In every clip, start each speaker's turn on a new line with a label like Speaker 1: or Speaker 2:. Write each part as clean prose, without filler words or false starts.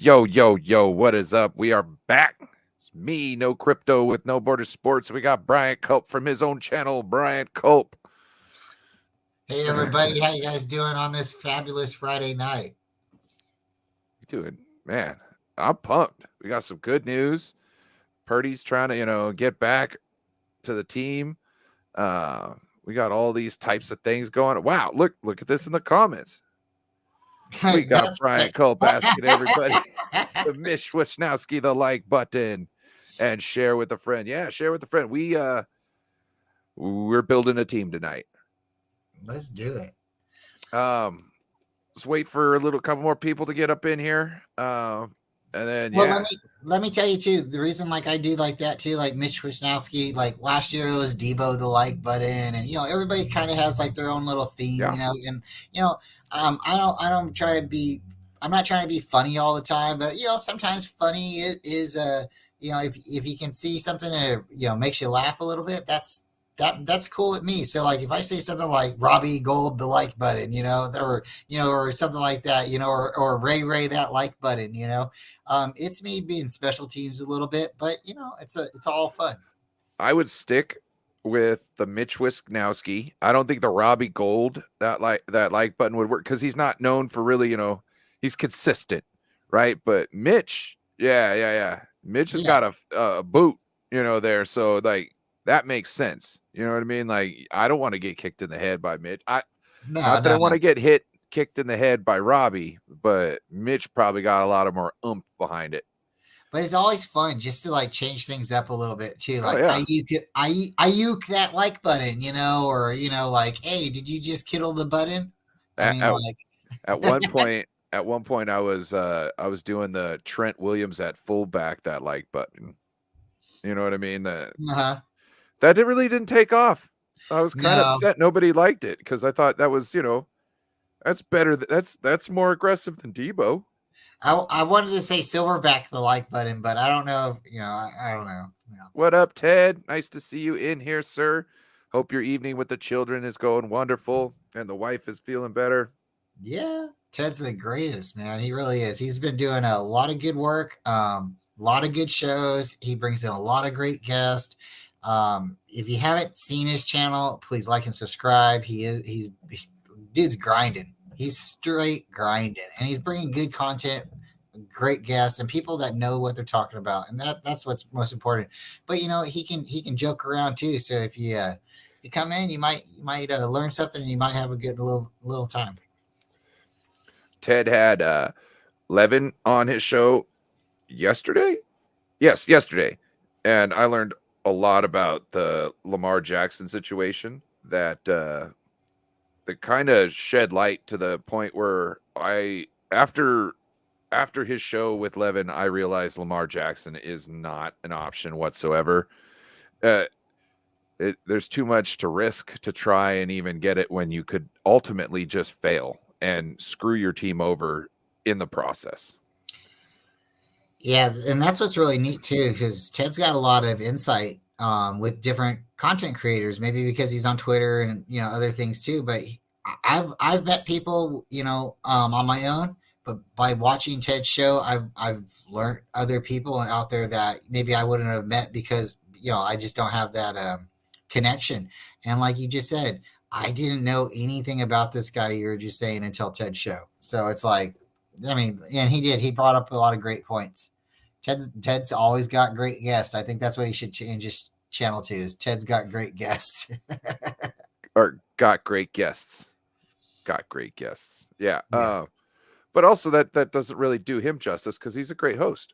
Speaker 1: Yo, yo, yo, what is up? We are back. It's me, No Crypto with No Border Sports. We got Bryant Culp from his own channel, Bryant Culp.
Speaker 2: Hey everybody, how you guys doing on this fabulous Friday night?
Speaker 1: Doing, man, I'm pumped. We got some good news. Purdy's trying to, get back to the team. We got all these types of things going. Wow, look at this in the comments. We got Bryant Culp asking everybody to Mish Wisnowski the like button and share with a friend. Yeah, share with a friend. We're building a team tonight.
Speaker 2: Let's do it.
Speaker 1: Let's wait for a couple more people to get up in here. And then
Speaker 2: let me tell you too. The reason I do like that too, like Mitch Wisnowski, like last year it was Debo the like button, and everybody kind of has like their own little theme, and I don't try to be. I'm not trying to be funny all the time, but sometimes funny is if you can see something that makes you laugh a little bit, that's cool with me. So like if I say something like Robbie Gold the like button, or something like that, or Ray that like button, it's me being special teams a little bit, but it's all fun.
Speaker 1: I would stick with the Mitch Wisnowski. I don't think the Robbie Gold that like button would work because he's not known for really, he's consistent, right? But Mitch, yeah. Mitch has got a boot, there. So like that makes sense. You know what I mean? Like I don't want to get kicked in the head by Mitch. I want to get kicked in the head by Robbie, but Mitch probably got a lot of more oomph behind it.
Speaker 2: But it's always fun just to like change things up a little bit too. Like I uke that like button, or like, hey, did you just kiddle the button?
Speaker 1: At one point I was doing the Trent Williams at fullback that like button. You know what I mean? That really didn't take off. I was kind of upset nobody liked it because I thought that was, that's better. That's more aggressive than Debo.
Speaker 2: I wanted to say Silverback the like button, but I don't know if, I don't know. Yeah.
Speaker 1: What up, Ted? Nice to see you in here, sir. Hope your evening with the children is going wonderful and the wife is feeling better.
Speaker 2: Yeah, Ted's the greatest, man. He really is. He's been doing a lot of good work, a lot of good shows. He brings in a lot of great guests. If you haven't seen his channel, please like and subscribe. He's dude's grinding. He's straight grinding, and he's bringing good content, great guests, and people that know what they're talking about, and that's what's most important. But he can joke around too. So if you come in, you might learn something, and you might have a good little time.
Speaker 1: Ted had Levin on his show yesterday. Yes, yesterday, and I learned a lot about the Lamar Jackson situation that kind of shed light to the point where after his show with Levin, I realized Lamar Jackson is not an option whatsoever. There's too much to risk to try and even get it when you could ultimately just fail and screw your team over in the process.
Speaker 2: Yeah, and that's what's really neat too, because Ted's got a lot of insight with different content creators. Maybe because he's on Twitter and other things too. But I've met people on my own, but by watching Ted's show, I've learned other people out there that maybe I wouldn't have met because I just don't have that connection. And like you just said, I didn't know anything about this guy you were just saying until Ted's show. So it's like, I mean, and he brought up a lot of great points. Ted's always got great guests. I think that's what he should change his channel to, is Ted's got great guests.
Speaker 1: Or got great guests. Got great guests. Yeah. But also that doesn't really do him justice because he's a great host.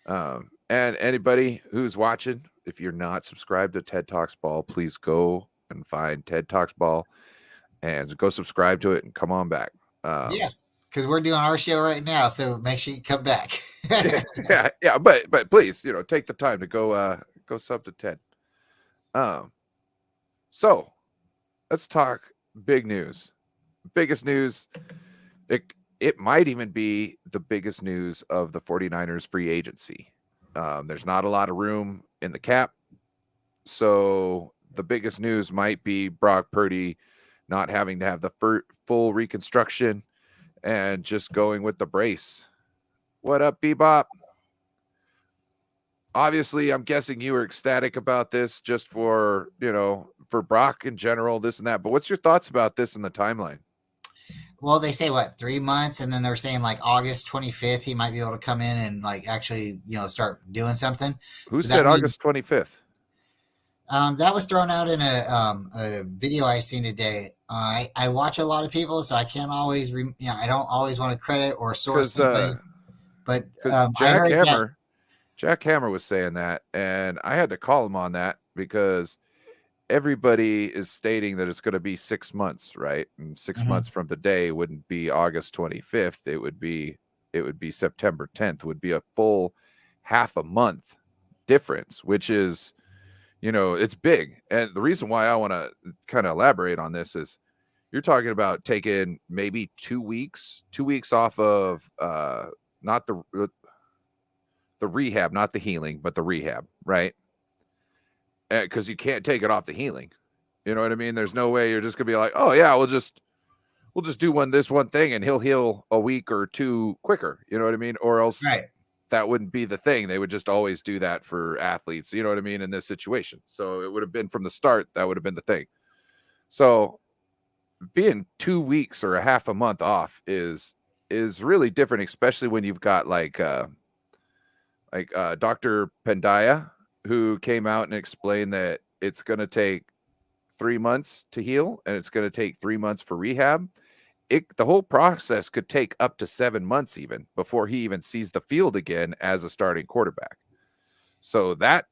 Speaker 1: And anybody who's watching, if you're not subscribed to TED Talks Ball, please go and find TED Talks Ball and go subscribe to it and come on back.
Speaker 2: Yeah, because we're doing our show right now, so make sure you come back.
Speaker 1: yeah, but please, take the time to go sub to Ted. So let's talk big news. Biggest news. It might even be the biggest news of the 49ers free agency. There's not a lot of room in the cap. So the biggest news might be Brock Purdy not having to have the full reconstruction and just going with the brace. What up, Bebop? Obviously, I'm guessing you were ecstatic about this just for, for Brock in general, this and that. But what's your thoughts about this in the timeline?
Speaker 2: Well, they say what, 3 months, and then they're saying like August 25th he might be able to come in and like actually start doing something.
Speaker 1: Who
Speaker 2: So that
Speaker 1: said August
Speaker 2: means
Speaker 1: 25th?
Speaker 2: that was thrown out in a video I seen today. I watch a lot of people, so I can't always I don't always want to credit or source
Speaker 1: Because
Speaker 2: somebody, but I
Speaker 1: Jack
Speaker 2: heard that.
Speaker 1: Hammer, Jack Hammer was saying that, and I had to call him on that because everybody is stating that it's going to be 6 months, right? And 6 months
Speaker 2: Mhm.
Speaker 1: from today wouldn't be August 25th. It would be September 10th. Would be a full half a month difference, which is it's big. And the reason why I want to kind of elaborate on this is you're talking about taking maybe 2 weeks off of not the rehab, not the healing, but the rehab, right? Because you can't take it off the healing. You know what I mean? There's no way you're just gonna be like, oh yeah, we'll just do this one thing and he'll heal a week or two quicker. You know what I mean? Or else
Speaker 2: Right.
Speaker 1: that wouldn't be the thing. They would just always do that for athletes. You know what I mean? In this situation, so it would have been from the start. That would have been the thing. So being 2 weeks or a half a month off is really different, especially when you've got like Dr. Pendaya, who came out and explained that it's going to take 3 months to heal and it's going to take 3 months for rehab. The whole process could take up to 7 months even before he even sees the field again as a starting quarterback. So that,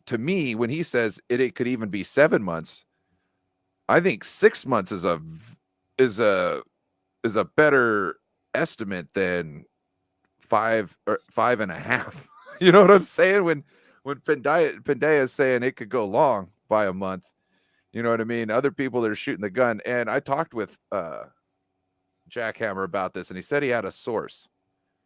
Speaker 1: to me, when he says it could even be 7 months, I think 6 months is a is a better estimate than 5 or 5.5. You know what I'm saying? When Pendaya is saying it could go long by a month, you know what I mean? Other people that are shooting the gun. And I talked with Jack Hammer about this, and he said he had a source.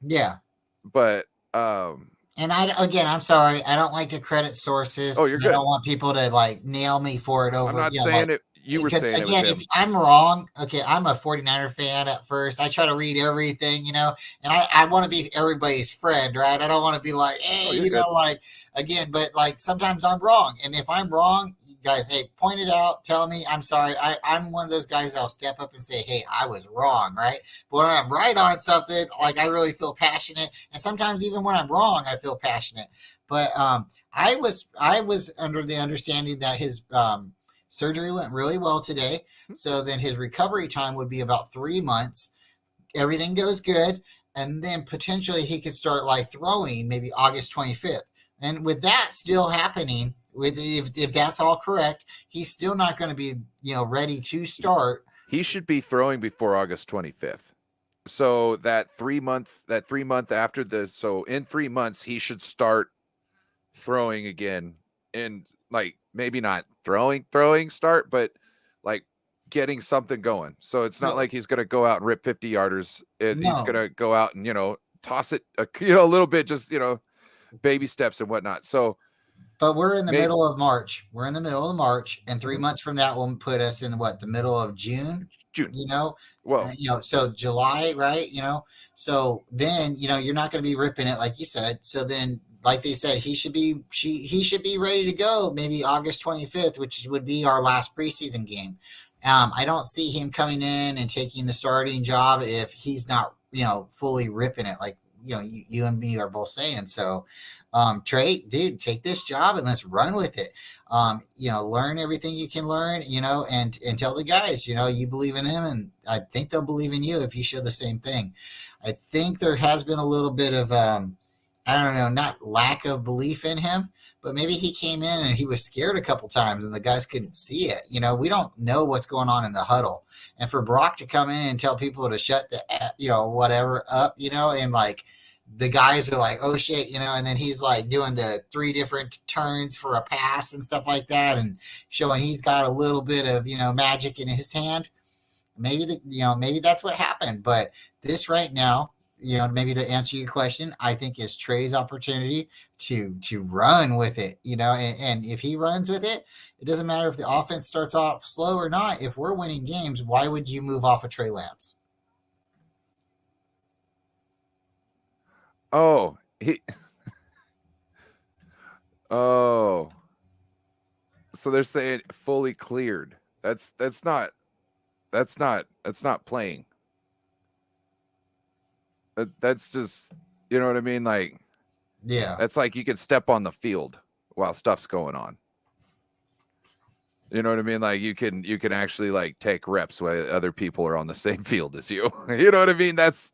Speaker 2: Yeah.
Speaker 1: But
Speaker 2: And I'm sorry, I don't like to credit sources
Speaker 1: oh,
Speaker 2: because
Speaker 1: you're
Speaker 2: I
Speaker 1: good.
Speaker 2: don't want people to like nail me for it
Speaker 1: I'm
Speaker 2: over,
Speaker 1: not saying it. You were
Speaker 2: because
Speaker 1: saying it was
Speaker 2: again, if
Speaker 1: him.
Speaker 2: I'm wrong, okay, I'm a 49er fan at first. I try to read everything, and I want to be everybody's friend, right? I don't want to be like,
Speaker 1: Oh,
Speaker 2: hey,
Speaker 1: you're good.
Speaker 2: like, again, but like sometimes I'm wrong. And if I'm wrong, you guys, hey, point it out, tell me. I'm sorry. I'm one of those guys that'll step up and say, hey, I was wrong, right? But when I'm right on something, like I really feel passionate. And sometimes even when I'm wrong, I feel passionate. But I was under the understanding that his surgery went really well today. So then his recovery time would be about 3 months. Everything goes good. And then potentially he could start like throwing maybe August 25th. And with that still happening, if that's all correct, he's still not going to be, ready to start.
Speaker 1: He should be throwing before August 25th. So that 3 month after this, so in 3 months he should start throwing again, and like maybe not throwing start, but like getting something going. So it's not
Speaker 2: No,
Speaker 1: like he's going to go out and rip 50 yarders. He's going
Speaker 2: no,
Speaker 1: to go out and toss it a little bit, just baby steps and whatnot. So
Speaker 2: but we're in the
Speaker 1: maybe
Speaker 2: middle of March. We're in the middle of March, and 3 months from that will put us in what, the middle of June.
Speaker 1: June.
Speaker 2: You know,
Speaker 1: Well,
Speaker 2: so July, right? So then you're not going to be ripping it like you said. So then, like they said, he should be ready to go maybe August 25th, which would be our last preseason game. I don't see him coming in and taking the starting job if he's not fully ripping it like you and me are both saying. So Trey, dude, take this job and let's run with it. Learn everything you can learn, and tell the guys, you believe in him, and I think they'll believe in you if you show the same thing. I think there has been a little bit of I don't know, not lack of belief in him, but maybe he came in and he was scared a couple times and the guys couldn't see it. We don't know what's going on in the huddle. And for Brock to come in and tell people to shut the whatever up, and like the guys are like, oh shit, and then he's like doing the three different turns for a pass and stuff like that, and showing he's got a little bit of magic in his hand. Maybe that's what happened. But this right now, maybe to answer your question, I think is Trey's opportunity to run with it. And if he runs with it, it doesn't matter if the offense starts off slow or not. If we're winning games, why would you move off of Trey Lance?
Speaker 1: Oh, he. Oh, so they're saying fully cleared. That's not playing. That's just, you know what I mean? Like,
Speaker 2: Yeah.
Speaker 1: that's like you can step on the field while stuff's going on. You know what I mean? Like you can actually like take reps while other people are on the same field as you. You know what I mean? That's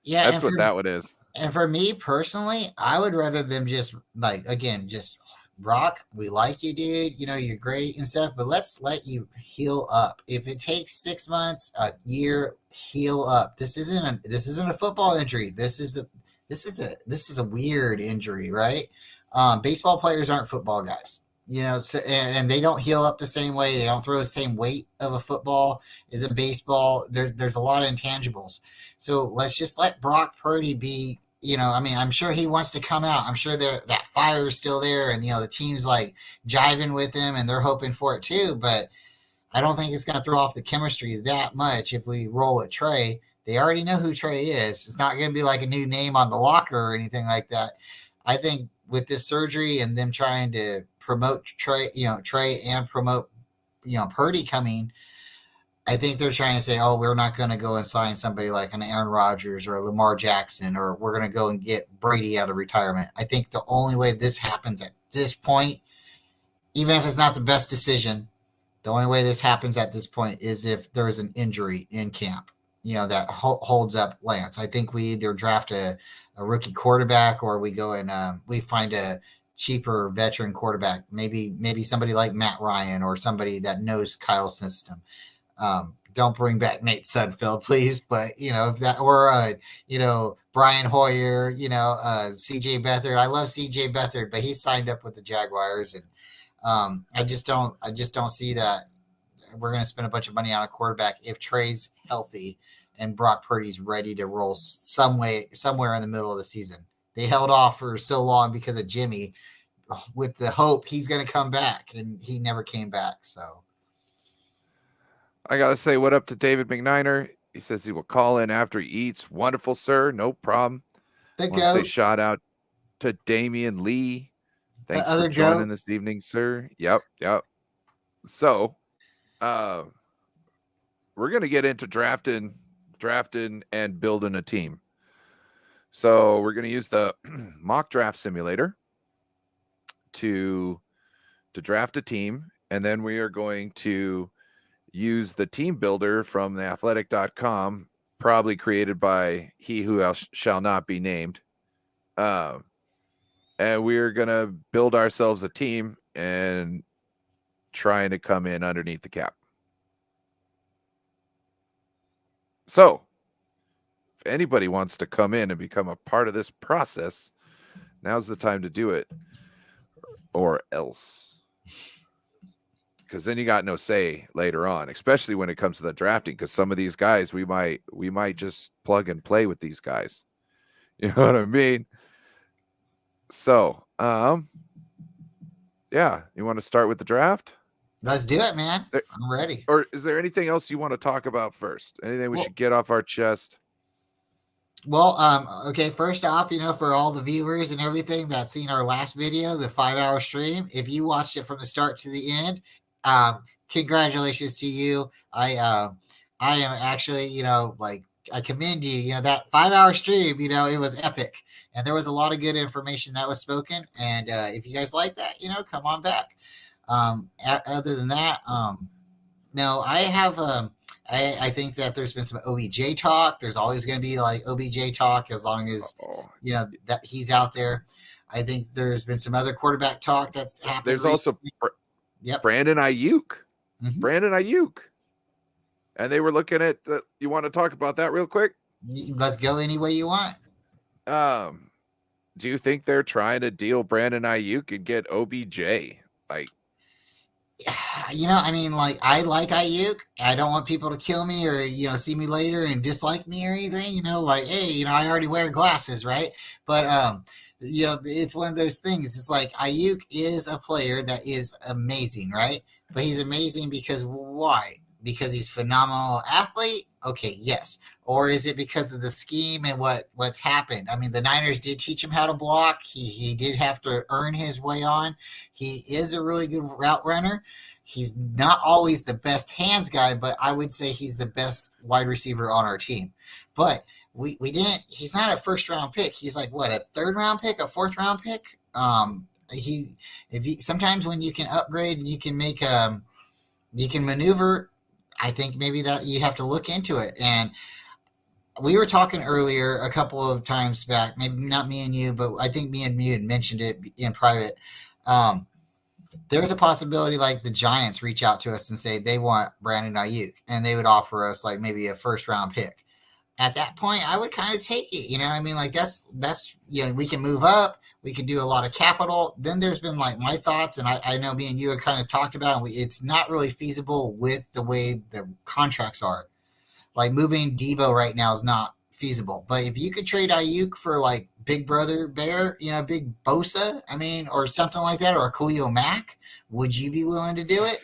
Speaker 2: Yeah,
Speaker 1: that's what that one is.
Speaker 2: and for me personally, I would rather them just like again, just Brock, we like you, dude. You know, you're great and stuff, but let's let you heal up. If it takes 6 months, a year, heal up. This isn't a football injury. This is a weird injury, right? Baseball players aren't football guys. You know, so, and they don't heal up the same way. They don't throw the same weight of a football as a baseball. There's a lot of intangibles. So let's just let Brock Purdy be. You know, I mean, I'm sure he wants to come out. I'm sure that fire is still there, and the team's like jiving with him, and they're hoping for it too. But I don't think it's going to throw off the chemistry that much if we roll with Trey. They already know who Trey is. It's not going to be like a new name on the locker or anything like that. I think with this surgery and them trying to promote Trey and promote Purdy coming, I think they're trying to say, oh, we're not going to go and sign somebody like an Aaron Rodgers or a Lamar Jackson, or we're going to go and get Brady out of retirement. I think the only way this happens at this point, even if it's not the best decision, the only way this happens at this point is if there is an injury in camp, that holds up Lance. I think we either draft a rookie quarterback, or we go and we find a cheaper veteran quarterback, maybe somebody like Matt Ryan or somebody that knows Kyle's system. Don't bring back Nate Sudfeld, please. But if that or Brian Hoyer, CJ Beathard. I love CJ Beathard, but he signed up with the Jaguars, and I just don't see that we're going to spend a bunch of money on a quarterback if Trey's healthy and Brock Purdy's ready to roll somewhere in the middle of the season. They held off for so long because of Jimmy, with the hope he's going to come back, and he never came back. So
Speaker 1: I gotta say what up to David McNiner. He says he will call in after he eats. Wonderful, sir. No problem.
Speaker 2: the
Speaker 1: Want to say
Speaker 2: goat,
Speaker 1: shout out to Damian Lee.
Speaker 2: the
Speaker 1: Thanks for
Speaker 2: other
Speaker 1: joining
Speaker 2: goat.
Speaker 1: this evening, sir. Yep. So, we're gonna get into drafting, and building a team. So we're gonna use the mock draft simulator to draft a team, and then we are going to use the team builder from theathletic.com, probably created by he who else shall not be named. And we're going to build ourselves a team and trying to come in underneath the cap. So if anybody wants to come in and become a part of this process, now's the time to do it, or else. Because then you got no say later on, especially when it comes to the drafting. Because some of these guys, we might just plug and play with these guys. You know what I mean? So, yeah, you want to start with the draft?
Speaker 2: Let's do it, man. I'm ready.
Speaker 1: Or is there anything else you want to talk about first? Anything we should get off our chest?
Speaker 2: Well, okay, first off, for all the viewers and everything that's seen our last video, the 5-hour stream, if you watched it from the start to the end, congratulations to you. I am actually, I commend you. That 5-hour stream, it was epic, and there was a lot of good information that was spoken. And if you guys like that, come on back. Other than that, no, I have I think that there's been some OBJ talk. There's always going to be like OBJ talk as long as that he's out there. I think there's been some other quarterback talk that's happened.
Speaker 1: There's
Speaker 2: recently.
Speaker 1: also Brandon Ayuk. Mm-hmm. Brandon Ayuk. And they were looking at you want to talk about that real quick?
Speaker 2: Let's go any way you want.
Speaker 1: Do you think they're trying to deal Brandon Ayuk and get OBJ? Like,
Speaker 2: I like Ayuk. I don't want people to kill me or, see me later and dislike me or anything, hey, I already wear glasses, right? But, it's one of those things. It's like Ayuk is a player that is amazing, right? But he's amazing because why? because he's a phenomenal athlete? Okay, yes. Or is it because of the scheme and what's happened? I mean, the Niners did teach him how to block. He did have to earn his way on. He is a really good route runner. He's not always the best hands guy, but I would say he's the best wide receiver on our team. But we didn't. He's not a first round pick. He's like what, a third round pick, a fourth round pick. He if you sometimes when you can upgrade and you can make you can maneuver. I think maybe that you have to look into it. And we were talking earlier a couple of times back, maybe not me and you, but I think me and you had mentioned it in private. Um, there's a possibility like the Giants reach out to us and say they want Brandon Ayuk and they would offer us like maybe a first round pick. At that point, I would kind of take it. You know, I mean, like that's we can move up, we can do a lot of capital. Then there's been like my thoughts, and I know me and you have kind of talked about. It's not really feasible with the way the contracts are. Like moving Debo right now is not feasible. But if you could trade Ayuk for like Big Brother Bear, Big Bosa, I mean, or something like that, or a Khalil Mack, would you be willing to do it?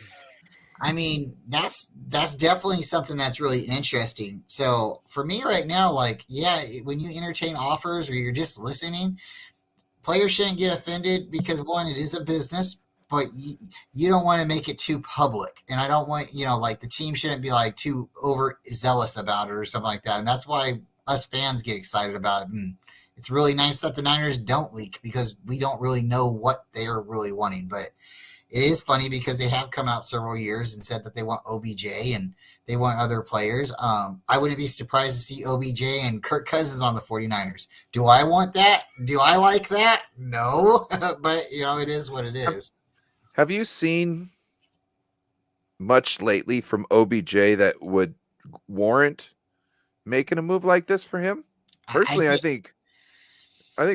Speaker 2: I mean, that's definitely something that's really interesting. So for me right now, like, yeah, when you entertain offers or you're just listening, players shouldn't get offended because one, it is a business, but you don't want to make it too public. And I don't want, like the team shouldn't be like too overzealous about it or something like that. And that's why us fans get excited about it. And it's really nice that the Niners don't leak because we don't really know what they're really wanting. But it is funny because they have come out several years and said that they want OBJ and they want other players. I wouldn't be surprised to see OBJ and Kirk Cousins on the 49ers. Do I want that? Do I like that? No, but it is what it is.
Speaker 1: Have you seen much lately from OBJ that would warrant making a move like this for him? Personally, I think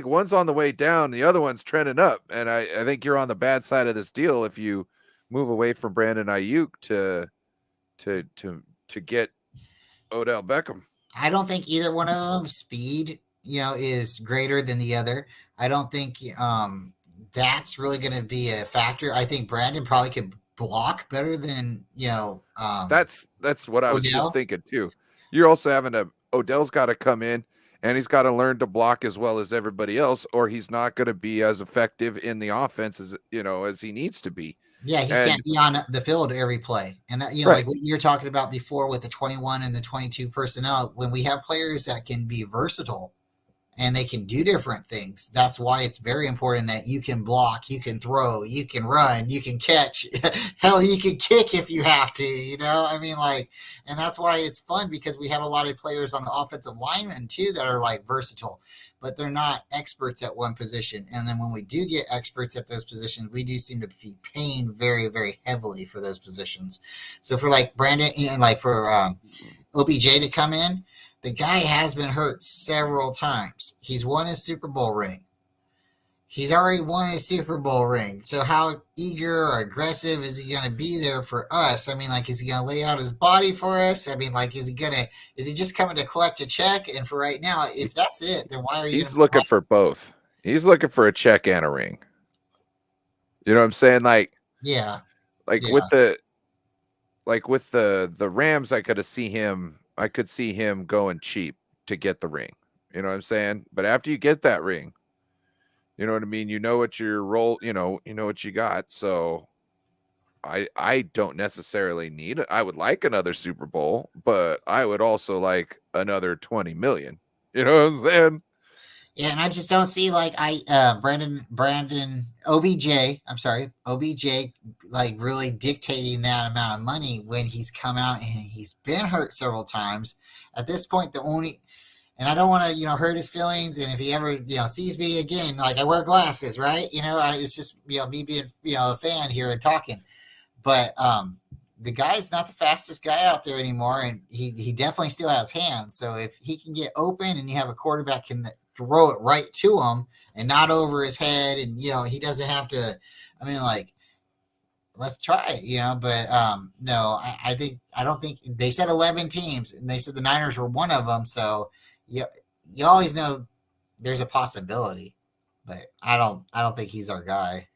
Speaker 1: one's on the way down, the other one's trending up, and I think you're on the bad side of this deal if you move away from Brandon Ayuk to get Odell Beckham.
Speaker 2: I don't think either one of them speed, is greater than the other. I don't think that's really going to be a factor. I think Brandon probably could block better than
Speaker 1: that's what I was just thinking too. You're also having Odell's got to come in and he's got to learn to block as well as everybody else, or he's not going to be as effective in the offense as as he needs to be.
Speaker 2: Yeah, he can't be on the field every play. And that, right. Like what you're talking about before with the 21 and the 22 personnel, when we have players that can be versatile and they can do different things, that's why it's very important that you can block, you can throw, you can run, you can catch. Hell, you can kick if you have to, I mean, like, and that's why it's fun because we have a lot of players on the offensive linemen too that are like versatile, but they're not experts at one position. And then when we do get experts at those positions, we do seem to be paying very, very heavily for those positions. So for like Brandon, like for OBJ to come in, the guy has been hurt several times. He's won a Super Bowl ring. He's already won a Super Bowl ring. So how eager or aggressive is he going to be there for us? I mean, like, is he going to lay out his body for us? I mean, like, is he just coming to collect a check? And for right now, if that's it, then why are you?
Speaker 1: He's looking for both. He's looking for a check and a ring. You know what I'm saying? Like,
Speaker 2: yeah,
Speaker 1: with the Rams, I could see him going cheap to get the ring. You know what I'm saying? But after you get that ring, you know what I mean? You know what your role, you know what you got. So I don't necessarily need it. I would like another Super Bowl, but I would also like another 20 million. You know what I'm saying?
Speaker 2: Yeah, and I just don't see like Brandon OBJ like really dictating that amount of money when he's come out and he's been hurt several times. At this point, and I don't want to hurt his feelings. And if he ever sees me again, like I wear glasses, right? It's just me being a fan here and talking. But the guy's not the fastest guy out there anymore, and he definitely still has hands. So if he can get open and you have a quarterback can throw it right to him and not over his head, and he doesn't have to. I mean, like, let's try it, But no, I don't think they said 11 teams, and they said the Niners were one of them. So you always know there's a possibility, but I don't think he's our guy.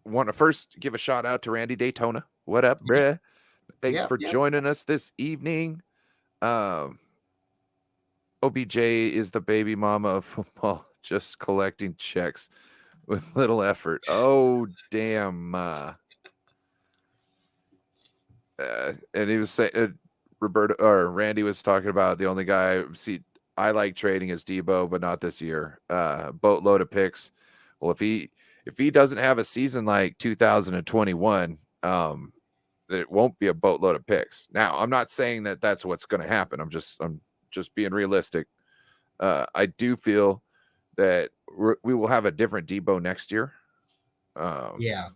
Speaker 1: want to first give a shout out to Randy Daytona. What up, bruh? Thanks
Speaker 2: Yep.
Speaker 1: for joining us this evening. OBJ is the baby mama of football, just collecting checks with little effort. Oh, damn. And he was saying, Roberto or Randy was talking about the only guy I like trading is Debo, but not this year. Boatload of picks. Well, if he doesn't have a season like 2021, it won't be a boatload of picks. Now, I'm not saying that that's what's going to happen. I'm just being realistic. I do feel that we will have a different Debo next year.
Speaker 2: Yeah.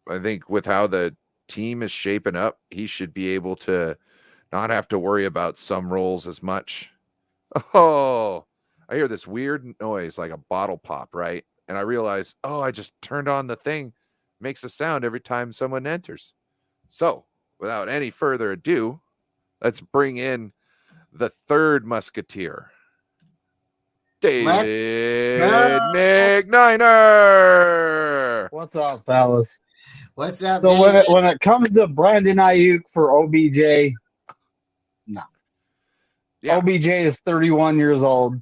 Speaker 1: I think with how the team is shaping up, he should be able to not have to worry about some roles as much. Oh, I hear this weird noise like a bottle pop, right? And I realize, I just turned on the thing. Makes a sound every time someone enters. So, without any further ado, let's bring in the third musketeer, David McNiner.
Speaker 3: What's up, fellas?
Speaker 2: What's up,
Speaker 3: So
Speaker 2: David?
Speaker 3: when it comes to Brandon Ayuk for OBJ, no.
Speaker 1: Yeah.
Speaker 3: OBJ is 31 years old.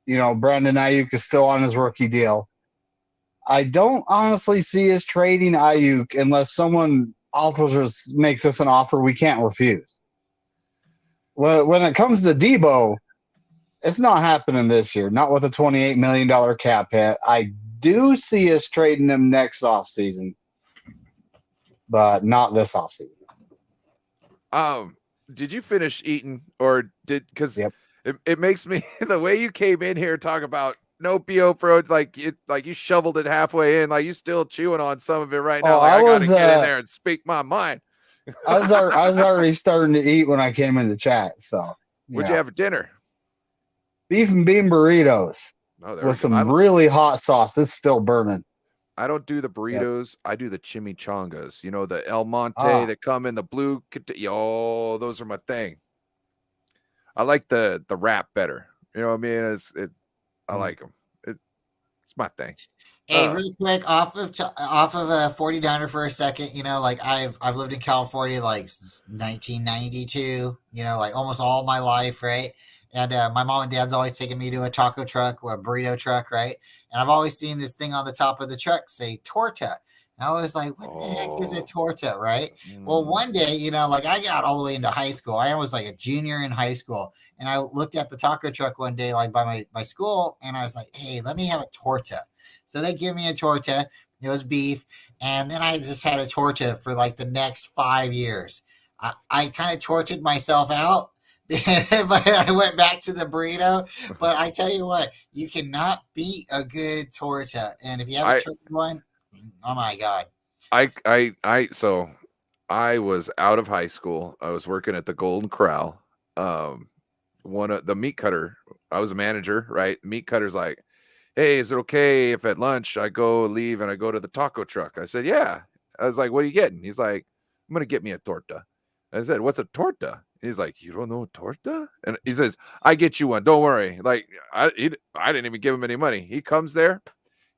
Speaker 3: Brandon Ayuk is still on his rookie deal. I don't honestly see us trading Ayuk unless someone makes us an offer we can't refuse. When it comes to Debo, it's not happening this year. Not with a $28 million cap hit. I do see us trading him next offseason, but not this offseason.
Speaker 1: Did you finish eating because
Speaker 3: Yep.
Speaker 1: it makes me the way you came in here talk about no PO pro like you shoveled it halfway in, like you still chewing on some of it right now. Like I gotta get in there and speak my mind.
Speaker 3: I was already starting to eat when I came in the chat. So
Speaker 1: what'd you have for dinner?
Speaker 3: Beef and bean burritos with some really hot sauce. It's still burning.
Speaker 1: I don't do the burritos. Yep. I do the chimichangas. The El Monte that come in the blue. Those are my thing. I like the wrap better. You know what I mean? I like them. It's my thing.
Speaker 2: Hey, really quick, off of 49er for a second. I've lived in California like since 1992. Like almost all my life, right? And my mom and dad's always taking me to a taco truck or a burrito truck, right? And I've always seen this thing on the top of the truck say torta. And I was like, what the heck is a torta, right? Well, one day, I got all the way into high school. I was like a junior in high school. And I looked at the taco truck one day, like by my school, and I was like, hey, let me have a torta. So they give me a torta. It was beef. And then I just had a torta for like the next 5 years. I kind of tortured myself out. But I went back to the burrito. But I tell you what, you cannot beat a good torta. And if you haven't tried one, oh my God.
Speaker 1: So I was out of high school. I was working at the Golden Corral. One of the meat cutter, I was a manager, right? Meat cutter's like, hey, is it okay if at lunch I leave and I go to the taco truck? I said, yeah. I was like, what are you getting? He's like, I'm going to get me a torta. I said, what's a torta? He's like, you don't know torta? And he says, I get you one. Don't worry. Like, I didn't even give him any money. He comes there.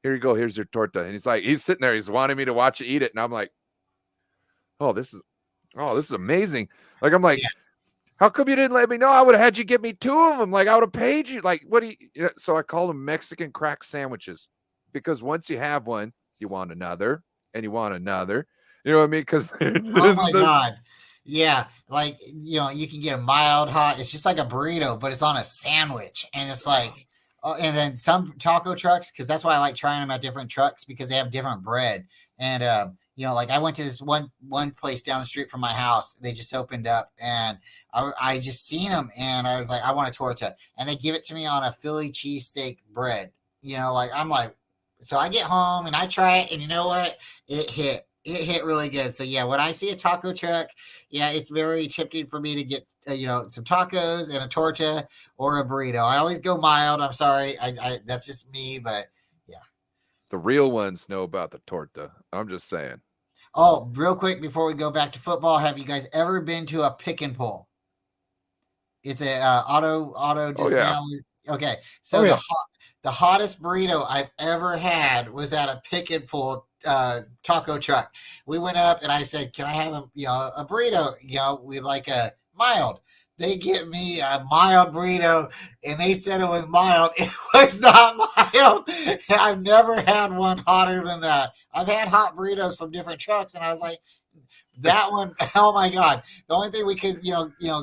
Speaker 1: Here you go. Here's your torta. And he's sitting there. He's wanting me to watch it, eat it. And I'm like, this is amazing. Like, I'm like, how come you didn't let me know? I would have had you give me 2 of them. Like, I would have paid you. Like, what do you so I call them Mexican crack sandwiches, because once you have one, you want another and you want another. You know what I mean? Because
Speaker 2: oh my God. Yeah, like you can get a mild hot. It's just like a burrito, but it's on a sandwich, and it's like, and then some taco trucks, because that's why I like trying them at different trucks, because they have different bread. And like I went to this one place down the street from my house. They just opened up, and I just seen them, and I was like, I want a torta, and they give it to me on a Philly cheesesteak bread. I'm like, so I get home and I try it, and you know what? It hit. It hit really good. So yeah, when I see a taco truck, it's very tempting for me to get some tacos and a torta or a burrito. I always go mild. I'm sorry, I that's just me, but yeah.
Speaker 1: The real ones know about the torta. I'm just saying.
Speaker 2: Oh, real quick before we go back to football, have you guys ever been to a pick and pull? It's a auto dismount. Okay, so the hottest burrito I've ever had was at a pick and pull taco truck. We went up and I said, "Can I have a burrito? We like a mild." They get me a mild burrito, and they said it was mild. It was not mild. I've never had one hotter than that. I've had hot burritos from different trucks, and I was like, that one, oh my god! The only thing we could,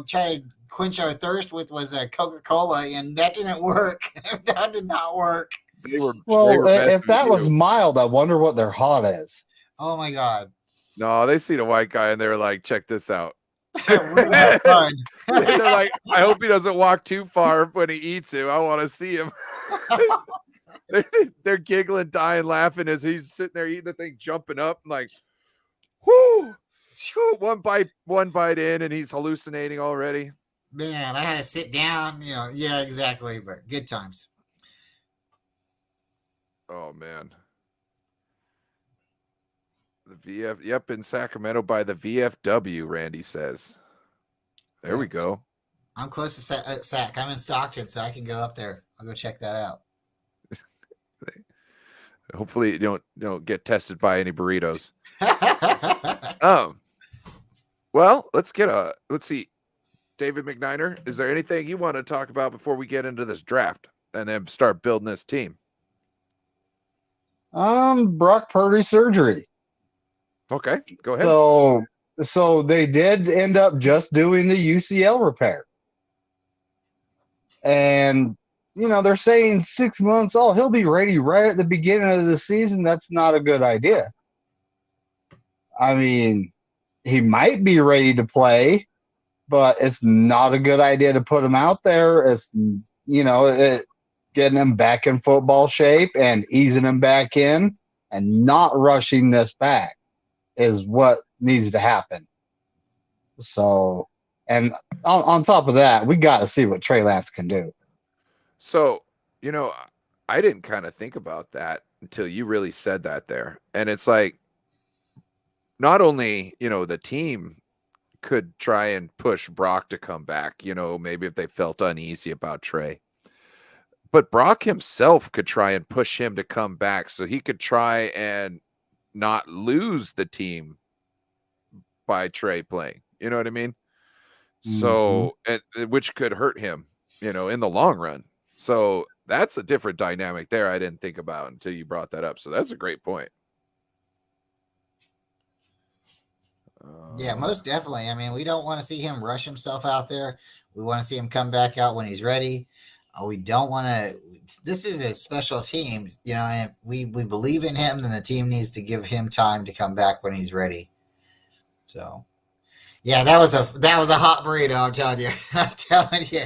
Speaker 2: try to quench our thirst with was a Coca-Cola, and that didn't work. That did not work.
Speaker 1: They were
Speaker 3: if
Speaker 1: messing
Speaker 3: that
Speaker 1: with
Speaker 3: was
Speaker 1: you.
Speaker 3: mild, I wonder what their hot is.
Speaker 2: Oh my god!
Speaker 1: No, they seen a white guy and they were like, check this out.
Speaker 2: We're gonna have fun.
Speaker 1: They're like, I hope he doesn't walk too far when he eats him. I want to see him. They're giggling, dying, laughing as he's sitting there eating the thing, jumping up, like, whoo, one bite in, and he's hallucinating already.
Speaker 2: Man, I had to sit down. Yeah, exactly. But good times.
Speaker 1: Oh man. The yep, in Sacramento by the VFW, Randy says. There we go.
Speaker 2: I'm close to Sac. I'm in Stockton, so I can go up there. I'll go check that out.
Speaker 1: Hopefully you don't get tested by any burritos. Well, let's see. David McNiner, is there anything you want to talk about before we get into this draft and then start building this team?
Speaker 3: Brock Purdy surgery.
Speaker 1: Okay, go ahead.
Speaker 3: So they did end up just doing the UCL repair. And, they're saying 6 months, he'll be ready right at the beginning of the season. That's not a good idea. I mean, he might be ready to play, but it's not a good idea to put him out there. It's, getting him back in football shape and easing him back in and not rushing this back is what needs to happen. So, and on top of that, we got to see what Trey Lance can do.
Speaker 1: So, I didn't kind of think about that until you really said that there. And it's like, not only, the team could try and push Brock to come back, maybe if they felt uneasy about Trey. But Brock himself could try and push him to come back so he could try and not lose the team by Trey playing. You know what I mean? So, which could hurt him, in the long run. So that's a different dynamic there I didn't think about until you brought that up. So that's a great point.
Speaker 2: Yeah, most definitely. I mean, we don't want to see him rush himself out there. We want to see him come back out when he's ready. We don't want to. This is a special team, and if we believe in him, then the team needs to give him time to come back when he's ready. So, yeah, that was a hot burrito. I'm telling you. I'm telling you.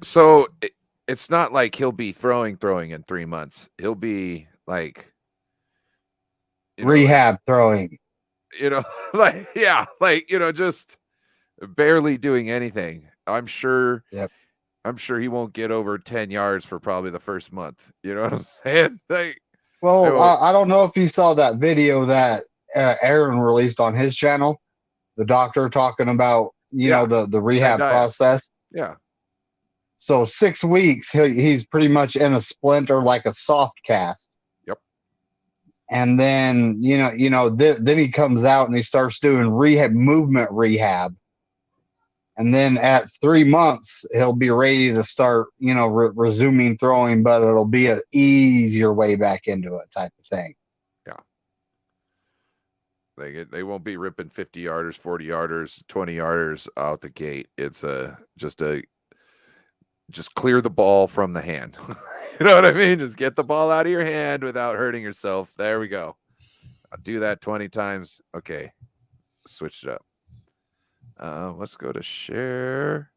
Speaker 1: So it's not like he'll be throwing in 3 months. He'll be like
Speaker 3: rehab throwing.
Speaker 1: Just barely doing anything. I'm sure.
Speaker 3: Yep.
Speaker 1: I'm sure he won't get over 10 yards for probably the first month. You know what I'm saying?
Speaker 3: I don't know if you saw that video that Aaron released on his channel, the doctor talking about, the rehab process.
Speaker 1: Yeah.
Speaker 3: So 6 weeks, he's pretty much in a splint or like a soft cast.
Speaker 1: Yep.
Speaker 3: And then, then he comes out and he starts doing movement rehab. And then at 3 months, he'll be ready to start, resuming throwing, but it'll be an easier way back into it type of thing.
Speaker 1: Yeah. They won't be ripping 50 yarders, 40 yarders, 20 yarders out the gate. It's just clear the ball from the hand. You know what I mean? Just get the ball out of your hand without hurting yourself. There we go. I'll do that 20 times. Okay. Switch it up. Let's go to share.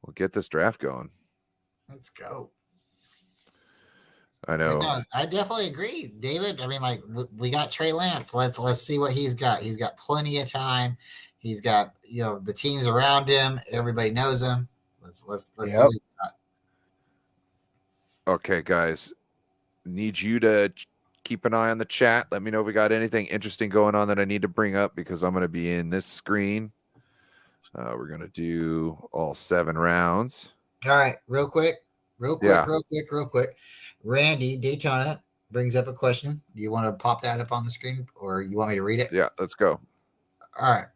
Speaker 1: We'll get this draft going.
Speaker 2: Let's go.
Speaker 1: I know.
Speaker 2: No, I definitely agree, David. I mean, like we got Trey Lance. Let's see what he's got. He's got plenty of time. He's got the teams around him. Everybody knows him. Let's see what he's got.
Speaker 1: Okay, guys. Need you to keep an eye on the chat. Let me know if we got anything interesting going on that I need to bring up because I'm going to be in this screen. We're going to do all 7 rounds.
Speaker 2: All right, real quick. Randy Daytona brings up a question. Do you want to pop that up on the screen, or you want me to read it?
Speaker 1: Yeah, let's go.
Speaker 2: All right.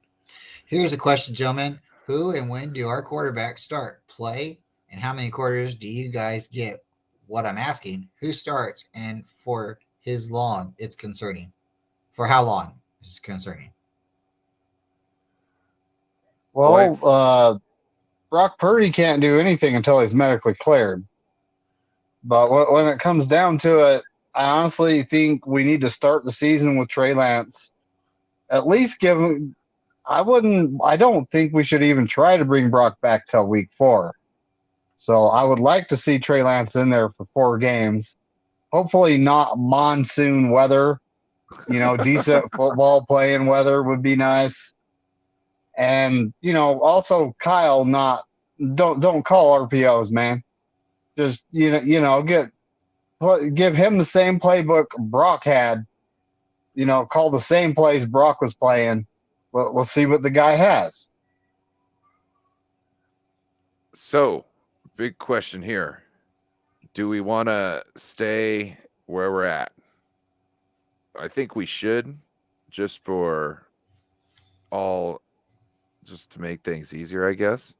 Speaker 2: Here's a question, gentlemen. Who and when do our quarterbacks start play, and how many quarters do you guys get? What I'm asking, who starts and for his long it's concerning. For how long is concerning?
Speaker 3: Well, Brock Purdy can't do anything until he's medically cleared. But when it comes down to it, I honestly think we need to start the season with Trey Lance. At least give him. I don't think we should even try to bring Brock back till week 4. So I would like to see Trey Lance in there for 4 games. Hopefully not monsoon weather. Decent football playing weather would be nice. And also Kyle, don't call RPOs, man. Just give him the same playbook Brock had. Call the same plays Brock was playing. We'll see what the guy has.
Speaker 1: So, big question here. Do we want to stay where we're at? I think we should, just to make things easier, I guess.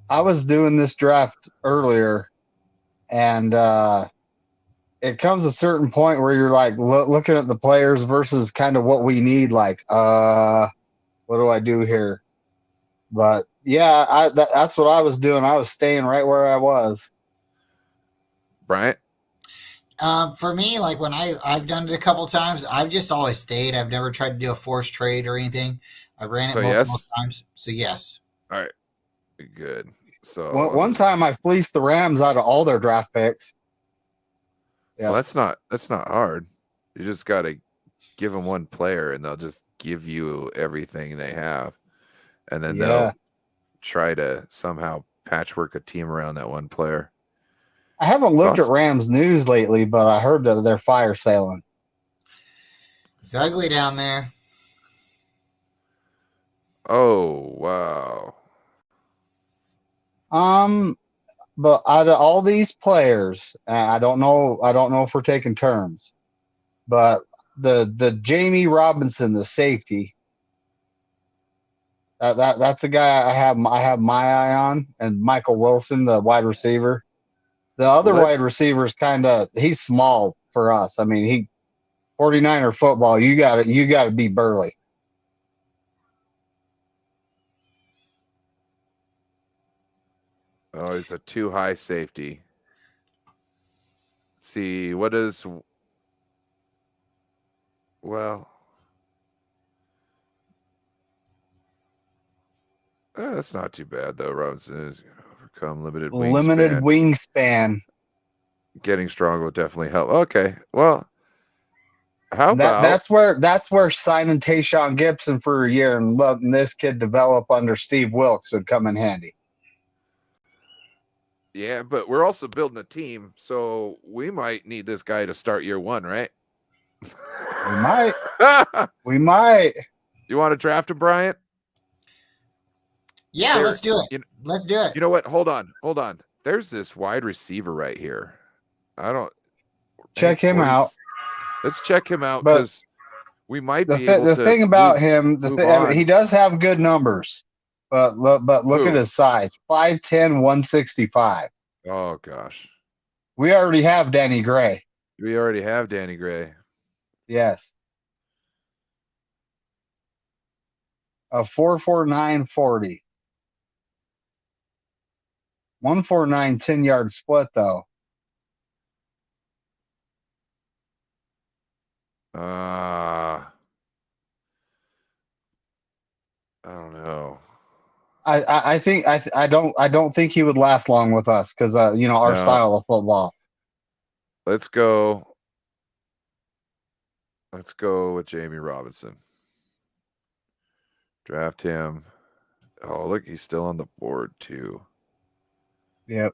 Speaker 3: I was doing this draft earlier, and it comes a certain point where you're like looking at the players versus kind of what we need. Like, what do I do here? But yeah, that's what I was doing. I was staying right where I was.
Speaker 1: Bryant?
Speaker 2: For me, like when I've done it a couple times, I've just always stayed. I've never tried to do a forced trade or anything. I've ran it multiple times. So yes.
Speaker 1: All right. Good. So
Speaker 3: one time I fleeced the Rams out of all their draft picks.
Speaker 1: Yeah. Well, that's not hard. You just got to give them one player, and they'll just give you everything they have, and then they'll try to somehow patchwork a team around that one player.
Speaker 3: I haven't looked at Rams news lately, but I heard that they're fire sailing.
Speaker 2: It's ugly down there.
Speaker 1: Oh, wow.
Speaker 3: But out of all these players, I don't know if we're taking turns, but the Jamie Robinson, the safety, that's the guy I have my eye on, and Michael Wilson, the wide receiver. The other wide receiver is he's small for us. I mean, 49er football, you got to be burly.
Speaker 1: Oh, he's a too high safety. Let's see, what is that's not too bad though. Robinson is going to overcome limited
Speaker 3: wingspan.
Speaker 1: Getting stronger will definitely help. Okay, well, how about
Speaker 3: that's where signing Tayshaun Gibson for a year and letting this kid develop under Steve Wilkes would come in handy.
Speaker 1: Yeah, but we're also building a team, so we might need this guy to start year 1, right?
Speaker 3: We might. We might.
Speaker 1: You want to draft him, Bryant?
Speaker 2: Yeah, let's do it. Let's do it.
Speaker 1: You know what? Hold on. There's this wide receiver right here.
Speaker 3: Check him out.
Speaker 1: Let's check him out because we might be able to.
Speaker 3: The thing about him, he does have good numbers, but look at his size: 5'10", 165.
Speaker 1: Oh gosh.
Speaker 3: We already have Danny Gray. Yes. A 4.49 40. 149 10-yard split though.
Speaker 1: I don't know.
Speaker 3: I think I don't think he would last long with us because our style of football.
Speaker 1: Let's go with Jamie Robinson. Draft him. Oh, look, he's still on the board too.
Speaker 3: Yep.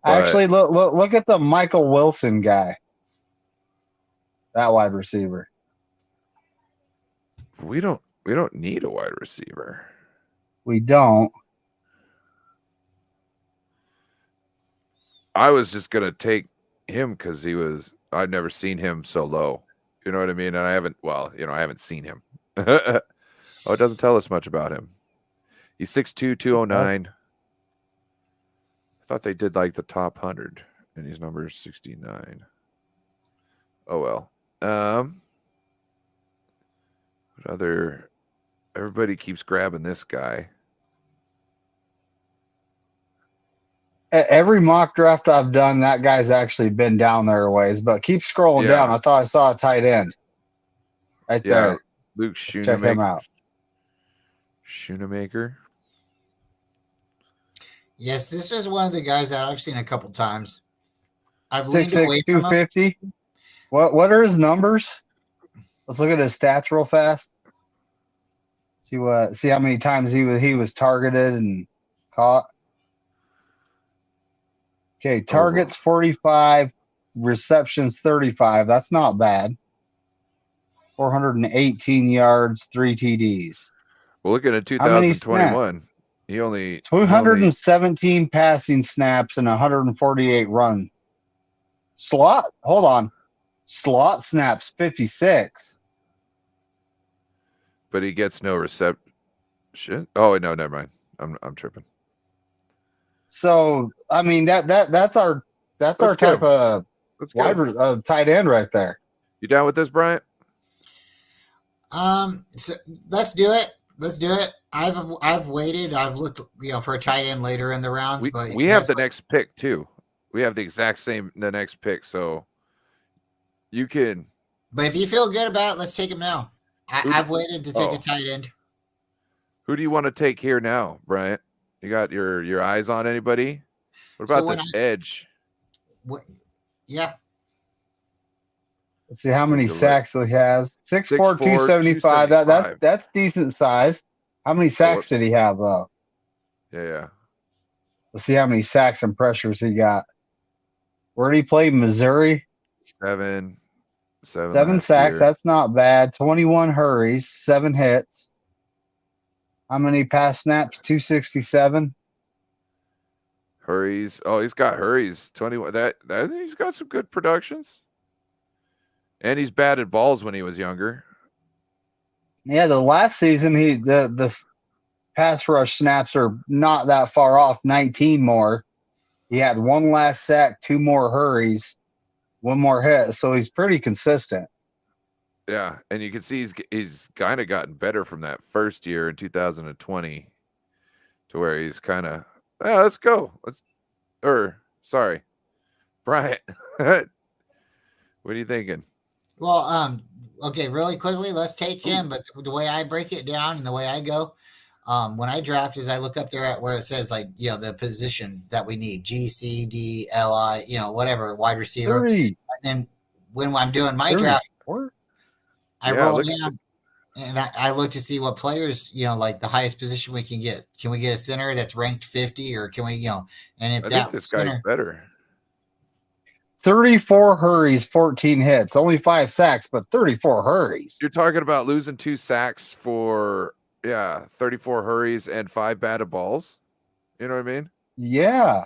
Speaker 3: Actually, look at the Michael Wilson guy. That wide receiver.
Speaker 1: We don't need a wide receiver.
Speaker 3: We don't.
Speaker 1: I was just gonna take him because I'd never seen him so low. You know what I mean? And I haven't seen him. Oh, it doesn't tell us much about him. He's 6'2", 209. I thought they did like the top 100, and he's number 69. Oh well. What other? Everybody keeps grabbing this guy.
Speaker 3: Every mock draft I've done, that guy's actually been down there a ways. But keep scrolling down. I thought I saw a tight end right there.
Speaker 1: Luke
Speaker 3: Check him out.
Speaker 1: Schoonemaker.
Speaker 2: Yes, this is one of the guys that I've seen a couple times. I've
Speaker 3: 6'6",
Speaker 2: leaned away from him.
Speaker 3: 250. What are his numbers? Let's look at his stats real fast. See how many times he was targeted and caught. Okay, targets 45, receptions 35. That's not bad. 418 yards, 3 TDs.
Speaker 1: Well, looking at 2021, he only
Speaker 3: 217 passing snaps and 148 run. Slot snaps 56.
Speaker 1: But he gets no reception. Oh no, never mind. I'm tripping.
Speaker 3: So I mean that's our type of tight end right there.
Speaker 1: You down with this, Bryant?
Speaker 2: So let's do it. I've waited. I've looked, for a tight end later in the rounds. But
Speaker 1: we have the next pick too. We have the exact same next pick, so you can.
Speaker 2: But if you feel good about it, let's take him now. I've waited to take a tight end.
Speaker 1: Who do you want to take here now, Bryant? You got your eyes on anybody? What about this edge?
Speaker 2: Yeah.
Speaker 3: Let's see how many sacks he has. 6'4", 275. That's decent size. How many sacks did he have though?
Speaker 1: Yeah.
Speaker 3: Let's see how many sacks and pressures he got. Where did he play? Missouri?
Speaker 1: 7
Speaker 3: sacks.
Speaker 1: Year.
Speaker 3: That's not bad. 21 hurries, 7 hits. How many pass snaps? 267.
Speaker 1: Hurries. Oh, he's got hurries. 21. That he's got some good productions. And he's batted balls when he was younger.
Speaker 3: Yeah, the last season the pass rush snaps are not that far off. 19 more. He had 1 last sack, 2 more hurries, 1 more hit. So he's pretty consistent.
Speaker 1: Yeah, and you can see he's kind of gotten better from that first year in 2020 to where he's kind of, let's go. Sorry, Bryant. What are you thinking?
Speaker 2: Well, okay, really quickly, let's take him. But the way I break it down and the way I go, when I draft is I look up there at where it says the position that we need, G, C, D, L, I, whatever, wide receiver.
Speaker 3: 30.
Speaker 2: And then when I'm doing my draft, I roll down and I look to see what players, like the highest position we can get. Can we get a center that's ranked 50 or can we, and if
Speaker 1: I think this guy's better.
Speaker 3: 34 hurries, 14 hits, only 5 sacks, but 34 hurries.
Speaker 1: You're talking about losing 2 sacks for 34 hurries and 5 batted balls. You know what I mean?
Speaker 3: Yeah.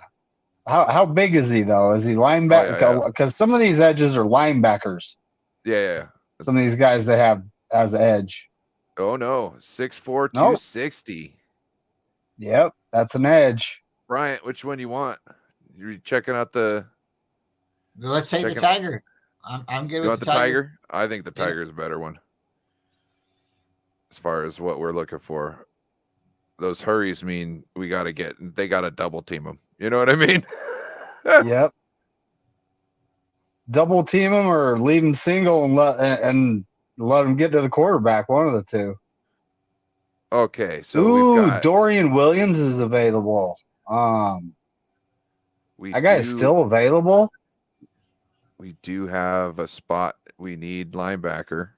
Speaker 3: How big is he though? Is he linebacker? Because some of these edges are linebackers.
Speaker 1: Yeah.
Speaker 3: Some of these guys they have as edge.
Speaker 1: Oh no, 6'4", 260.
Speaker 3: Yep, that's an edge.
Speaker 1: Bryant, which one you want? You're checking out the.
Speaker 2: Let's take the Tiger. I'm good with
Speaker 1: the Tiger. I think the Tiger is a better one. As far as what we're looking for, those hurries mean they got to double team them. You know what I mean?
Speaker 3: Yep. Double team him or leave him single and let him get to the quarterback. One of the two.
Speaker 1: Okay, so we've got
Speaker 3: Dorian Williams is available. That guy is still available.
Speaker 1: We do have a spot. We need linebacker.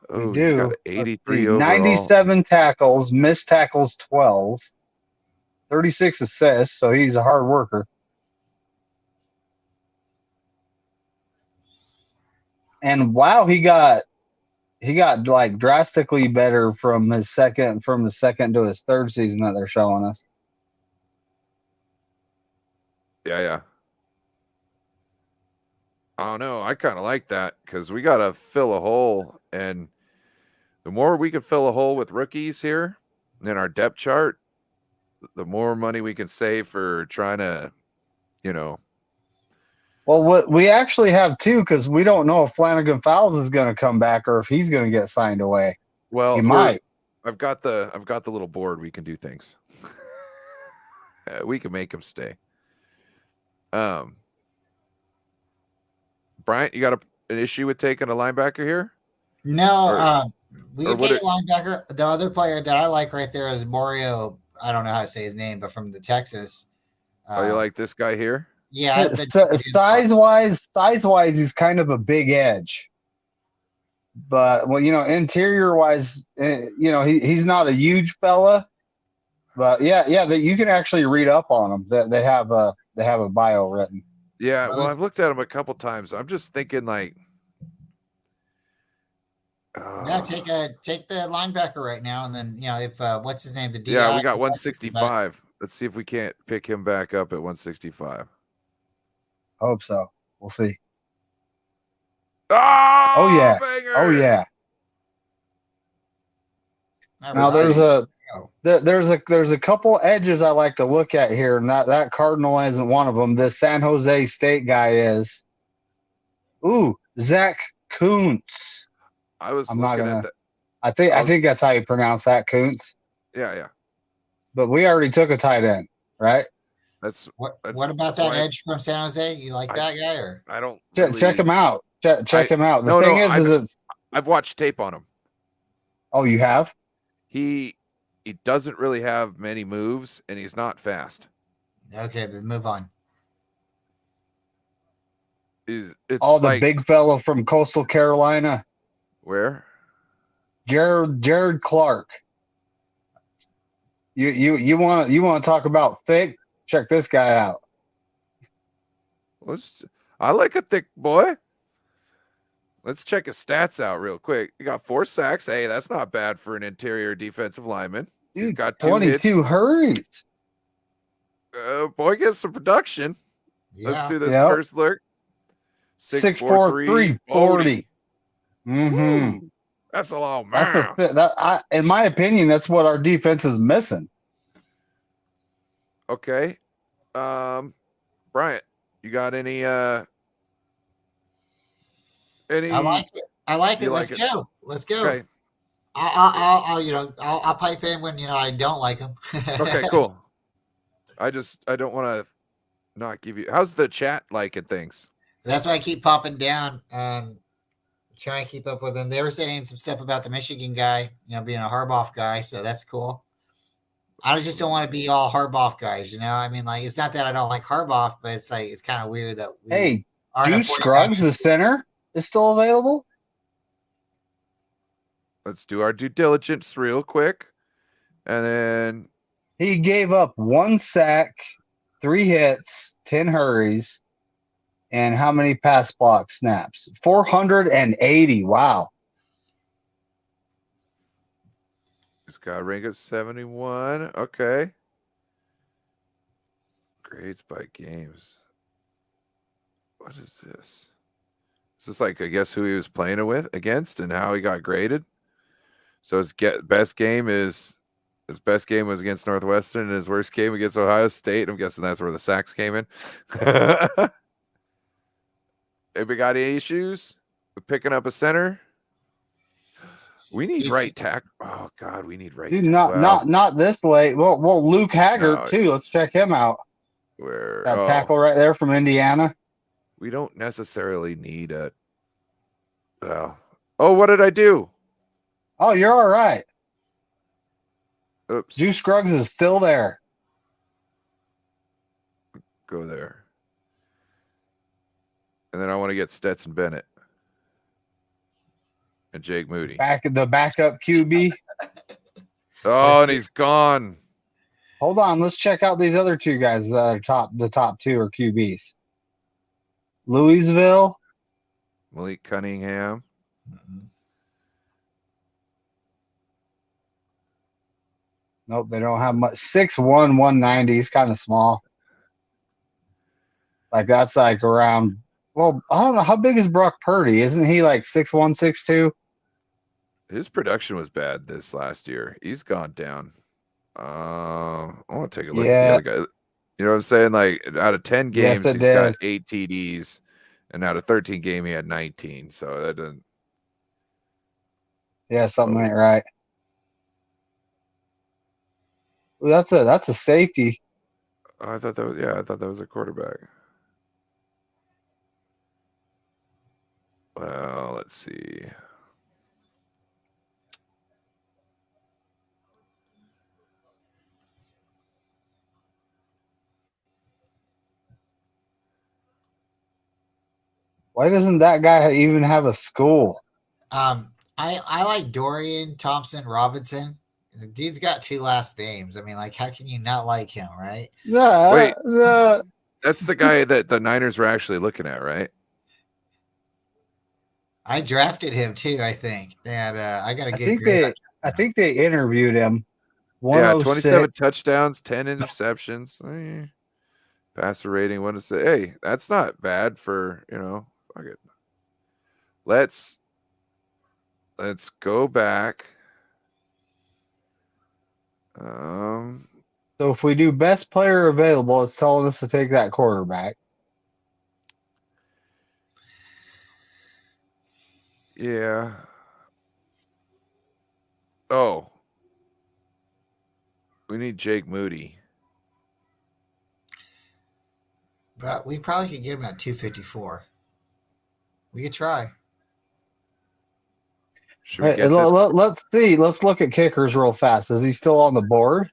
Speaker 3: We do.
Speaker 1: He's got 83 overall.
Speaker 3: 97 tackles, missed tackles 12, 36 assists. So he's a hard worker. And wow, he got like drastically better from the second to his third season that they're showing us.
Speaker 1: Yeah. I don't know. I kind of like that because we got to fill a hole. And the more we can fill a hole with rookies here in our depth chart, the more money we can save for trying to, you know.
Speaker 3: Well, what we actually have two, because we don't know if Flanagan Fowles is going to come back or if he's going to get signed away.
Speaker 1: Well,
Speaker 3: He might.
Speaker 1: I've got the little board. We can do things. We can make him stay. Bryant, you got an issue with taking a linebacker here?
Speaker 2: No, we
Speaker 1: or
Speaker 2: can
Speaker 1: what
Speaker 2: take a linebacker. The other player that I like right there is Mario. I don't know how to say his name, but from the Texas.
Speaker 1: Oh, you like this guy here?
Speaker 2: Yeah, I've been
Speaker 3: size wise, he's kind of a big edge. But well, interior wise, he's not a huge fella. But yeah, that you can actually read up on him. That they have a bio written.
Speaker 1: Yeah, well, I've looked at him a couple times. I'm just thinking like,
Speaker 2: yeah, take the linebacker right now, and then if what's his name, the DI.
Speaker 1: Yeah, we got 165. Let's see if we can't pick him back up at 165.
Speaker 3: Hope so. We'll see.
Speaker 1: Oh
Speaker 3: yeah.
Speaker 1: Banger!
Speaker 3: Oh yeah. Now there's a couple edges I like to look at here, and that Cardinal isn't one of them. This San Jose State guy is. Ooh, Zach Kuntz.
Speaker 1: I'm looking at that.
Speaker 3: I think that's how you pronounce that, Kuntz.
Speaker 1: Yeah.
Speaker 3: But we already took a tight end, right?
Speaker 2: What about that edge from San Jose? You like that guy, or
Speaker 1: I don't
Speaker 3: check him out. Check him out. The thing is
Speaker 1: I've watched tape on him.
Speaker 3: Oh, you have?
Speaker 1: He doesn't really have many moves, and he's not fast.
Speaker 2: Okay, then move on.
Speaker 1: The
Speaker 3: big fellow from Coastal Carolina.
Speaker 1: Where?
Speaker 3: Jared Clark. You want to talk about thick? Check this guy out.
Speaker 1: I like a thick boy. Let's check his stats out real quick. He got 4 sacks. Hey, that's not bad for an interior defensive lineman.
Speaker 3: Dude,
Speaker 1: he's got
Speaker 3: 22 hurries.
Speaker 1: Boy gets some production.
Speaker 2: Yeah.
Speaker 1: Let's do this first look.
Speaker 3: 6'4", 340. Mm-hmm.
Speaker 1: That's a long man.
Speaker 3: In my opinion, that's what our defense is missing.
Speaker 1: Okay. Bryant, you got any
Speaker 2: I like it. Let's go.
Speaker 1: Okay.
Speaker 2: I'll pipe in when I don't like him.
Speaker 1: Okay, cool. I don't want to not give you. How's the chat liking things?
Speaker 2: That's why I keep popping down. Try and keep up with them. They were saying some stuff about the Michigan guy, being a Harbaugh guy, so that's cool. I just don't want to be all Harbaugh guys, I mean, like, it's not that I don't like Harbaugh, but it's like it's kind of weird that
Speaker 3: Juice Scruggs, the center, is still available.
Speaker 1: Let's do our due diligence real quick, and then
Speaker 3: he gave up 1 sack, 3 hits, 10 hurries. And how many pass block snaps? 480. Wow.
Speaker 1: He's got a rank of 71. Okay. Grades by games. What is this? Is this like, I guess, who he was playing it with against and how he got graded? So his best game was against Northwestern, and his worst game against Ohio State. I'm guessing that's where the sacks came in. Anybody got any issues with picking up a center? We need right tackle. Oh God, we need right.
Speaker 3: Dude, not this late. Well, Luke Haggard too. Let's check him out. That tackle right there from Indiana.
Speaker 1: We don't necessarily need a. What did I do?
Speaker 3: Oh, you're all right.
Speaker 1: Oops.
Speaker 3: Juice Scruggs is still there.
Speaker 1: Go there. And then I want to get Stetson Bennett and Jake Moody.
Speaker 3: The backup QB.
Speaker 1: And he's gone.
Speaker 3: Hold on. Let's check out these other 2 guys that are the top 2 are QBs. Louisville.
Speaker 1: Malik Cunningham.
Speaker 3: Nope, they don't have much. 6'1", 190. He's kind of small. Like that's like around Well, I don't know how big is Brock Purdy. Isn't he like 6'1", 6'2"?
Speaker 1: His production was bad this last year. He's gone down. I want to take a look at the
Speaker 3: Yeah,
Speaker 1: other guy. You know what I'm saying? Like out of 10
Speaker 3: yes,
Speaker 1: games,
Speaker 3: it
Speaker 1: he's got
Speaker 3: did.
Speaker 1: 8 TDs, and out of 13 games, he had 19. So that doesn't.
Speaker 3: Yeah, something
Speaker 1: Oh,
Speaker 3: ain't right. Well, that's a safety.
Speaker 1: I thought that was I thought that was a quarterback. Well, let's see.
Speaker 3: Why doesn't that guy even have a school?
Speaker 2: I like Dorian Thompson Robinson. The dude's got 2 last names. I mean, like, how can you not like him, right?
Speaker 1: Wait,
Speaker 3: The
Speaker 1: that's the guy that the Niners were actually looking at, right?
Speaker 2: I drafted him too, I think, and I got a
Speaker 3: I
Speaker 2: good
Speaker 3: think
Speaker 2: grade on him.
Speaker 3: they interviewed him.
Speaker 1: Yeah,
Speaker 3: 106.
Speaker 1: 27 touchdowns, 10 interceptions. Passer rating, what to say? Hey, that's not bad for, fuck it. Let's go back.
Speaker 3: So if we do best player available, it's telling us to take that quarterback.
Speaker 1: Yeah. Oh, we need Jake Moody.
Speaker 2: But we probably could get him at 254. We could try.
Speaker 1: Should we
Speaker 3: Hey,
Speaker 1: get this?
Speaker 3: let's see. Let's look at kickers real fast. Is he still on the board?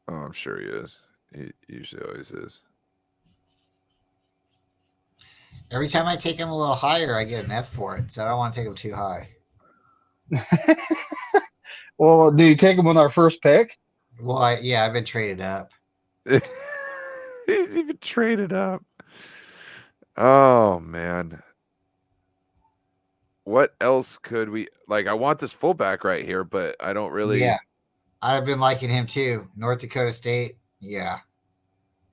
Speaker 1: Oh, I'm sure he is. He usually always is.
Speaker 2: Every time I take him a little higher, I get an F for it. So I don't want to take him too high.
Speaker 3: Well, do you take him with our first pick?
Speaker 2: Well, I've been traded up.
Speaker 1: He's even traded up. Oh man. What else could we like? I want this fullback right here, but I don't really.
Speaker 2: Yeah, I've been liking him too. North Dakota State. Yeah.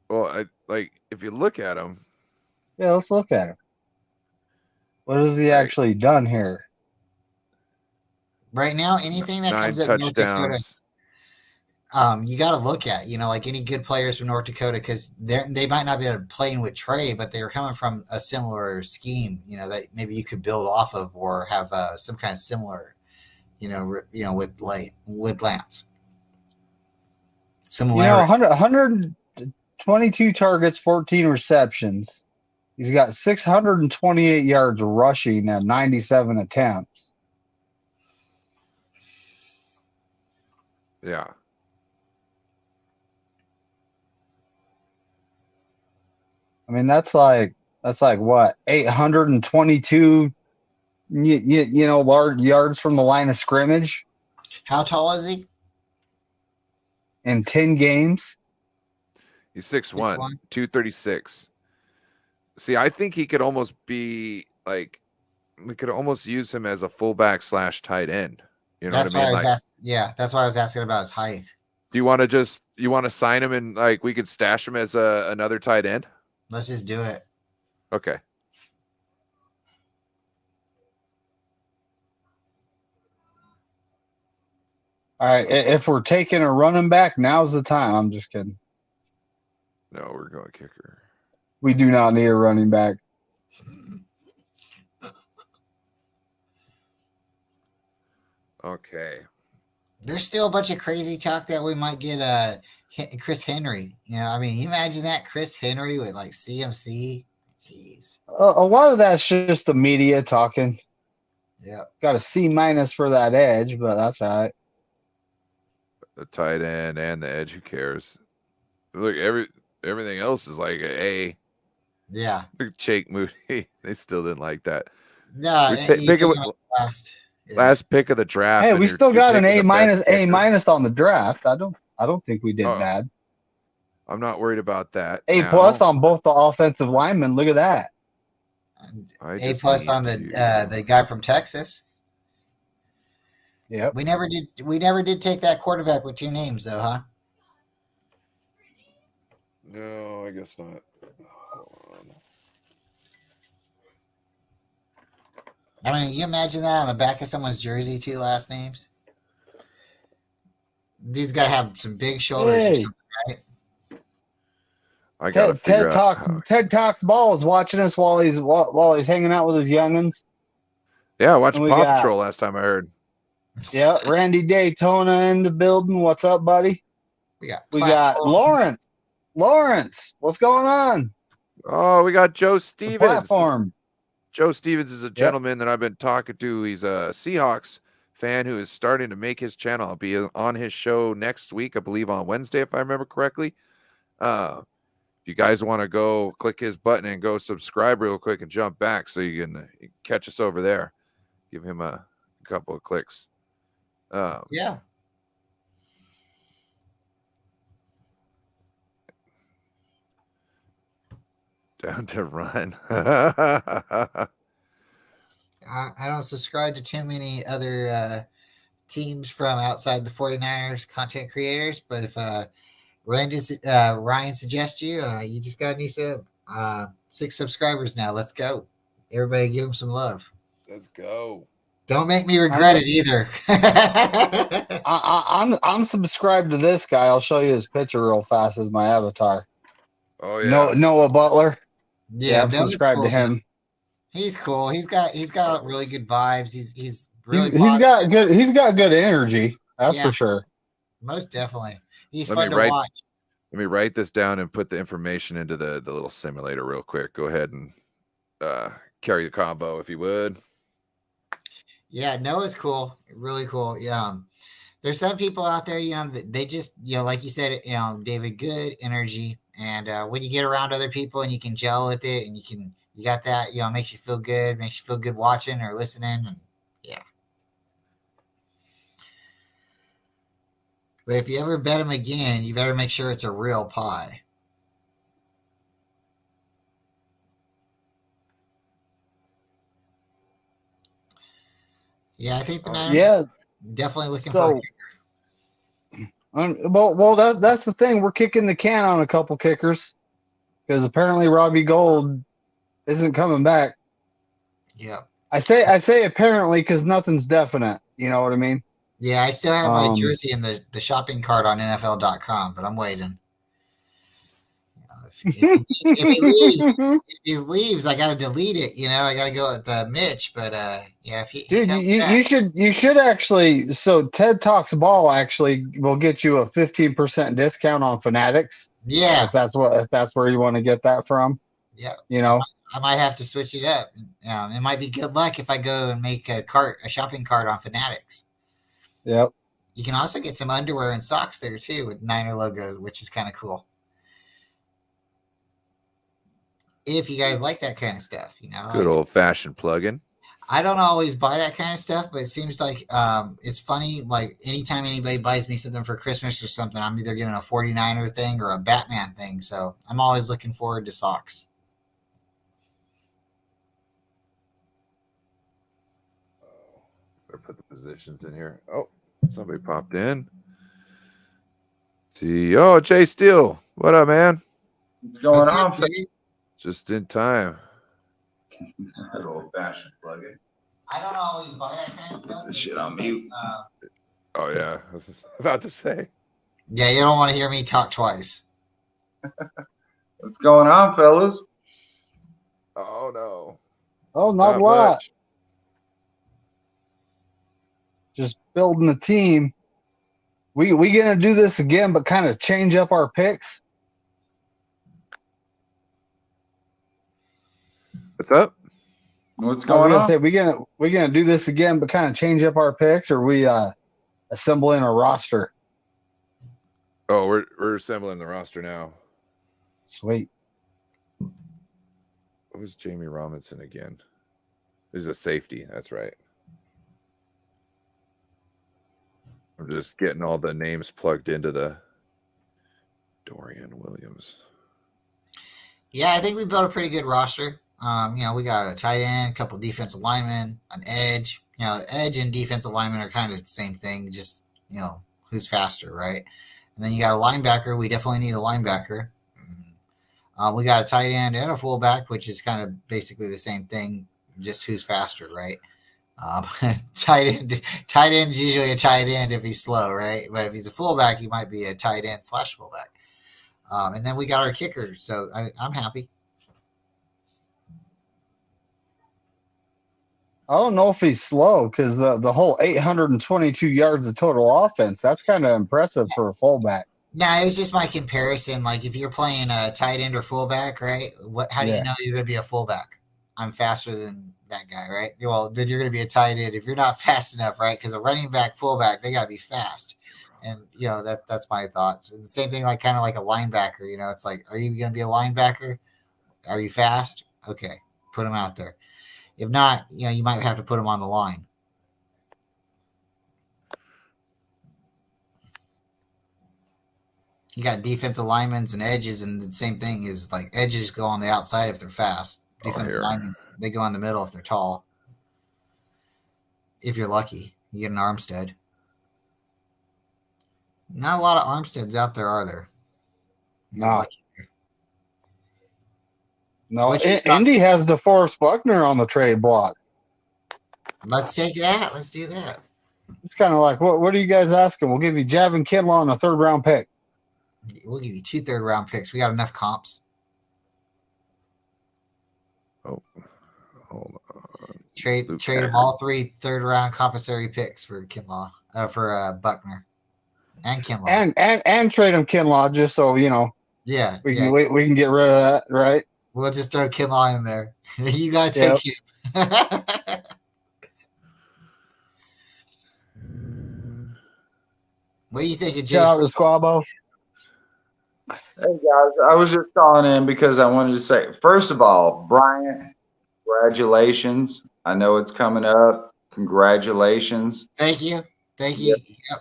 Speaker 1: Well, I like if you look at him.
Speaker 3: Yeah, let's look at him. What has he
Speaker 1: Like,
Speaker 3: actually done here?
Speaker 2: Right now, anything that
Speaker 1: 9
Speaker 2: comes up North Dakota,
Speaker 1: touchdowns.
Speaker 2: you got to look at, like any good players from North Dakota, because they might not be able to playing with Trey, but they were coming from a similar scheme, that maybe you could build off of or have some kind of similar, with Lance. Similarity.
Speaker 3: 122 targets, 14 receptions. He's got 628 yards rushing at 97 attempts.
Speaker 1: Yeah.
Speaker 3: I mean, that's like what, 822 large yards from the line of scrimmage
Speaker 2: How tall is he?
Speaker 3: in 10 games.
Speaker 1: He's 6'1",
Speaker 2: 6'1"?
Speaker 1: 236. See, I think he could almost be like we could almost use him as a fullback / tight end. You know
Speaker 2: That's
Speaker 1: what I
Speaker 2: why
Speaker 1: mean?
Speaker 2: that's why I was asking about his height.
Speaker 1: Do you want to sign him and like we could stash him as another tight end?
Speaker 2: Let's just do it.
Speaker 1: Okay.
Speaker 3: All right, if we're taking a running back, now's the time. I'm just kidding.
Speaker 1: No, we're going kicker.
Speaker 3: We do not need a running back.
Speaker 1: Okay.
Speaker 2: There's still a bunch of crazy talk that we might get Chris Henry. I mean, you imagine that Chris Henry with like CMC. Jeez.
Speaker 3: A lot of that's just the media talking.
Speaker 2: Yeah.
Speaker 3: Got a C- for that edge, but that's all right.
Speaker 1: The tight end and the edge, who cares? Look, everything else is like a A.
Speaker 2: Yeah.
Speaker 1: Look, Jake Moody. They still didn't like that.
Speaker 2: No,
Speaker 1: last pick of the draft.
Speaker 3: Hey, we still got an A-
Speaker 1: A-.
Speaker 3: on the draft. I don't think we did bad.
Speaker 1: I'm not worried about that.
Speaker 3: A+ on both the offensive linemen. Look at that.
Speaker 2: A+ on the guy from Texas.
Speaker 3: Yep.
Speaker 2: We never did take that quarterback with 2 names though, huh?
Speaker 1: No, I guess not. Hold on.
Speaker 2: I mean, you imagine that on the back of someone's jersey, 2 last names. Dude's got to have some big shoulders or
Speaker 3: Hey,
Speaker 2: something, right?
Speaker 1: I gotta figure
Speaker 3: Ted
Speaker 1: out
Speaker 3: talks.
Speaker 1: how.
Speaker 3: Ted talks ball is watching us while he's hanging out with his youngins.
Speaker 1: Yeah, I watched
Speaker 3: And we
Speaker 1: Paw
Speaker 3: got
Speaker 1: Patrol last time I heard.
Speaker 3: Randy Daytona in the building. What's up, buddy?
Speaker 2: We got
Speaker 3: We got
Speaker 2: platform.
Speaker 3: Lawrence, what's going on?
Speaker 1: Oh, we got Joe
Speaker 3: The
Speaker 1: Stevens.
Speaker 3: platform.
Speaker 1: Joe Stevens is a
Speaker 3: Yep.
Speaker 1: gentleman that I've been talking to. He's a Seahawks fan who is starting to make his channel. I'll be on his show next week, I believe on Wednesday, if I remember correctly. If you guys want to go click his button and go subscribe real quick and jump back so you can catch us over there. Give him a couple of clicks.
Speaker 2: Yeah.
Speaker 1: Down to run.
Speaker 2: I don't subscribe to too many other teams from outside the 49ers content creators, but if Ryan suggests you, you just got me 6 subscribers now. Let's go. Everybody give him some love.
Speaker 1: Let's go.
Speaker 2: Don't make me regret it either.
Speaker 3: I'm subscribed to this guy. I'll show you his picture real fast as my avatar.
Speaker 1: Oh yeah.
Speaker 3: Noah Butler.
Speaker 2: Yeah,
Speaker 3: I'm subscribed
Speaker 2: cool,
Speaker 3: to him.
Speaker 2: man. He's cool. He's got really good vibes. He's really
Speaker 3: He's got good energy. That's for sure.
Speaker 2: Most definitely. He's
Speaker 1: Let
Speaker 2: fun
Speaker 1: me
Speaker 2: to watch.
Speaker 1: Let me write this down and put the information into the little simulator real quick. Go ahead and carry the combo if you would.
Speaker 2: Yeah, Noah's cool. Really cool. Yeah. There's some people out there, they just, like you said, David, good energy. And when you get around other people and you can gel with it and you got that, makes you feel good, makes you feel good watching or listening. And yeah. But if you ever bet him again, you better make sure it's a real pie. Yeah, I think the Niners definitely looking for a kicker.
Speaker 3: That's the thing. We're kicking the can on a couple kickers because apparently Robbie Gould isn't coming back.
Speaker 2: Yeah.
Speaker 3: I say apparently because nothing's definite. You know what I mean?
Speaker 2: Yeah, I still have my jersey in the shopping cart on NFL.com, but I'm waiting. If he leaves, I got to delete it. I got to go with Mitch. But yeah, if he
Speaker 3: you should actually. So Ted Talks Ball actually will get you a 15% discount on Fanatics.
Speaker 2: Yeah,
Speaker 3: if that's where you want to get that from.
Speaker 2: Yeah,
Speaker 3: I
Speaker 2: might have to switch it up. It might be good luck if I go and make a shopping cart on Fanatics.
Speaker 3: Yep.
Speaker 2: You can also get some underwear and socks there too with Niner logo, which is kind of cool. If you guys like that kind of stuff,
Speaker 1: Good old fashioned plug-in.
Speaker 2: I don't always buy that kind of stuff, but it seems like it's funny. Like anytime anybody buys me something for Christmas or something, I'm either getting a 49er thing or a Batman thing. So I'm always looking forward to socks.
Speaker 1: Put the positions in here. Oh, somebody popped in. See, Jay Steele. What up, man?
Speaker 4: What's going on?
Speaker 1: Just in time.
Speaker 4: That old fashioned plug-in.
Speaker 2: I don't always buy that kind of stuff.
Speaker 4: This shit on mute.
Speaker 1: Oh yeah, I was about to say.
Speaker 2: Yeah, you don't want to hear me talk twice.
Speaker 4: What's going on, fellas?
Speaker 1: Oh no.
Speaker 3: Oh, not a lot.
Speaker 1: Much.
Speaker 3: Just building a team. We gonna do this again, but kind of change up our picks.
Speaker 1: What's up?
Speaker 4: What's going on?
Speaker 3: Say we gonna do this again, but kind of change up our picks, or we assembling a roster.
Speaker 1: Oh, we're assembling the roster now.
Speaker 3: Sweet.
Speaker 1: Who's Jamie Robinson again? He's a safety. That's right. I'm just getting all the names plugged into the Dorian Williams.
Speaker 2: Yeah, I think we built a pretty good roster. We got a tight end, a couple of defensive linemen, an edge. Edge and defensive linemen are kind of the same thing, just, who's faster, right? And then you got a linebacker. We definitely need a linebacker. We got a tight end and a fullback, which is kind of basically the same thing, just who's faster, right? Tight end is usually a tight end if he's slow, right? But if he's a fullback, he might be a tight end / fullback. And then we got our kicker, so I'm happy.
Speaker 3: I don't know if he's slow because the whole 822 yards of total offense, that's kind of impressive for a fullback.
Speaker 2: No, it was just my comparison. Like if you're playing a tight end or fullback, right? How do you know you're going to be a fullback? I'm faster than that guy, right? Well, then you're going to be a tight end if you're not fast enough, right? Because a running back, fullback, they got to be fast. And that's my thoughts. And the same thing, like kind of like a linebacker. It's like, are you going to be a linebacker? Are you fast? Okay, put him out there. If not, you might have to put him on the line. You got defensive linemen and edges, and the same thing is like edges go on the outside if they're fast. Defensive linemen, they go in the middle if they're tall. If you're lucky, you get an Armstead. Not a lot of Armsteads out there, are there?
Speaker 3: No. No, Indy has DeForest Buckner on the trade block.
Speaker 2: Let's take that. Let's do that.
Speaker 3: It's kind of like, what are you guys asking? We'll give you Javin Kinlaw and a 3rd round pick.
Speaker 2: We'll give you 2 3rd round picks. We got enough comps.
Speaker 1: Oh, hold on.
Speaker 2: Trade them all 3 3rd round compensatory picks for Kinlaw, for Buckner, and Kinlaw,
Speaker 3: and trade him Kinlaw just so
Speaker 2: Yeah,
Speaker 3: we can get rid of that, right?
Speaker 2: We'll just throw Kinlaw in there. You gotta take him. What do you think of Jason?
Speaker 3: Shout out to Squabo.
Speaker 4: Hey guys, I was just calling in because I wanted to say, first of all, Bryant, congratulations. I know it's coming up. Congratulations.
Speaker 2: Thank you. Yep.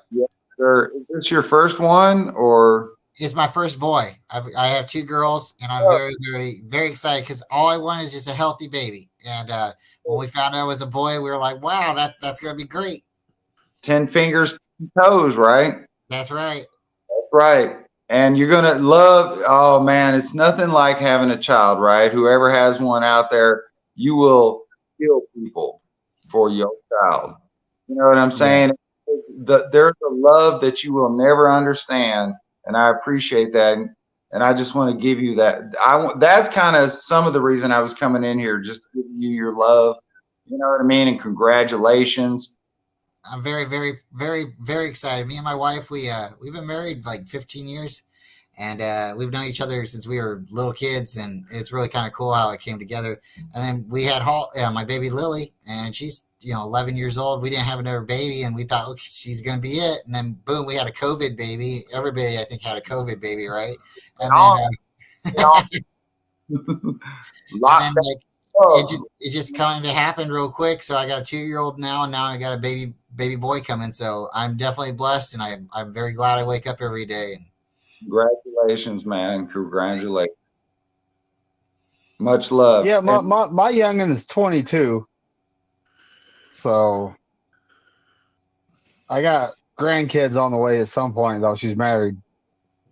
Speaker 4: Yes, sir. Is this your first one or?
Speaker 2: It's my first boy. I have 2 girls, and I'm very, very, very excited because all I want is just a healthy baby. And when we found out it was a boy, we were like, wow, that's going to be great.
Speaker 4: 10 fingers, 10 toes, right?
Speaker 2: That's right.
Speaker 4: That's right. And you're going to love, oh man, it's nothing like having a child, right? Whoever has one out there, you will kill people for your child. You know what I'm saying? Yeah. There's a love that you will never understand. And I appreciate that. And I just want to give you that. That's kind of some of the reason I was coming in here, just giving you your love. You know what I mean? And congratulations.
Speaker 2: I'm very, very, very, very excited. Me and my wife, we've been married like 15 years, and we've known each other since we were little kids, and it's really kind of cool how it came together. And then we had my baby Lily, and she's 11 years old. We didn't have another baby, and we thought, okay, she's gonna be it. And then boom, we had a COVID baby. Everybody, I think, had a COVID baby, right? And it just kind of happened real quick. So I got a 2-year-old now, and now I got a baby boy coming. So I'm definitely blessed, and I'm very glad I wake up every day. And
Speaker 4: congratulations, man! Congratulations. Much love.
Speaker 3: Yeah, my youngin is 22, so I got grandkids on the way at some point. Though she's married.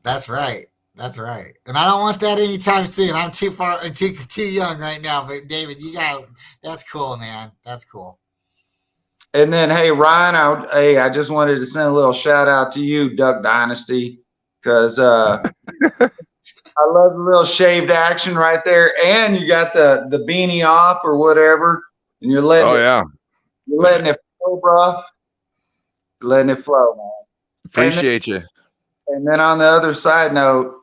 Speaker 2: That's right. That's right. And I don't want that anytime soon. I'm too young right now. But David, that's cool, man. That's cool.
Speaker 4: And then, hey, Ryan, I just wanted to send a little shout out to you, Duck Dynasty, because I love the little shaved action right there. And you got the beanie off or whatever. And you're letting you're letting it flow, bro. You're letting it flow, man.
Speaker 1: Appreciate you.
Speaker 4: And then on the other side note,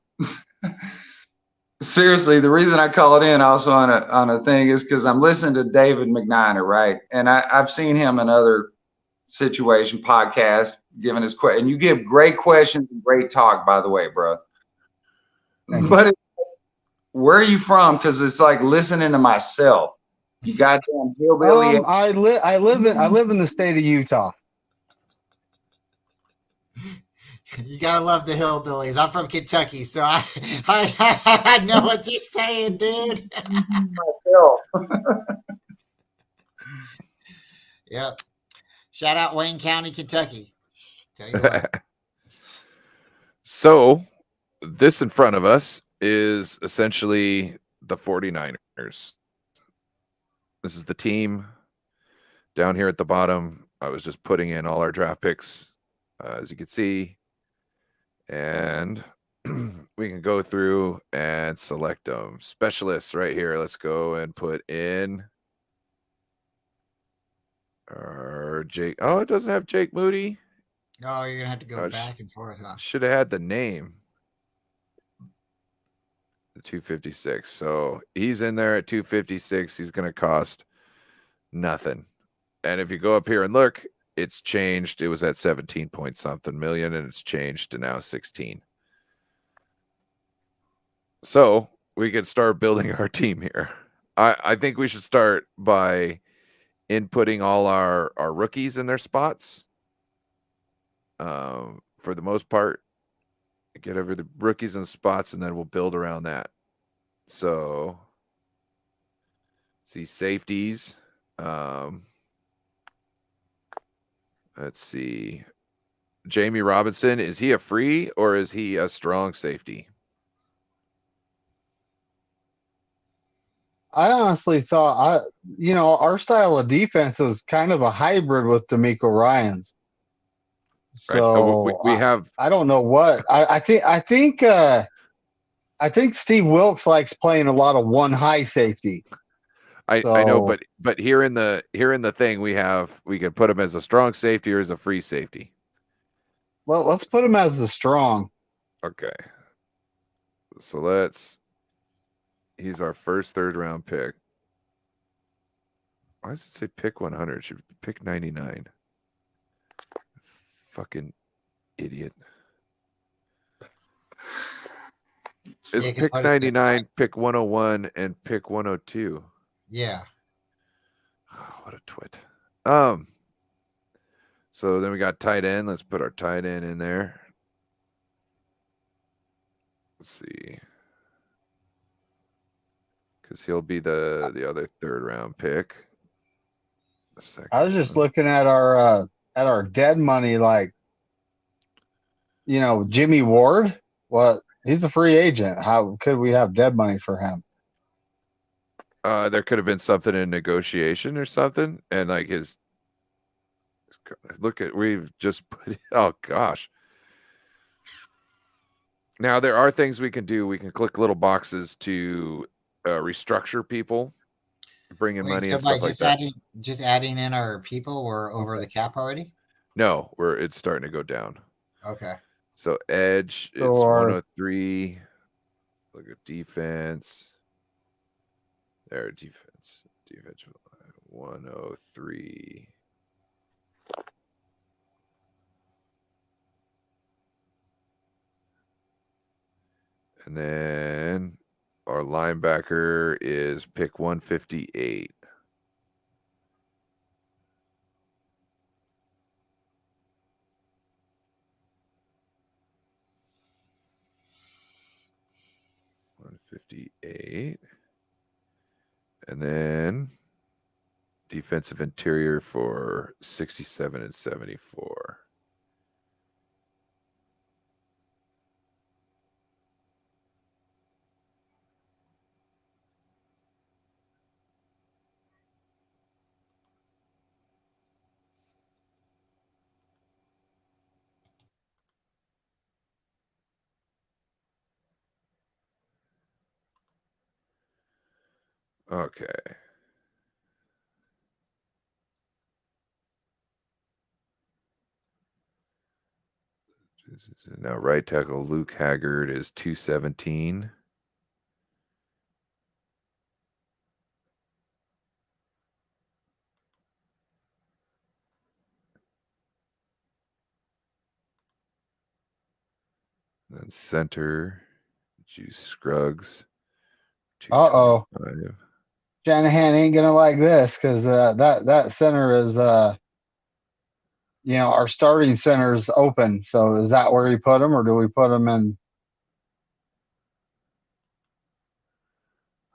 Speaker 4: seriously, the reason I called in also on a thing is because I'm listening to David McNiner, right? And I've seen him in other situation podcasts giving his question. And you give great questions and great talk, by the way, bro. But where are you from? Because it's like listening to myself. You goddamn hillbilly.
Speaker 3: I live in the state of Utah.
Speaker 2: You gotta love the hillbillies. I'm from Kentucky, so I know what you're saying, dude. Yep. Shout out Wayne County, Kentucky. Tell you what.
Speaker 1: So this in front of us is essentially the 49ers. This is the team Down here at the bottom, I was just putting in all our draft picks, as you can see. And we can go through and select them. Specialists right here. Let's go and put in our Jake. Oh, it doesn't have Jake Moody.
Speaker 2: Oh, you're gonna have to go back and forth, huh?
Speaker 1: Should have had the name. The 256. So he's in there at 256. He's going to cost nothing. And if you go up here and look, it's changed. It was at 17 point something million, and it's changed to now 16. So we could start building our team here. I think we should start by inputting all our rookies in their spots. For the most part, get over the rookies in spots, and then we'll build around that. So see safeties. Let's see. Jamie Robinson, is he a free or is he a strong safety?
Speaker 3: I honestly thought our style of defense was kind of a hybrid with D'Amico Ryans. So
Speaker 1: right. we have.
Speaker 3: I don't know what I think Steve Wilkes likes playing a lot of one high safety.
Speaker 1: I know, but here in the thing we can put him as a strong safety or as a free safety.
Speaker 3: Well, let's put him as a strong.
Speaker 1: Okay. So he's our first third round pick. Why does it say pick 100? It should pick 99. Fucking idiot. It's pick 99, pick 101, and pick 102.
Speaker 2: Yeah.
Speaker 1: Oh, what a twit. So then we got tight end. Let's put our tight end in there. Let's see. Because he'll be the other third round pick.
Speaker 3: I was just looking at our dead money, like, Jimmy Ward. Well, he's a free agent. How could we have dead money for him?
Speaker 1: There could have been something in negotiation or something, and like we've just put. Oh gosh. Now there are things we can do. We can click little boxes to restructure people, bring in money and stuff like that.
Speaker 2: Just adding in our people, we're over the cap already?
Speaker 1: No, it's starting to go down.
Speaker 2: Okay.
Speaker 1: So edge is 103. Look at defense. There, defense 103. And then our linebacker is pick 158. And then defensive interior for 67 and 74. Okay. Now right tackle Luke Haggard is 217. Then center Juice Scruggs.
Speaker 3: Shanahan ain't gonna like this because that center is our starting center is open. So is that where you put him, or do we put him in?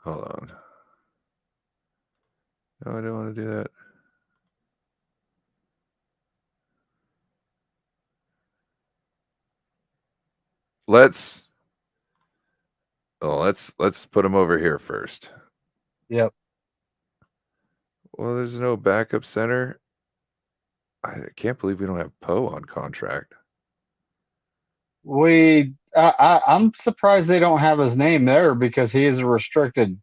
Speaker 1: Hold on. No, I don't want to do that. Let's put him over here first.
Speaker 3: Yep.
Speaker 1: Well, there's no backup center. I can't believe we don't have Poe on contract.
Speaker 3: I'm surprised they don't have his name there because he is a restricted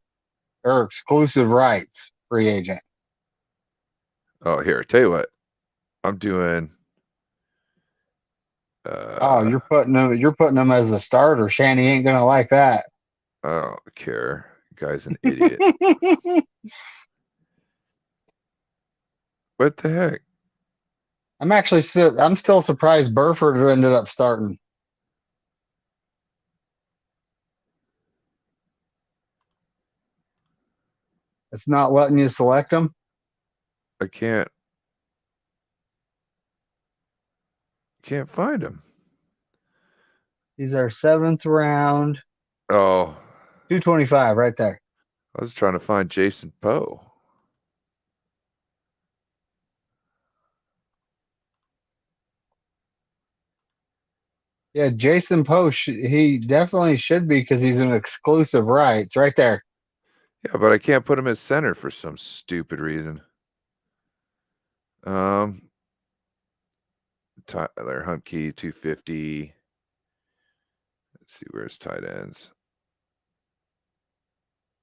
Speaker 3: or exclusive rights free agent.
Speaker 1: Oh, here, tell you what, I'm doing.
Speaker 3: You're putting him as the starter. Shanny ain't gonna like that.
Speaker 1: I don't care. Guy's an idiot. What the heck?
Speaker 3: I'm still surprised Burford ended up starting. It's not letting you select him.
Speaker 1: I can't find him.
Speaker 3: He's our 7th round.
Speaker 1: Oh,
Speaker 3: 225 right there.
Speaker 1: I was trying to find Jason Poe.
Speaker 3: Yeah, Jason Poe, he definitely should be because he's an exclusive rights right there.
Speaker 1: Yeah, but I can't put him as center for some stupid reason. Tyler Humke, 250. Let's see, where's tight ends?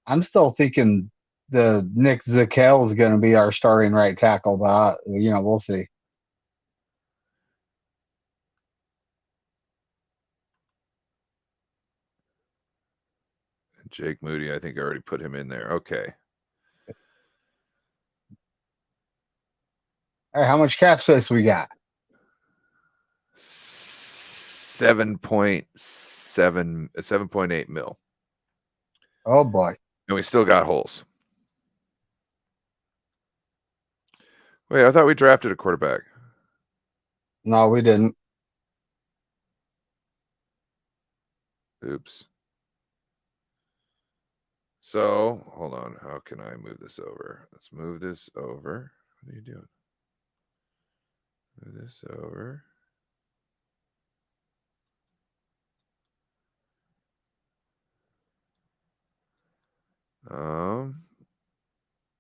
Speaker 3: I'm still thinking the Nick Zakelj is going to be our starting right tackle, but we'll see.
Speaker 1: Jake Moody, I think I already put him in there. Okay.
Speaker 3: All right, how much cap space we got?
Speaker 1: 7.8 mil.
Speaker 3: Oh boy.
Speaker 1: And we still got holes. Wait, I thought we drafted a quarterback.
Speaker 3: No, we didn't.
Speaker 1: Oops. So, hold on. How can I move this over? Let's move this over. What are you doing? Move this over.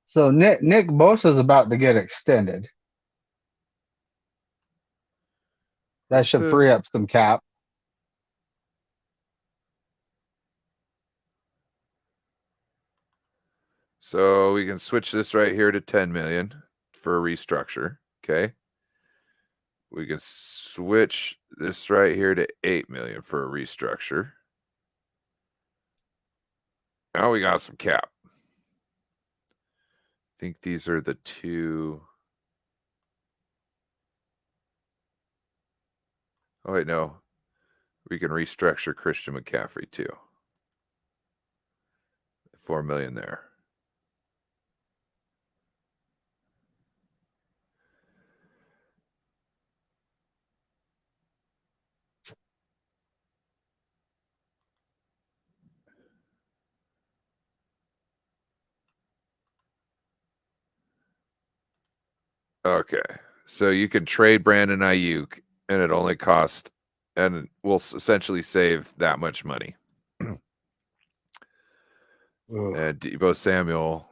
Speaker 3: So Nick Bosa is about to get extended. That should free up some cap.
Speaker 1: So we can switch this right here to 10 million for a restructure. Okay. We can switch this right here to 8 million for a restructure. Now we got some cap. I think these are the two. Oh, wait, no. We can restructure Christian McCaffrey too. 4 million there. Okay. So you can trade Brandon Ayuk and it only cost, and we'll essentially save that much money. And Deebo Samuel,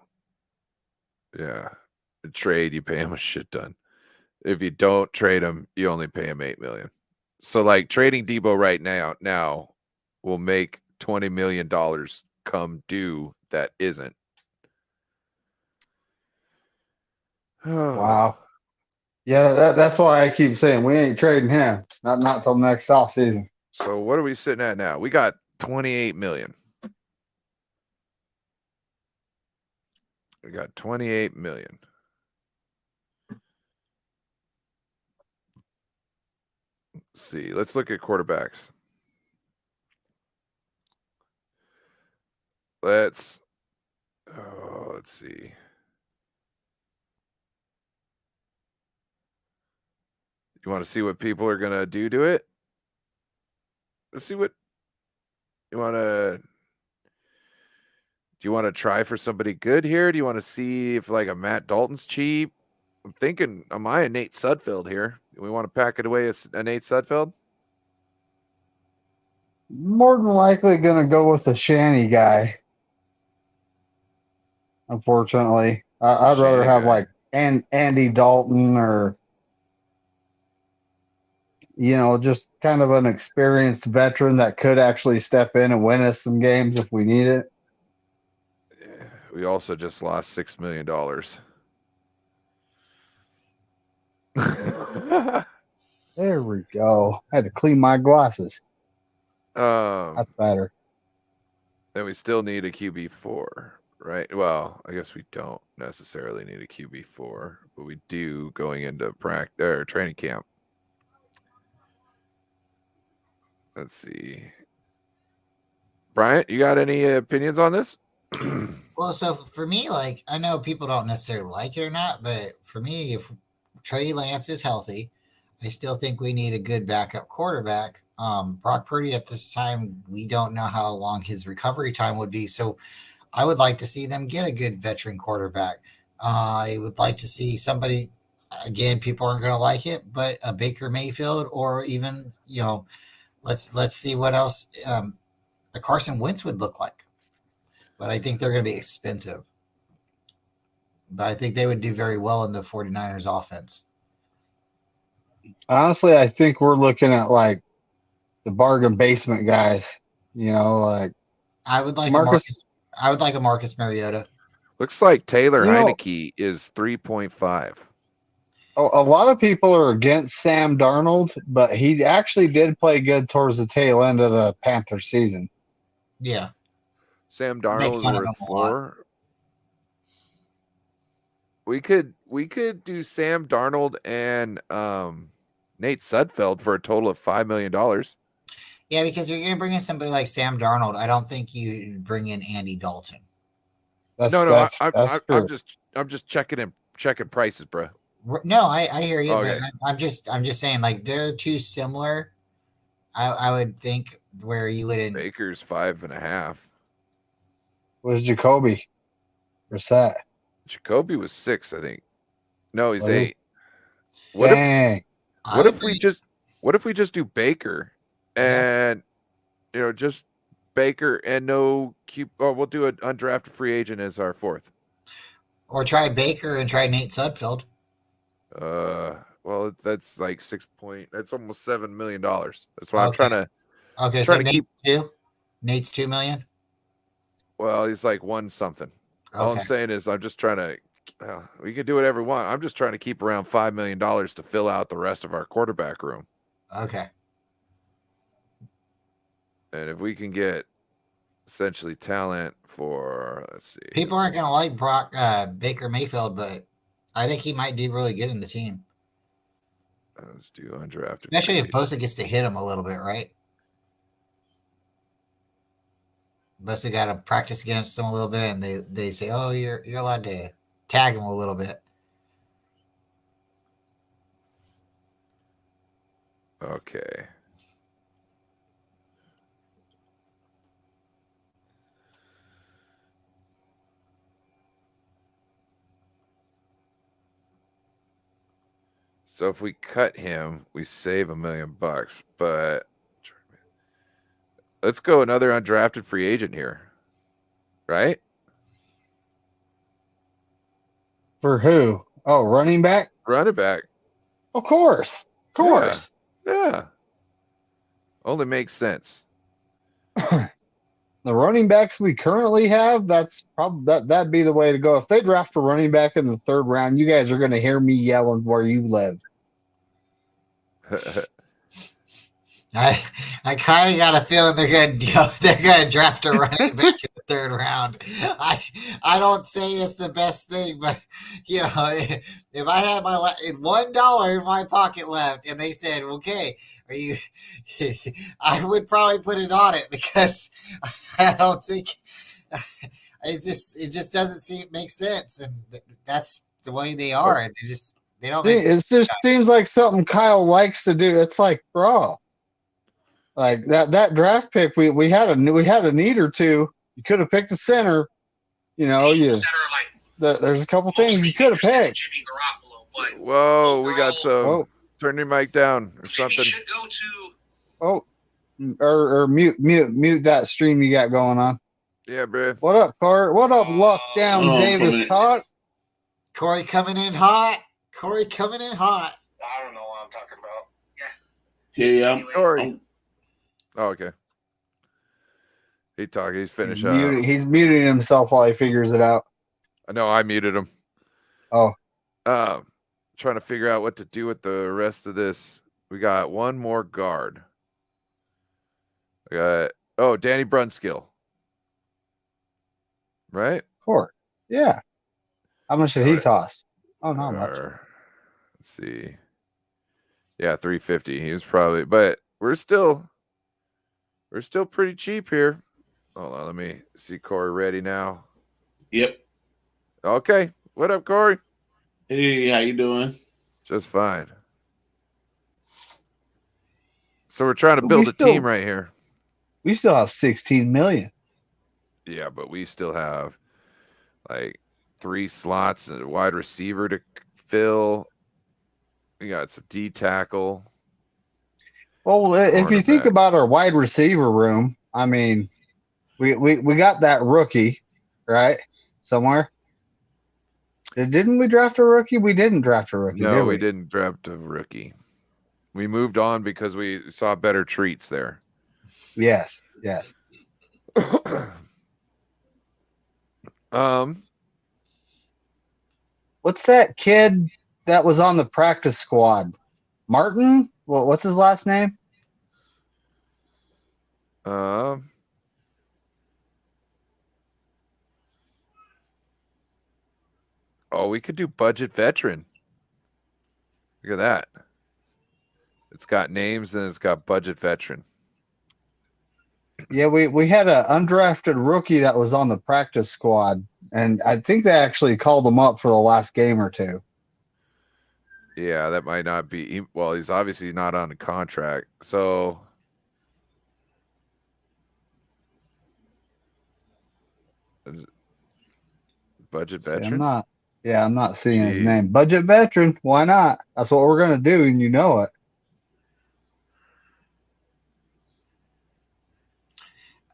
Speaker 1: yeah, trade, you pay him a shit ton. If you don't trade him, you only pay him 8 million. So like trading Deebo right now will make $20 million come due that isn't.
Speaker 3: Wow. Yeah, that's why I keep saying we ain't trading him. Not till next off season.
Speaker 1: So what are we sitting at now? We got 28 million. We got 28 million. Let's see. Let's look at quarterbacks. Let's see. You want to see what people are going to do to it? Let's see what you want to. Do you want to try for somebody good here? Do you want to see if like a Matt Dalton's cheap? I'm thinking, am I a Nate Sudfeld here? Do we want to pack it away as a Nate Sudfeld?
Speaker 3: More than likely going to go with the Shanny guy. Unfortunately. I'd rather
Speaker 1: Shane
Speaker 3: have
Speaker 1: guy.
Speaker 3: like Andy Dalton or just kind of an experienced veteran that could actually step in and win us some games if we need it.
Speaker 1: We also just lost $6 million.
Speaker 3: There we go. I had to clean my glasses.
Speaker 1: Then
Speaker 3: That's better.
Speaker 1: we still need a QB4, right? Well, I guess we don't necessarily need a QB4, but we do going into practice or training camp. Let's see. Bryant, you got any opinions on this?
Speaker 2: Well, so for me, like, I know people don't necessarily like it or not, but for me, if Trey Lance is healthy, I still think we need a good backup quarterback. Brock Purdy at this time, we don't know how long his recovery time would be. So I would like to see them get a good veteran quarterback. I would like to see somebody, again, people aren't going to like it, but a Baker Mayfield, or even, let's see what else a Carson Wentz would look like. But I think they're going to be expensive. But I think they would do very well in the 49ers offense.
Speaker 3: Honestly, I think we're looking at like the bargain basement guys. Like
Speaker 2: I would like
Speaker 3: Marcus.
Speaker 2: I would like a Marcus Mariota.
Speaker 1: Looks like Taylor
Speaker 3: You know-
Speaker 1: Heineke is 3.5.
Speaker 3: A lot of people are against Sam Darnold, but he actually did play good towards the tail end of the Panthers season.
Speaker 2: Yeah.
Speaker 1: Sam
Speaker 2: Make
Speaker 1: Darnold is
Speaker 2: fun of
Speaker 1: worth
Speaker 2: him a lot.
Speaker 1: 4. We could do Sam Darnold and Nate Sudfeld for a total of $5 million.
Speaker 2: Yeah, because you're going to bring in somebody like Sam Darnold. I don't think you bring in Andy Dalton.
Speaker 3: That's
Speaker 1: I'm
Speaker 3: true.
Speaker 1: just checking prices, bro.
Speaker 2: No, I hear you,
Speaker 1: Okay.
Speaker 2: but I'm just saying, like, they're too similar. I would think where you wouldn't.
Speaker 1: Baker's 5.5.
Speaker 3: Was Jacoby Brissett?
Speaker 1: Jacoby was 6, I think. No, he's
Speaker 3: Was he?
Speaker 1: 8. What
Speaker 3: Dang.
Speaker 1: if we just do Baker and just Baker and no Q, or we'll do an undrafted free agent as our 4th.
Speaker 2: Or try Baker and try Nate Sudfeld.
Speaker 1: Well, that's like that's almost $7 million. That's what I'm
Speaker 2: Okay.
Speaker 1: trying to.
Speaker 2: Okay, so Nate's two. Nate's $2 million.
Speaker 1: Well, he's like 1 something. All I'm
Speaker 2: Okay.
Speaker 1: saying is I'm just trying to. We can do whatever we want. I'm just trying to keep around $5 million to fill out the rest of our quarterback room.
Speaker 2: Okay.
Speaker 1: And if we can get essentially talent for, let's see,
Speaker 2: People aren't going to like Baker Mayfield, but I think he might do really good in the team.
Speaker 1: let's do undrafted.
Speaker 2: Especially if Bosa gets to hit him a little bit, right? Bosa got to practice against him a little bit, and they say, "Oh, you're allowed to tag him a little bit."
Speaker 1: Okay. So if we cut him, we save $1 million, but let's go another undrafted free agent here. Right?
Speaker 3: For who? Oh, running back?
Speaker 1: Running back.
Speaker 3: Of course. Of course.
Speaker 1: Yeah. Only makes sense.
Speaker 3: The running backs we currently have, that's probably that'd be the way to go. If they draft a running back in the 3rd round, you guys are going to hear me yelling where you live.
Speaker 2: I kind of got a feeling they're gonna draft a running back in the 3rd round. I don't say it's the best thing, but if I had my $1 in my pocket left and they said, "Okay, are you?" I would probably put it on it, because I don't think it just doesn't make sense, and that's the way they are. And they don't.
Speaker 3: It just seems like something Kyle likes to do. It's like, bro. Like that draft pick, we had a need or two. You could have picked a center. There's a couple things you could have picked.
Speaker 1: Whoa, we got some.
Speaker 3: Whoa.
Speaker 1: Turn your mic down or something.
Speaker 3: Oh, or mute that stream you got going on.
Speaker 1: Yeah, bro.
Speaker 3: What up, Cart? What up, Lockdown Davis Todd?
Speaker 2: Corey coming in hot. Corey coming in hot.
Speaker 5: I don't know what I'm talking about.
Speaker 6: Yeah.
Speaker 1: Corey. Oh, okay. He's talking. He's finished.
Speaker 3: He's muting himself while he figures it out.
Speaker 1: I know I muted him.
Speaker 3: Oh.
Speaker 1: Trying to figure out what to do with the rest of this. We got one more guard. We got Danny Brunskill. Right?
Speaker 3: Court. Yeah. How much did he cost? Oh, not much.
Speaker 1: Let's see. Yeah, 350. He was probably, but we're still pretty cheap here. Hold on, let me see Corey ready now.
Speaker 6: Yep.
Speaker 1: Okay. What up, Corey?
Speaker 6: Hey, how you doing?
Speaker 1: Just fine. So we're trying to build a team right here.
Speaker 3: We still have 16 million.
Speaker 1: Yeah, but we still have like 3 slots and a wide receiver to fill. We got some D tackle.
Speaker 3: Well, if you think about our wide receiver room, I mean, we got that rookie, right? Somewhere. Didn't we draft a rookie? We didn't draft a rookie.
Speaker 1: No,
Speaker 3: did
Speaker 1: we didn't draft a rookie. We moved on because we saw better treats there.
Speaker 3: Yes. What's that kid that was on the practice squad? Martin? What's his last name?
Speaker 1: We could do budget veteran. Look at that. It's got names and it's got budget veteran.
Speaker 3: Yeah, we had an undrafted rookie that was on the practice squad, and I think they actually called him up for the last game or two.
Speaker 1: Yeah, that might not be. Well, he's obviously not on a contract, so. Budget veteran?
Speaker 3: I'm not seeing his name. Budget veteran. Why not? That's what we're gonna do, and you know it.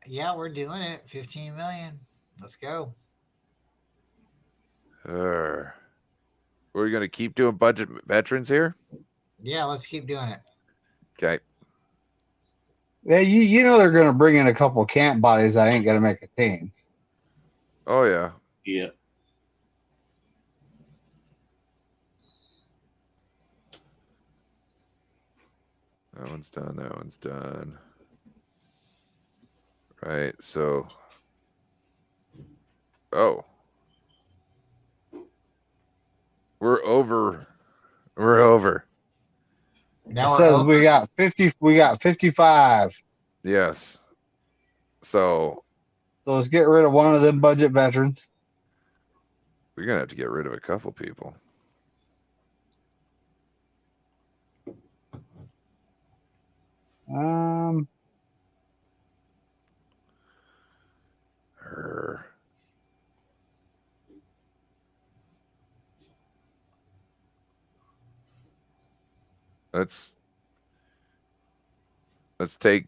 Speaker 2: Yeah, we're doing it. 15 million. Let's go.
Speaker 1: We're gonna keep doing budget veterans here?
Speaker 2: Yeah, let's keep doing it.
Speaker 1: Okay.
Speaker 3: Yeah, you know they're gonna bring in a couple camp bodies that ain't gonna make a team.
Speaker 1: Oh yeah.
Speaker 6: Yeah.
Speaker 1: That one's done. That one's done. Right. So. Oh. We're over.
Speaker 2: Now
Speaker 3: it says we got 50. We got 55.
Speaker 1: Yes. So
Speaker 3: let's get rid of one of them budget veterans.
Speaker 1: We're gonna have to get rid of a couple people. Let's take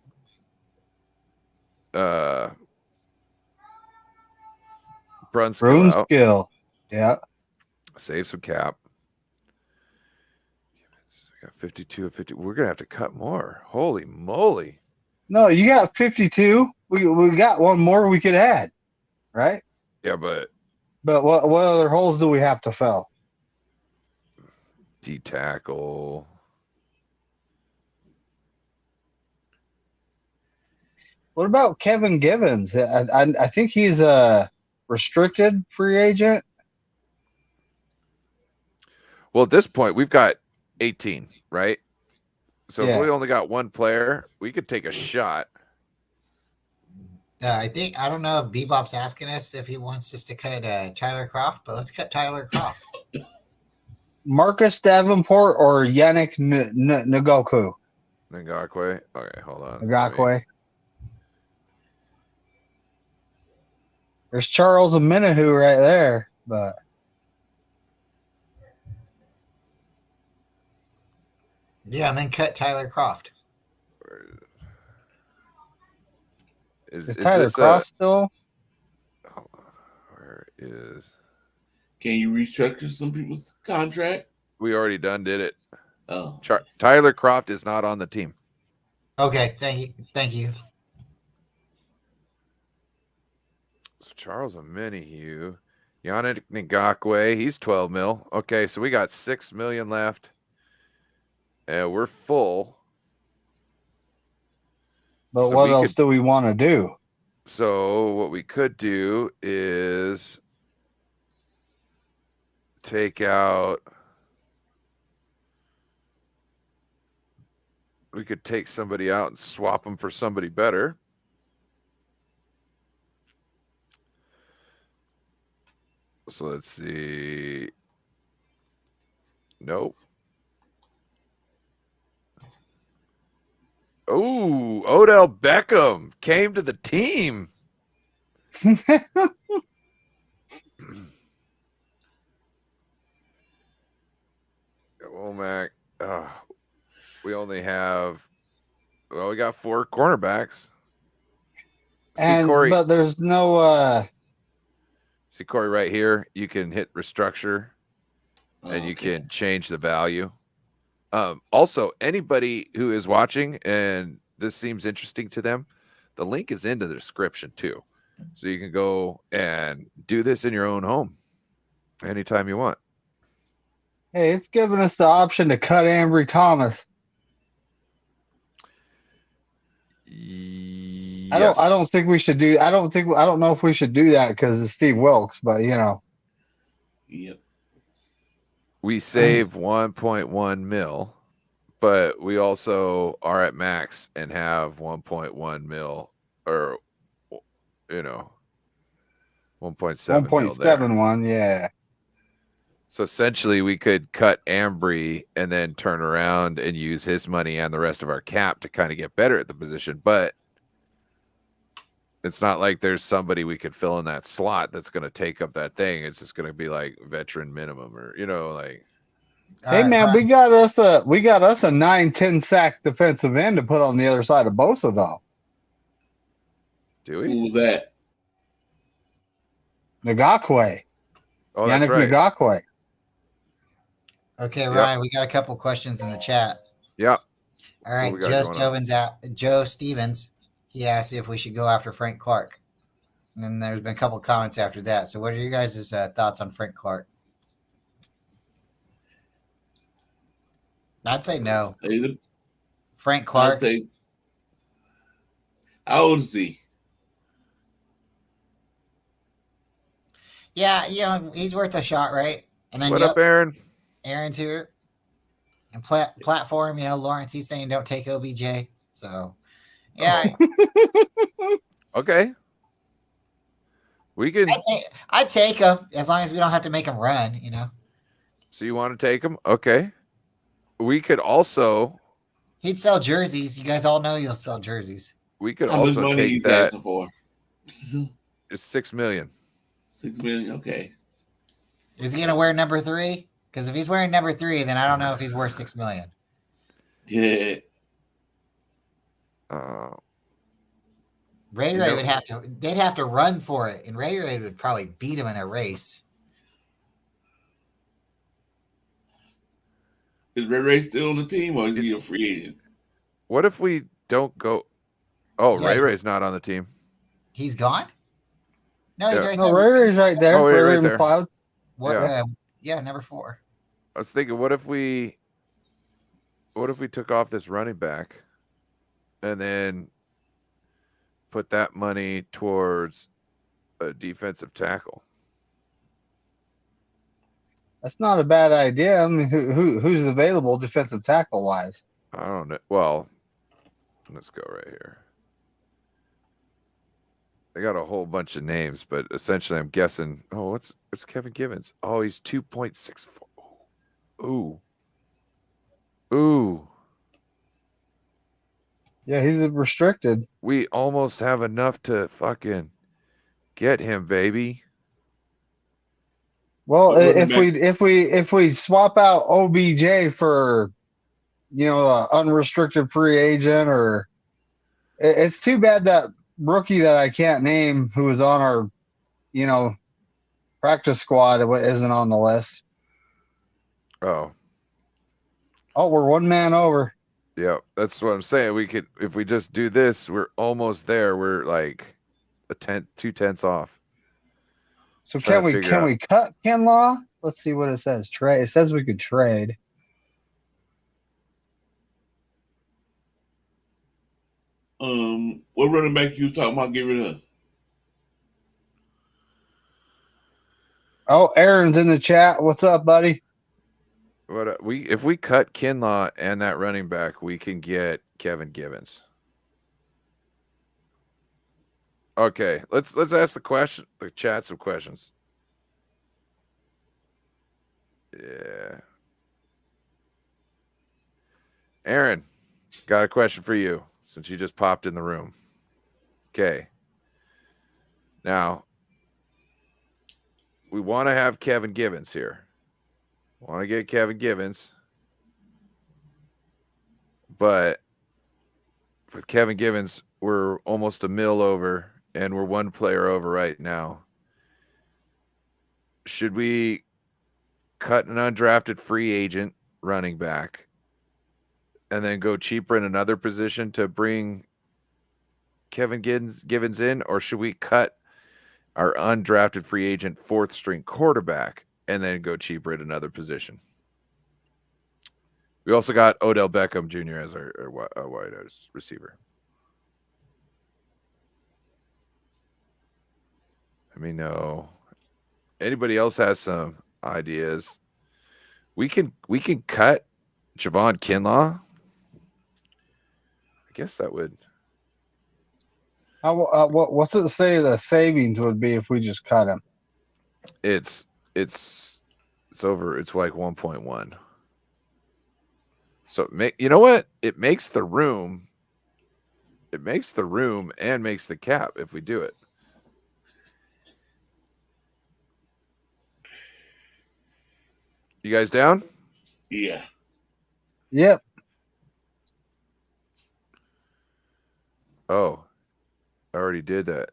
Speaker 1: Brunskill out.
Speaker 3: Yeah.
Speaker 1: Save some cap. We got 52 of 50. We're gonna have to cut more. Holy moly.
Speaker 3: No, you got 52. We got one more we could add, right?
Speaker 1: Yeah, but
Speaker 3: what other holes do we have to fill?
Speaker 1: D tackle.
Speaker 3: What about Kevin Givens? I think he's a restricted free agent.
Speaker 1: Well, at this point, we've got 18, right? So if we only got one player, we could take a shot.
Speaker 2: I don't know if Bebop's asking us if he wants us to cut Tyler Croft, but let's cut Tyler Croft.
Speaker 3: Marcus Davenport or Yannick Ngakwe?
Speaker 1: Ngakwe. Okay, hold on.
Speaker 3: Ngakwe. There's Charles Omenihu right there, but
Speaker 2: yeah, and then cut Tyler Croft.
Speaker 3: Is Tyler Croft still?
Speaker 1: Where is?
Speaker 6: Can you restructure some people's contract?
Speaker 1: We already did it.
Speaker 6: Oh,
Speaker 1: Tyler Croft is not on the team.
Speaker 2: Okay, thank you.
Speaker 1: So Charles Omenihu, Yannick Ngakwe, he's 12 mil. Okay, so we got 6 million left. And we're full.
Speaker 3: But
Speaker 1: So
Speaker 3: what else do we want to do?
Speaker 1: So what we could do is take out. We could take somebody out and swap them for somebody better. So let's see. Nope. Oh, Odell Beckham came to the team. Womack. We only have. Well, we got 4 cornerbacks.
Speaker 3: But there's no.
Speaker 1: See Corey right here. You can hit restructure, and you can change the value. Also, anybody who is watching and this seems interesting to them, the link is in the description too. So you can go and do this in your own home anytime you want.
Speaker 3: Hey, it's giving us the option to cut Ambry Thomas.
Speaker 1: Yes.
Speaker 3: I don't think we should do. I don't know if we should do that because it's Steve Wilkes, but you know.
Speaker 6: Yep.
Speaker 1: We save 1.1 mil, but we also are at max and have 1.1 mil, or 1.7 mil there.
Speaker 3: 1.71, yeah.
Speaker 1: So essentially, we could cut Ambry and then turn around and use his money and the rest of our cap to kind of get better at the position. But it's not like there's somebody we could fill in that slot that's going to take up that thing. It's just going to be like veteran minimum, or like.
Speaker 3: Hey man, we got us a 9-10 sack defensive end to put on the other side of Bosa though.
Speaker 1: Do we?
Speaker 6: Who was that?
Speaker 3: Ngakwe.
Speaker 1: Oh, that's
Speaker 3: Yannick
Speaker 1: right.
Speaker 3: Ngakwe.
Speaker 2: Okay, Ryan, we got a couple questions in the chat.
Speaker 1: Yeah.
Speaker 2: All right, Joe Stevens. He asked if we should go after Frank Clark. And then there's been a couple comments after that. So what are you guys' thoughts on Frank Clark? I'd say no. Frank Clark.
Speaker 6: How old is he?
Speaker 2: Yeah, he's worth a shot, right? And then
Speaker 1: what up, Aaron?
Speaker 2: Aaron's here. And platform, Lawrence, he's saying don't take OBJ. So, yeah.
Speaker 1: Okay. We can.
Speaker 2: I'd take him as long as we don't have to make him run,
Speaker 1: So you want to take him? Okay. We could also.
Speaker 2: He'd sell jerseys. You guys all know you'll sell jerseys.
Speaker 1: We could
Speaker 6: How much
Speaker 1: also
Speaker 6: money
Speaker 1: take
Speaker 6: he's
Speaker 1: that.
Speaker 6: asking for?
Speaker 1: It's $6 million.
Speaker 6: 6 million. Okay.
Speaker 2: Is he gonna wear number 3? Because if he's wearing number 3, then I don't know if he's worth $6 million.
Speaker 6: Yeah.
Speaker 2: Ray would have to. They'd have to run for it, and Ray would probably beat him in a race.
Speaker 6: Is Ray still on the team, or is he a free agent?
Speaker 1: What if we don't go? Oh,
Speaker 2: Yeah.
Speaker 1: Ray's not on the team.
Speaker 2: He's gone? No, he's
Speaker 1: Yeah.
Speaker 2: right
Speaker 3: No,
Speaker 2: there.
Speaker 3: Ray's right there.
Speaker 1: Oh, yeah,
Speaker 3: Ray
Speaker 1: right there.
Speaker 3: McLeod.
Speaker 2: What? Number 4.
Speaker 1: I was thinking, what if we took off this running back and then put that money towards a defensive tackle?
Speaker 3: That's not a bad idea. I mean, who's available defensive tackle wise?
Speaker 1: I don't know. Well, let's go right here. They got a whole bunch of names, but essentially I'm guessing, what's Kevin Givens? Oh, he's 2.64. Ooh.
Speaker 3: Yeah, he's restricted.
Speaker 1: We almost have enough to fucking get him, baby.
Speaker 3: Well, if we swap out OBJ for, an unrestricted free agent, or it's too bad that rookie that I can't name who was on our, Practice squad isn't on the list.
Speaker 1: Oh,
Speaker 3: Oh, we're 1 man over.
Speaker 1: yeah. That's what I'm saying. We could, if we just do this, we're almost there. We're like 2/10 off.
Speaker 3: So
Speaker 1: Trying to
Speaker 3: can
Speaker 1: figure out.
Speaker 3: we cut Kinlaw? Let's see what it says. Trade. It says we could trade.
Speaker 6: What running back you talking about getting rid of?
Speaker 3: Oh, Aaron's in the chat. What's up, buddy?
Speaker 1: What if we cut Kinlaw and that running back, we can get Kevin Givens. Okay, let's ask the chat some questions. Yeah. Aaron, got a question for you since you just popped in the room. Okay. Now, we want to have Kevin Givens here. Want to get Kevin Givens. But with Kevin Givens, we're almost a mil over, and we're 1 player over right now. Should we cut an undrafted free agent running back and then go cheaper in another position to bring Kevin Givens in? Or should we cut our undrafted free agent 4th string quarterback and then go cheaper at another position? We also got Odell Beckham Jr. as our wide receiver. Let me know. Anybody else has some ideas? We can cut Javon Kinlaw. I guess that would.
Speaker 3: What's it say the savings would be if we just cut him?
Speaker 1: It's over. It's like 1.1. So you know what? It makes the room. It makes the room and makes the cap if we do it. You guys down?
Speaker 6: Yeah.
Speaker 3: Yep.
Speaker 1: Oh, I already did that.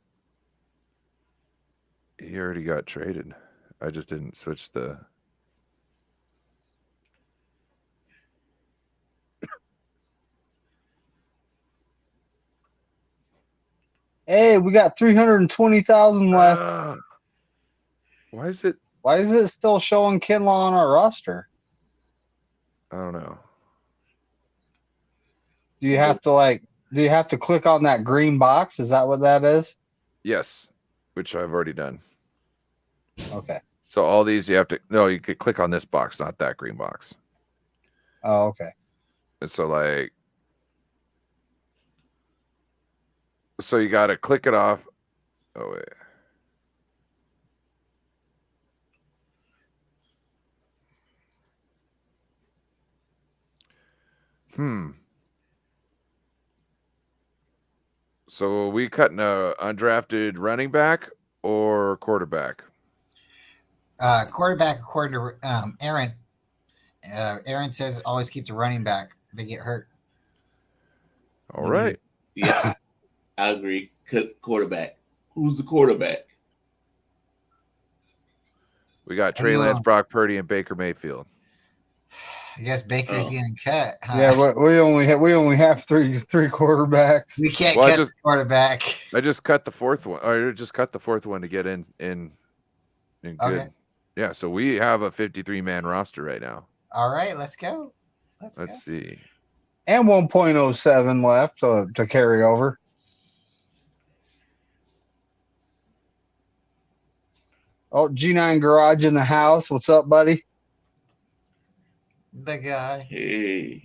Speaker 1: He already got traded. I just didn't switch the.
Speaker 3: Hey, we got 320,000 left.
Speaker 1: Why is it?
Speaker 3: Why is it still showing Kinlaw on our roster?
Speaker 1: I don't know.
Speaker 3: Do you have to click on that green box? Is that what that is?
Speaker 1: Yes, which I've already done.
Speaker 3: Okay.
Speaker 1: So all these you could click on this box, not that green box.
Speaker 3: Oh, okay.
Speaker 1: And so so you got to click it off. Oh, wait. So are we cutting a undrafted running back or quarterback?
Speaker 2: Quarterback, according to Aaron. Aaron says always keep the running back. They get hurt.
Speaker 1: All right.
Speaker 6: Yeah, I agree. Quarterback. Who's the quarterback?
Speaker 1: We got Trey Lance, Brock Purdy, and Baker Mayfield.
Speaker 2: I guess Baker's getting cut. Huh?
Speaker 3: Yeah, we only have three quarterbacks.
Speaker 2: We can't cut the quarterback.
Speaker 1: I just cut the 4th one. Or just cut the 4th one to get in good.
Speaker 2: Okay.
Speaker 1: Yeah, so we have a 53-man roster right now.
Speaker 2: All right, let's go.
Speaker 1: Let's see.
Speaker 3: And 1.07 left to carry over. Oh, G9 Garage in the house. What's up, buddy?
Speaker 2: The guy.
Speaker 6: Hey.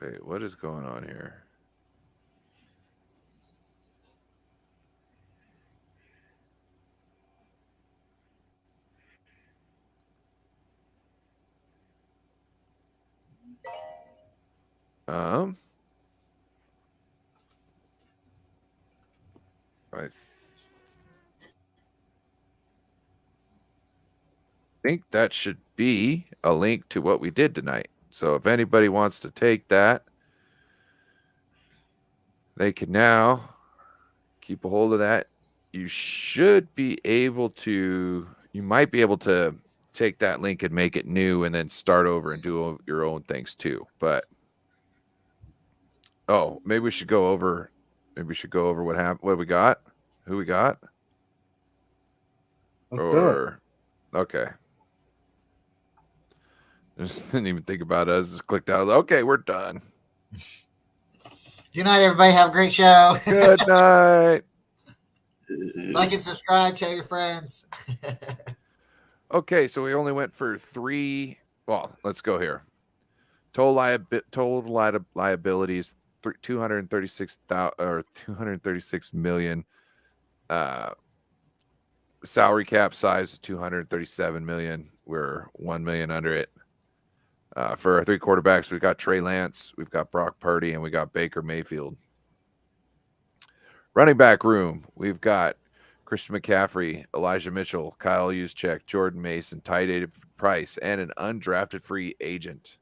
Speaker 1: Wait, what is going on here? I think that should be a link to what we did tonight. So if anybody wants to take that, they can now keep a hold of that. You should be able to. You might be able to take that link and make it new, and then start over and do your own things too. But maybe we should go over. Maybe we should go over what happened. What we got? Who we got?
Speaker 3: Let's do it.
Speaker 1: Okay. Just didn't even think about it. I just clicked out. Okay, we're done.
Speaker 2: Good night, everybody. Have a great show.
Speaker 1: Good night.
Speaker 2: Like and subscribe. Tell your friends.
Speaker 1: Okay, so we only went for 3. Well, let's go here. Total liabilities 236,000 or 236 million. Salary cap size is 237 million. We're 1 million under it. For our 3 quarterbacks, we've got Trey Lance, we've got Brock Purdy, and we got Baker Mayfield. Running back room, we've got Christian McCaffrey, Elijah Mitchell, Kyle Juszczyk, Jordan Mason, Ty David Price, and an undrafted free agent.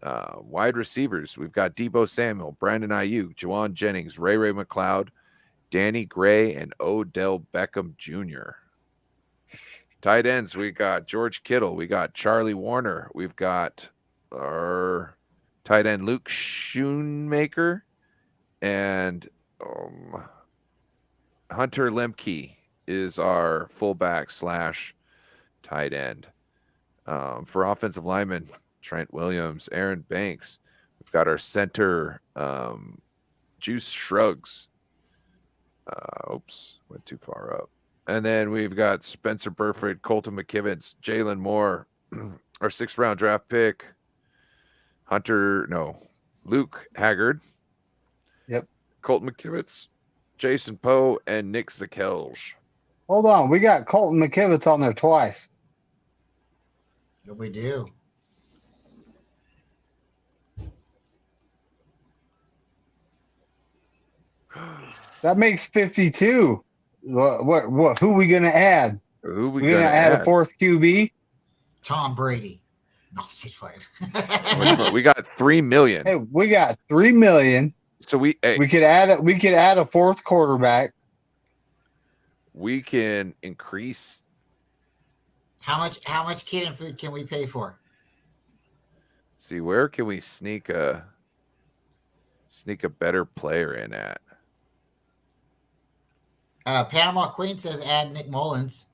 Speaker 1: Wide receivers, we've got Deebo Samuel, Brandon Ayuk, Juwan Jennings, Ray McLeod, Danny Gray, and Odell Beckham Jr. Tight ends, we got George Kittle, we got Charlie Warner, we've got our tight end Luke Schoonmaker, and Hunter Lemke is our fullback / tight end. For offensive linemen, Trent Williams, Aaron Banks. We've got our center, Juice Shrugs. Oops, went too far up. And then we've got Spencer Burford, Colton McKivitz, Jalen Moore, our 6th round draft pick, Luke Haggard.
Speaker 3: Yep.
Speaker 1: Colton McKivitz, Jason Poe, and Nick Zakelj.
Speaker 3: Hold on. We got Colton McKivitz on there twice.
Speaker 2: We do.
Speaker 3: That makes 52. What? Who we gonna add?
Speaker 1: Who we
Speaker 3: gonna add a 4th QB?
Speaker 2: Tom Brady. No, she's playing.
Speaker 1: We got 3 million.
Speaker 3: Hey, we got 3 million.
Speaker 1: So we
Speaker 3: could add a 4th quarterback.
Speaker 1: We can increase.
Speaker 2: How much kid and food can we pay for?
Speaker 1: See, where can we sneak a better player in at?
Speaker 2: Panama Queen says add Nick Mullins.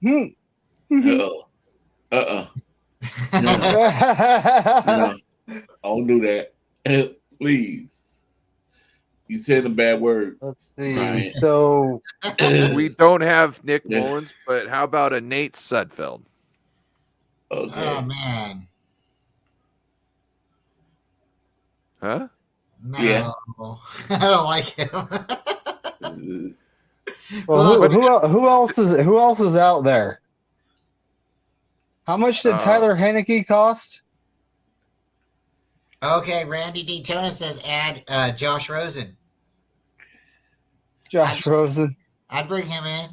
Speaker 6: No. No. Don't do that. Please. You said a bad word.
Speaker 3: Let's see.
Speaker 6: Right.
Speaker 3: So
Speaker 1: We don't have Nick Mullins, but how about a Nate Sudfeld?
Speaker 6: Okay.
Speaker 2: Oh man.
Speaker 1: Huh?
Speaker 2: No.
Speaker 6: Yeah.
Speaker 2: I don't like him.
Speaker 3: well, who else is out there? How much did Tyler Heineke cost?
Speaker 2: Okay, Randy D. Tona says add Josh Rosen.
Speaker 3: Josh Rosen.
Speaker 2: I'd bring him in.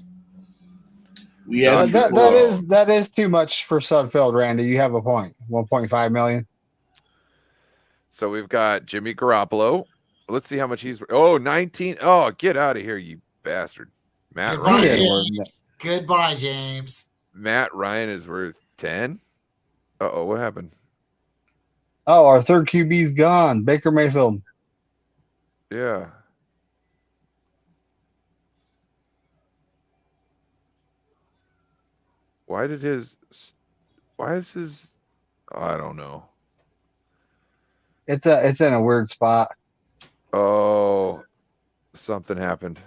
Speaker 6: We had
Speaker 3: that is too much for Sudfeld, Randy. You have a point. 1.5 million.
Speaker 1: So we've got Jimmy Garoppolo. Let's see how much he's. 19. Oh, get out of here, you bastard. Matt
Speaker 2: Goodbye,
Speaker 1: Ryan.
Speaker 2: James. Goodbye, James.
Speaker 1: Matt Ryan is worth 10. What happened?
Speaker 3: Oh, our 3rd QB's gone. Baker Mayfield.
Speaker 1: Yeah. Why is his? I don't know.
Speaker 3: It's in a weird spot.
Speaker 1: Oh, something happened.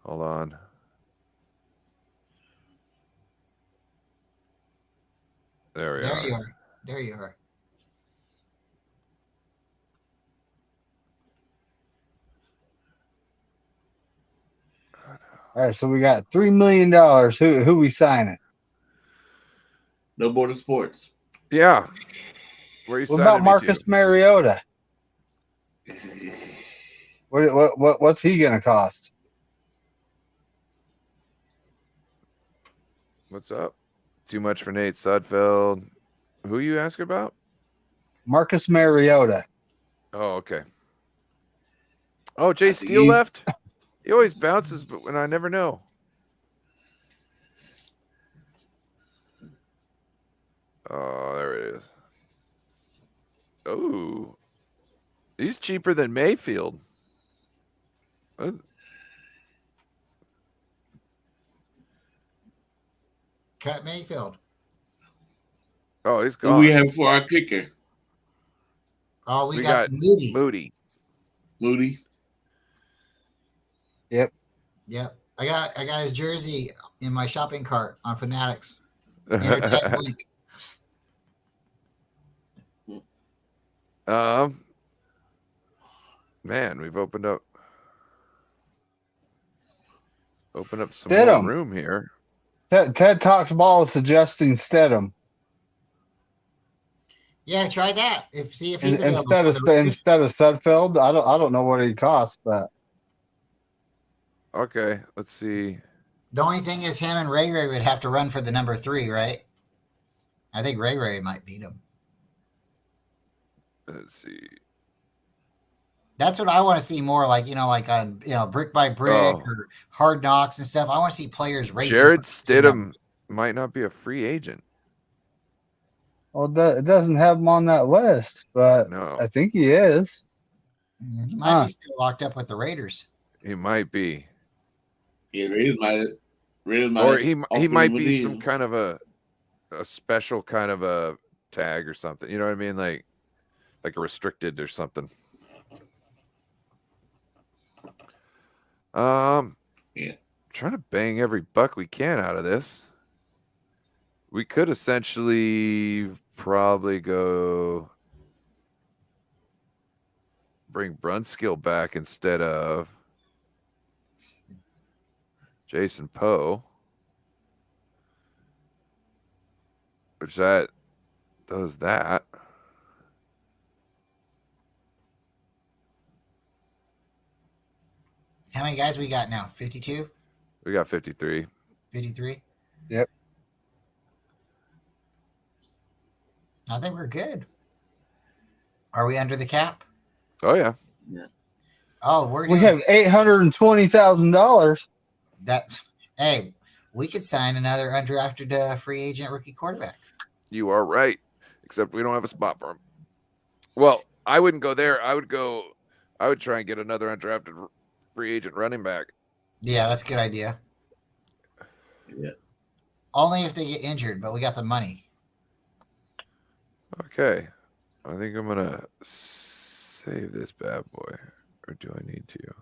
Speaker 1: Hold on. There we are.
Speaker 2: You are. There you are.
Speaker 3: All right, so we got $3 million. Who we signing?
Speaker 6: No Border Sports.
Speaker 1: Yeah. Where you
Speaker 3: What about Marcus Mariota? What's he gonna cost?
Speaker 1: What's up? Too much for Nate Sudfeld. Who you asking about?
Speaker 3: Marcus Mariota.
Speaker 1: Oh, okay. Oh, Jay
Speaker 6: I think
Speaker 1: Steele
Speaker 6: he-
Speaker 1: left. He always bounces, but when I never know. Oh, there it is. Oh, he's cheaper than Mayfield.
Speaker 2: Cut Mayfield.
Speaker 1: Oh, he's
Speaker 6: Who we
Speaker 1: gone.
Speaker 6: have for our kicker?
Speaker 2: Oh, we
Speaker 1: We
Speaker 2: got
Speaker 1: got
Speaker 2: Moody.
Speaker 6: Moody.
Speaker 2: Yep. I got his jersey in my shopping cart on Fanatics. Enter Ted's link.
Speaker 1: Man, we've opened up some
Speaker 3: Stidham.
Speaker 1: more room here.
Speaker 3: Ted Talks Ball is suggesting Stidham
Speaker 2: Yeah, try that. See if he's available.
Speaker 3: instead of Sudfeld. I don't know what he costs, but
Speaker 1: Okay, let's see.
Speaker 2: The only thing is him and Ray would have to run for the number 3, right? I think Ray might beat him.
Speaker 1: Let's see.
Speaker 2: That's what I want to see more, like on brick by brick or Hard Knocks and stuff. I want to see players racing.
Speaker 1: Jared Stidham might not be a free agent.
Speaker 3: well, it doesn't have him on that list, but
Speaker 1: No,
Speaker 3: I think he is.
Speaker 2: He might be still locked up with the Raiders.
Speaker 1: he might be.
Speaker 6: Yeah, Raiders might.
Speaker 1: Or he might
Speaker 6: him a
Speaker 1: be
Speaker 6: deal.
Speaker 1: some kind of a special kind of a tag or something. You know what I mean? Like a restricted or something.
Speaker 6: Yeah.
Speaker 1: Trying to bang every buck we can out of this. We could essentially probably go bring Brunskill back instead of Jason Poe. Which that does that.
Speaker 2: How many guys we got now? 52?
Speaker 1: We got 53.
Speaker 2: 53?
Speaker 3: Yep.
Speaker 2: I think we're good. Are we under the cap?
Speaker 1: Oh yeah.
Speaker 2: Oh,
Speaker 3: We have $820,000.
Speaker 2: Hey, we could sign another undrafted free agent rookie quarterback.
Speaker 1: You are right. Except we don't have a spot for him. Well, I wouldn't go there. I would try and get another undrafted free agent running back.
Speaker 2: Yeah, that's a good idea.
Speaker 6: Yeah.
Speaker 2: Only if they get injured, but we got the money.
Speaker 1: Okay. I think I'm gonna save this bad boy. Or do I need to?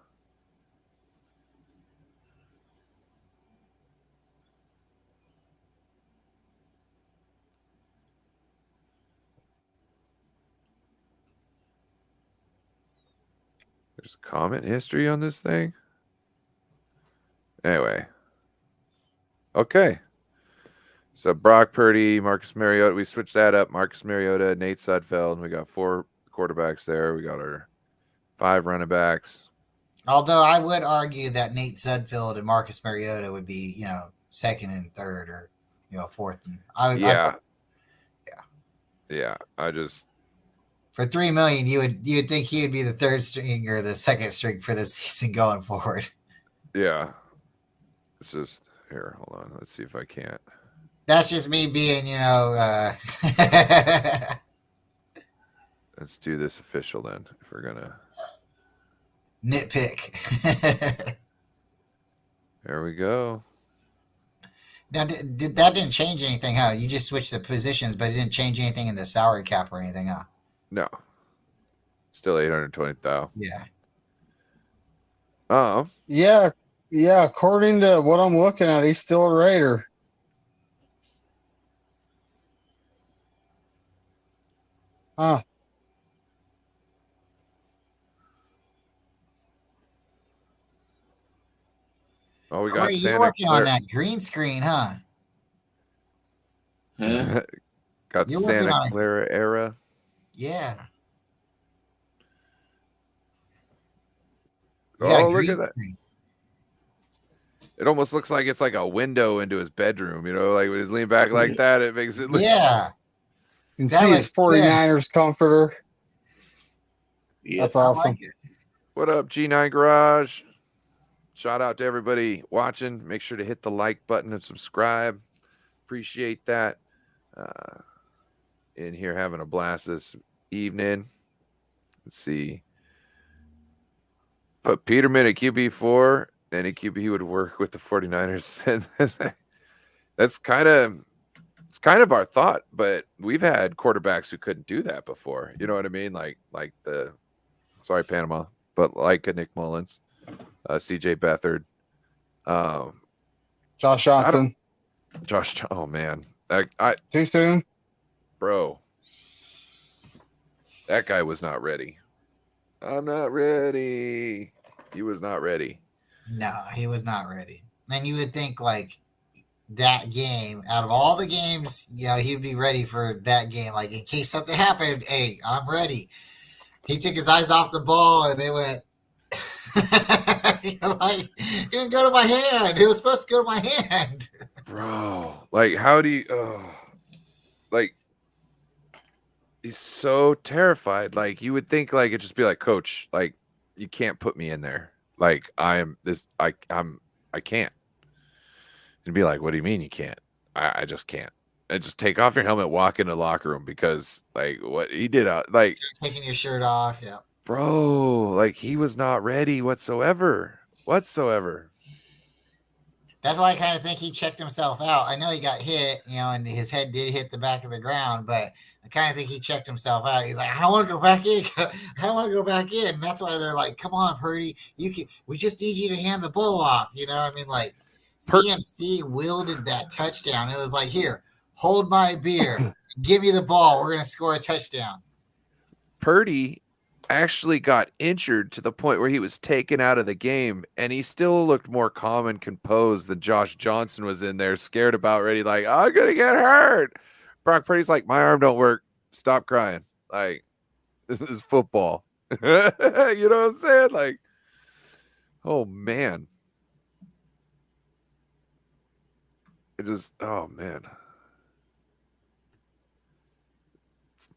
Speaker 1: There's comment history on this thing. Anyway. Okay. So Brock Purdy, Marcus Mariota. We switched that up. Marcus Mariota, Nate Sudfeld. We got 4 quarterbacks there. We got our 5 running backs.
Speaker 2: Although I would argue that Nate Sudfeld and Marcus Mariota would be, second and third or, fourth. And
Speaker 1: Yeah. I just
Speaker 2: for $3 million, you would think he would be the third string or the second string for this season going forward.
Speaker 1: Yeah. It's just here. Hold on. Let's see if I can't.
Speaker 2: That's just me being,
Speaker 1: Let's do this official then. If we're gonna
Speaker 2: nitpick.
Speaker 1: There we go.
Speaker 2: Now, that didn't change anything, huh? You just switched the positions, but it didn't change anything in the salary cap or anything, huh?
Speaker 1: No. Still 820,000.
Speaker 2: Yeah.
Speaker 1: Oh.
Speaker 3: Yeah. According to what I'm looking at, he's still a Raider. Huh.
Speaker 1: Oh, we got
Speaker 2: Corey, you're
Speaker 1: Santa
Speaker 2: working on
Speaker 1: Clara.
Speaker 2: that green screen, huh?
Speaker 6: Huh?
Speaker 1: Got
Speaker 2: You're working
Speaker 1: Santa
Speaker 2: on it.
Speaker 1: Clara era.
Speaker 2: Yeah. You got a
Speaker 1: Oh, look
Speaker 2: green
Speaker 1: at that.
Speaker 2: screen.
Speaker 1: It almost looks like it's like a window into his bedroom, like when he's leaning back like that, it makes it look.
Speaker 2: Yeah.
Speaker 3: You can
Speaker 2: That
Speaker 3: see
Speaker 2: looks
Speaker 3: his 49ers comforter.
Speaker 6: Yeah.
Speaker 3: That's
Speaker 2: I
Speaker 3: awesome.
Speaker 2: like it.
Speaker 1: What up, G9 Garage? Shout out to everybody watching. Make sure to hit the like button and subscribe. Appreciate that. In here having a blast this evening. Let's see. Put Peterman at QB4. Any QB he would work with the 49ers. That's kind of our thought, but we've had quarterbacks who couldn't do that before. You know what I mean? Like Panama, but like a Nick Mullins, CJ Beathard,
Speaker 3: Josh Johnson.
Speaker 1: Oh man,
Speaker 3: Too soon,
Speaker 1: bro. That guy was not ready. I'm not ready. He was not ready.
Speaker 2: No, he was not ready. And you would think like that game, out of all the games, he'd be ready for that game. Like in case something happened, hey, I'm ready. He took his eyes off the ball and it went like it didn't go to my hand. It was supposed to go to my hand.
Speaker 1: Bro, like how do you like he's so terrified. Like you would think like it'd just be like, coach, like you can't put me in there. Like I can't. And be like, what do you mean you can't? I just can't. And just take off your helmet, walk in the locker room because like what he did like
Speaker 2: taking your shirt off, yeah.
Speaker 1: Bro, like he was not ready whatsoever.
Speaker 2: That's why I kind of think he checked himself out. I know he got hit, and his head did hit the back of the ground, but I kind of think he checked himself out. He's like, I don't want to go back in. I don't want to go back in. And that's why they're like, come on, Purdy. We just need you to hand the ball off. I mean, like CMC wielded that touchdown. It was like, here, hold my beer. Give me the ball. We're going to score a touchdown.
Speaker 1: Purdy actually got injured to the point where he was taken out of the game, and he still looked more calm and composed than Josh Johnson was in there, scared about ready, like, I'm gonna get hurt. Brock Purdy's like, my arm don't work. Stop crying. Like, this is football. You know what I'm saying? Like, oh man. Oh man.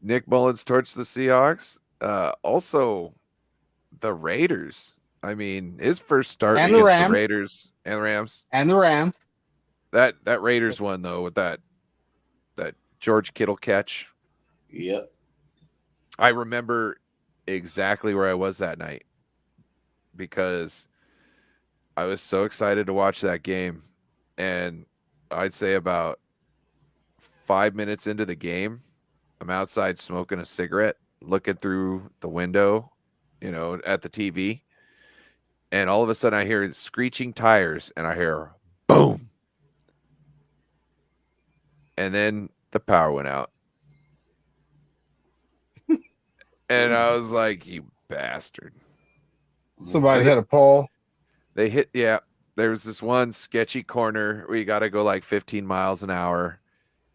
Speaker 1: Nick Mullins torched the Seahawks. Also the Raiders. I mean, his first start
Speaker 3: and
Speaker 1: against
Speaker 3: the
Speaker 1: the Raiders and Rams.
Speaker 3: And the Rams.
Speaker 1: That Raiders one though, with that George Kittle catch.
Speaker 6: Yep.
Speaker 1: I remember exactly where I was that night because I was so excited to watch that game. And I'd say about 5 minutes into the game, I'm outside smoking a cigarette, looking through the window, at the TV. And all of a sudden I hear screeching tires and I hear boom. And then the power went out. And I was like, you bastard.
Speaker 3: Somebody hit a pole.
Speaker 1: They hit, yeah. There was this one sketchy corner where you got to go like 15 miles an hour.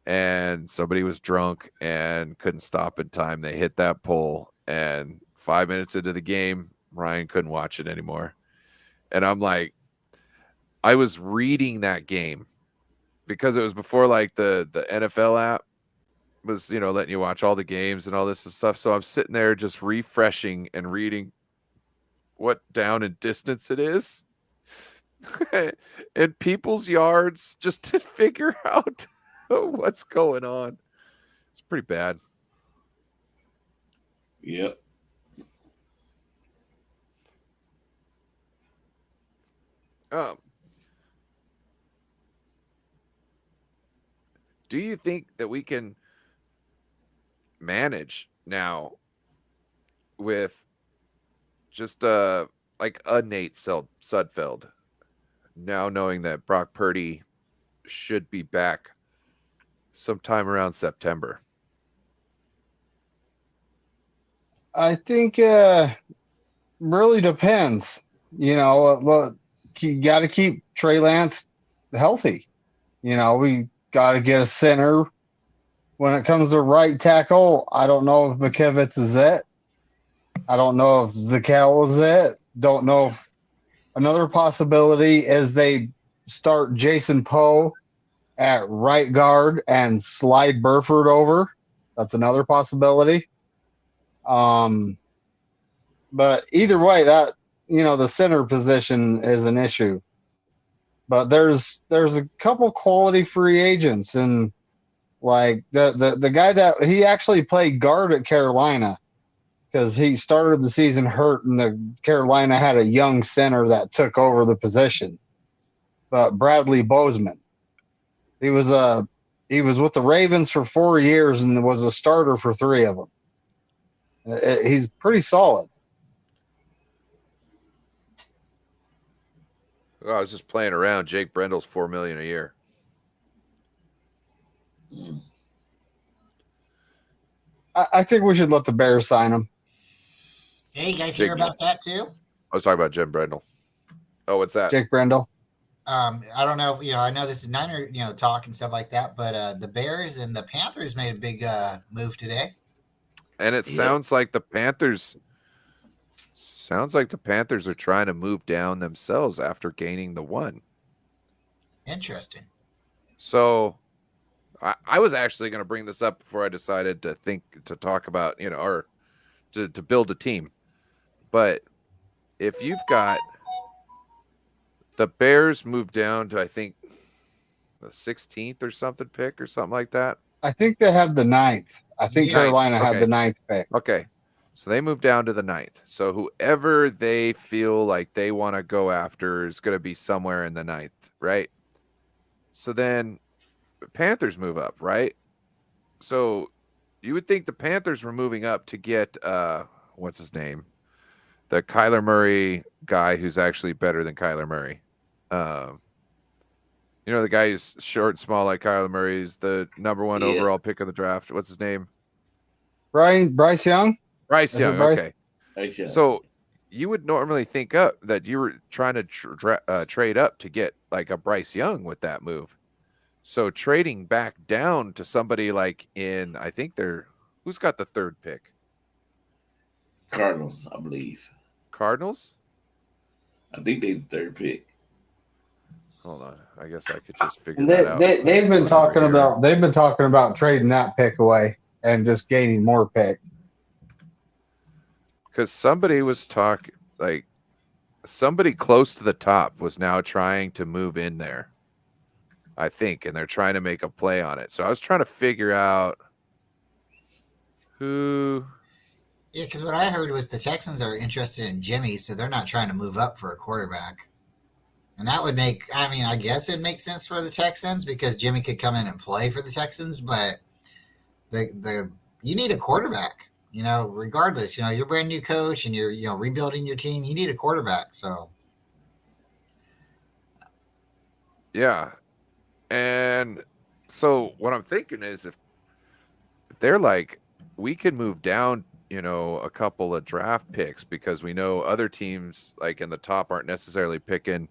Speaker 1: And somebody was drunk and couldn't stop in time. They hit that pole, and 5 minutes into the game, Ryan couldn't watch it anymore. And I'm like, I was reading that game because it was before like the NFL app was, letting you watch all the games and all this stuff. So I'm sitting there just refreshing and reading what down and distance it is in people's yards just to figure out what's going on. It's pretty bad.
Speaker 6: Yep.
Speaker 1: Do you think that we can manage now with just like a Nate Sudfeld, now knowing that Brock Purdy should be back sometime around September?
Speaker 3: I think really depends. Look, you got to keep Trey Lance healthy. We got to get a center. When it comes to right tackle, I don't know if McKivitz is it. I don't know if Zakel is it. Don't know if another possibility is they start Jason Poe at right guard and slide Burford over. That's another possibility. But either way, that the center position is an issue. But there's a couple quality free agents, and like the guy that he actually played guard at Carolina because he started the season hurt, and the Carolina had a young center that took over the position. But Bradley Bozeman, he was with the Ravens for 4 years and was a starter for 3 of them. He's pretty solid.
Speaker 1: Oh, I was just playing around. Jake Brendel's $4 million a year.
Speaker 3: I think we should let the Bears sign him.
Speaker 2: Hey, you guys hear about that too?
Speaker 1: I was talking about Jim Brendel. Oh, what's that?
Speaker 3: Jake Brendel.
Speaker 2: I don't know. I know this is Niner, talk and stuff like that, but the Bears and the Panthers made a big move today.
Speaker 1: And it sounds like the Panthers are trying to move down themselves after gaining the 1.
Speaker 2: Interesting.
Speaker 1: So I was actually going to bring this up before I decided to talk about, or to build a team. But if you've got the Bears moved down to, I think, the 16th or something pick or something like that.
Speaker 3: I think they have the 9th. I think Carolina had the 9th pick.
Speaker 1: Okay. So they moved down to the 9th. So whoever they feel like they want to go after is going to be somewhere in the 9th, right? So then the Panthers move up, right? So you would think the Panthers were moving up to get, what's his name? The Kyler Murray guy who's actually better than Kyler Murray. The guy who's short and small like Kyler Murray is the number 1 overall pick of the draft. What's his name?
Speaker 3: Bryce Young?
Speaker 1: Bryce Young,
Speaker 3: Bryce?
Speaker 1: Okay. So you would normally think up that you were trying to trade up to get like a Bryce Young with that move. So trading back down to somebody like I think who's got the 3rd pick?
Speaker 6: Cardinals, I believe.
Speaker 1: Cardinals?
Speaker 6: I think they're the 3rd pick.
Speaker 1: Hold on. I guess I could just figure that out.
Speaker 3: They've been talking about trading that pick away and just gaining more picks.
Speaker 1: Because somebody was somebody close to the top was now trying to move in there, I think, and they're trying to make a play on it. So I was trying to figure out who.
Speaker 2: Yeah, because what I heard was the Texans are interested in Jimmy, so they're not trying to move up for a quarterback. And that would I guess it makes sense for the Texans because Jimmy could come in and play for the Texans, but you need a quarterback, regardless. You're a brand new coach and you're rebuilding your team. You need a quarterback. So
Speaker 1: yeah. And so what I'm thinking is if they're like, we can move down, a couple of draft picks because we know other teams like in the top aren't necessarily picking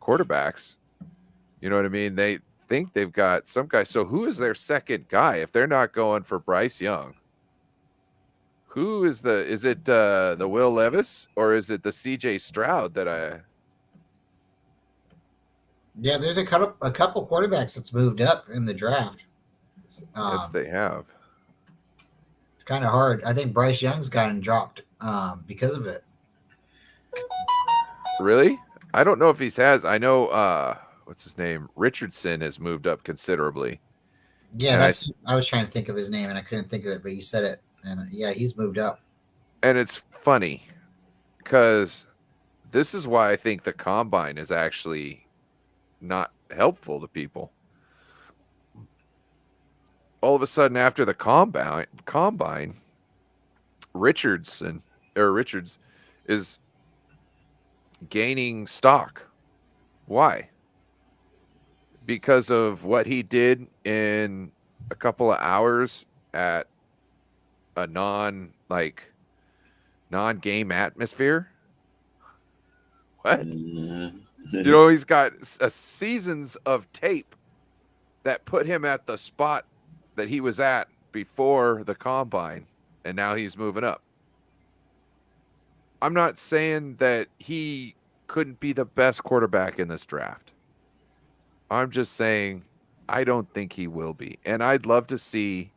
Speaker 1: quarterbacks. You know what I mean? They think they've got some guy. So who is their second guy if they're not going for Bryce Young? Who is it the Will Levis or is it the CJ Stroud that
Speaker 2: yeah, there's a couple quarterbacks that's moved up in the draft.
Speaker 1: yes, they have.
Speaker 2: It's kind of hard. I think Bryce Young's gotten dropped because of it.
Speaker 1: Really? I don't know if he has. I know what's his name? Richardson has moved up considerably.
Speaker 2: Yeah, I was trying to think of his name and I couldn't think of it, but you said it. And yeah, he's moved up.
Speaker 1: And it's funny because this is why I think the combine is actually not helpful to people. All of a sudden after the combine, Richards is gaining stock. Why? Because of what he did in a couple of hours at a non-game atmosphere. What? He's got seasons of tape that put him at the spot that he was at before the combine, and now he's moving up. I'm not saying that he couldn't be the best quarterback in this draft. I'm just saying I don't think he will be. And I'd love to see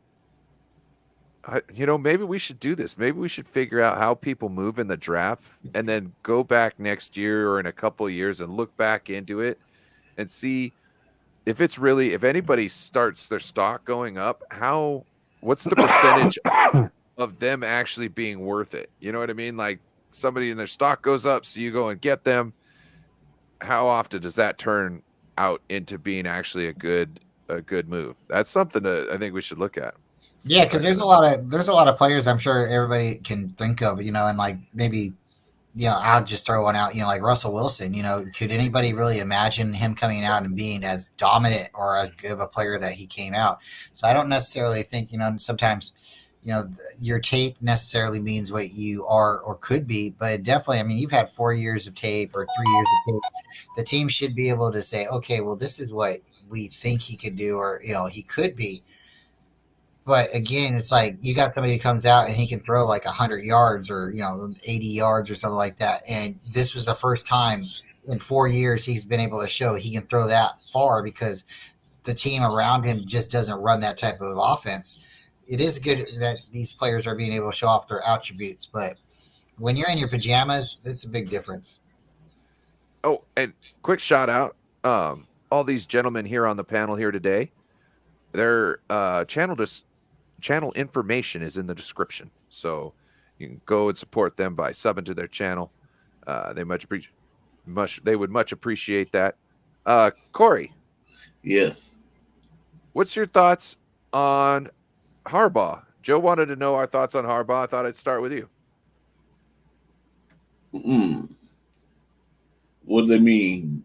Speaker 1: Maybe we should do this. Maybe we should figure out how people move in the draft and then go back next year or in a couple of years and look back into it and see if anybody starts their stock going up, what's the percentage of them actually being worth it? You know what I mean? Like somebody in their stock goes up, so you go and get them. How often does that turn out into being actually a good move? That's something that I think we should look at.
Speaker 2: Yeah, because there's a lot of players I'm sure everybody can think of, and like maybe, I'll just throw one out, like Russell Wilson. Could anybody really imagine him coming out and being as dominant or as good of a player that he came out? So I don't necessarily think, sometimes, your tape necessarily means what you are or could be, but definitely, I mean, you've had 4 years of tape or 3 years of tape. The team should be able to say, okay, well, this is what we think he could do, or, he could be. But again, it's like you got somebody who comes out and he can throw like 100 yards or 80 yards or something like that. And this was the first time in 4 years he's been able to show he can throw that far because the team around him just doesn't run that type of offense. It is good that these players are being able to show off their attributes, but when you're in your pajamas, there's a big difference.
Speaker 1: Oh, and quick shout out, all these gentlemen here on the panel here today. Their channel information is in the description, so you can go and support them by subbing to their channel. They would much appreciate that. Corey,
Speaker 6: Yes.
Speaker 1: what's your thoughts on Harbaugh? Joe wanted to know our thoughts on Harbaugh. I thought I'd start with you.
Speaker 6: What do they mean?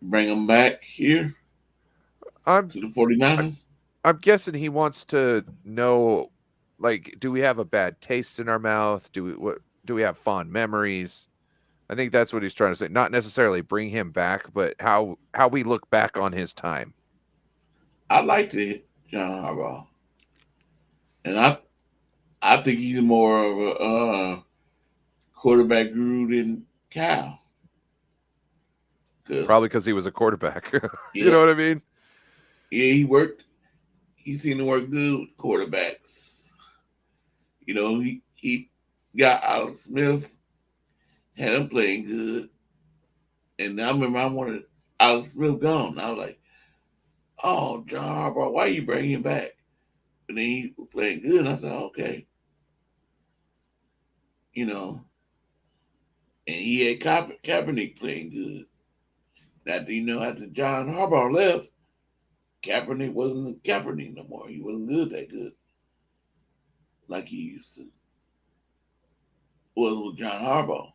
Speaker 6: Bring him back here to the 49ers?
Speaker 1: I'm guessing he wants to know, like, do we have a bad taste in our mouth? Do we have fond memories? I think that's what he's trying to say. Not necessarily bring him back, but how we look back on his time.
Speaker 6: I liked it, John Harbaugh, and I think he's more of a quarterback guru than Cal.
Speaker 1: Probably because he was a quarterback. You know what I mean?
Speaker 6: Yeah, he worked. He seemed to work good with quarterbacks. He got Alex Smith, had him playing good. And I remember I wanted Alex Smith gone. I was like, oh, John Harbaugh, why you bring him back? But then he was playing good, and I said, okay. And he had Kaepernick playing good. After John Harbaugh left, Kaepernick wasn't Kaepernick no more. He wasn't that good like he used to. Was with John Harbaugh.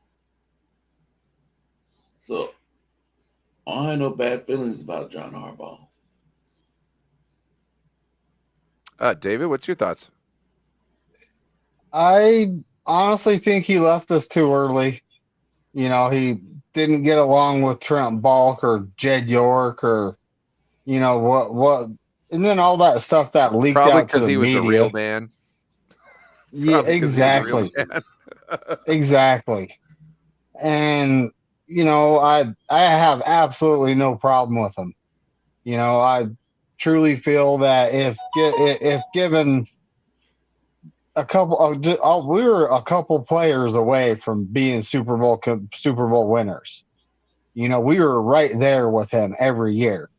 Speaker 6: So I had no bad feelings about John Harbaugh.
Speaker 1: David, what's your thoughts?
Speaker 3: I honestly think he left us too early. He didn't get along with Trent Balk or Jed York or what, and then all that stuff that leaked
Speaker 1: Probably
Speaker 3: out to the
Speaker 1: because he was
Speaker 3: media.
Speaker 1: a real man.
Speaker 3: Yeah, exactly. Exactly. And I have absolutely no problem with him. I truly feel that if given a couple, we were a couple players away from being Super Bowl winners. We were right there with him every year,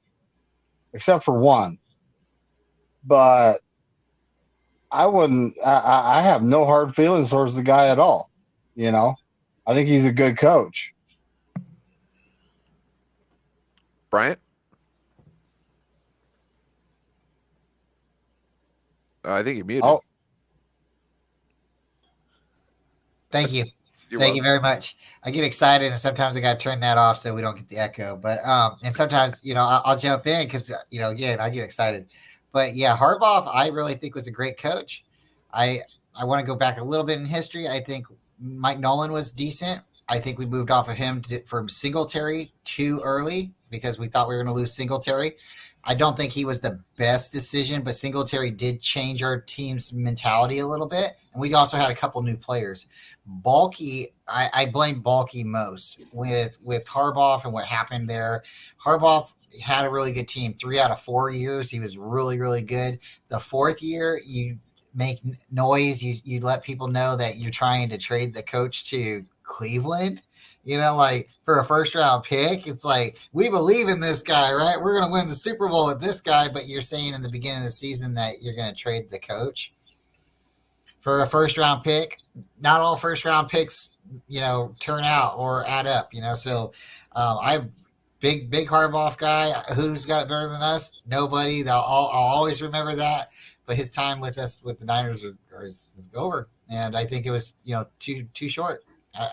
Speaker 3: except for one. But I wouldn't. I have no hard feelings towards the guy at all. I think he's a good coach.
Speaker 1: Bryant? I think you're muted.
Speaker 3: Oh.
Speaker 2: Thank you.
Speaker 1: You're
Speaker 2: Thank you
Speaker 1: welcome.
Speaker 2: very much. I get excited, and sometimes I got to turn that off so we don't get the echo. But and sometimes I'll jump in because again I get excited. But yeah, Harbaugh I really think was a great coach. I want to go back a little bit in history. I think Mike Nolan was decent. I think we moved off of him from Singletary too early because we thought we were going to lose Singletary. I don't think he was the best decision, but Singletary did change our team's mentality a little bit. And we also had a couple new players. Balky, I blame Balky most with Harbaugh and what happened there. Harbaugh had a really good team. 3 out of 4 years, he was really, really good. The fourth year, make noise. You let people know that you're trying to trade the coach to Cleveland. Like for a first round pick, it's like we believe in this guy, right? We're going to win the Super Bowl with this guy, but you're saying in the beginning of the season that you're going to trade the coach for a first round pick. Not all first round picks, turn out or add up. So I big Harbaugh guy. Who's got it better than us? Nobody. I'll always remember that. But his time with us with the Niners is over, and I think it was too short.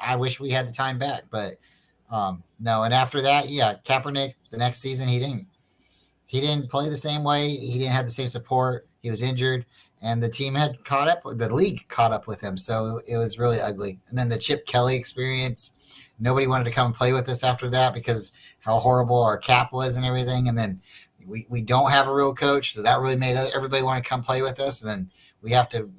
Speaker 2: I wish we had the time back, but no. And after that, yeah, Kaepernick the next season he didn't play the same way. He didn't have the same support. He was injured, and the team had caught up. The league caught up with him, so it was really ugly. And then the Chip Kelly experience. Nobody wanted to come and play with us after that because how horrible our cap was and everything. And then we don't have a real coach, so that really made everybody want to come play with us. And then we have to,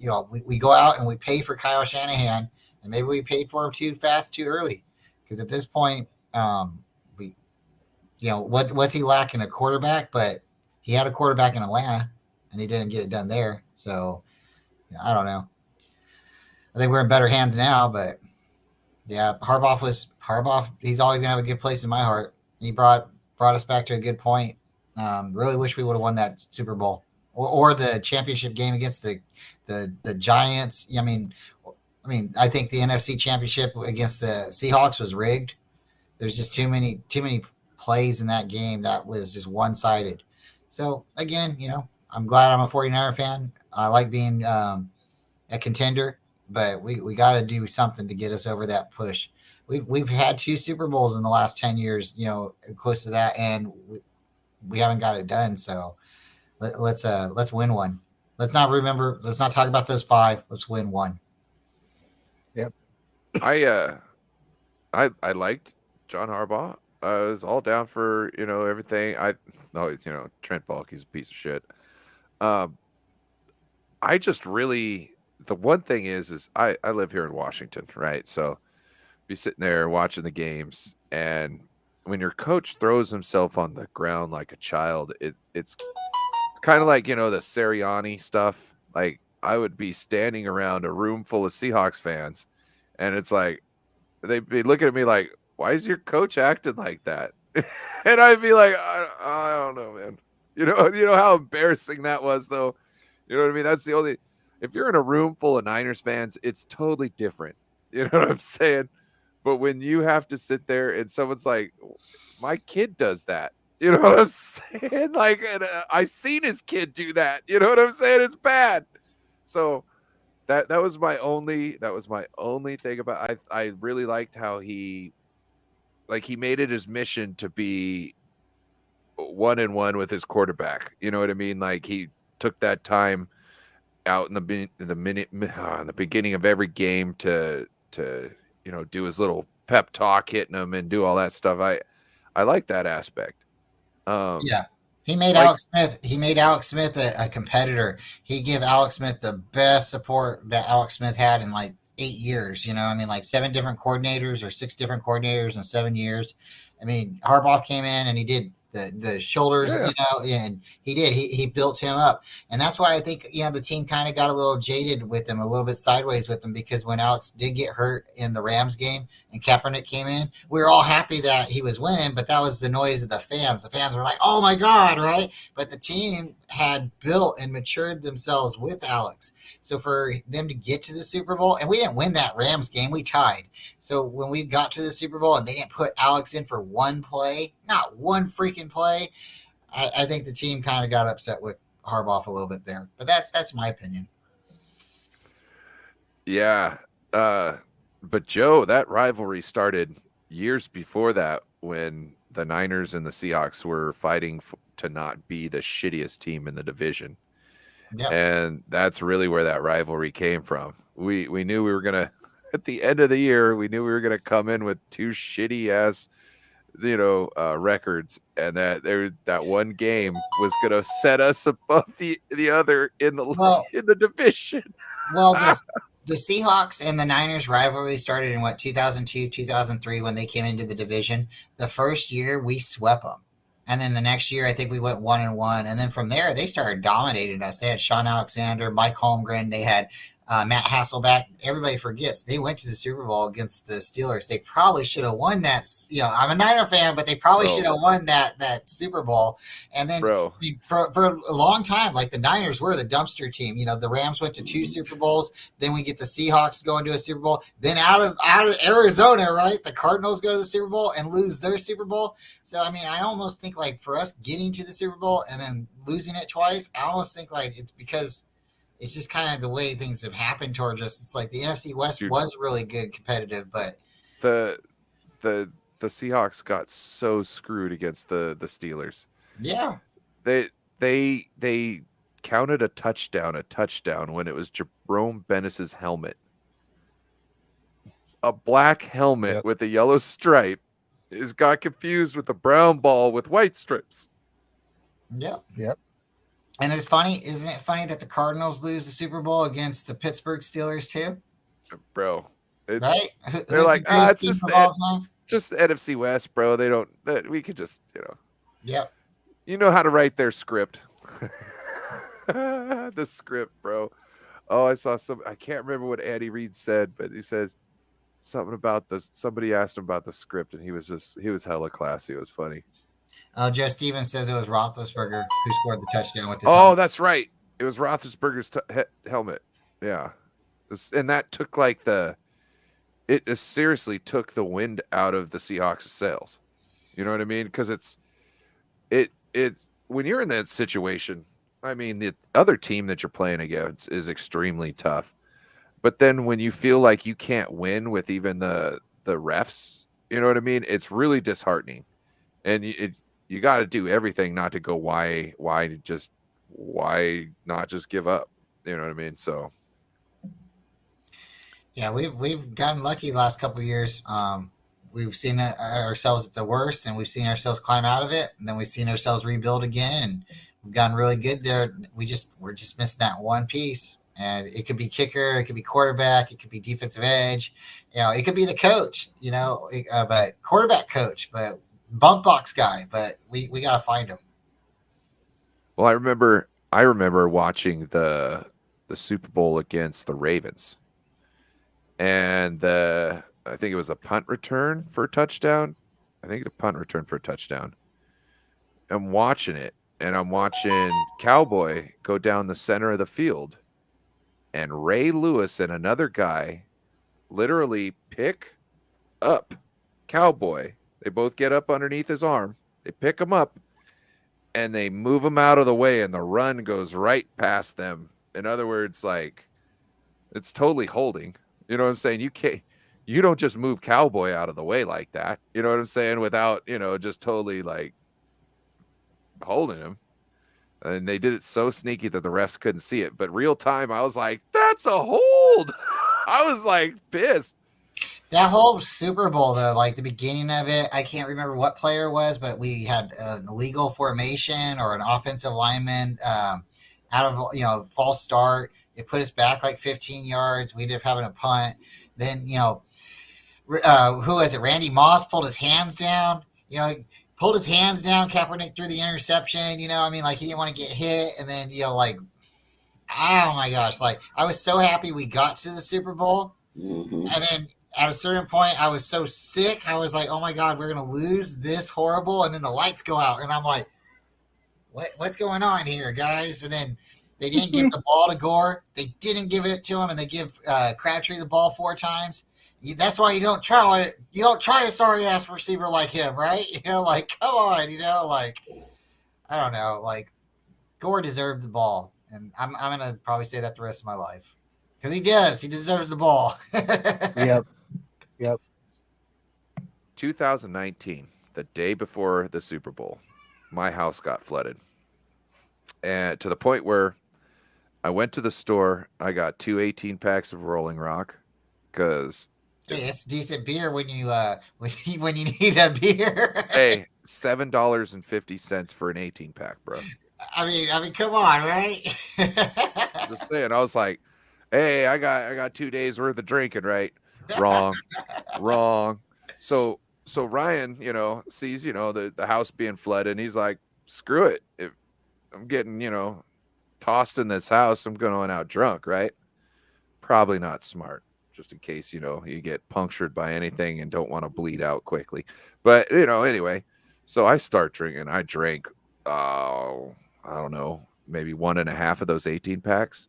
Speaker 2: we go out and we pay for Kyle Shanahan, and maybe we paid for him too fast, too early. Because at this point, what's he lacking? A quarterback, but he had a quarterback in Atlanta, and he didn't get it done there. So I don't know. I think we're in better hands now, but yeah, Harbaugh. He's always gonna have a good place in my heart. He brought us back to a good point. Really wish we would have won that Super Bowl or the championship game against the Giants. I mean, I think the NFC Championship against the Seahawks was rigged. There's just too many plays in that game that was just one-sided. So again, I'm glad I'm a 49er fan. I like being a contender, but we got to do something to get us over that push. We've had 2 Super Bowls in the last 10 years, close to that, and we haven't got it done. So let's win one. Let's not talk about those 5. Let's win one.
Speaker 3: Yep.
Speaker 1: I liked John Harbaugh. I was all down for everything. Trent Baalke's a piece of shit. I just really, the one thing is I live here in Washington, right? So be sitting there watching the games, and when your coach throws himself on the ground like a child, it's kind of like the Sirianni stuff. Like I would be standing around a room full of Seahawks fans, and it's like they'd be looking at me like, "Why is your coach acting like that?" And I'd be like, I don't know, man. You know how embarrassing that was, though. You know what I mean? That's the only. If you're in a room full of Niners fans, it's totally different. You know what I'm saying? But when you have to sit there and someone's like, "My kid does that," you know what I'm saying? Like, and, I seen his kid do that. You know what I'm saying? It's bad. So that was my only thing about. I really liked how he made it his mission to be 1-1 with his quarterback. You know what I mean? Like he took that time out in the beginning of every game to do his little pep talk, hitting him and do all that stuff. I like that aspect.
Speaker 2: Yeah. He made Alex Smith a competitor. He gave Alex Smith the best support that Alex Smith had in like 8 years. Like 7 different coordinators or 6 different coordinators in 7 years. Harbaugh came in and he did the shoulders, and he built him up. And that's why I think, the team kind of got a little jaded with him, a little bit sideways with him, because when Alex did get hurt in the Rams game and Kaepernick came in, we were all happy that he was winning, but that was the noise of the fans. The fans were like, "Oh my God," right? But the team had built and matured themselves with Alex. So for them to get to the Super Bowl, and we didn't win that Rams game, we tied. So when we got to the Super Bowl and they didn't put Alex in for one play, not one freaking play, I think the team kind of got upset with Harbaugh a little bit there. But that's my opinion.
Speaker 1: Yeah. But Joe, that rivalry started years before that when the Niners and the Seahawks were fighting to not be the shittiest team in the division.
Speaker 2: Yep.
Speaker 1: And that's really where that rivalry came from. We knew we were going to, at the end of the year, we knew we were going to come in with 2 shitty ass, records, and that one game was going to set us above the other in the division.
Speaker 2: Well, the Seahawks and the Niners rivalry started in 2002, 2003 when they came into the division. The first year we swept them. And then the next year, I think we went 1-1. And then from there, they started dominating us. They had Sean Alexander, Mike Holmgren. They had Matt Hasselbeck. Everybody forgets they went to the Super Bowl against the Steelers. They probably should have won that. I'm a Niner fan, but they probably should have won that Super Bowl. And then for a long time, like the Niners were the dumpster team. The Rams went to 2 Super Bowls. Then we get the Seahawks going to a Super Bowl. Then out of Arizona, right? The Cardinals go to the Super Bowl and lose their Super Bowl. So, I mean, I almost think like for us getting to the Super Bowl and then losing it twice, I almost think like it's because it's just kind of the way things have happened towards us. It's like the NFC West was really good competitive, but
Speaker 1: the Seahawks got so screwed against the Steelers.
Speaker 2: Yeah.
Speaker 1: They counted a touchdown when it was Jerome Bennis's helmet. A black helmet with a yellow stripe got confused with a brown ball with white stripes.
Speaker 2: Yep.
Speaker 3: Yep.
Speaker 2: And it's funny, isn't it funny that the Cardinals lose the Super Bowl against the Pittsburgh Steelers too?
Speaker 1: Bro.
Speaker 2: Right?
Speaker 1: They're like, it's just the NFC West, bro. We could just,
Speaker 2: Yep.
Speaker 1: You know how to write their script. The script, bro. Oh, I saw I can't remember what Andy Reid said, but he says something about somebody asked him about the script, and he was hella classy. It was funny.
Speaker 2: Joe Stevens says it was Roethlisberger who scored the touchdown with this.
Speaker 1: Oh, that's right. It was Roethlisberger's helmet. Yeah. And that took it seriously took the wind out of the Seahawks' sails. You know what I mean? Because it when you're in that situation, I mean, the other team that you're playing against is extremely tough. But then when you feel like you can't win with even the refs, you know what I mean? It's really disheartening. And you got to do everything not to go, why not just give up? You know what I mean? So
Speaker 2: yeah, we've gotten lucky the last couple of years. We've seen ourselves at the worst, and we've seen ourselves climb out of it, and then we've seen ourselves rebuild again, and we've gotten really good there. We're just missing that one piece, and it could be kicker, it could be quarterback, it could be defensive edge, it could be the coach, but quarterback coach, but bump box guy, but we got to find him.
Speaker 1: Well, I remember watching the Super Bowl against the Ravens, and I think it was a punt return for a touchdown. I'm watching it, and I'm watching Cowboy go down the center of the field, and Ray Lewis and another guy literally pick up Cowboy. They both get up underneath his arm. They pick him up, and they move him out of the way, and the run goes right past them. In other words, like, it's totally holding. You know what I'm saying? You don't just move Cowboy out of the way like that. You know what I'm saying? Without, just totally like holding him. And they did it so sneaky that the refs couldn't see it. But real time, I was like, that's a hold. I was like pissed.
Speaker 2: That whole Super Bowl, though, like the beginning of it, I can't remember what player it was, but we had an illegal formation or an offensive lineman out of, false start. It put us back like 15 yards. We ended up having a punt. Then, who was it? Randy Moss pulled his hands down. Kaepernick threw the interception. He didn't want to get hit. And then, oh my gosh, I was so happy we got to the Super Bowl.
Speaker 6: Mm-hmm.
Speaker 2: And then at a certain point, I was so sick. I was like, oh my God, we're going to lose this horrible. And then the lights go out. And I'm like, what's going on here, guys? And then they didn't give the ball to Gore. They didn't give it to him. And they give Crabtree the ball 4 times. That's why you don't try it. You don't try a sorry ass receiver like him, right? Come on, I don't know. Gore deserved the ball. And I'm going to probably say that the rest of my life. Because he does. He deserves the ball.
Speaker 3: Yep.
Speaker 1: 2019, the day before the Super Bowl, my house got flooded. And to the point where I went to the store, I got 2 18 packs of Rolling Rock because
Speaker 2: hey, it's decent beer when you when you need a beer.
Speaker 1: Hey, $7.50 for an 18 pack, bro.
Speaker 2: I mean, come on, right?
Speaker 1: Just saying. I was like, hey, I got 2 days worth of drinking, right? Wrong. So so Ryan, sees, the house being flooded, and he's like, screw it. If I'm getting, tossed in this house, I'm going out drunk, right? Probably not smart, just in case, you get punctured by anything and don't want to bleed out quickly. But, anyway, so I start drinking. I drank, I don't know, maybe 1.5 of those 18 packs.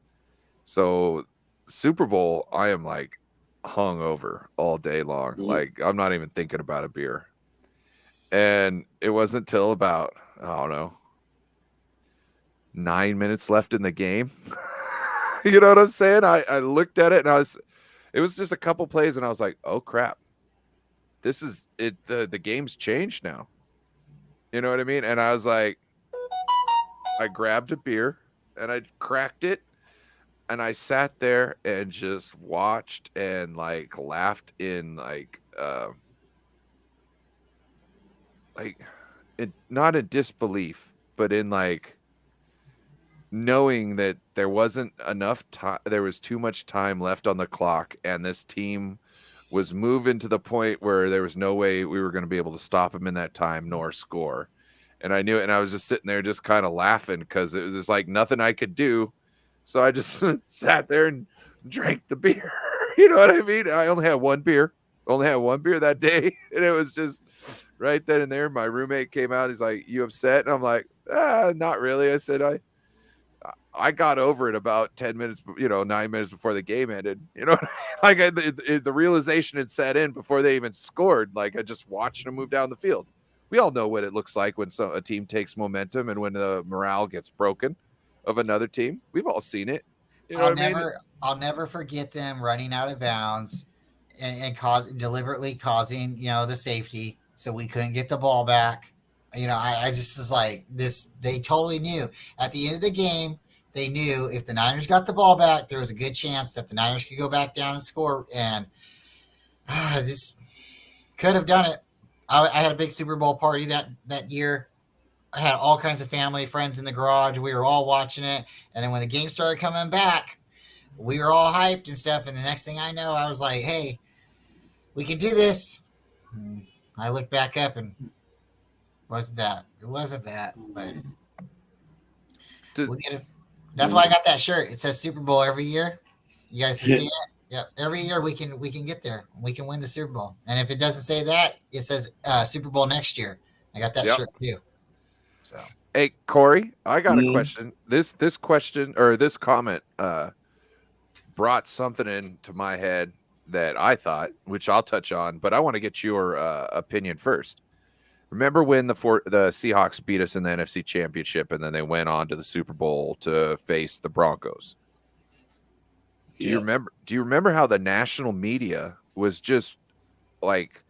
Speaker 1: So Super Bowl, I am like hung over all day long. Like I'm not even thinking about a beer. And it wasn't until about, I don't know, 9 minutes left in the game. You know what I'm saying? I looked at it and it was just a couple plays and I was like, oh crap. This is it. The game's changed now. You know what I mean? And I was like, I grabbed a beer and I cracked it. And I sat there and just watched and like laughed in not in disbelief, but in like knowing that there wasn't enough time, there was too much time left on the clock, and this team was moving to the point where there was no way we were going to be able to stop them in that time nor score. And I knew it, and I was just sitting there just kind of laughing because it was just like nothing I could do. So I just sat there and drank the beer. You know what I mean? I only had one beer that day. And it was just right then and there. My roommate came out. He's like, you upset? And I'm like, not really. I said, I got over it about 10 minutes, 9 minutes before the game ended. You know, like the realization had set in before they even scored. Like I just watched them move down the field. We all know what it looks like when a team takes momentum and when the morale gets broken of another team. We've all seen it. You know
Speaker 2: I'll never forget them running out of bounds and deliberately causing, the safety so we couldn't get the ball back. I just was like this. They totally knew at the end of the game. They knew if the Niners got the ball back, there was a good chance that the Niners could go back down and score. And this could have done it. I had a big Super Bowl party that year. I had all kinds of family, friends in the garage. We were all watching it. And then when the game started coming back, we were all hyped and stuff. And the next thing I know, I was like, hey, we can do this. And I looked back up and it wasn't that. But we'll get it. That's why I got that shirt. It says Super Bowl every year. You guys see it? Yeah. Every year we can get there. We can win the Super Bowl. And if it doesn't say that, it says Super Bowl next year. I got that shirt too. So,
Speaker 1: hey Corey, I got a question. This question or this comment brought something into my head that I thought, which I'll touch on, but I want to get your opinion first. Remember when the Seahawks beat us in the NFC Championship, and then they went on to the Super Bowl to face the Broncos? Do you remember how the national media was just like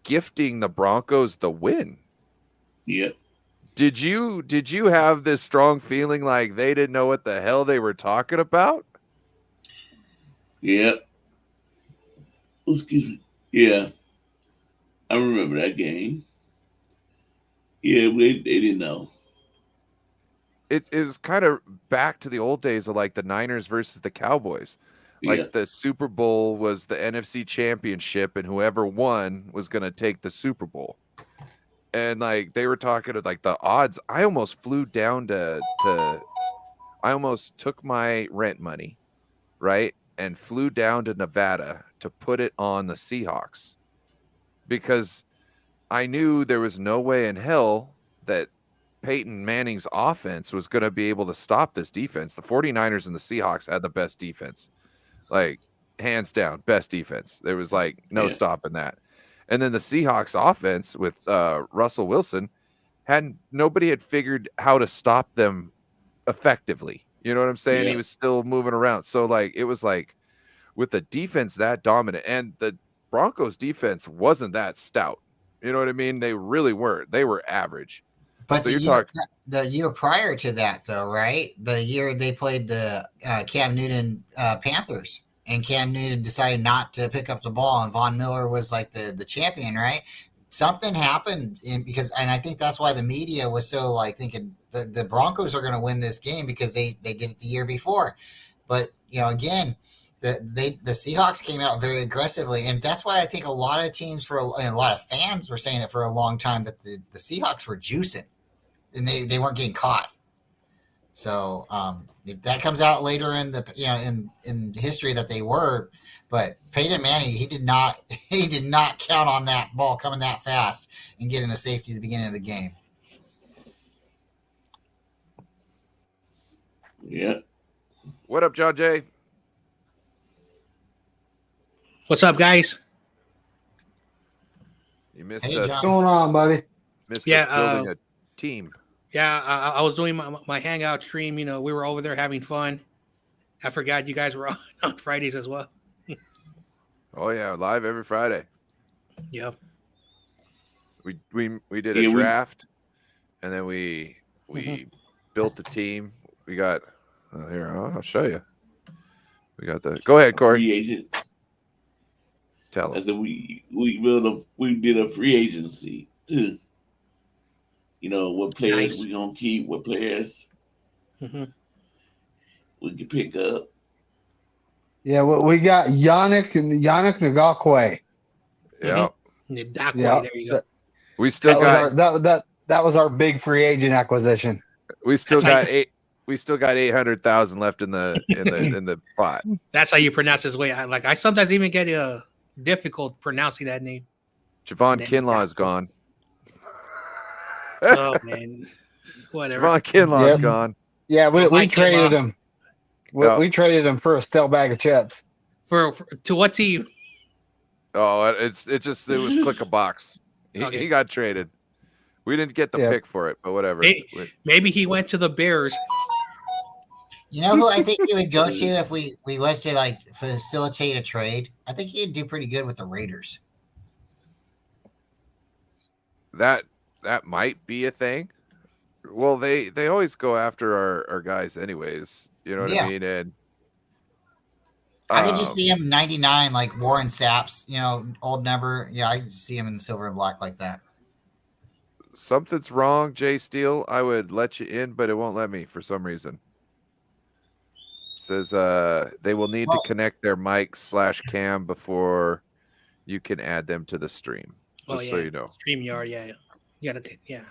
Speaker 1: gifting the Broncos the win?
Speaker 6: Yep.
Speaker 1: Did you have this strong feeling like they didn't know what the hell they were talking about?
Speaker 6: Yep. Oh, excuse me. Yeah. I remember that game. Yeah, they didn't know.
Speaker 1: It was kind of back to the old days of like the Niners versus the Cowboys. Like the Super Bowl was the NFC Championship, and whoever won was going to take the Super Bowl. And like they were talking like the odds. I almost flew down I almost took my rent money, right, and flew down to Nevada to put it on the Seahawks because I knew there was no way in hell that Peyton Manning's offense was going to be able to stop this defense. The 49ers and the Seahawks had the best defense, like hands down, best defense. There was like no stopping that. And then the Seahawks offense with Russell Wilson nobody had figured how to stop them effectively. You know what I'm saying? He was still moving around. So like, it was like with the defense that dominant, and the Broncos defense wasn't that stout. You know what I mean? They really weren't. They were average.
Speaker 2: But so the year prior to that, though, right? The year they played the Cam Newton Panthers, and Cam Newton decided not to pick up the ball, and Von Miller was like the champion, right? Something happened and I think that's why the media was so like thinking the Broncos are going to win this game because they did it the year before. But again, the Seahawks came out very aggressively, and that's why I think a lot of teams and a lot of fans were saying it for a long time that the Seahawks were juicing, and they weren't getting caught. So if that comes out later in the in history that they were, but Peyton Manning he did not count on that ball coming that fast and getting a safety at the beginning of the game.
Speaker 6: Yeah.
Speaker 1: What up, John Jay?
Speaker 7: What's up, guys?
Speaker 1: You missed
Speaker 2: Hey,
Speaker 1: us.
Speaker 3: What's
Speaker 2: John.
Speaker 3: going on, buddy?
Speaker 1: Missed
Speaker 7: Yeah,
Speaker 1: us building a team.
Speaker 7: Yeah, I was doing my hangout stream. You know, we were over there having fun. I forgot you guys were on Fridays as well.
Speaker 1: Oh yeah, live every Friday.
Speaker 7: Yep.
Speaker 1: We did a
Speaker 6: Yeah,
Speaker 1: draft, and then we built the team. We got here. I'll show you. We got the. Go ahead, Corey.
Speaker 6: Free agent.
Speaker 1: Tell
Speaker 6: I
Speaker 1: them.
Speaker 6: said we did a free agency too. You know what players
Speaker 7: Nice.
Speaker 6: we gonna keep, what players
Speaker 7: Mm-hmm.
Speaker 6: we can pick up.
Speaker 3: Yeah, well, we got Yannick Ngakwe.
Speaker 1: Yeah,
Speaker 7: Doc
Speaker 3: Yeah,
Speaker 7: there you go.
Speaker 1: we still
Speaker 3: that was our big free agent acquisition.
Speaker 1: we still
Speaker 7: That's
Speaker 1: got
Speaker 7: like-
Speaker 1: eight. We still got 800,000 left in the in the pot.
Speaker 7: That's how you pronounce his way. I sometimes even get difficult pronouncing that name.
Speaker 1: Javon
Speaker 7: Then-
Speaker 1: Kinlaw is gone.
Speaker 7: Oh man, whatever.
Speaker 1: Javon Kinlaw is
Speaker 3: Yep.
Speaker 1: gone.
Speaker 3: Yeah, we
Speaker 7: Mike
Speaker 3: traded
Speaker 7: Kinlaw.
Speaker 3: him.
Speaker 1: Yeah.
Speaker 3: We traded him for a stale bag of chips.
Speaker 7: For to what team?
Speaker 1: Oh, it was click a box.
Speaker 7: Okay.
Speaker 1: He got traded. We didn't get the
Speaker 3: Yeah.
Speaker 1: pick for it, but whatever.
Speaker 7: Maybe he went to the Bears.
Speaker 2: You know who I think he would go to if we was to like facilitate a trade? I think he'd do pretty good with the Raiders.
Speaker 1: That might be a thing. Well, they always go after our guys anyways. You know what
Speaker 2: Yeah.
Speaker 1: I mean? And
Speaker 2: I could just see him 99 like Warren Sapp's, old number. Yeah, I could see him in silver and black like that.
Speaker 1: something's wrong, Jay Steele. I would let you in, but it won't let me for some reason. Says they will need to connect their mic /cam before you can add them to the stream. Just so you know.
Speaker 7: StreamYard, yeah. You gotta yeah.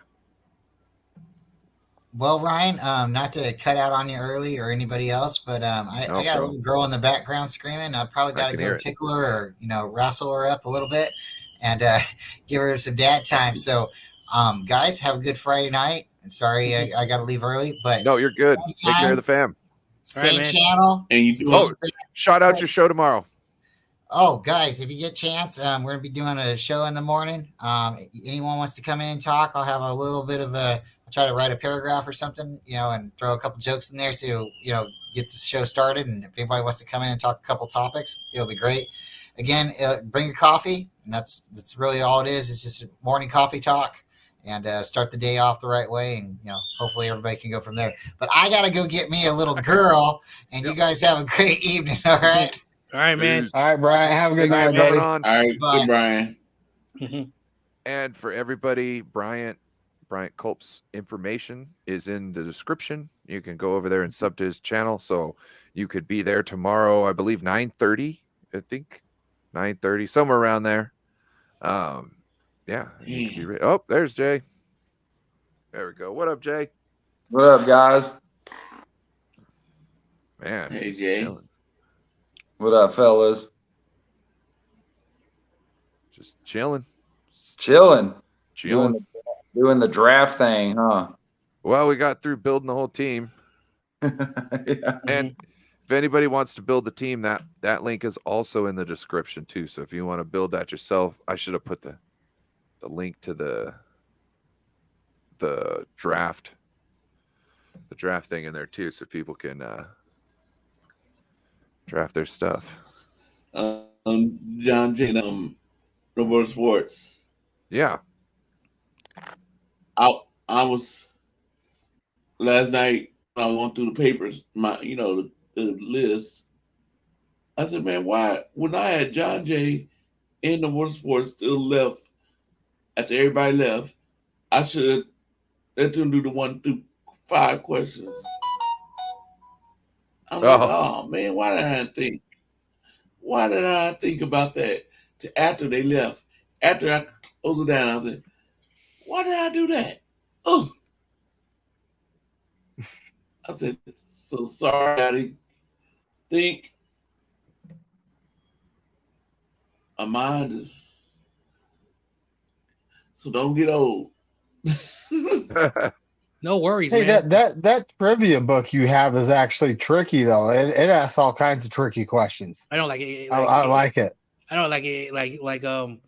Speaker 2: Well, Ryan, not to cut out on you early or anybody else, but I got a
Speaker 1: problem.
Speaker 2: little girl in the background screaming. I probably got to
Speaker 1: can
Speaker 2: go
Speaker 1: hear it.
Speaker 2: tickle her or wrestle her up a little bit and give her some dad time. So, guys, have a good Friday night. Sorry, I got to leave early, but
Speaker 1: No, you're good. Take care of the fam.
Speaker 2: same
Speaker 7: man.
Speaker 2: channel.
Speaker 6: And you do
Speaker 1: Oh, shout out your show tomorrow.
Speaker 2: Oh, guys, if you get a chance, we're going to be doing a show in the morning. Anyone wants to come in and talk, I'll have a little bit of I'll try to write a paragraph or something, and throw a couple jokes in there so, get the show started. And if anybody wants to come in and talk a couple topics, it'll be great. Again, bring your coffee. And that's really all it is. It's just a morning coffee talk and start the day off the right way. And, hopefully everybody can go from there. But I got to go get me a little girl. And you guys have a great evening. All right.
Speaker 7: All right, man.
Speaker 3: All right, Brian. Have a good night,
Speaker 7: man.
Speaker 3: buddy.
Speaker 1: On.
Speaker 6: all right,
Speaker 2: Bye.
Speaker 6: good Brian.
Speaker 7: Mhm.
Speaker 1: And for everybody, Bryant Culp's information is in the description. You can go over there and sub to his channel. So you could be there tomorrow, I believe 9:30, I think. 9:30, somewhere around there. Yeah. you could be oh, there's Jay. There we go. What up, Jay?
Speaker 4: What up, guys?
Speaker 1: Man.
Speaker 6: Hey,
Speaker 1: he's
Speaker 6: Jay.
Speaker 1: chilling.
Speaker 4: What up, fellas?
Speaker 1: Just chilling.
Speaker 4: Chilling.
Speaker 1: Chilling.
Speaker 4: Doing the draft thing, huh?
Speaker 1: Well, we got through building the whole team.
Speaker 4: Yeah.
Speaker 1: And if anybody wants to build the team, that link is also in the description too. So if you want to build that yourself, I should have put the link to the draft thing in there too, so people can draft their stuff.
Speaker 6: John J. No More Sports.
Speaker 1: Yeah.
Speaker 6: I was last night. I was going through the papers, the list. I said, man, why when I had John J. and the Motorsports still left after everybody left, I should let them do the 1 through 5 questions. I'm like, oh man, why did I think? Why did I think about that after they left? After I closed it down, I said, why did I do that? Oh, I said, so sorry. I didn't think my mind is, so don't get old.
Speaker 7: No worries,
Speaker 3: Hey,
Speaker 7: man.
Speaker 3: that trivia book you have is actually tricky though. It asks all kinds of tricky questions.
Speaker 7: I don't like it.
Speaker 3: I like it.
Speaker 7: I don't like it.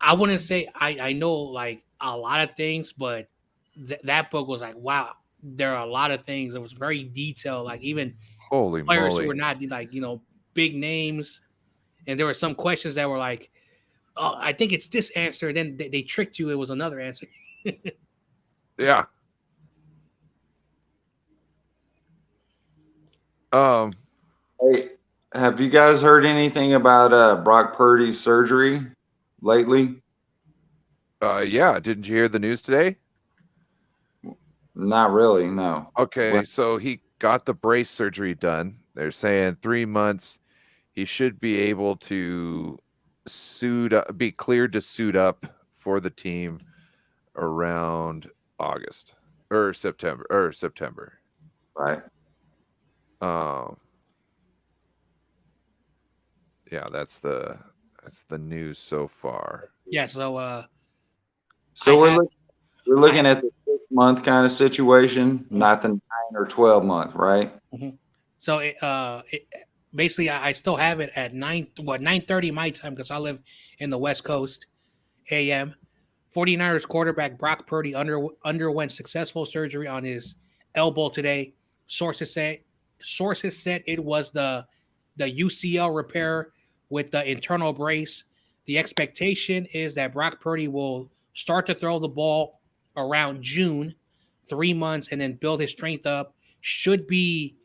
Speaker 7: I wouldn't say I know like a lot of things, but that book was like, wow, there are a lot of things. It was very detailed. Like even
Speaker 1: Holy
Speaker 7: players who
Speaker 1: moly.
Speaker 7: were not like big names, and there were some questions that were like, oh, I think it's this answer. And then they tricked you. It was another answer.
Speaker 1: Yeah.
Speaker 4: Hey, have you guys heard anything about Brock Purdy's surgery lately?
Speaker 1: Yeah. Didn't you hear the news today?
Speaker 4: Not really, no.
Speaker 1: Okay,
Speaker 4: What?
Speaker 1: so he got the brace surgery done. They're saying 3 months. He should be able to be cleared to suit up for the team around August or September.
Speaker 4: Right.
Speaker 1: Yeah, that's the news so far.
Speaker 7: Yeah. So
Speaker 4: So we're looking at the 6-month kind of situation, not the 9 or 12-month, right?
Speaker 7: So basically, I still have it at 9:30 my time because I live in the West Coast a.m. 49ers quarterback Brock Purdy underwent successful surgery on his elbow today. Sources said it was the UCL repair with the internal brace. The expectation is that Brock Purdy will start to throw the ball around June, 3 months, and then build his strength up. Should be,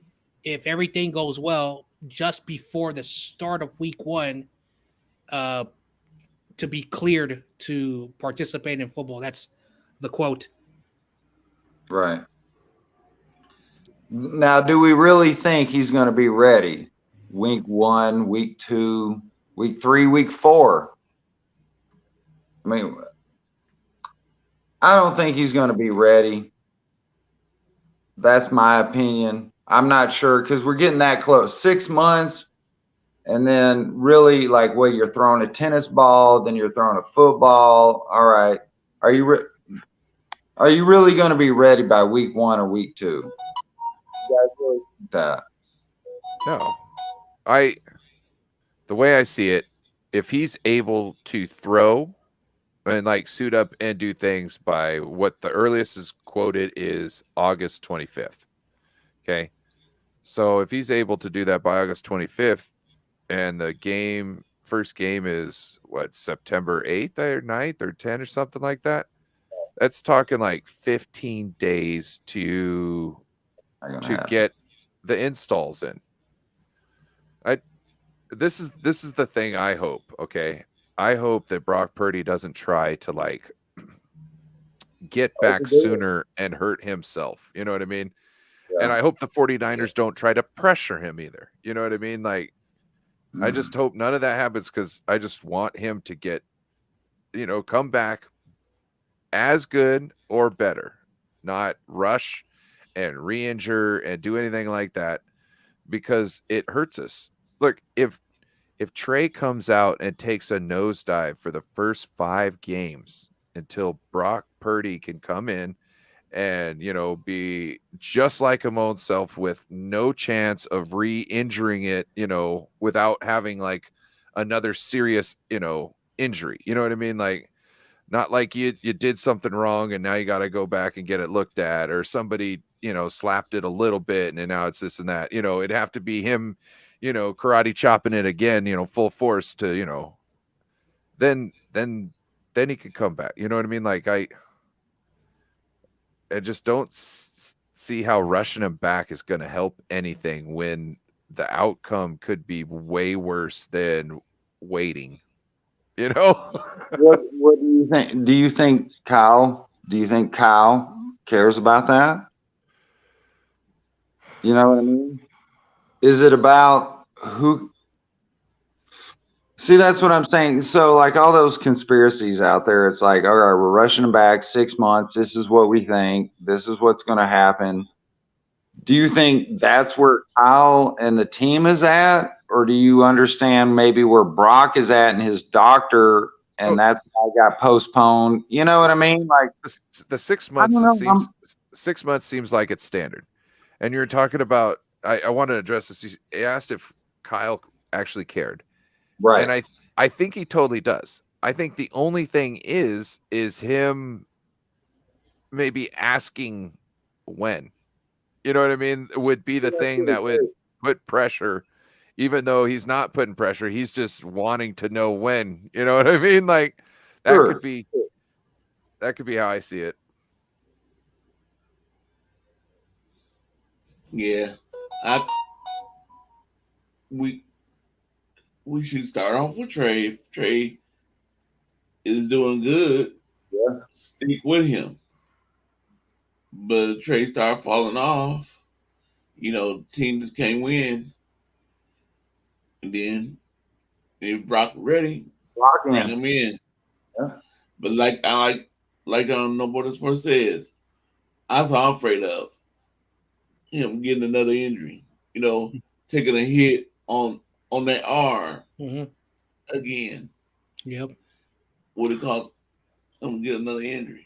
Speaker 7: if everything goes well, just before the start of week 1, to be cleared to participate in football. That's the quote.
Speaker 4: Right. Now, do we really think he's going to be ready? Week 1, week 2, week 3, week 4? I mean, I don't think he's going to be ready. That's my opinion. I'm not sure because we're getting that close. 6 months, and then really like you're throwing a tennis ball, then you're throwing a football. All right, are you really going to be ready by week 1 or week 2? You guys really think that?
Speaker 1: No. The way I see it, if he's able to throw and like suit up and do things by what the earliest is quoted is August 25th. Okay. So if he's able to do that by August 25th and the first game is September 8th or 9th or 10th or something like that. That's talking like 15 days to get the installs in. This is the thing I hope, okay? I hope that Brock Purdy doesn't try to like get back sooner and hurt himself. You know what I mean? Yeah. And I hope the 49ers don't try to pressure him either. You know what I mean? Like, I just hope none of that happens because I just want him to get, come back as good or better, not rush and re-injure and do anything like that because it hurts us. Look, if Trey comes out and takes a nosedive for the first 5 games until Brock Purdy can come in and, be just like his own self with no chance of re-injuring it, without having like another serious, injury. You know what I mean? Like, not like you did something wrong and now you got to go back and get it looked at, or somebody, slapped it a little bit and now it's this and that. It'd have to be him, karate chopping it again, full force to, then he could come back. You know what I mean? Like I just don't see how rushing him back is going to help anything when the outcome could be way worse than waiting.
Speaker 4: What do you think? Do you think Kyle cares about that? You know what I mean? Is it about who See, that's what I'm saying. So, like all those conspiracies out there, it's like, all right, we're rushing them back 6 months. This is what we think. This is what's going to happen. Do you think that's where Kyle and the team is at, or do you understand maybe where Brock is at and his doctor, and
Speaker 1: So
Speaker 4: that's why it got postponed? You know what I mean? Like,
Speaker 1: the 6
Speaker 4: I
Speaker 1: months
Speaker 4: don't know.
Speaker 1: seems 6 months seems like it's standard. And you're talking about I want to address this. He asked if Kyle actually cared.
Speaker 4: Right.
Speaker 1: And I think he totally does. I think the only thing is him maybe asking when. You know what I mean? Would be the thing that would put pressure, even though he's not putting pressure. He's just wanting to know when. You know what I mean? Like that
Speaker 4: Sure.
Speaker 1: could be how I see it.
Speaker 6: Yeah, we should start off with Trey. If Trey is doing good,
Speaker 4: Yeah.
Speaker 6: stick with him. But if Trey start falling off, team just can't win. And then if Brock ready,
Speaker 4: Brock
Speaker 6: bring
Speaker 4: in.
Speaker 6: him in.
Speaker 4: Yeah.
Speaker 6: But like No Border Sports says, that's what I'm afraid of. Him getting another injury. Taking a hit on that arm again.
Speaker 7: Yep.
Speaker 6: What it costs him to get another injury.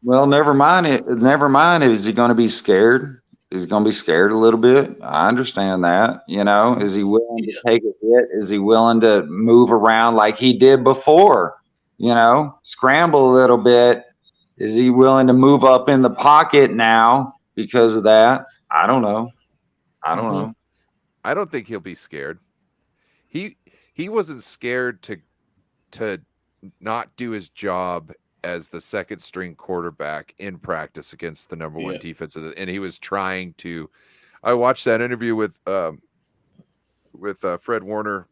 Speaker 4: Well, never mind it. Never mind. Is he going to be scared? Is he going to be scared a little bit? I understand that. Is he willing to take a hit? Is he willing to move around like he did before? Scramble a little bit. Is he willing to move up in the pocket now because of that? I don't know. I
Speaker 1: don't think he'll be scared. He wasn't scared to not do his job as the second string quarterback in practice against the number one defense, and he was trying to. I watched that interview with Fred Warner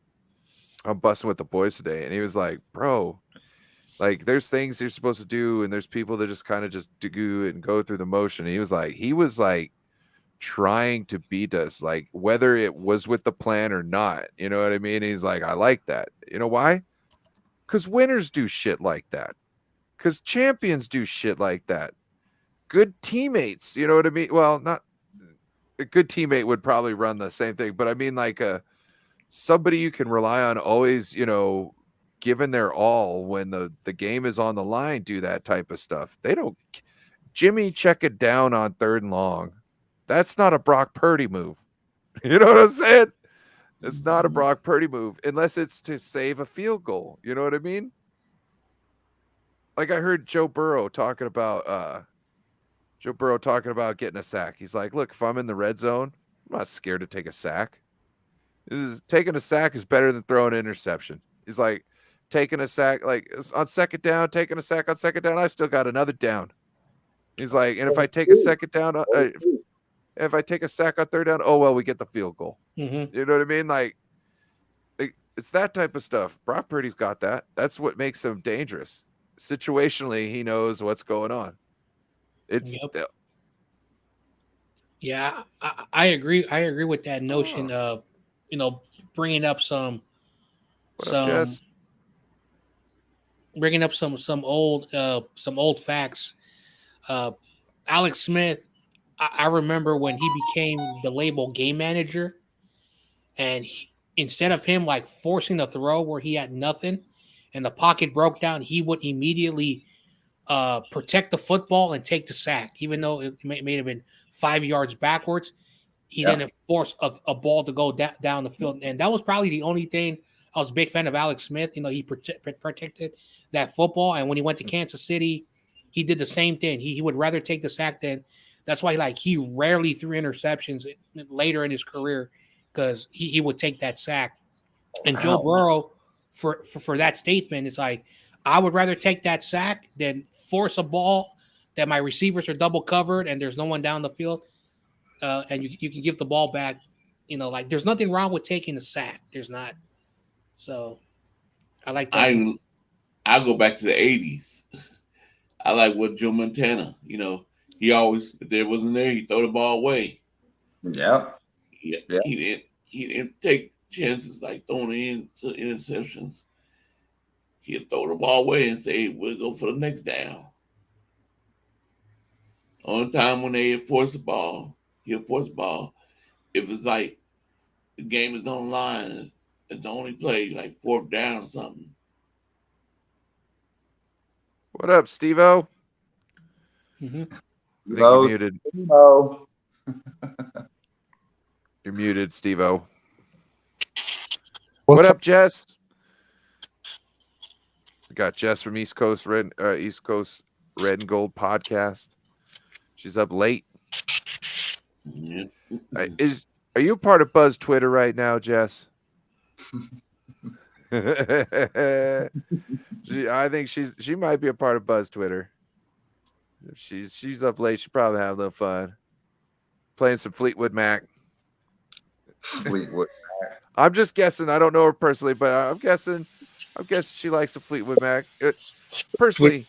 Speaker 1: on Busting with the Boys today, and he was like, "Bro, like there's things you're supposed to do, and there's people that just kind of just do and go through the motion." And he was like trying to beat us, like whether it was with the plan or not. You know what I mean? And he's like, "I like that. You know why? Because winners do shit like that. Because champions do shit like that. Good teammates, you know what I mean? Well, not a good teammate would probably run the same thing, but I mean like somebody you can rely on always, giving their all when the game is on the line, do that type of stuff. They don't. Jimmy check it down on 3rd and long. That's not a Brock Purdy move. You know what I'm saying? It's not a Brock Purdy move unless it's to save a field goal. You know what I mean? Like I heard Joe Burrow talking about getting a sack. He's like, look, if I'm in the red zone, I'm not scared to take a sack. Taking a sack is better than throwing an interception. He's like, taking a sack, like on second down, taking a sack on second down, I still got another down. He's like, and if I take a second down, if I take a sack on 3rd down, oh, well, we get the field goal.
Speaker 7: Mm-hmm.
Speaker 1: You know what I mean? Like, it's that type of stuff. Brock Purdy's got that. That's what makes him dangerous. Situationally, he knows what's going on.
Speaker 7: Yeah, I agree. I agree with that notion of, bringing up some old facts. Alex Smith, I remember when he became the label game manager, and instead of him like forcing the throw where he had nothing and the pocket broke down, he would immediately protect the football and take the sack, even though it may have been 5 yards backwards. He didn't force a ball to go down the field, and that was probably the only thing I was a big fan of Alex Smith. He protected that football, and when he went to Kansas City, he did the same thing. He would rather take the sack than. That's why he rarely threw interceptions later in his career, because he would take that sack. And Joe Burrow, for that statement, it's like, I would rather take that sack than force a ball that my receivers are double covered and there's no one down the field, and you can give the ball back. Like there's nothing wrong with taking the sack. There's not. So I like that.
Speaker 6: I go back to the 80s. I like what Joe Montana, he always, if there wasn't there, he throw the ball away.
Speaker 4: Yeah.
Speaker 6: He didn't take chances like throwing into interceptions. He'll throw the ball away and say, we'll go for the next down. Only time when they force the ball, he'll force the ball. If it's like the game is on the line, it's the only play, like fourth down or something.
Speaker 1: What up, Steve-O?
Speaker 7: Mm-hmm.
Speaker 1: I think you're muted.
Speaker 4: No.
Speaker 1: You're muted, Steve-O.
Speaker 3: What's
Speaker 1: What up, Jess? We got Jess from East Coast Red and Gold podcast. She's up late.
Speaker 6: Yeah.
Speaker 1: Are you a part of Buzz Twitter right now, Jess? I think she might be a part of Buzz Twitter. If she's up late, she probably have a little fun. Playing some Fleetwood Mac.
Speaker 4: Fleetwood.
Speaker 1: I'm just guessing. I don't know her personally, but I'm guessing she likes the Fleetwood Mac. Personally,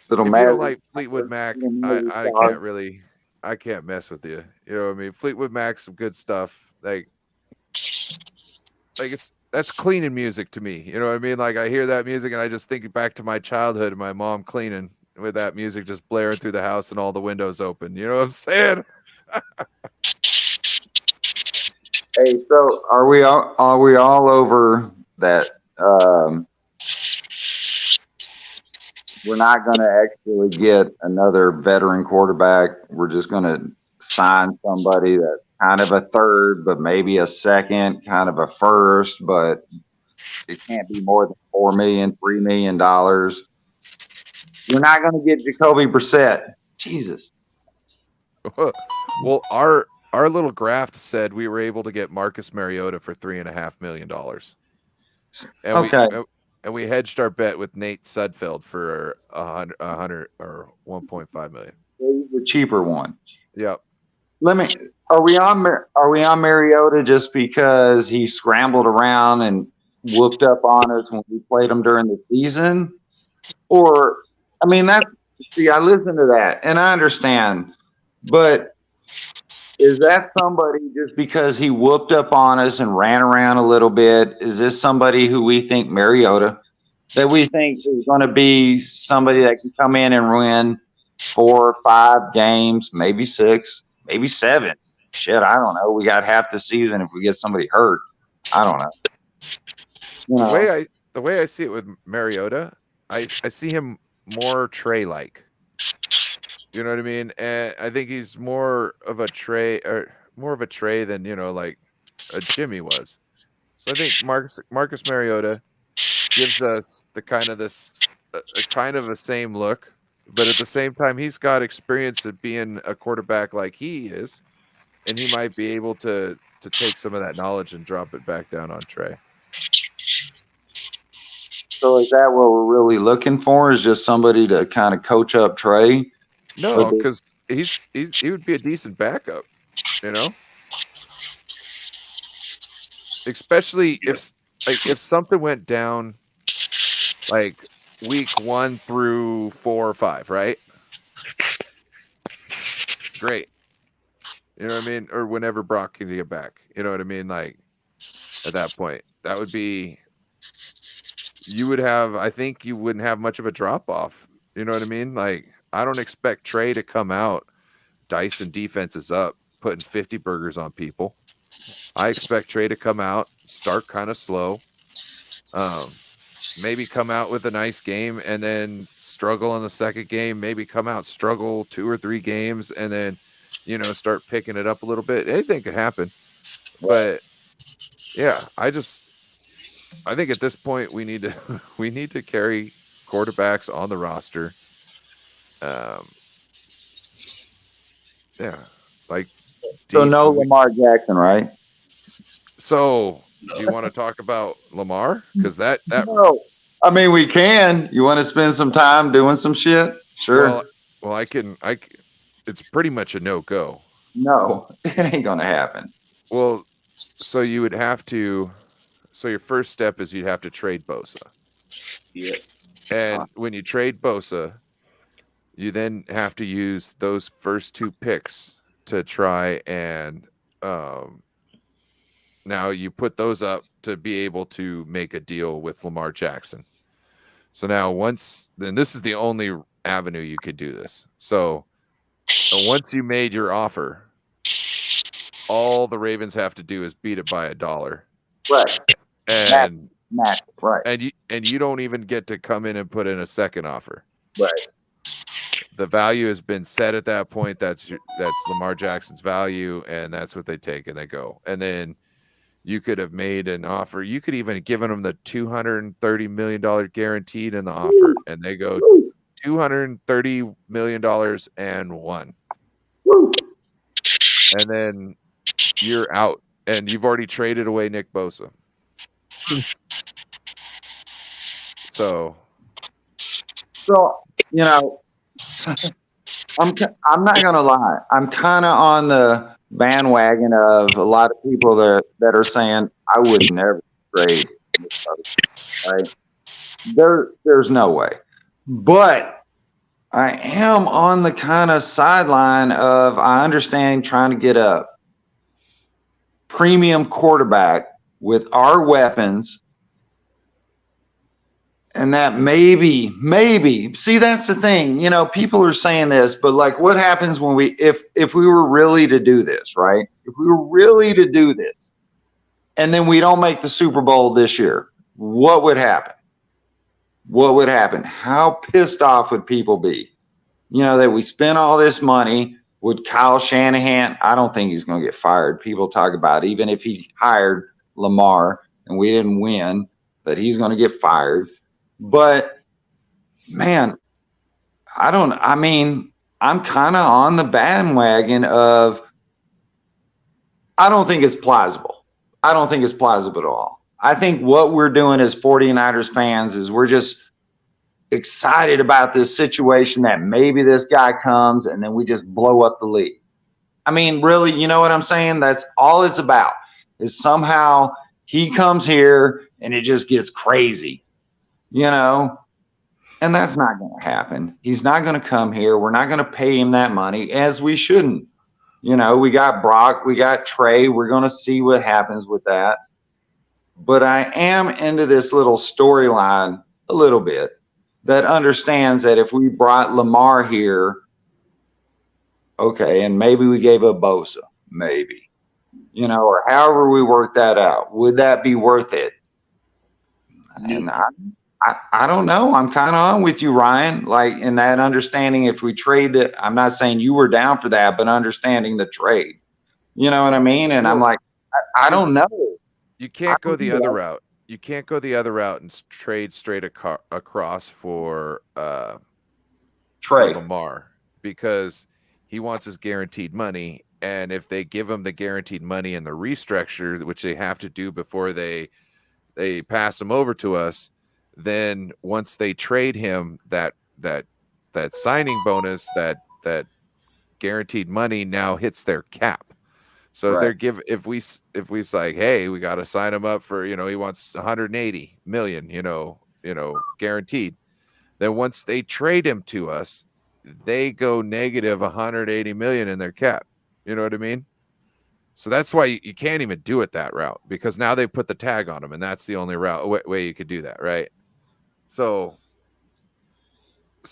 Speaker 4: Little
Speaker 1: if
Speaker 4: Mad
Speaker 1: you don't like Fleetwood Mac, I
Speaker 4: Star.
Speaker 1: can't mess with you. You know what I mean? Fleetwood Mac's some good stuff. Like that's cleaning music to me. You know what I mean? Like I hear that music and I just think back to my childhood and my mom cleaning with that music just blaring through the house and all the windows open. You know what I'm saying?
Speaker 4: Hey, so are we all over that? We're not going to actually get another veteran quarterback. We're just going to sign somebody that's kind of a third, but maybe a second, kind of a first, but it can't be more than $4 million, $3 million. We're not going to get Jacoby Brissett. Jesus.
Speaker 1: Well, our little graft said we were able to get Marcus Mariota for $3.5 million. And
Speaker 4: Okay.
Speaker 1: we hedged our bet with Nate Sudfeld for 100 or 1.5 million.
Speaker 4: The cheaper one.
Speaker 1: Yep.
Speaker 4: Are we on Mariota just because he scrambled around and whooped up on us when we played him during the season? Or, I mean, I listen to that and I understand, but is that somebody just because he whooped up on us and ran around a little bit? Is this somebody who we think Mariota, that we think is going to be somebody that can come in and win 4 or 5 games, maybe 6, maybe 7? Shit, I don't know. We got half the season if we get somebody hurt. I don't know.
Speaker 1: The way I see it with Mariota, I see him more Trey-like. You know what I mean? And I think he's more of a Trey than, like a Jimmy was. So I think Marcus Mariota gives us the kind of the same look, but at the same time, he's got experience of being a quarterback like he is, and he might be able to take some of that knowledge and drop it back down on Trey.
Speaker 4: So is that what we're really looking for? Is just somebody to kind of coach up Trey?
Speaker 1: No, because he would be a decent backup, especially if something went down like week 1 through 4 or 5, right? Great. You know what I mean? Or whenever Brock can get back. You know what I mean? Like at that point, that would be, I think you wouldn't have much of a drop off. You know what I mean? Like I don't expect Trey to come out dicing defenses up, putting 50 burgers on people. I expect Trey to come out, start kind of slow, maybe come out with a nice game and then struggle in the second game, maybe come out, struggle 2 or 3 games, and then, start picking it up a little bit. Anything could happen. But yeah, I think at this point we need to carry quarterbacks on the roster. Yeah, like
Speaker 4: so no Lamar Jackson, right?
Speaker 1: So do you want to talk about Lamar? Because that
Speaker 4: no. I mean, we can. You want to spend some time doing some shit? Sure.
Speaker 1: Well, I can. It's pretty much a no-go.
Speaker 4: No, it ain't gonna happen.
Speaker 1: Well, so you would have to. So your first step is you'd have to trade Bosa.
Speaker 6: Yeah.
Speaker 1: And when you trade Bosa, you then have to use those first 2 picks to try and Now you put those up to be able to make a deal with Lamar Jackson. So now then this is the only avenue you could do this. So once you made your offer, all the Ravens have to do is beat it by $1.
Speaker 4: Right.
Speaker 1: And
Speaker 4: Max. Right.
Speaker 1: and you don't even get to come in and put in a second offer.
Speaker 4: Right.
Speaker 1: The value has been set at that point. That's Lamar Jackson's value, and that's what they take and they go. And then you could have made an offer. You could even have given them the $230 million guaranteed in the offer, and they go $230 million and one. And then you're out, and you've already traded away Nick Bosa. So
Speaker 4: you know, I'm not gonna lie. I'm kind of on the bandwagon of a lot of people that are saying I would never trade. Right? There's no way. But I am on the kind of sideline of I understand trying to get a premium quarterback with our weapons. And that maybe, see, that's the thing, you know, people are saying this, but like what happens when if we were really to do this, right? If we were really to do this and then we don't make the Super Bowl this year, what would happen? What would happen? How pissed off would people be? You know, that we spent all this money. Would Kyle Shanahan, I don't think he's going to get fired. People talk about even if he hired Lamar and we didn't win, that he's going to get fired. But man, I'm kind of on the bandwagon of, I don't think it's plausible. I don't think it's plausible at all. I think what we're doing as 49ers fans is we're just excited about this situation that maybe this guy comes and then we just blow up the league. I mean, really, you know what I'm saying? That's all it's about, is somehow he comes here and it just gets crazy. You know, and that's not going to happen. He's not going to come here. We're not going to pay him that money, as we shouldn't. You know, we got Brock, we got Trey. We're going to see what happens with that. But I am into this little storyline a little bit that understands that if we brought Lamar here, okay, and maybe we gave up Bosa, maybe, you know, or however we work that out, would that be worth it? And I don't know. I'm kind of on with you, Ryan. Like in that understanding, if we trade it, I'm not saying you were down for that, but understanding the trade. You know what I mean? And I'm like, I don't know.
Speaker 1: You can't go the other route. You can't go the other route and trade straight across for
Speaker 4: Trey
Speaker 1: Lamar, because he wants his guaranteed money. And if they give him the guaranteed money and the restructure, which they have to do before they pass him over to us, then once they trade him, that signing bonus, that guaranteed money now hits their cap. So
Speaker 4: right.
Speaker 1: if we like, hey, we got to sign him up for, you know, he wants 180 million, you know, guaranteed. Then once they trade him to us, they go negative 180 million in their cap. You know what I mean? So that's why you can't even do it that route, because now they put the tag on him, and that's the only way you could do that, right? So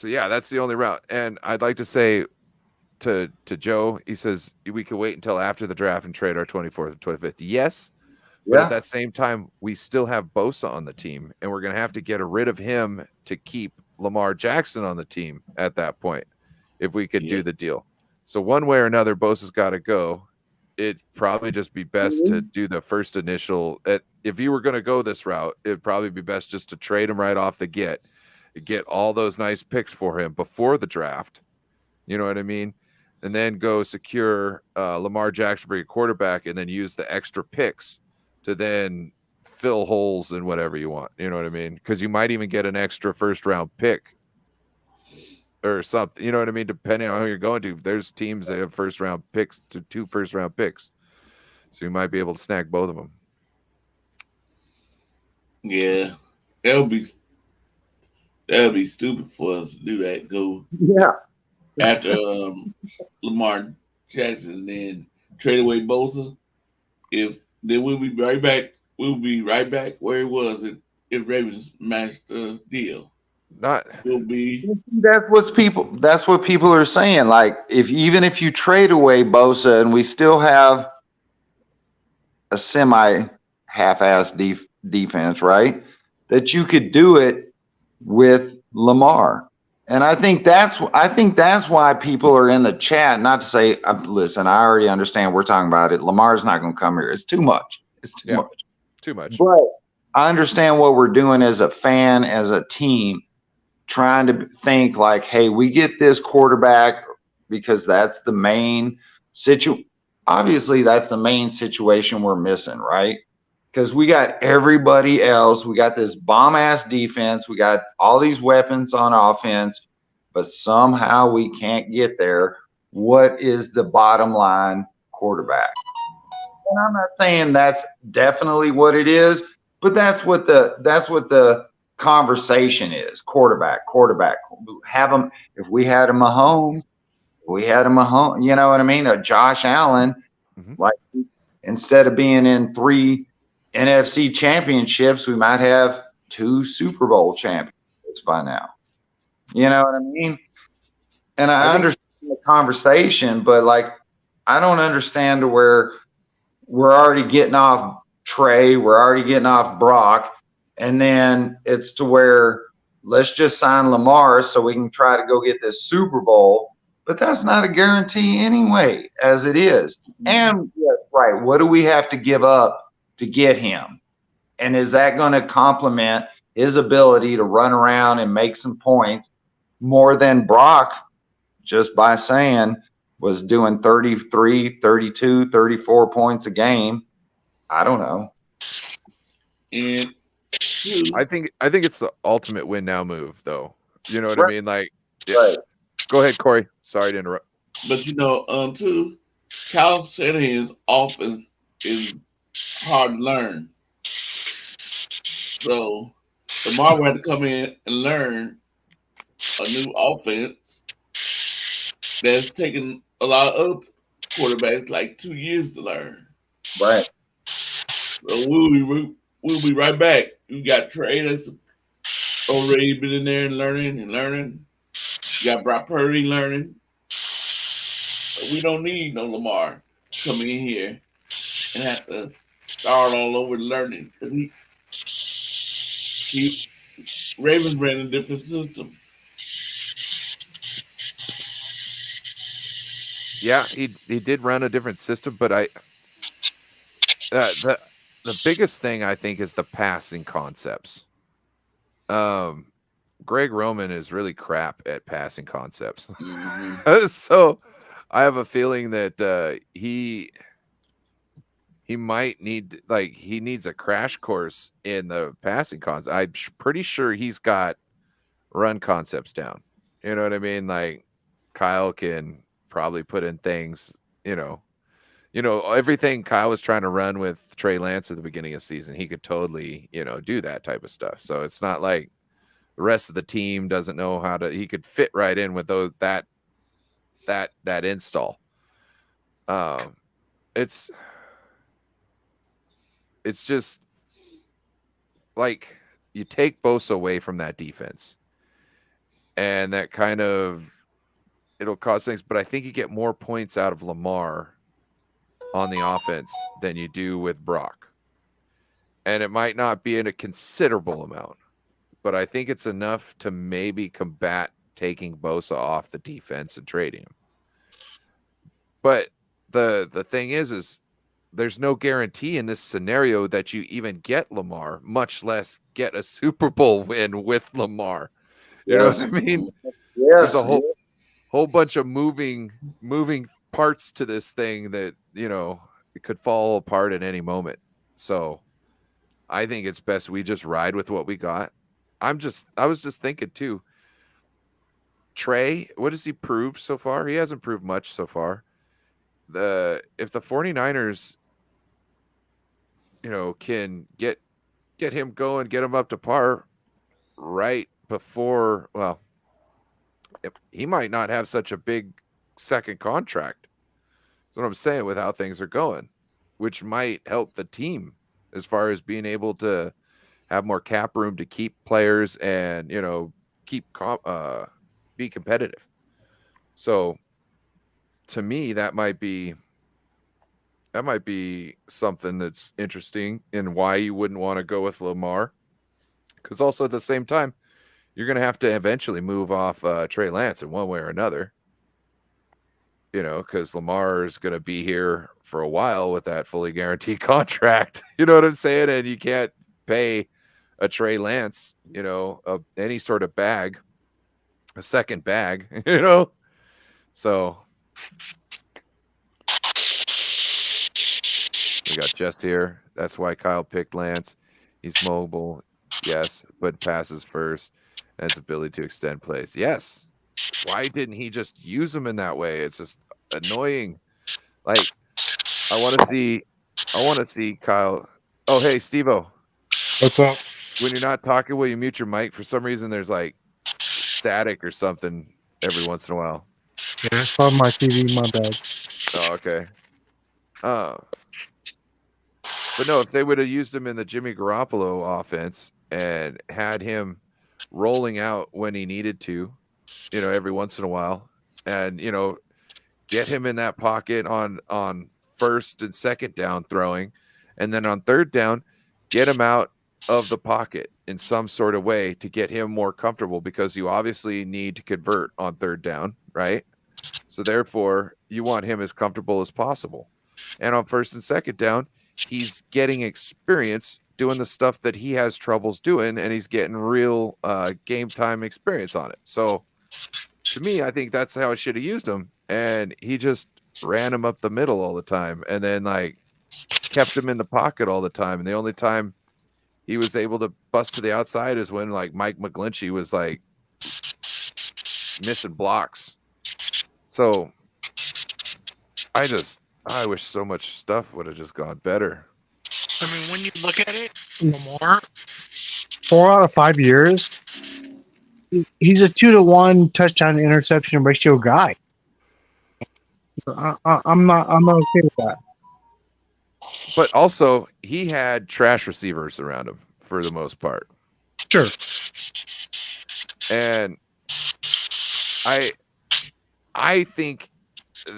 Speaker 1: yeah, that's the only route. And I'd like to say to Joe, he says we could wait until after the draft and trade our 24th and 25th. Yes, but at that same time, we still have Bosa on the team, and we're going to have to get rid of him to keep Lamar Jackson on the team at that point, if we could do the deal. So one way or another, Bosa's got to go. It'd probably just be best to do the first initial. If you were going to go this route, it'd probably be best just to trade him right off the get all those nice picks for him before the draft. You know what I mean? And then go secure Lamar Jackson for your quarterback, and then use the extra picks to then fill holes in whatever you want. You know what I mean? Because you might even get an extra first-round pick or something. You know what I mean? Depending on who you're going to. There's teams that have first-round picks to 2 first-round picks. So you might be able to snag both of them.
Speaker 6: Yeah. That'll be stupid for us to do that. Go after Lamar Jackson and then trade away Bosa. If Then we'll be right back. We'll be right back where it was if Ravens matched the deal.
Speaker 1: Not
Speaker 6: We'll be
Speaker 4: That's what people are saying. Like even if you trade away Bosa and we still have a semi half-ass defense, right? That you could do it with Lamar. And I think that's why people are in the chat. Not to say, listen, I already understand we're talking about it. Lamar's not going to come here. It's too much. It's too much.
Speaker 1: too much.
Speaker 4: But I understand what we're doing as a fan, as a team, trying to think like, hey, we get this quarterback because that's the main situation. Obviously, that's the main situation we're missing, right? Because we got everybody else. We got this bomb ass defense. We got all these weapons on offense, but somehow we can't get there. What is the bottom line quarterback? And I'm not saying that's definitely what it is, but that's what the conversation is. Quarterback. Have them. If we had a Mahomes, you know what I mean? A Josh Allen, like instead of being in 3 NFC championships, we might have 2 Super Bowl championships by now. You know what I mean? And I understand the conversation, but like, I don't understand to where we're already getting off Trey, we're already getting off Brock, and then it's to where let's just sign Lamar so we can try to go get this Super Bowl. But that's not a guarantee anyway, as it is. And yes, right, what do we have to give up to get him? And is that going to complement his ability to run around and make some points more than Brock, just by saying, was doing 33, 32, 34 points a game? I don't know.
Speaker 6: and
Speaker 1: I think it's the ultimate win now move, though. You know what I mean? Like, yeah.
Speaker 4: Right.
Speaker 1: Go ahead, Corey. Sorry to interrupt.
Speaker 6: but too, Kyle Shanahan's offense is hard to learn. So Lamar will have to come in and learn a new offense that's taken a lot of other quarterbacks like 2 years to learn.
Speaker 4: Right.
Speaker 6: So we'll be right back. You got Trey that's already been in there and learning. You got Brock Purdy learning. We don't need no Lamar coming in here and have to start all over learning because he Ravens ran a different system.
Speaker 1: Yeah, he did run a different system, but the biggest thing I think is the passing concepts. Greg Roman is really crap at passing concepts. So I have a feeling that he might need, like, he needs a crash course in the passing concept. I'm pretty sure he's got run concepts down. You know what I mean? Like, Kyle can probably put in things, everything Kyle was trying to run with Trey Lance at the beginning of the season, he could totally, do that type of stuff. So it's not like the rest of the team doesn't know how to, he could fit right in with that install. It's just like you take Bosa away from that defense and that kind of, it'll cause things, but I think you get more points out of Lamar on the offense than you do with Brock. And it might not be in a considerable amount, but I think it's enough to maybe combat taking Bosa off the defense and trading him. But the thing is there's no guarantee in this scenario that you even get Lamar, much less get a Super Bowl win with Lamar. You know what I mean?
Speaker 4: Yes.
Speaker 1: There's a whole bunch of moving parts to this thing that, it could fall apart at any moment. So I think it's best we just ride with what we got. I was just thinking too, Trey, what has he proved so far? He hasn't proved much so far. If the 49ers, can get him going, get him up to par right before, well, he might not have such a big second contract. That's what I'm saying with how things are going. which might help the team as far as being able to have more cap room to keep players and, be competitive. So to me, that might be something that's interesting in why you wouldn't want to go with Lamar. Because also at the same time, you're going to have to eventually move off Trey Lance in one way or another. Because Lamar is going to be here for a while with that fully guaranteed contract. You know what I'm saying? And you can't pay a Trey Lance, any sort of bag, a second bag, So we got Jess here. That's why Kyle picked Lance. He's mobile, yes, but passes first. And his ability to extend plays. Yes. Why didn't he just use him in that way? It's just annoying. Like, I want to see Kyle. Oh, hey, Steve-O.
Speaker 8: What's up?
Speaker 1: When you're not talking, will you mute your mic? For some reason, there's like static or something every once in a while.
Speaker 8: Yeah, it's on my TV, my bad.
Speaker 1: Oh, okay. But no, if they would have used him in the Jimmy Garoppolo offense and had him rolling out when he needed to, every once in a while, and get him in that pocket on first and second down throwing, and then on third down, get him out of the pocket in some sort of way to get him more comfortable, because you obviously need to convert on third down, right? So therefore, you want him as comfortable as possible. And on first and second down, he's getting experience doing the stuff that he has troubles doing, and he's getting real game time experience on it. So to me, I think that's how I should have used him. And he just ran him up the middle all the time, and then kept him in the pocket all the time. And the only time he was able to bust to the outside is when Mike McGlinchey was missing blocks. So I wish so much stuff would have just gone better.
Speaker 9: I mean, when you look at it, Lamar,
Speaker 8: 4 out of 5 years, he's a 2-to-1 touchdown to interception ratio guy. I'm not okay with that.
Speaker 1: But also, he had trash receivers around him for the most part.
Speaker 8: Sure.
Speaker 1: And I think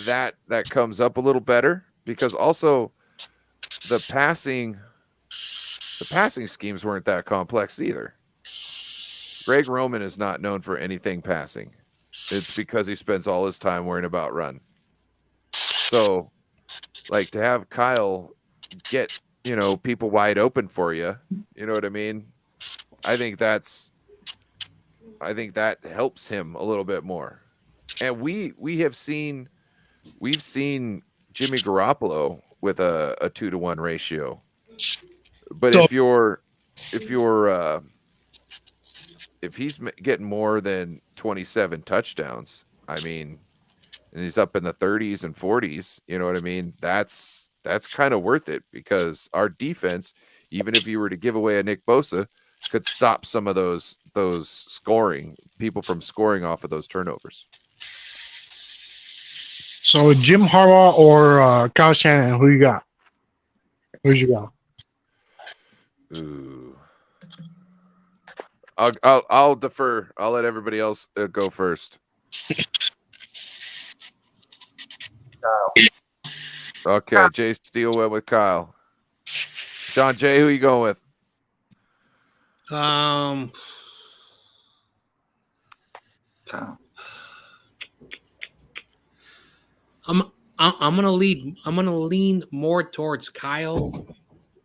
Speaker 1: that comes up a little better, because also the passing schemes weren't that complex either. Greg Roman is not known for anything passing. It's because he spends all his time worrying about run. So, to have Kyle get, people wide open for you, you know what I mean? I think that helps him a little bit more. And we've seen Jimmy Garoppolo with a 2-to-1 ratio. But if he's getting more than 27 touchdowns, I mean, and he's up in the 30s and 40s, you know what I mean? That's kind of worth it, because our defense, even if you were to give away a Nick Bosa, could stop some of those people from scoring off of those turnovers.
Speaker 8: So Jim Harbaugh or Kyle Shanahan, who you got? Who's you got?
Speaker 1: Ooh. I'll defer. I'll let everybody else go first.
Speaker 4: Kyle.
Speaker 1: Okay, Jay Steele went with Kyle. John Jay, who you going with?
Speaker 4: Kyle.
Speaker 7: I'm gonna lean more towards Kyle.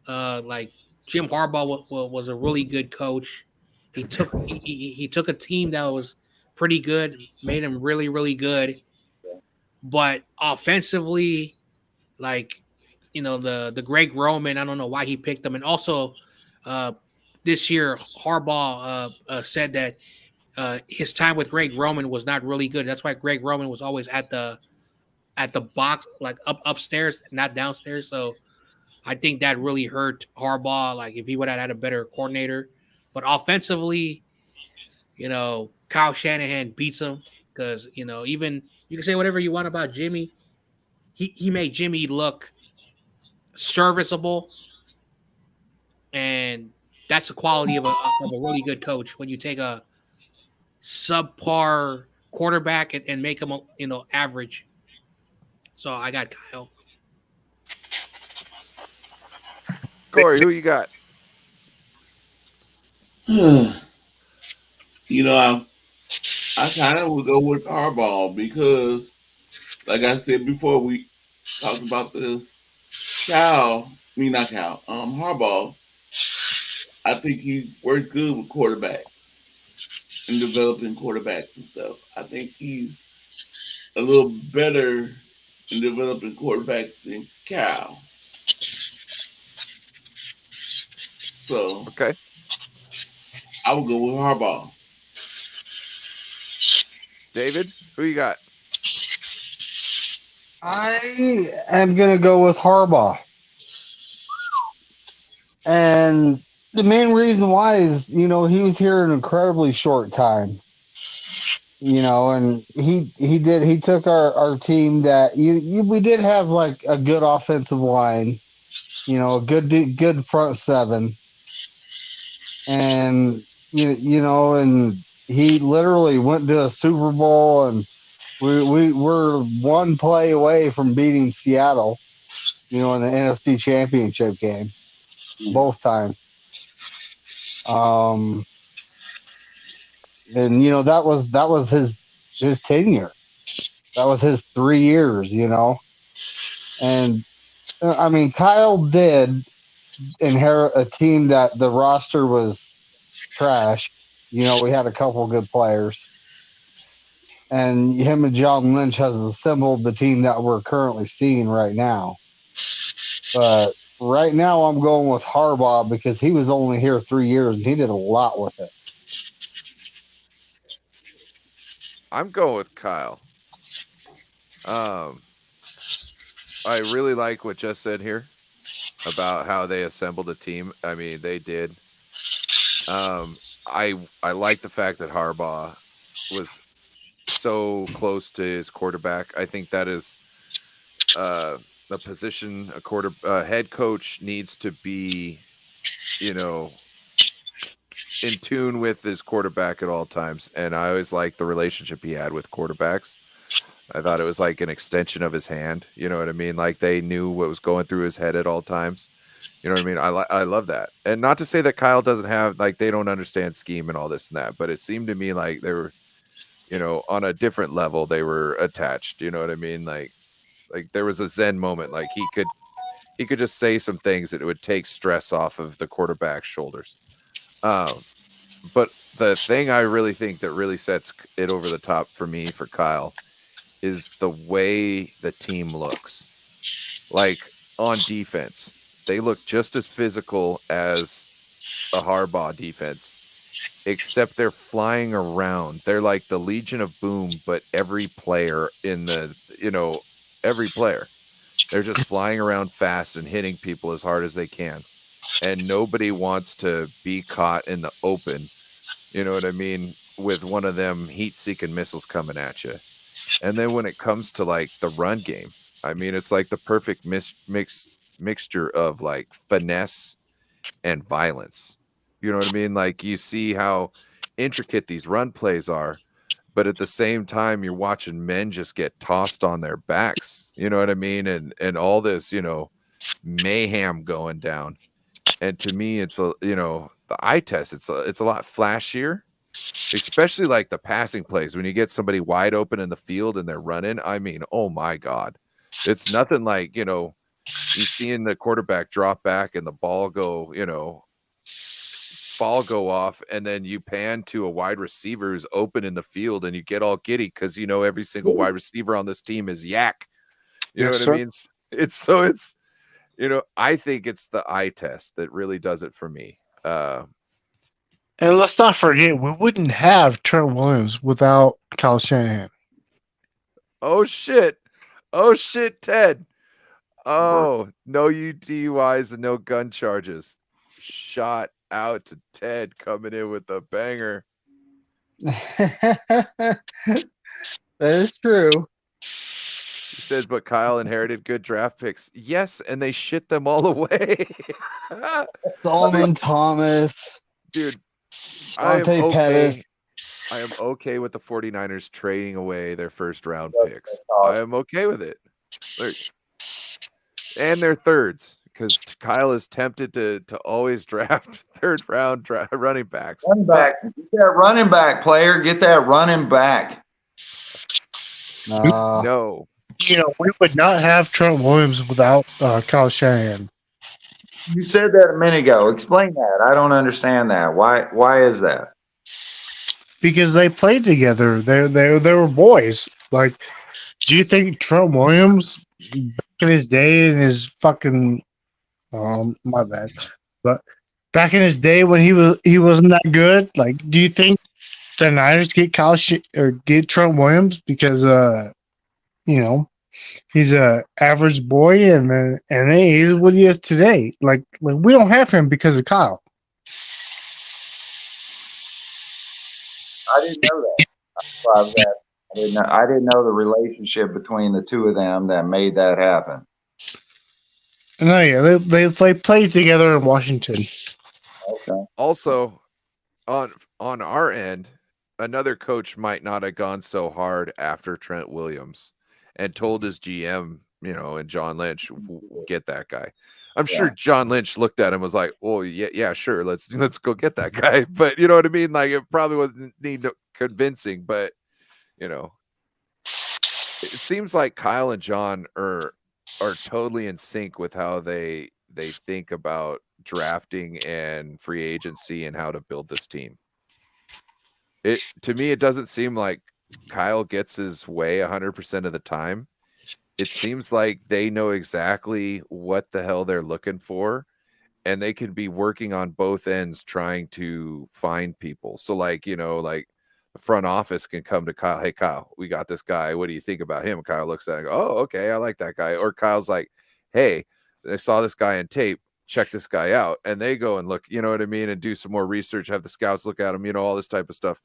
Speaker 7: Jim Harbaugh was a really good coach. He took a team that was pretty good, made him really, really good. But offensively, the Greg Roman, I don't know why he picked them. And also, this year Harbaugh said that his time with Greg Roman was not really good. That's why Greg Roman was always at the box, upstairs, not downstairs. So I think that really hurt Harbaugh. If he would have had a better coordinator. But offensively, Kyle Shanahan beats him, because even you can say whatever you want about Jimmy. He made Jimmy look serviceable, and that's the quality of a really good coach. When you take a subpar quarterback and make him average. So I got Kyle.
Speaker 1: Corey, who you got?
Speaker 6: You know, I kind of would go with Harbaugh because, like I said before, we talked about this. Harbaugh. I think he worked good with quarterbacks and developing quarterbacks and stuff. I think he's a little better in developing quarterbacks than Cal. So
Speaker 1: Okay.
Speaker 6: I would go with Harbaugh.
Speaker 1: David, who you got?
Speaker 3: I am going to go with Harbaugh. And the main reason why is, he was here an incredibly short time. And he took our team that we did have like a good offensive line, a good front seven. And and he literally went to a Super Bowl, and we were one play away from beating Seattle, in the NFC Championship game, both times. And that was his tenure. That was his 3 years, And I mean, Kyle did inherit a team that the roster was trash. We had a couple good players. And him and John Lynch has assembled the team that we're currently seeing right now. But right now, I'm going with Harbaugh because he was only here 3 years and he did a lot with it.
Speaker 1: I'm going with Kyle. I really like what Jess said here about how they assembled a team. I mean, they did. I like the fact that Harbaugh was so close to his quarterback. I think that is a position a head coach needs to be, in tune with his quarterback at all times. And I always liked the relationship he had with quarterbacks. I thought it was like an extension of his hand. You know what I mean? Like they knew what was going through his head at all times. You know what I mean? I love that. And not to say that Kyle doesn't have, like, they don't understand scheme and all this and that, but it seemed to me like they were, on a different level, they were attached. You know what I mean? Like there was a Zen moment. Like he could just say some things that it would take stress off of the quarterback's shoulders. But the thing I really think that really sets it over the top for me, for Kyle, is the way the team looks. Like on defense, they look just as physical as a Harbaugh defense, except they're flying around. They're like the Legion of Boom, but every player every player. They're just flying around fast and hitting people as hard as they can. And nobody wants to be caught in the open, you know what I mean, with one of them heat-seeking missiles coming at you. And then when it comes to like the run game, I mean, it's like the perfect mixture of like finesse and violence. You know what I mean? Like you see how intricate these run plays are, but at the same time, you're watching men just get tossed on their backs. You know what I mean? And all this, mayhem going down. And to me, it's the eye test. It's a lot flashier, especially like the passing plays when you get somebody wide open in the field and they're running. I mean, oh my God, it's nothing like, you seeing the quarterback drop back and the ball go off, and then you pan to a wide receiver who's open in the field and you get all giddy because every single wide receiver on this team is yak. You know what I mean? It's I think it's the eye test that really does it for me.
Speaker 8: And let's not forget, we wouldn't have Trent Williams without Kyle Shanahan.
Speaker 1: Oh shit, Ted. Oh, no DUIs and no gun charges. Shot out to Ted coming in with a banger.
Speaker 3: That is true.
Speaker 1: He said, but Kyle inherited good draft picks. Yes, and they shit them all away.
Speaker 3: Solomon Thomas,
Speaker 1: Dude, I am
Speaker 3: Dante Pettis.
Speaker 1: okay. I am okay with the 49ers trading away their first round
Speaker 4: That's
Speaker 1: picks.
Speaker 4: awesome.
Speaker 1: I am okay with it. Look, and their thirds, because Kyle is tempted to always draft third round running backs.
Speaker 4: Running back. Get that running back player. Get that running back.
Speaker 1: No.
Speaker 8: You know, we would not have Trent Williams without Kyle Shanahan.
Speaker 4: You said that a minute ago. Explain that. I don't understand that. Why is that?
Speaker 8: Because they played together. They were boys. Like, do you think Trent Williams back in his day and his fucking my bad. But back in his day when he wasn't that good, like, do you think the Niners get or get Trent Williams because you know, he's a average boy and he's what he is today. Like we don't have him because of Kyle.
Speaker 4: I didn't know that. I didn't know the relationship between the two of them that made that happen.
Speaker 8: No, yeah, they played together in Washington.
Speaker 4: Okay.
Speaker 1: Also, on our end, another coach might not have gone so hard after Trent Williams and told his GM, and John Lynch, get that guy. I'm sure John Lynch looked at him and was like, "Oh yeah, sure, let's go get that guy." But you know what I mean? Like it probably wasn't need convincing, but it seems like Kyle and John are totally in sync with how they think about drafting and free agency and how to build this team. To me, it doesn't seem like Kyle gets his way 100% of the time. It seems like they know exactly what the hell they're looking for, and they can be working on both ends trying to find people. So like, like the front office can come to Kyle, "Hey Kyle, we got this guy. What do you think about him?" Kyle looks at it and goes, "Oh, okay, I like that guy." Or Kyle's like, "Hey, I saw this guy in tape. Check this guy out." And they go and look, you know what I mean? And do some more research, have the scouts look at him, all this type of stuff.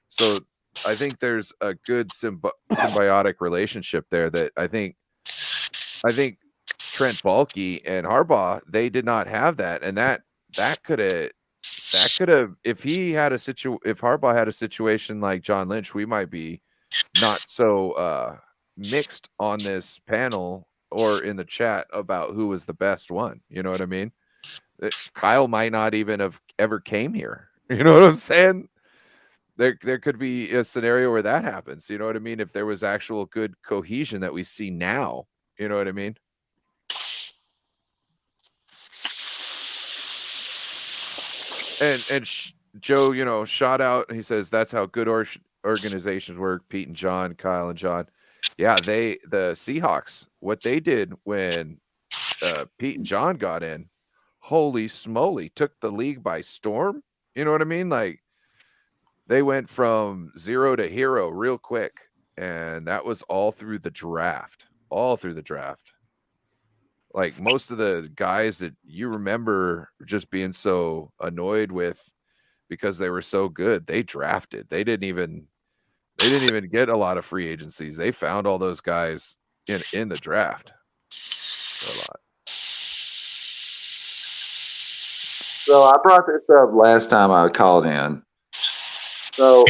Speaker 1: So I think there's a good symbiotic relationship there that I think Trent Baalke and Harbaugh, they did not have that. And that could have, if Harbaugh had a situation like John Lynch, we might be not so mixed on this panel or in the chat about who was the best one. You know what I mean? Kyle might not even have ever came here. You know what I'm saying? There could be a scenario where that happens. You know what I mean? If there was actual good cohesion that we see now, you know what I mean? And Joe, shot out. He says that's how good organizations work. Pete and John, Kyle and John. Yeah, the Seahawks, what they did when Pete and John got in, holy smoly, took the league by storm. You know what I mean? Like they went from zero to hero real quick, and that was all through the draft. Like most of the guys that you remember just being so annoyed with because they were so good, they drafted. They didn't even get a lot of free agencies. They found all those guys in the draft. A lot.
Speaker 4: So I brought this up last time I called in. So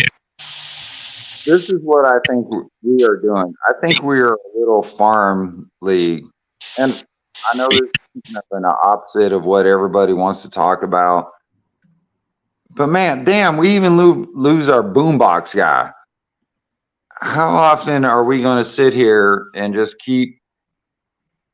Speaker 4: this is what I think we are doing. I think we are a little farm league. And I know this is nothing the opposite of what everybody wants to talk about. But man, damn, we even lose our boombox guy. How often are we going to sit here and just keep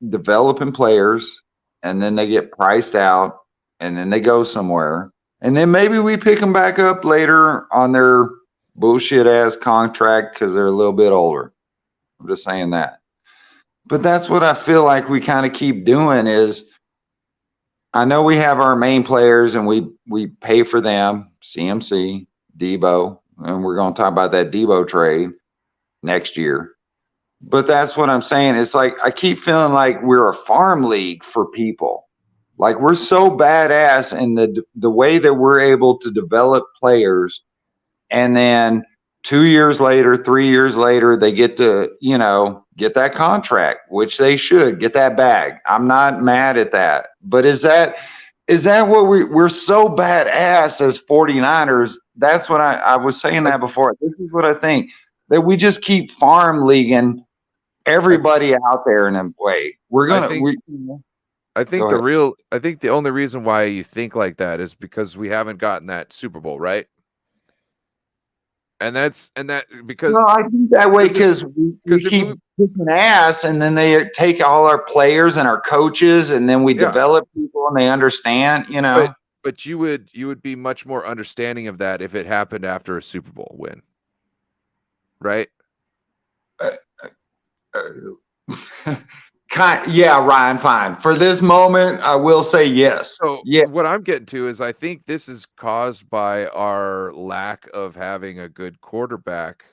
Speaker 4: developing players and then they get priced out and then they go somewhere? And then maybe we pick them back up later on their bullshit ass contract because they're a little bit older. I'm just saying that. But that's what I feel like we kind of keep doing is I know we have our main players and we pay for them, CMC, Debo, and we're going to talk about that Debo trade next year. But that's what I'm saying. It's like I keep feeling like we're a farm league for people. Like we're so badass in the way that we're able to develop players, and then 2 years later, 3 years later, they get to get that contract, which they should get that bag. I'm not mad at that. But is that what we're so badass as 49ers? That's what I was saying that before. This is what I think, that we just keep farm leaguing everybody out there in a way.
Speaker 1: I think the only reason why you think like that is because we haven't gotten that Super Bowl, right? And that because
Speaker 4: no, I think that way because we keep kicking ass, and then they take all our players and our coaches, and then we develop people, and they understand, you know.
Speaker 1: But you would be much more understanding of that if it happened after a Super Bowl win, right?
Speaker 4: Yeah, Ryan, fine. For this moment, I will say yes.
Speaker 1: So what I'm getting to is I think this is caused by our lack of having a good quarterback,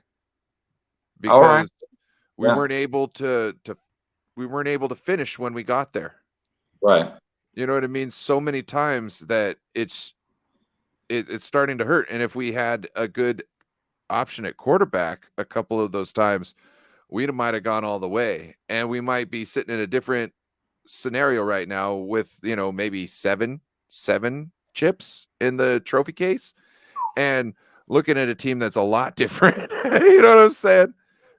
Speaker 1: because we weren't able to finish when we got there.
Speaker 4: Right.
Speaker 1: You know what I mean? So many times that it's starting to hurt. And if we had a good option at quarterback a couple of those times, we might have gone all the way, and we might be sitting in a different scenario right now with, you know, maybe seven chips in the trophy case, and looking at a team that's a lot different. You know what I'm saying?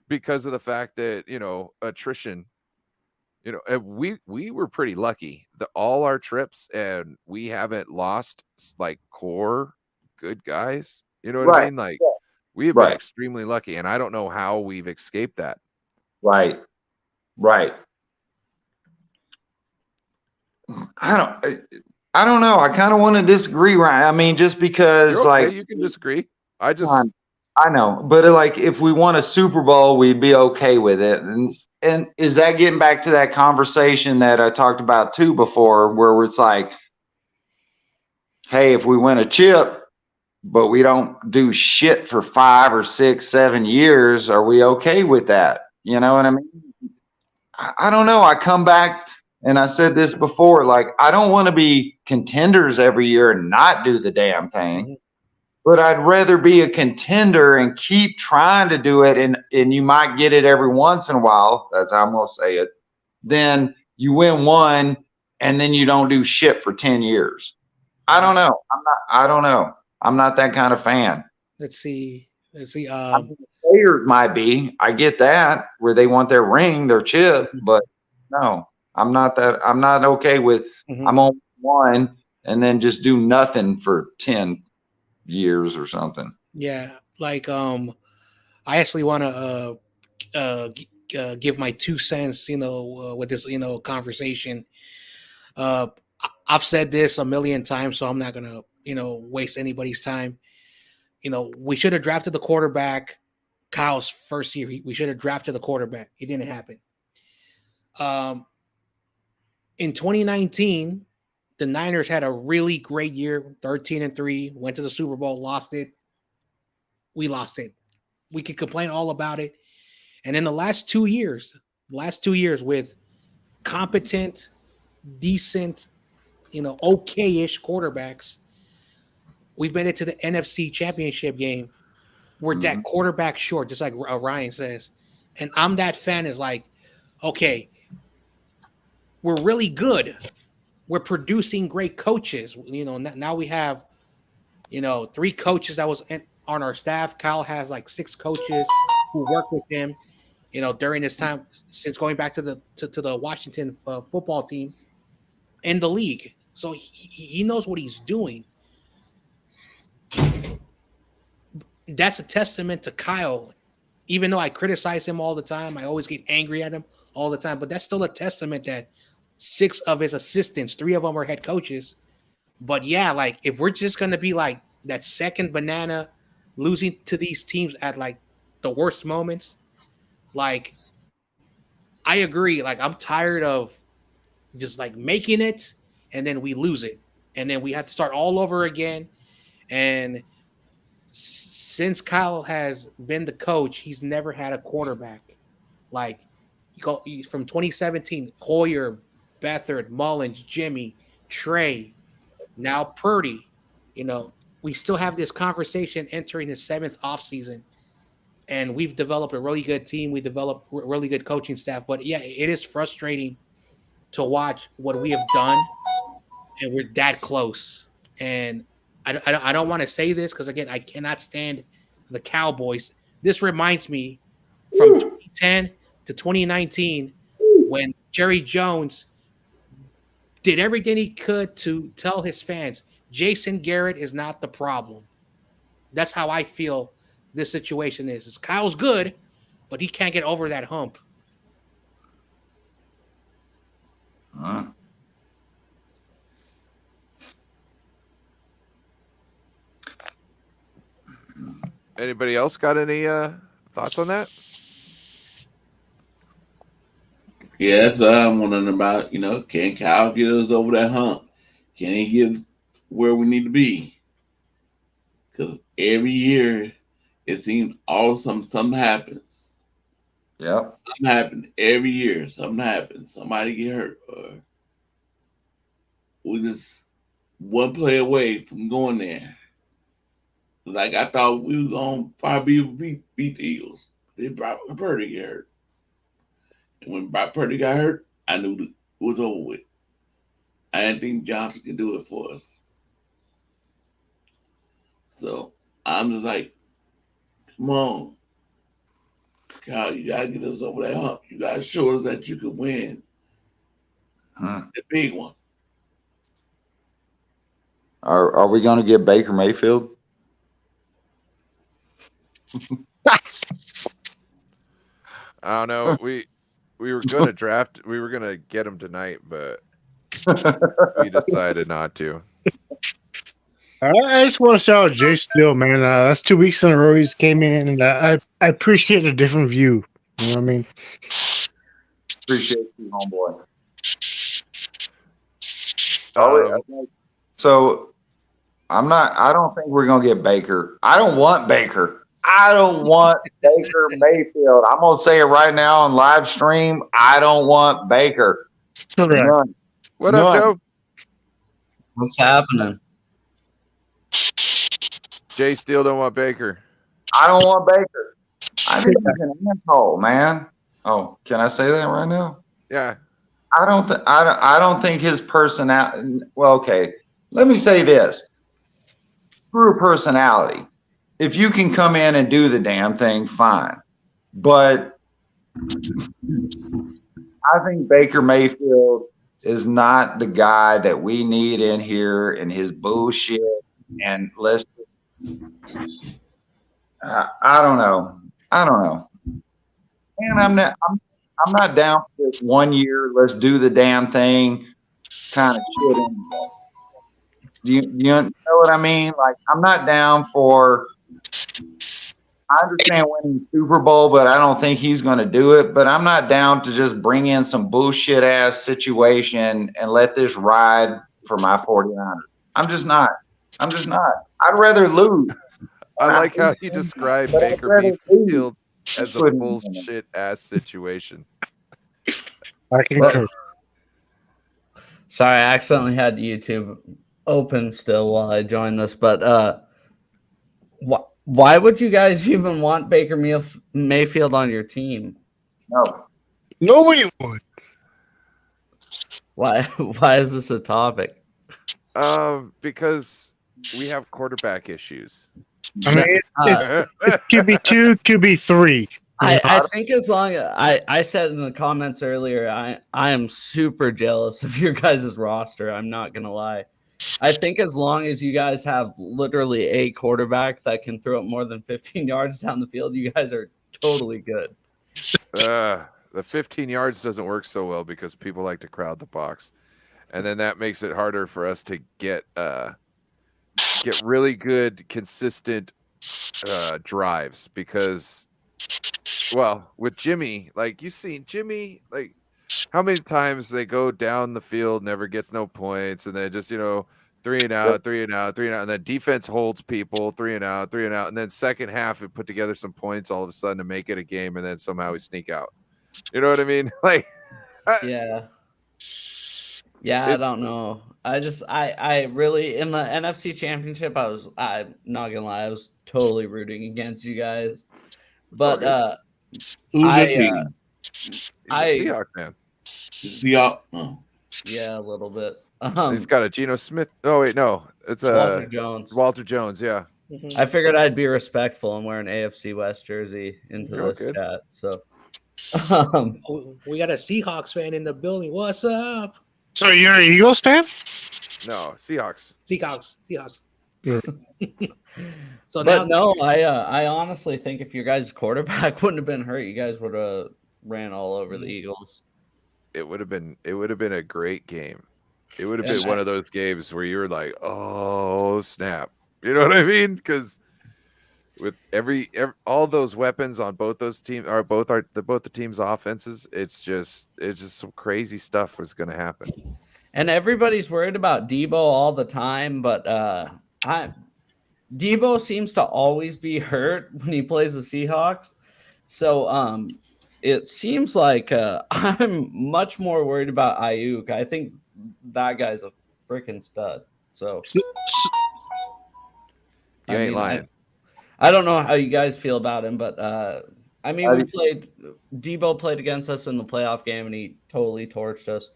Speaker 1: Because of the fact that, you know, attrition, you know, we were pretty lucky all our trips, and we haven't lost like core good guys. You know what I mean? Like we have been extremely lucky, and I don't know how we've escaped that.
Speaker 4: Right. I don't know. I kind of want to disagree, Ryan. I mean, just because like
Speaker 1: you can disagree.
Speaker 4: I know, but like if we won a Super Bowl, we'd be okay with it. And is that getting back to that conversation that I talked about too before, where it's like, hey, if we win a chip, but we don't do shit for 5 or 6, 7 years, are we okay with that? You know what I mean? I don't know. I come back, and I said this before, like, I don't want to be contenders every year and not do the damn thing, but I'd rather be a contender and keep trying to do it, and you might get it every once in a while, that's how I'm going to say it, then you win one, and then you don't do shit for 10 years. I don't know. I don't know. I'm not that kind of fan.
Speaker 7: Let's see.
Speaker 4: Players might be. I get that, where they want their ring, their chip, but no, I'm not that. I'm not okay with. I'm on one and then just do nothing for 10 years or something.
Speaker 7: Yeah, like I actually want to give my 2 cents. You know, with this conversation. I've said this a million times, so I'm not gonna waste anybody's time. You know, we should have drafted the quarterback. Kyle's first year, we should have drafted the quarterback. It didn't happen. In 2019, the Niners had a really great year, 13-3, went to the Super Bowl, lost it. We lost it. We could complain all about it. And in the last 2 years with competent, decent, okay-ish quarterbacks, we've made it to the NFC Championship game. We're that quarterback short, just like Ryan says. And I'm that fan is like, okay, we're really good. We're producing great coaches. Now we have, 3 coaches that was on our staff. Kyle has like 6 coaches who work with him, during this time since going back to the Washington football team in the league. So he knows what he's doing. That's a testament to Kyle. Even though I criticize him all the time, I always get angry at him all the time, but that's still a testament that 6 of his assistants, 3 of them are head coaches. But yeah, like if we're just going to be like that second banana losing to these teams at like the worst moments, like I agree. Like I'm tired of just like making it and then we lose it. And then we have to start all over again. And since Kyle has been the coach, he's never had a quarterback. Like from 2017, Hoyer, Beathard, Mullins, Jimmy, Trey, now Purdy. We still have this conversation entering his 7th offseason. and we've developed a really good team. We developed really good coaching staff. But yeah, it is frustrating to watch what we have done, and we're that close. And I don't want to say this because again, I cannot stand the Cowboys. This reminds me from 2010 to 2019 when Jerry Jones did everything he could to tell his fans Jason Garrett is not the problem. That's how I feel this situation is. Kyle's good, but he can't get over that hump.
Speaker 1: Anybody else got any thoughts on that?
Speaker 6: Yeah, that's what I'm wondering about. Can Kyle get us over that hump? Can he get where we need to be? Because every year it seems something happens.
Speaker 4: Yep.
Speaker 6: Something happens every year. Something happens. Somebody get hurt. Or we just one play away from going there. Like I thought we was on probably beat the Eagles. Then Brock Purdy get hurt. And when Brock Purdy got hurt, I knew it was over with. I didn't think Johnson could do it for us. So I'm just like, come on. Kyle, you gotta get us over that hump. You gotta show us that you can win. The big one.
Speaker 4: Are we going to get Baker Mayfield?
Speaker 1: I don't know. We were going to draft. We were going to get him tonight, but we decided not to.
Speaker 8: I just want to shout out Jay Steele, man. That's 2 weeks in a row he's came in, and I appreciate a different view. You know what I mean?
Speaker 4: Appreciate you, homeboy. So I don't think we're going to get Baker. I don't want Baker. I don't want Baker Mayfield. I'm going to say it right now on live stream. I don't want Baker. None.
Speaker 1: What up, Joe?
Speaker 10: What's happening?
Speaker 1: Jay Steele don't want Baker.
Speaker 4: I don't want Baker. I think he's an asshole, man. Oh, can I say that right now?
Speaker 1: Yeah.
Speaker 4: I don't think his personality. Well, okay. Let me say this. Screw personality. If you can come in and do the damn thing, fine. But I think Baker Mayfield is not the guy that we need in here and his bullshit. And let's. I don't know. And I'm not down for this 1 year. Let's do the damn thing, kind of shit. Do you know what I mean? Like, I'm not down for. I understand winning Super Bowl, but I don't think he's going to do it. But I'm not down to just bring in some bullshit ass situation and let this ride for my 49ers. I'm just not. I'd rather lose.
Speaker 1: I like how you describe Baker Mayfield as a bullshit ass situation.
Speaker 8: I concur.
Speaker 10: Sorry, I accidentally had YouTube open still while I joined this, but why would you guys even want Baker Mayfield on your team?
Speaker 4: No.
Speaker 8: Nobody would.
Speaker 10: Why is this a topic?
Speaker 1: Because we have quarterback issues.
Speaker 8: I mean, it's QB2, QB3.
Speaker 10: I think as long as I said in the comments earlier, I am super jealous of your guys' roster. I'm not gonna lie. I think as long as you guys have literally a quarterback that can throw it more than 15 yards down the field, you guys are totally good.
Speaker 1: The 15 yards doesn't work so well because people like to crowd the box, and then that makes it harder for us to get really good, consistent drives because, well, with Jimmy, like you seen Jimmy, like how many times they go down the field, never gets no points, and then just 3 and out, 3 and out, 3 and out, and then defense holds people 3 and out, 3 and out, and then second half it put together some points all of a sudden to make it a game, and then somehow we sneak out. You know what I mean? Like,
Speaker 10: yeah, I don't know. I really in the NFC Championship, I'm not gonna lie, I was totally rooting against you guys. But
Speaker 6: Who's your
Speaker 10: I
Speaker 6: team?
Speaker 1: He's
Speaker 10: I-
Speaker 1: a Seahawks man.
Speaker 6: Seahawks. Oh.
Speaker 10: yeah, a little bit.
Speaker 1: He's got a Geno Smith. Oh wait, no, it's a
Speaker 10: Walter Jones.
Speaker 1: Walter Jones. Yeah.
Speaker 7: Mhm.
Speaker 10: I figured I'd be respectful and wear an AFC West jersey into
Speaker 1: Oh,
Speaker 10: this
Speaker 1: good.
Speaker 10: chat. So,
Speaker 7: We got a Seahawks fan in the building. What's up?
Speaker 8: So you're an Eagles fan?
Speaker 1: No, Seahawks.
Speaker 7: Seahawks.
Speaker 8: Yeah.
Speaker 7: So
Speaker 10: but
Speaker 7: now,
Speaker 10: no, I honestly think if your guys' quarterback wouldn't have been hurt, you guys would have ran all over the Eagles.
Speaker 1: It would have been a great game. It would have
Speaker 10: Yeah.
Speaker 1: been one of those games where you're like, oh snap. You know what I mean? Because with every all those weapons on both those teams both the teams' offenses, it's just some crazy stuff was going to happen.
Speaker 10: And everybody's worried about Debo all the time, but Debo seems to always be hurt when he plays the Seahawks. So it seems like I'm much more worried about Ayuk. I think that guy's a freaking stud. So
Speaker 1: You ain't lying.
Speaker 10: I don't know how you guys feel about him, but I mean, Debo played against us in the playoff game and he totally torched us.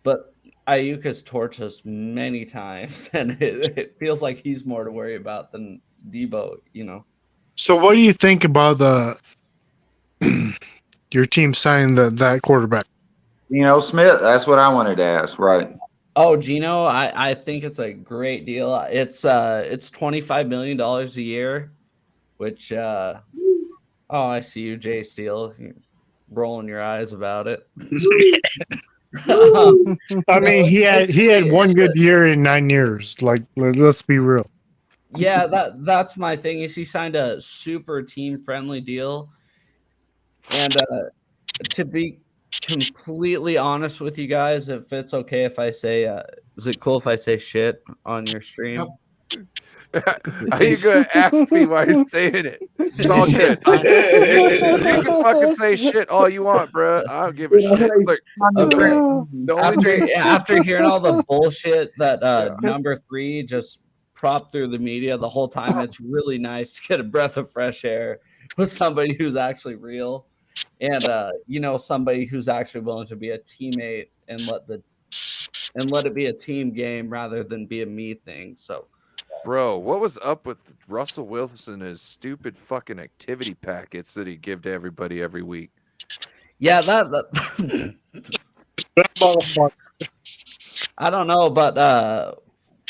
Speaker 10: But Ayuk has torched us many times, and it feels like he's more to worry about than Debo, you know.
Speaker 8: So what do you think about your team signing that quarterback?
Speaker 4: Geno Smith. That's what I wanted to ask. Right.
Speaker 10: Oh, Gino, I think it's a great deal. It's $25 million a year, which I see you, Jay Steele, you're rolling your eyes about it.
Speaker 8: I mean, he had one good year in 9 years. Like, let's be real.
Speaker 10: Yeah, that's my thing. Is he signed a super team friendly deal, and to be completely honest with you guys, if it's okay if I say, is it cool if I say shit on your stream?
Speaker 1: Are you gonna ask me why you're saying it? It's all good. You can fucking say shit all you want, bro. I don't give a shit. Look,
Speaker 10: After hearing all the bullshit that number 3 just propped through the media the whole time, it's really nice to get a breath of fresh air with somebody who's actually real, and somebody who's actually willing to be a teammate and let it be a team game rather than be a me thing. So.
Speaker 1: Bro, what was up with Russell Wilson and his stupid fucking activity packets that he give to everybody every week?
Speaker 10: Yeah, I don't know, but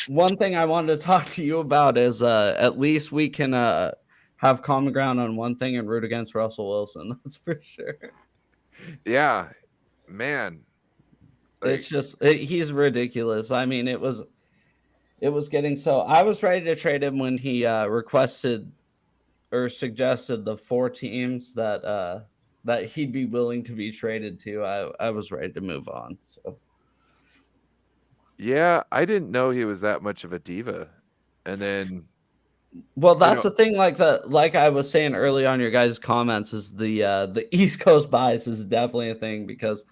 Speaker 10: one thing I wanted to talk to you about is at least we can have common ground on one thing and root against Russell Wilson. That's for sure.
Speaker 1: Yeah, man.
Speaker 10: It's just he's ridiculous. I mean, it was getting so. I was ready to trade him when he requested or suggested the 4 teams that he'd be willing to be traded to. I was ready to move on. So.
Speaker 1: Yeah, I didn't know he was that much of a diva. And then,
Speaker 10: well, that's the thing. Like I was saying early on, your guys' comments is the East Coast bias is definitely a thing because.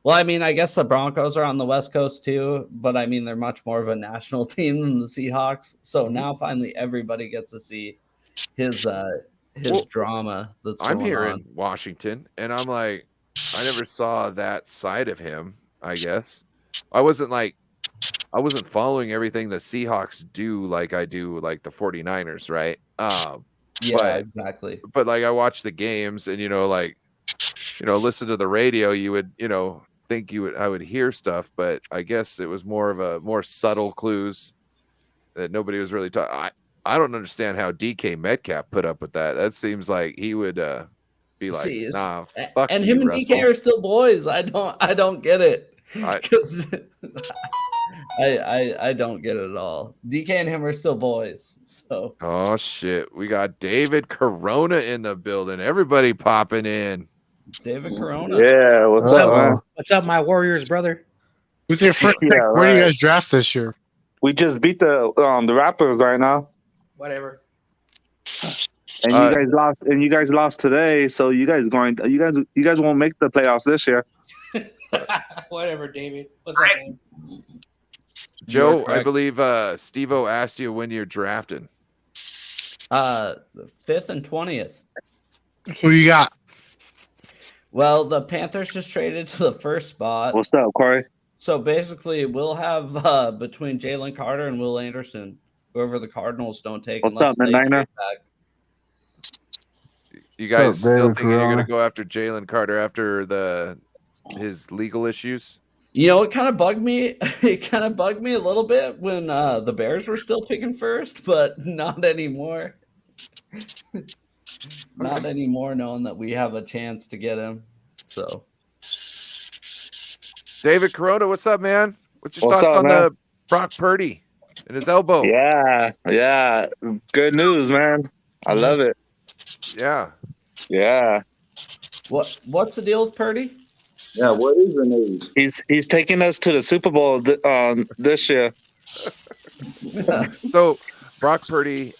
Speaker 10: Well, I mean, I guess the Broncos are on the West Coast too, but I mean, they're much more of a national team than the Seahawks. So now finally everybody gets to see his drama that's going on.
Speaker 1: I'm here in Washington, and I'm like, I never saw that side of him, I guess. I wasn't following everything the Seahawks do like I do like the 49ers, right?
Speaker 10: Exactly.
Speaker 1: But like I watch the games and listen to the radio, you would, think I would hear stuff, but I guess it was more subtle clues that nobody was really talking. I don't understand how DK Metcalf put up with that. That seems like he would be like, nah, fuck
Speaker 10: and
Speaker 1: you,
Speaker 10: him and
Speaker 1: Russell.
Speaker 10: DK are still boys. I don't get it because I don't get it at all. DK and him are still boys. So
Speaker 1: oh shit, we got David Corona in the building. Everybody popping in.
Speaker 10: David Corona.
Speaker 11: Yeah, what's up, man?
Speaker 7: What's up, my Warriors, brother?
Speaker 8: Who's your first pick? Where do you guys draft this year?
Speaker 11: We just beat the Raptors right now.
Speaker 7: Whatever.
Speaker 11: And you guys lost today, so you guys won't make the playoffs this year.
Speaker 7: Whatever, David. What's up, man?
Speaker 1: Joe, I believe Steve-O asked you when you're drafting.
Speaker 10: 5th and 20th.
Speaker 8: Who you got?
Speaker 10: Well, the Panthers just traded to the first spot.
Speaker 11: What's up, Corey?
Speaker 10: So basically, we'll have between Jalen Carter and Will Anderson, whoever the Cardinals don't take
Speaker 11: What's
Speaker 10: unless
Speaker 11: up,
Speaker 10: they
Speaker 11: Midnighter?
Speaker 10: trade back.
Speaker 1: You guys
Speaker 3: What's up,
Speaker 1: still
Speaker 3: David
Speaker 1: thinking you're going to
Speaker 3: Corona?
Speaker 1: go after Jalen Carter after his legal issues?
Speaker 10: You know, it kind of bugged me. It kind of bugged me a little bit when the Bears were still picking first, but not anymore. Not anymore, knowing that we have a chance to get him. So,
Speaker 1: David Corona, what's up, man? What's your
Speaker 11: What's
Speaker 1: thoughts
Speaker 11: up,
Speaker 1: on
Speaker 11: man?
Speaker 1: the Brock Purdy and his elbow?
Speaker 11: Yeah. Good news, man. I love it.
Speaker 1: Yeah.
Speaker 11: Yeah.
Speaker 10: what's the deal with Purdy?
Speaker 4: Yeah, what is the news?
Speaker 11: He's taking us to the Super Bowl this year.
Speaker 1: So Brock Purdy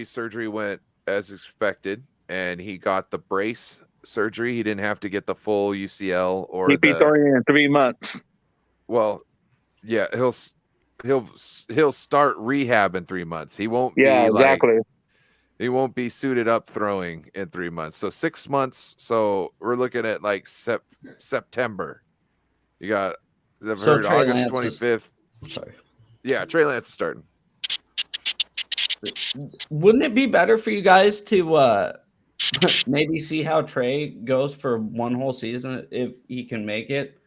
Speaker 1: surgery went as expected, and he got the brace surgery. He didn't have to get the full UCL or
Speaker 11: He'd be throwing in 3 months.
Speaker 1: well, yeah, he'll start rehab in 3 months. He won't
Speaker 11: Yeah,
Speaker 1: be
Speaker 11: exactly.
Speaker 1: he won't be suited up throwing in 3 months. So 6 months. So we're looking at like September. You got I've
Speaker 10: So
Speaker 1: heard
Speaker 10: Trey
Speaker 1: August
Speaker 10: Lance
Speaker 1: 25th.
Speaker 10: Sorry.
Speaker 1: Yeah, Trey Lance is starting.
Speaker 10: Wouldn't it be better for you guys to maybe see how Trey goes for one whole season if he can make it?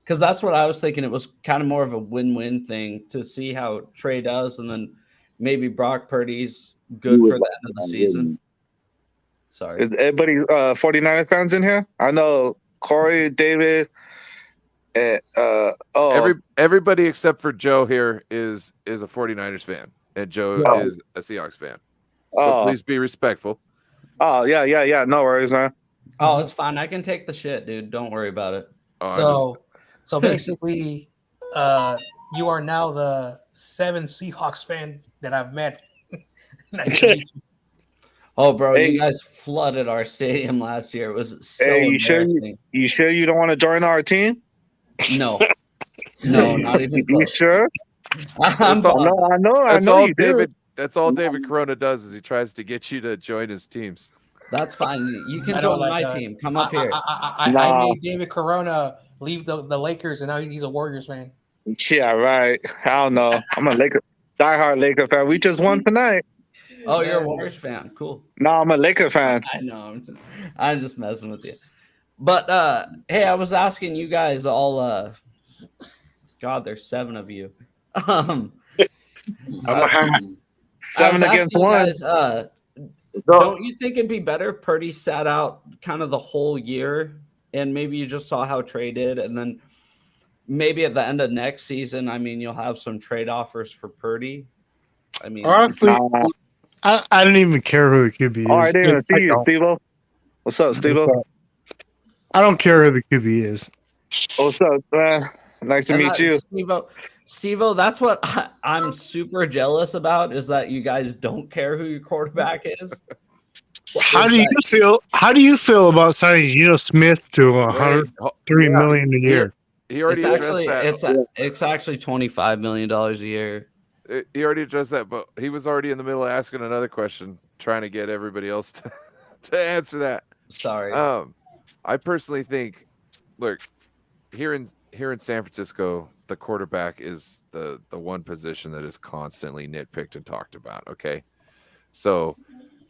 Speaker 10: Because that's what I was thinking. It was kind of more of a win-win thing to see how Trey does, and then maybe Brock Purdy's good for the end of the season. Sorry.
Speaker 11: Is everybody 49er fans in here? I know Corey, David, and
Speaker 1: Everybody except for Joe here is a 49ers fan, and Joe is a Seahawks fan. So please be respectful.
Speaker 11: Oh, yeah. No worries, man.
Speaker 10: Oh, it's fine. I can take the shit, dude. Don't worry about it.
Speaker 7: So basically, you are now the 7th Seahawks fan that I've met. Nice to meet you.
Speaker 10: Oh, bro,
Speaker 11: Hey.
Speaker 10: you guys flooded our stadium last year. It was so
Speaker 11: Hey,
Speaker 10: embarrassing.
Speaker 11: you sure you don't want to join our team?
Speaker 10: No, not even
Speaker 11: You
Speaker 10: close.
Speaker 11: sure?
Speaker 10: I'm
Speaker 1: That's all-
Speaker 10: positive.
Speaker 11: I know
Speaker 1: That's all
Speaker 11: you do.
Speaker 1: David. That's all David Corona does is he tries to get you to join his teams.
Speaker 10: That's fine. You can
Speaker 7: I know,
Speaker 10: join
Speaker 7: like,
Speaker 10: my team. Come up here.
Speaker 7: I
Speaker 11: Nah.
Speaker 7: made David Corona leave the Lakers, and now he's a Warriors fan.
Speaker 11: Yeah, right. I don't know. I'm a diehard Laker fan. We just won tonight.
Speaker 10: Oh, you're a Warriors fan. Cool.
Speaker 11: No, I'm a Laker fan.
Speaker 10: I know. I'm just messing with you. But hey, I was asking you guys all. God, there's 7 of you.
Speaker 11: 7
Speaker 10: I was
Speaker 11: against
Speaker 10: asking you
Speaker 11: 1.
Speaker 10: guys, don't you think it'd be better if Purdy sat out kind of the whole year, and maybe you just saw how Trey did, and then maybe at the end of next season, I mean, you'll have some trade offers for Purdy. I mean,
Speaker 8: Honestly, I don't even care who the QB is.
Speaker 11: Oh, I didn't even see
Speaker 8: I
Speaker 11: you,
Speaker 8: don't.
Speaker 11: Steve-O. What's up, Steve-O?
Speaker 8: I don't care who the QB is.
Speaker 11: What's up, man? Nice to meet you.
Speaker 10: Steve-O, that's what I'm super jealous about, is that you guys don't care who your quarterback is.
Speaker 8: How do you feel about signing Geno Smith to $103 million a year?
Speaker 1: He already addressed that.
Speaker 10: It's actually $25 million a year.
Speaker 1: He already addressed that, but he was already in the middle of asking another question, trying to get everybody else to answer that.
Speaker 10: Sorry.
Speaker 1: I personally think, look, here in San Francisco, the quarterback is the one position that is constantly nitpicked and talked about. Okay, so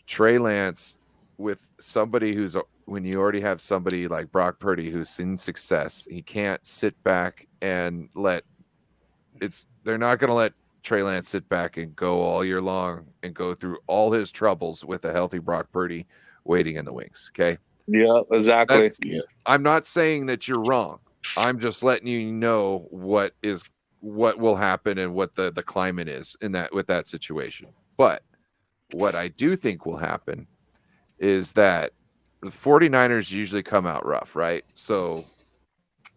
Speaker 1: Trey Lance with somebody when you already have somebody like Brock Purdy who's seen success, he can't sit back and they're not going to let Trey Lance sit back and go all year long and go through all his troubles with a healthy Brock Purdy waiting in the wings. Okay.
Speaker 11: Yeah, exactly.
Speaker 1: I'm not saying that you're wrong. I'm just letting you know what will happen and what the climate is with that situation. But what I do think will happen is that the 49ers usually come out rough, right? So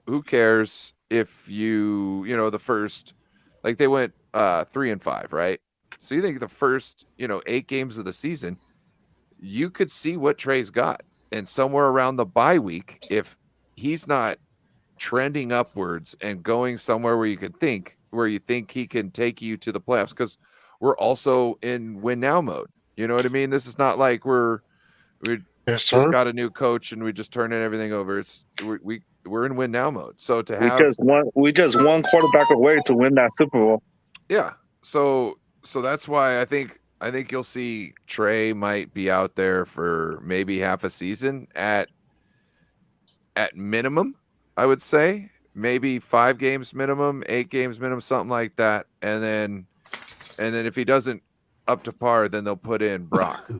Speaker 1: who cares if the first, like they went 3-5, right? So you think the first 8 games of the season, you could see what Trey's got, and somewhere around the bye week, if he's not trending upwards and going somewhere where you think he can take you to the playoffs, because we're also in win now mode. You know what I mean? This is not like we're We
Speaker 8: Yes,
Speaker 1: just
Speaker 8: sir.
Speaker 1: got a new coach, and we just turning everything over. We're in win now mode. So to
Speaker 11: We
Speaker 1: have
Speaker 11: just one quarterback away to win that Super Bowl.
Speaker 1: yeah, so that's why I think you'll see Trey might be out there for maybe half a season at minimum. I would say maybe 5 games minimum, 8 games minimum, something like that, and then if he doesn't up to par, then they'll put in Brock.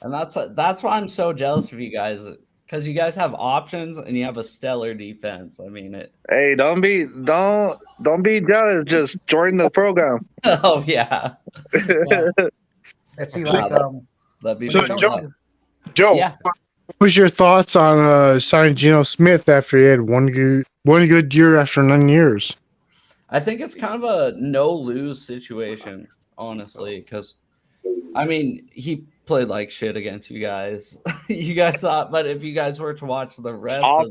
Speaker 10: And that's why I'm so jealous of you guys, because you guys have options and you have a stellar defense. I mean it.
Speaker 11: Hey, don't be jealous. Just join the program.
Speaker 10: Oh yeah.
Speaker 7: Yeah. Let's see, like
Speaker 10: That'd be
Speaker 8: So,
Speaker 10: pretty
Speaker 8: Joe,
Speaker 10: fun.
Speaker 8: Joe,
Speaker 10: Yeah.
Speaker 8: what was your thoughts on signing Geno Smith after he had one good year after 9 years?
Speaker 10: I think it's kind of a no-lose situation, honestly, because I mean he played like shit against you guys. You guys saw, but if you guys were to watch the rest of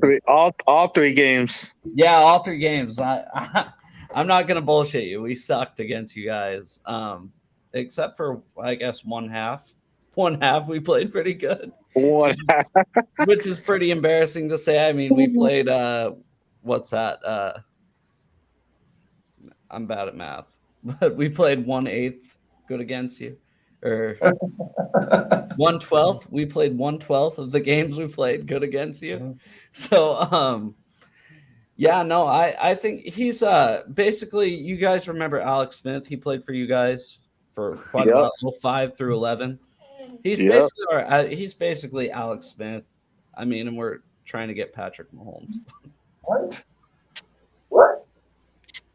Speaker 11: all three games.
Speaker 10: yeah, all 3 games, I'm not gonna bullshit you. We sucked against you guys, except for I guess one half. One half we played pretty good, which is pretty embarrassing to say. I mean, we played what's that? I'm bad at math, but we played 1/8 good against you, or 1/12. We played 1/12 of the games we played good against you. So, yeah, no, I think he's basically. You guys remember Alex Smith? He played for you guys for quite a while, 05 through 11. He's basically Alex Smith. I mean, and we're trying to get Patrick Mahomes.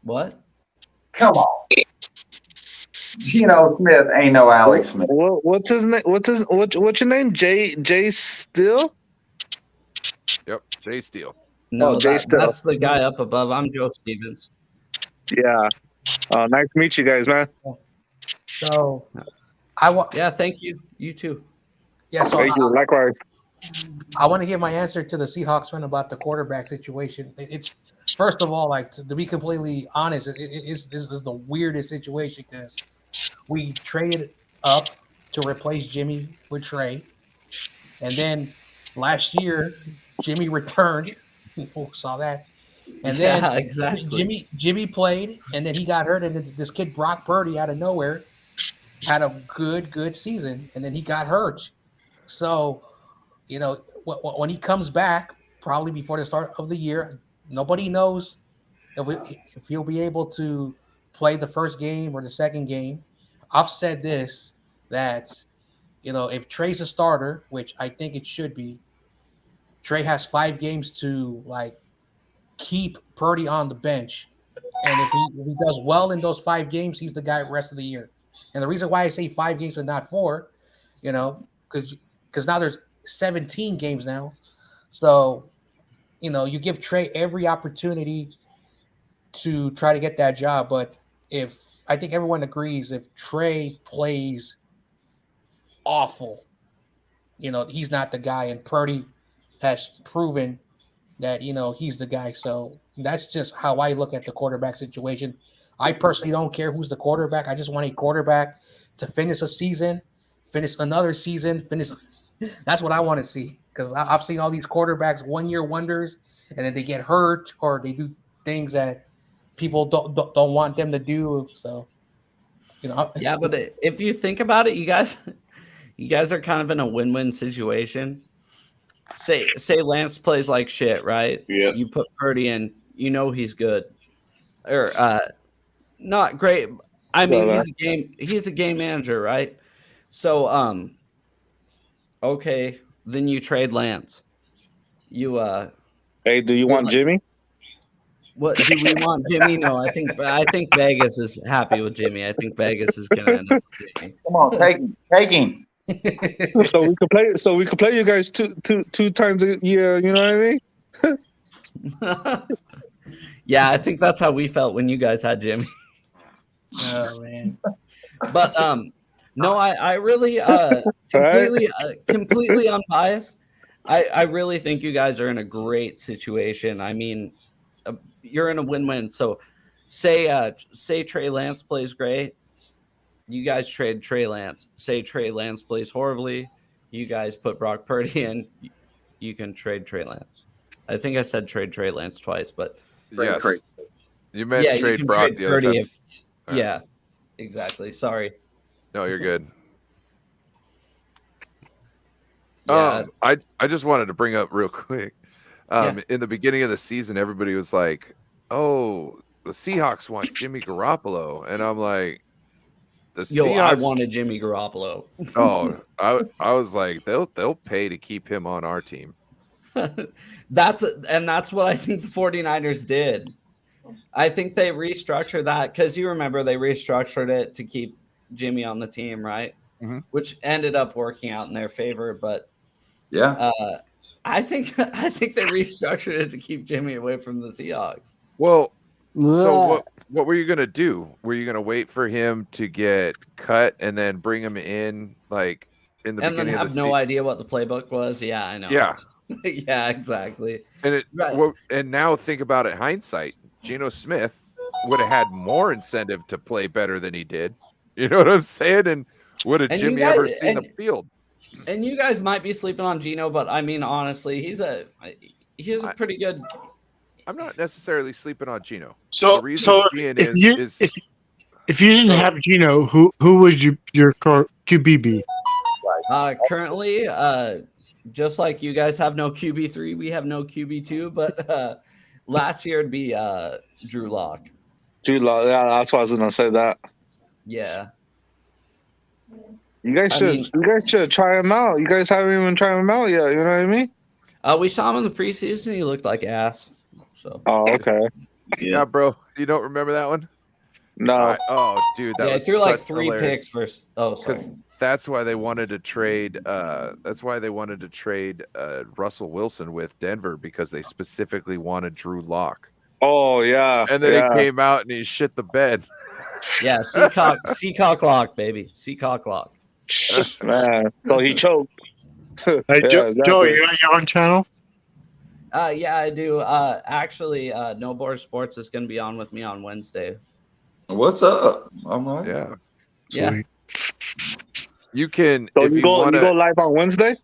Speaker 10: What?
Speaker 4: Come on. Geno Smith ain't no Alex Smith.
Speaker 11: What's his name? What's your name? Jay Steele?
Speaker 1: Yep, Jay Steele.
Speaker 10: No,
Speaker 11: Jay Steele.
Speaker 10: that's the guy up above. I'm Joe Stevens.
Speaker 11: Yeah. Nice to meet you guys, man.
Speaker 7: So
Speaker 10: Yeah, thank you. You too.
Speaker 7: Yeah, so
Speaker 11: Thank you. Likewise.
Speaker 7: I want to give my answer to the Seahawks fan about the quarterback situation. It's first of all, like to be completely honest, this is the weirdest situation because we traded up to replace Jimmy with Trey, and then last year Jimmy returned. People saw that, and then
Speaker 10: exactly.
Speaker 7: Jimmy played, and then he got hurt, and then this kid Brock Purdy out of nowhere had a good season, and then he got hurt. So, you know, when he comes back, probably before the start of the year, nobody knows if he'll be able to play the first game or the second game. I've said this, that, you know, if Trey's a starter, which I think it should be, Trey has 5 games to, like, keep Purdy on the bench. And if he does well in those 5 games, he's the guy the rest of the year. And the reason why I say 5 games and not 4, you know, because now there's 17 games now. So, you know, you give Trey every opportunity to try to get that job. But I think everyone agrees, if Trey plays awful, you know, he's not the guy. And Purdy has proven that, you know, he's the guy. So that's just how I look at the quarterback situation. I personally don't care who's the quarterback. I just want a quarterback to finish a season, finish another season, finish. That's what I want to see, because I've seen all these quarterbacks 1-year wonders, and then they get hurt or they do things that people don't want them to do. So, you know.
Speaker 10: Yeah, but if you think about it, you guys are kind of in a win-win situation. Say Lance plays like shit, right?
Speaker 6: Yeah.
Speaker 10: You put Purdy in, you know he's good, or not great. I mean, he's a game manager, right? So okay, then you trade Lance. You
Speaker 11: Hey, do you want Jimmy?
Speaker 10: What do we want, Jimmy? No, I think Vegas is happy with Jimmy. I think Vegas is gonna end up with Jimmy.
Speaker 4: Come on, take him.
Speaker 11: So we could play you guys two times a year. You know what I mean?
Speaker 10: Yeah, I think that's how we felt when you guys had Jimmy.
Speaker 7: Oh man!
Speaker 10: But no, I really completely unbiased. I really think you guys are in a great situation. I mean, you're in a win-win. So, say Trey Lance plays great, you guys trade Trey Lance. Say Trey Lance plays horribly, you guys put Brock Purdy in, you can trade Trey Lance. I think I said trade Trey Lance twice, but
Speaker 1: Yes. You meant
Speaker 10: yeah, you
Speaker 1: trade
Speaker 10: can
Speaker 1: Brock
Speaker 10: trade
Speaker 1: the other
Speaker 10: Purdy
Speaker 1: time.
Speaker 10: if yeah, exactly. Sorry.
Speaker 1: No, you're good.
Speaker 10: Yeah.
Speaker 1: I just wanted to bring up real quick. In the beginning of the season, everybody was like, "Oh, the Seahawks want Jimmy Garoppolo," and I'm like, "The Seahawks."
Speaker 10: I wanted Jimmy Garoppolo.
Speaker 1: I was like, they'll pay to keep him on our team.
Speaker 10: That's what I think the 49ers did. I think they restructured that because you remember they restructured it to keep Jimmy on the team, right?
Speaker 1: Mm-hmm.
Speaker 10: Which ended up working out in their favor, but
Speaker 4: Yeah.
Speaker 10: I think they restructured it to keep Jimmy away from the Seahawks.
Speaker 1: Well, so what were you gonna do? Were you gonna wait for him to get cut and then bring him in like in the
Speaker 10: and then
Speaker 1: beginning
Speaker 10: have
Speaker 1: of the
Speaker 10: no idea what the playbook was? Yeah, I know.
Speaker 1: Yeah.
Speaker 10: Yeah, exactly.
Speaker 1: And and now think about it, hindsight. Geno Smith would have had more incentive to play better than he did. You know what I'm saying? And would have Jimmy ever seen the field?
Speaker 10: And you guys might be sleeping on Geno, but I mean, honestly, he's a pretty good.
Speaker 1: I'm not necessarily sleeping on Geno.
Speaker 8: So if you didn't have Geno, who would your QB be?
Speaker 10: Currently, just like you guys have no QB3, we have no QB2, but last year it'd be Drew Lock.
Speaker 11: Drew Lock, yeah, that's why I was gonna say that.
Speaker 10: Yeah.
Speaker 11: You guys should try him out. You guys haven't even tried him out yet. You know what I mean?
Speaker 10: We saw him in the preseason. He looked like ass. So.
Speaker 11: Oh, okay.
Speaker 1: Yeah, bro. You don't remember that one?
Speaker 11: No.
Speaker 1: Oh, dude, that was
Speaker 10: threw like 3
Speaker 1: hilarious.
Speaker 10: picks first. Oh, sorry.
Speaker 1: That's why they wanted to trade. Russell Wilson with Denver because they specifically wanted Drew Lock.
Speaker 11: Oh yeah.
Speaker 1: And then he came out and he shit the bed.
Speaker 10: Yeah, Seacock Lock, baby. Seacock Lock.
Speaker 11: Man, so he choked.
Speaker 8: Hey, Joe, you got your own channel?
Speaker 10: Yeah, I do. Actually, No Board Sports is going to be on with me on Wednesday.
Speaker 4: What's up? I'm like,
Speaker 1: yeah.
Speaker 10: Yeah.
Speaker 1: You can.
Speaker 11: So
Speaker 1: if
Speaker 11: you go live on Wednesday?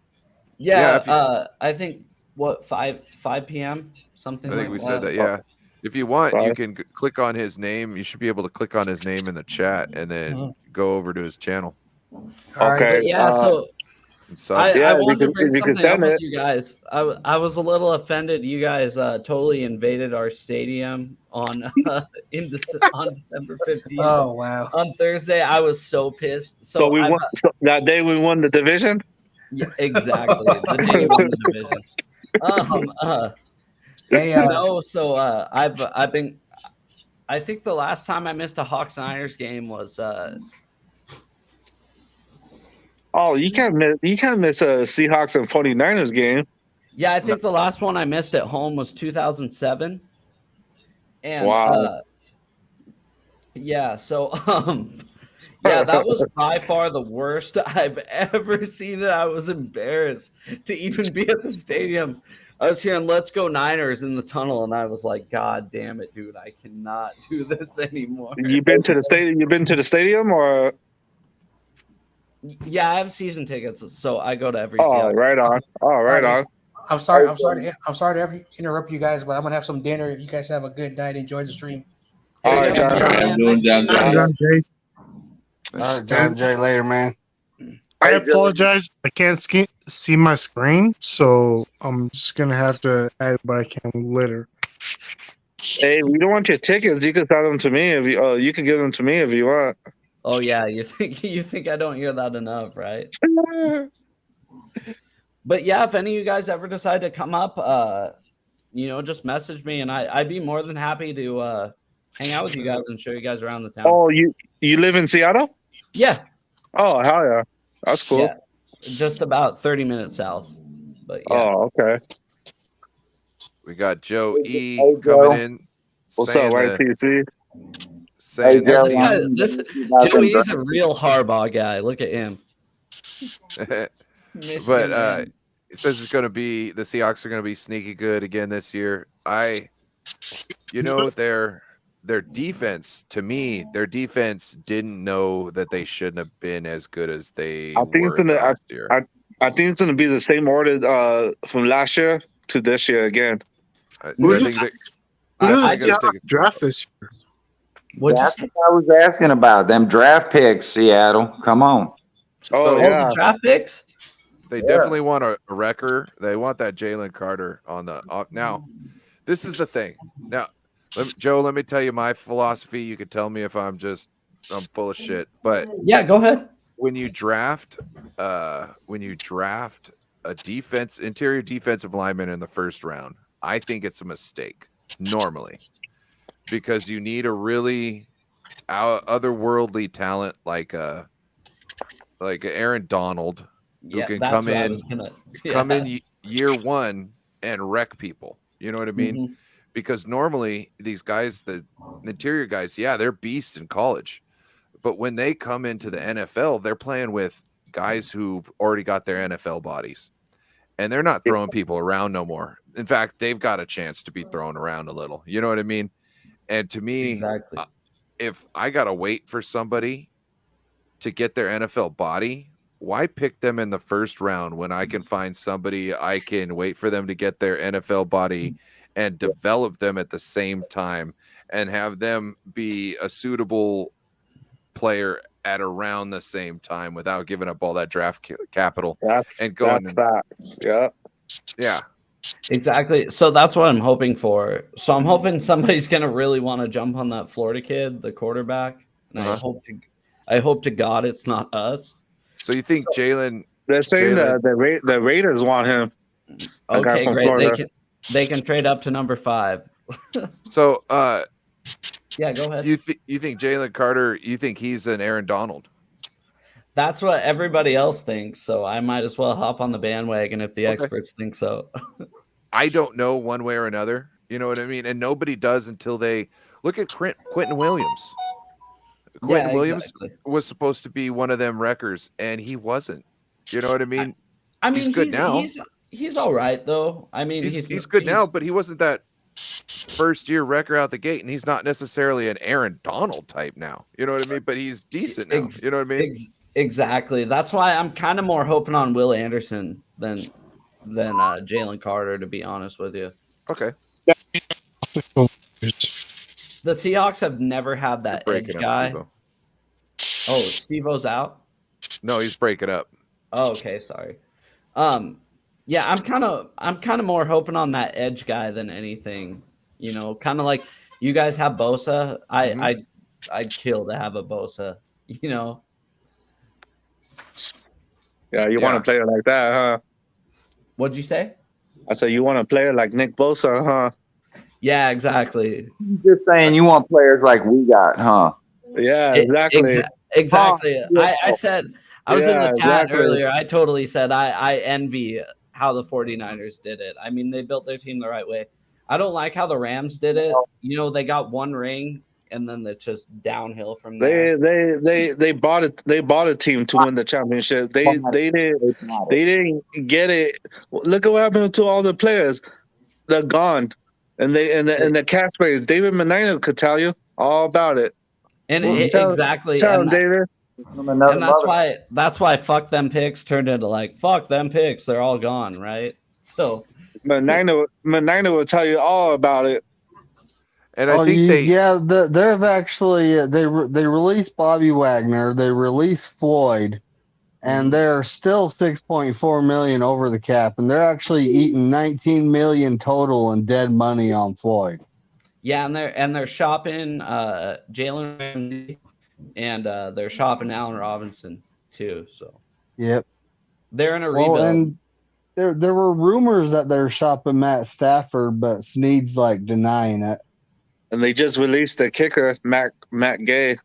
Speaker 10: Yeah. I think 5 p.m. something.
Speaker 1: I think
Speaker 10: like
Speaker 1: we said that. Yeah. If you want, you can click on his name. You should be able to click on his name in the chat and then go over to his channel.
Speaker 11: Okay.
Speaker 10: Yeah. I wanted to bring something up with you guys. I was a little offended. You guys totally invaded our stadium on December 15th.
Speaker 7: Oh wow!
Speaker 10: On Thursday, I was so pissed.
Speaker 11: So we won. So that day we won the division.
Speaker 10: Yeah, exactly. The day we won the division.
Speaker 7: Hey,
Speaker 10: no. So I've been. I think the last time I missed a Hawks Niners game was.
Speaker 11: Oh, you can't miss a Seahawks and 49ers game.
Speaker 10: Yeah, I think the last one I missed at home was 2007. And
Speaker 11: wow.
Speaker 10: Yeah, so yeah, that was by far the worst I've ever seen it. I was embarrassed to even be at the stadium. I was hearing "Let's Go Niners" in the tunnel, and I was like, "God damn it, dude! I cannot do this anymore."
Speaker 11: You been to the stadium? You been to the stadium or?
Speaker 10: Yeah, I have season tickets, so I go to every.
Speaker 11: Oh, right on. Oh, right on.
Speaker 7: I'm sorry to interrupt you guys, but I'm gonna have some dinner. You guys have a good night. Enjoy the stream.
Speaker 11: All right, John.
Speaker 6: I'm doing John.
Speaker 3: All right, John Jay, later, man.
Speaker 8: I apologize. I can't see my screen, so I'm just gonna have to add what I can later.
Speaker 11: Hey, we don't want your tickets. You can send them to me if you. You can give them to me if you want.
Speaker 10: Oh yeah, you think I don't hear that enough, right? But yeah, if any of you guys ever decide to come up, just message me, and I'd be more than happy to hang out with you guys and show you guys around the town.
Speaker 11: Oh, you live in Seattle?
Speaker 10: Yeah.
Speaker 11: Oh, hell yeah, that's cool.
Speaker 10: Yeah, just about 30 minutes south. But yeah.
Speaker 11: Oh, okay.
Speaker 1: We got Joe E coming in.
Speaker 11: What's up, YTC?
Speaker 1: Saying
Speaker 10: this Joey's a real Harbaugh guy. Look at him.
Speaker 1: But it says it's going to be the Seahawks are going to be sneaky good again this year. Their defense, to me, their defense didn't know that they shouldn't have been as good as they were last year.
Speaker 11: I think it's going to be the same order from last year to this year again.
Speaker 1: I
Speaker 8: Who
Speaker 1: think
Speaker 8: does
Speaker 1: they,
Speaker 8: who
Speaker 1: I
Speaker 8: does
Speaker 1: think it'll take
Speaker 8: Seahawks draft this year?
Speaker 10: What'd you
Speaker 4: That's
Speaker 10: say?
Speaker 4: what I was asking about. Them draft picks, Seattle. Come on.
Speaker 11: Oh,
Speaker 1: So
Speaker 10: Oh,
Speaker 11: yeah.
Speaker 10: the draft picks?
Speaker 1: they
Speaker 4: Yeah.
Speaker 1: definitely want a wrecker. They want that Jalen Carter on the now. This is the thing. Now, Joe, let me tell you my philosophy. You could tell me if I'm full of shit. But
Speaker 10: Yeah, go ahead.
Speaker 1: when you draft a interior defensive lineman in the first round, I think it's a mistake normally, because you need a really otherworldly talent like Aaron Donald, who
Speaker 10: Yeah,
Speaker 1: can
Speaker 10: that's
Speaker 1: come
Speaker 10: what I
Speaker 1: in
Speaker 10: was gonna.
Speaker 1: come
Speaker 10: Yeah.
Speaker 1: in year one and wreck people. You know what I mean?
Speaker 10: Mhm.
Speaker 1: Because normally these guys, the interior guys, yeah, they're beasts in college, but when they come into the NFL, they're playing with guys who've already got their NFL bodies, and they're not throwing people around no more. In fact, they've got a chance to be thrown around a little. You know what I mean? And to me,
Speaker 10: Exactly.
Speaker 1: if I gotta wait for somebody to get their NFL body, why pick them in the first round when I can find somebody I can wait for them to get their NFL body and develop them at the same time and have them be a suitable player at around the same time without giving up all that draft capital and going
Speaker 11: That's facts. Yeah.
Speaker 1: yeah.
Speaker 10: Exactly. So that's what I'm hoping for. So I'm hoping somebody's gonna really want to jump on that Florida kid, the quarterback, and I hope to God it's not us.
Speaker 1: So you think Jalen?
Speaker 11: They're saying that the Raiders want him. A guy
Speaker 10: Okay,
Speaker 11: from
Speaker 10: great.
Speaker 11: Florida.
Speaker 10: They can trade up to number 5.
Speaker 1: So
Speaker 10: Yeah, go ahead.
Speaker 1: you think Jalen Carter? You think he's an Aaron Donald?
Speaker 10: That's what everybody else thinks. So I might as well hop on the bandwagon if the experts think so.
Speaker 1: I don't know one way or another. You know what I mean? And nobody does until they look at Quentin Williams. Quentin Williams was supposed to be one of them wreckers, and he wasn't. You know what I mean?
Speaker 10: I mean,
Speaker 1: he's good now.
Speaker 10: He's all right though. I mean,
Speaker 1: he's good now, but he wasn't that first year wrecker out the gate, and he's not necessarily an Aaron Donald type now. You know what I mean? But he's decent now. You know what I mean?
Speaker 10: Exactly. That's why I'm kind of more hoping on Will Anderson than Jalen Carter, to be honest with you.
Speaker 1: Okay.
Speaker 10: The Seahawks have never had that edge guy.
Speaker 1: Steve-O.
Speaker 10: Oh, Steve-O's out?
Speaker 1: No, he's breaking up.
Speaker 10: Oh, okay, sorry. Yeah, I'm kind of more hoping on that edge guy than anything. You know, kind of like you guys have Bosa. I'd kill to have a Bosa. You know.
Speaker 11: Yeah, you want a player like that, huh?
Speaker 10: What'd you say?
Speaker 11: I said you want a player like Nick Bosa, huh?
Speaker 10: Yeah, exactly.
Speaker 4: Just saying you want players like we got, huh?
Speaker 11: Yeah, exactly.
Speaker 10: Exactly.
Speaker 4: Yeah.
Speaker 10: I said, I was in the chat
Speaker 11: exactly.
Speaker 10: earlier. I totally said I envy how the 49ers did it. I mean, they built their team the right way. I don't like how the Rams did it. You know, they got one ring and then it's just downhill from there.
Speaker 11: They bought it. They bought a team to win the championship. They didn't get it. Look at what happened to all the players. They're gone, and the cap space. David Menino could tell you all about it.
Speaker 10: And exactly.
Speaker 11: Tell him, David.
Speaker 10: And that's why fuck them picks turned into like fuck them picks. They're all gone, right? So
Speaker 11: Menino will tell you all about it.
Speaker 1: And I think
Speaker 3: they've actually they released Bobby Wagner, they released Floyd, and they're still 6.4 million over the cap, and they're actually eating 19 million total in dead money on Floyd.
Speaker 10: Yeah, and they're shopping Jalen Ramsey, and they're shopping Allen Robinson too. So
Speaker 3: yep,
Speaker 10: they're in a rebuild.
Speaker 3: And there were rumors that they're shopping Matt Stafford, but Snead's like denying it.
Speaker 11: And they just released the kicker, Matt Gay.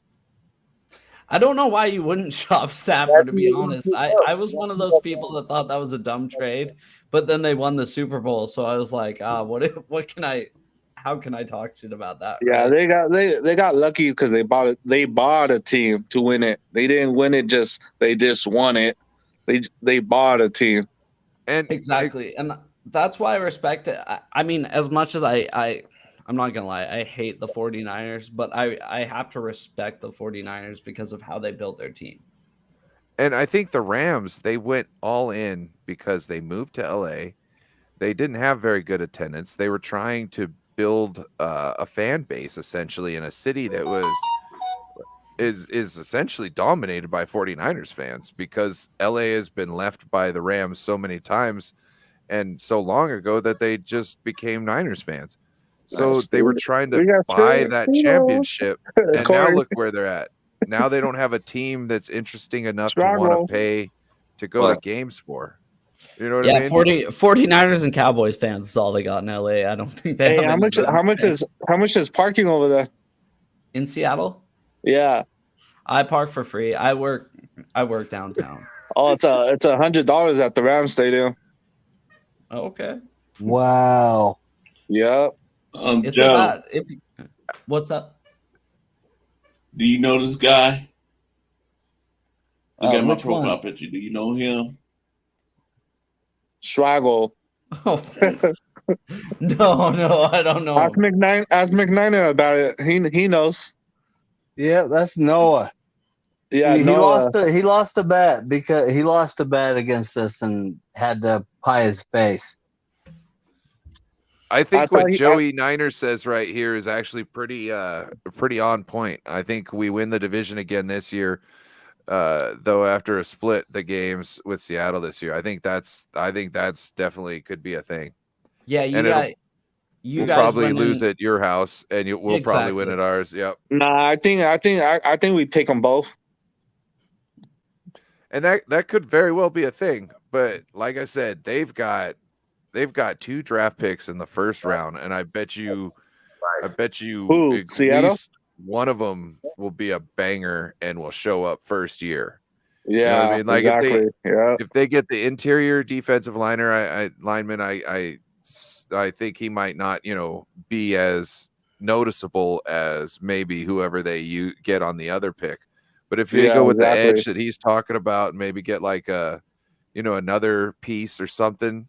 Speaker 10: I don't know why you wouldn't shop Stafford, to be honest. I was one of those people that thought that was a dumb trade, but then they won the Super Bowl, so I was like, how can I talk shit about that?
Speaker 11: Yeah,
Speaker 10: right?
Speaker 11: they got lucky because they bought a team to win it. They didn't win it they just won it. They bought a team.
Speaker 1: And
Speaker 10: exactly. And that's why I respect it. I mean, as much as I'm not gonna lie, I hate the 49ers, but I have to respect the 49ers because of how they built their team.
Speaker 1: And I think the Rams, they went all in because they moved to LA. They didn't have very good attendance. They were trying to build a fan base essentially in a city that is essentially dominated by 49ers fans because LA has been left by the Rams so many times and so long ago that they just became Niners fans. So they were trying to buy that championship, and now
Speaker 11: Corey.
Speaker 1: look where they're at. Now they don't have a team that's interesting enough to want
Speaker 11: Struggle.
Speaker 1: to pay to go to
Speaker 4: What?
Speaker 1: games for. You know what
Speaker 10: Yeah,
Speaker 1: I mean?
Speaker 10: 49ers and Cowboys fans is all they got in LA. I don't think they
Speaker 11: Hey,
Speaker 10: have
Speaker 11: how much is parking over there?
Speaker 10: in Seattle.
Speaker 11: Yeah.
Speaker 10: I park for free. I work downtown.
Speaker 11: Oh, it's $100 at the Rams Stadium.
Speaker 10: Okay.
Speaker 3: Wow.
Speaker 11: Yep.
Speaker 10: It's
Speaker 6: Joe,
Speaker 10: about what's up?
Speaker 6: do you know this guy? Look at my
Speaker 10: Which
Speaker 6: profile
Speaker 10: one?
Speaker 6: picture. Do you know him?
Speaker 11: Straggle.
Speaker 10: Oh, no, I don't know.
Speaker 11: Ask McNiner about it. He knows.
Speaker 3: Yeah, that's Noah.
Speaker 11: Yeah,
Speaker 3: he
Speaker 11: Noah.
Speaker 3: lost a bet because he lost a bet against us and had to pie his face.
Speaker 1: I think
Speaker 11: thought
Speaker 1: what Joey Niner says right here is actually pretty on point. I think we win the division again this year. Though after a split the games with Seattle this year, I think that's definitely could be a thing.
Speaker 10: Yeah,
Speaker 1: And
Speaker 10: you
Speaker 1: we'll
Speaker 10: guys
Speaker 1: probably
Speaker 10: win
Speaker 1: lose at your house, and we'll probably win
Speaker 10: Exactly.
Speaker 1: at ours. Yep.
Speaker 11: Nah, I think we take them both.
Speaker 1: And that could very well be a thing. But like I said, they've got 2 draft picks in the first round, and I bet you
Speaker 11: Who?
Speaker 1: at
Speaker 11: Seattle?
Speaker 1: least one of them will be a banger and will show up first year.
Speaker 11: Yeah,
Speaker 1: You know what I mean? Like
Speaker 11: exactly.
Speaker 1: if they get the interior defensive lineman, I think he might not, be as noticeable as maybe whoever they get on the other pick. But if they go with the edge that he's talking about, and maybe get like another piece or something,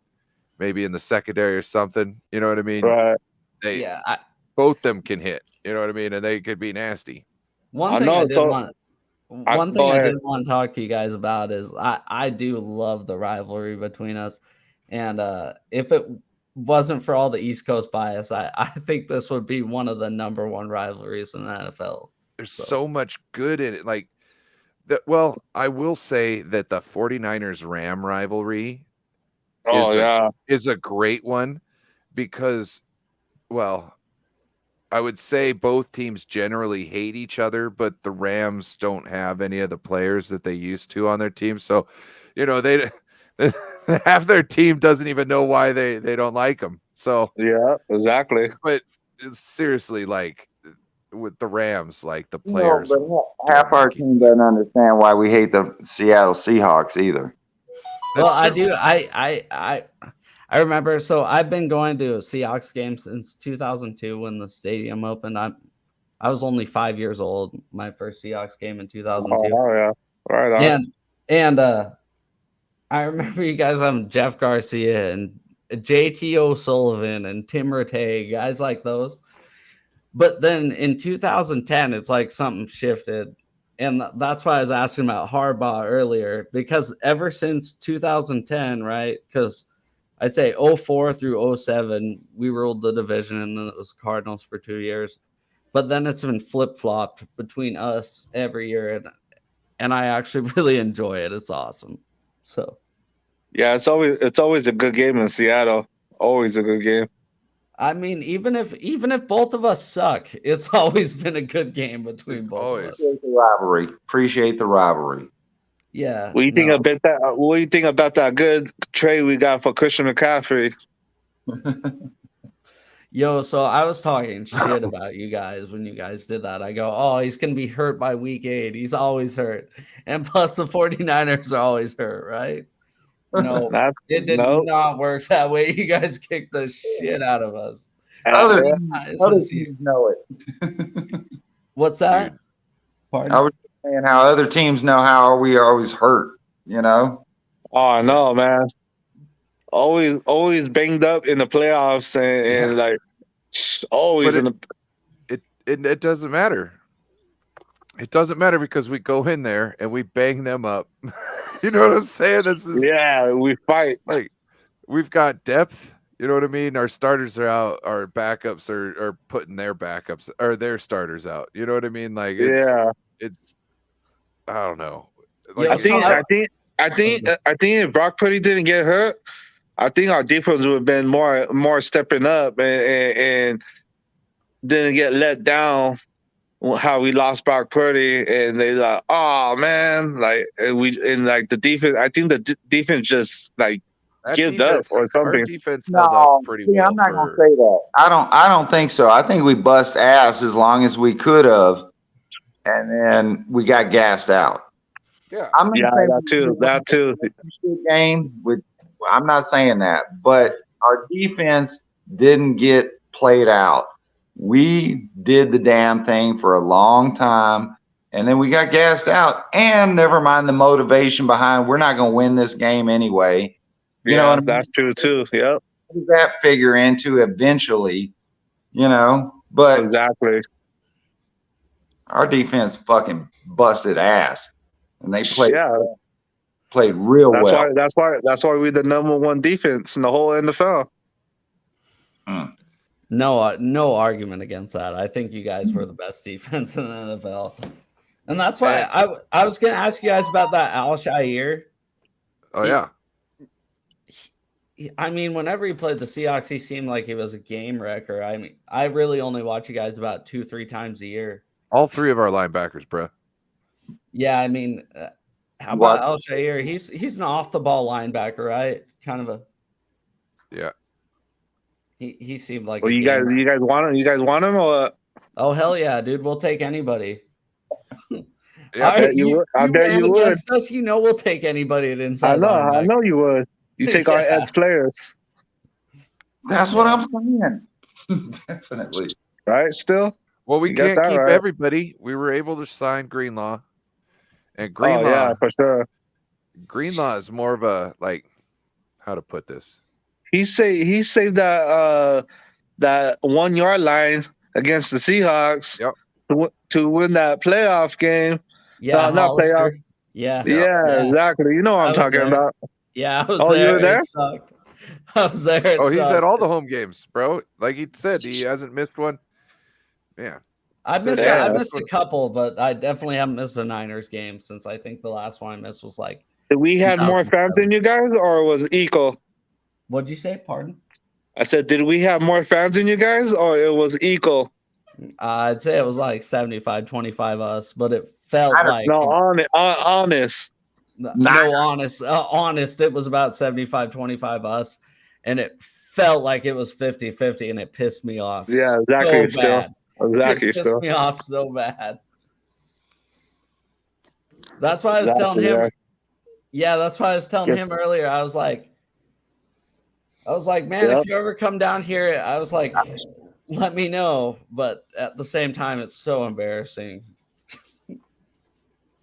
Speaker 1: maybe in the secondary or something, you know what I mean?
Speaker 11: Right.
Speaker 1: Both them can hit, you know what I mean, and they could be nasty.
Speaker 10: One thing I did want to talk to you guys about is I do love the rivalry between us, and if it wasn't for all the East Coast bias, I think this would be one of the number one rivalries in the NFL.
Speaker 1: There's so much good in it. Like well, I will say that the 49ers Ram rivalry is a great one because, well, I would say both teams generally hate each other, but the Rams don't have any of the players that they used to on their team. So, they half their team doesn't even know why they don't like them. So
Speaker 11: yeah, exactly.
Speaker 1: But seriously, like with the Rams, like the players.
Speaker 4: But half our team doesn't understand why we hate the Seattle Seahawks either.
Speaker 10: Well, I do. I remember. So I've been going to a Seahawks game since 2002 when the stadium opened. I was only 5 years old. My first Seahawks game in 2002.
Speaker 11: Oh yeah, right on.
Speaker 10: And I remember you guys having Jeff Garcia and JT O'Sullivan and Tim Rattay, guys like those. But then in 2010, it's like something shifted. And that's why I was asking about Harbaugh earlier, because ever since 2010, right? Because I'd say 04 through 07, we ruled the division, and then it was Cardinals for 2 years. But then it's been flip-flopped between us every year, and I actually really enjoy it. It's awesome. So
Speaker 11: yeah, it's always a good game in Seattle. Always a good game.
Speaker 10: I mean, even if both of us suck, it's always been a good game between both of us.
Speaker 4: Appreciate the rivalry.
Speaker 10: Yeah.
Speaker 11: What do you think about that good trade we got for Christian McCaffrey?
Speaker 10: Yo, so I was talking shit about you guys when you guys did that. I go, oh, he's going to be hurt by week 8. He's always hurt. And plus the 49ers are always hurt, right? No, it did not work that way. You guys kicked the shit out of us.
Speaker 4: Other teams know it.
Speaker 10: What's that?
Speaker 4: Pardon? I was saying how other teams know how we are always hurt,
Speaker 11: Oh, no, man. Always banged up in the playoffs and like always
Speaker 1: it doesn't matter. it doesn't matter because we go in there and we bang them up. You know what I'm saying? This is
Speaker 11: Yeah, we fight.
Speaker 1: like we've got depth. You know what I mean? Our starters are out. Our backups are putting their backups or their starters out. You know what I mean? Like it's I don't know. Like
Speaker 10: Yo,
Speaker 11: I think if Brock Purdy didn't get hurt, I think our defense would have been more stepping up and didn't get let down. How we lost Brock Purdy, and they like, oh man, like and the defense. I think the defense just like
Speaker 1: that
Speaker 11: gave up
Speaker 1: defense,
Speaker 11: or
Speaker 1: our
Speaker 11: something.
Speaker 1: defense held up pretty well.
Speaker 4: I'm not gonna say that. I don't think so. I think we bust ass as long as we could have, and then we got gassed out.
Speaker 1: Yeah,
Speaker 4: I'm gonna say
Speaker 11: that too.
Speaker 4: Good game with. I'm not saying that, but our defense didn't get played out. We did the damn thing for a long time, and then we got gassed out. And never mind the motivation behind, we're not going to win this game anyway. You know what I mean?
Speaker 11: That's true too. Yep.
Speaker 4: What does that figure into eventually? You know, but
Speaker 11: exactly.
Speaker 4: Our defense fucking busted ass, and they played real well.
Speaker 11: That's why we're the number one defense in the whole NFL.
Speaker 10: No argument against that. I think you guys were the best defense in the NFL, and that's why I was going to ask you guys about that Al-Shaair.
Speaker 1: Oh yeah.
Speaker 10: I mean, whenever he played the Seahawks, he seemed like he was a game wrecker. I mean, I really only watch you guys about 2-3 times a year.
Speaker 1: All three of our linebackers, bro.
Speaker 10: Yeah, I mean, how about Al-Shaair? He's an off the ball linebacker, right? Kind of a
Speaker 1: yeah.
Speaker 10: He seemed like.
Speaker 11: Well, you guys want him or what?
Speaker 10: Oh hell yeah, dude! We'll take anybody.
Speaker 1: Yeah,
Speaker 11: I bet you would. I bet you would.
Speaker 10: Against us, we'll take anybody at inside.
Speaker 11: I know you would. You take our ex players.
Speaker 4: That's what I'm saying. Definitely.
Speaker 11: Right? Still.
Speaker 1: Well, we can't keep everybody. We were able to sign Greenlaw, and Greenlaw.
Speaker 11: Oh, yeah, for sure.
Speaker 1: Greenlaw is more of a how to put this.
Speaker 11: He saved that 1 yard line against the Seahawks to win that playoff game.
Speaker 10: Yeah,
Speaker 11: not playoff.
Speaker 10: Yeah,
Speaker 11: exactly. You know what I'm talking about.
Speaker 10: Yeah, I was there.
Speaker 11: You were there?
Speaker 10: It sucked. I was there.
Speaker 1: He's at all the home games, bro. Like he said, he hasn't missed one. Yeah.
Speaker 10: I missed a couple, but I definitely haven't missed a Niners game since I think the last one I missed was like.
Speaker 11: Did we have more fans than you guys, or was it equal?
Speaker 10: What'd you say? Pardon?
Speaker 11: I said, did we have more fans than you guys, or it was equal?
Speaker 10: I'd say it was like 75-25 us, but it felt like
Speaker 11: honest.
Speaker 10: Honest, it was about 75-25 us, and it felt like it was 50-50, and it pissed me off.
Speaker 11: Yeah, exactly.
Speaker 10: So bad.
Speaker 11: Exactly.
Speaker 10: It pissed me off so bad. That's why I was telling him. Yeah, that's why I was telling him earlier. I was like, man, if you ever come down here, I was like, let me know. But at the same time, it's so embarrassing.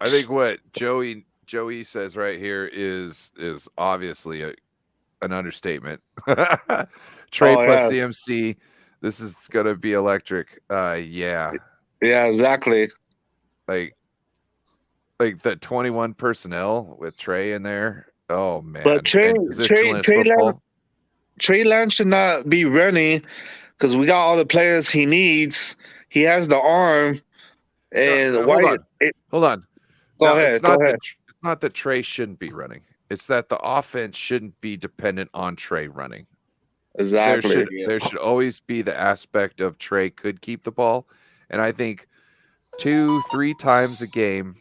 Speaker 1: I think what Joey says right here is obviously an understatement. Trey plus CMC. This is gonna be electric. Yeah,
Speaker 11: exactly.
Speaker 1: Like the 21 personnel with Trey in there. Oh man!
Speaker 11: But Trey Lance should not be running because we got all the players he needs. He has the arm. And
Speaker 1: hold on.
Speaker 11: Go ahead.
Speaker 1: It's not that Trey shouldn't be running. It's that the offense shouldn't be dependent on Trey running.
Speaker 11: Exactly.
Speaker 1: There should always be the aspect of Trey could keep the ball. And I think 2-3 times a game,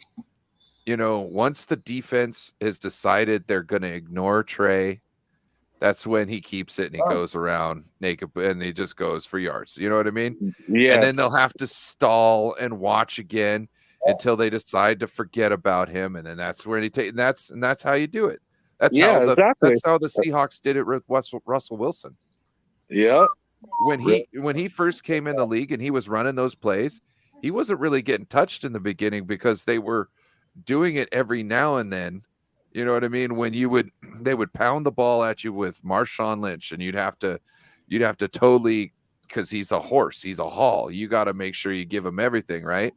Speaker 1: once the defense has decided they're going to ignore Trey, that's when he keeps it and he goes around naked and he just goes for yards. You know what I mean?
Speaker 11: Yeah.
Speaker 1: And then they'll have to stall and watch again until they decide to forget about him. And then that's where and that's how you do it. That's how the Seahawks did it with Russell Wilson.
Speaker 11: Yeah.
Speaker 1: When he first came in the league and he was running those plays, he wasn't really getting touched in the beginning because they were doing it every now and then. You know what I mean? When they would pound the ball at you with Marshawn Lynch, and you'd have to totally, because he's a horse, he's a haul. You got to make sure you give him everything, right?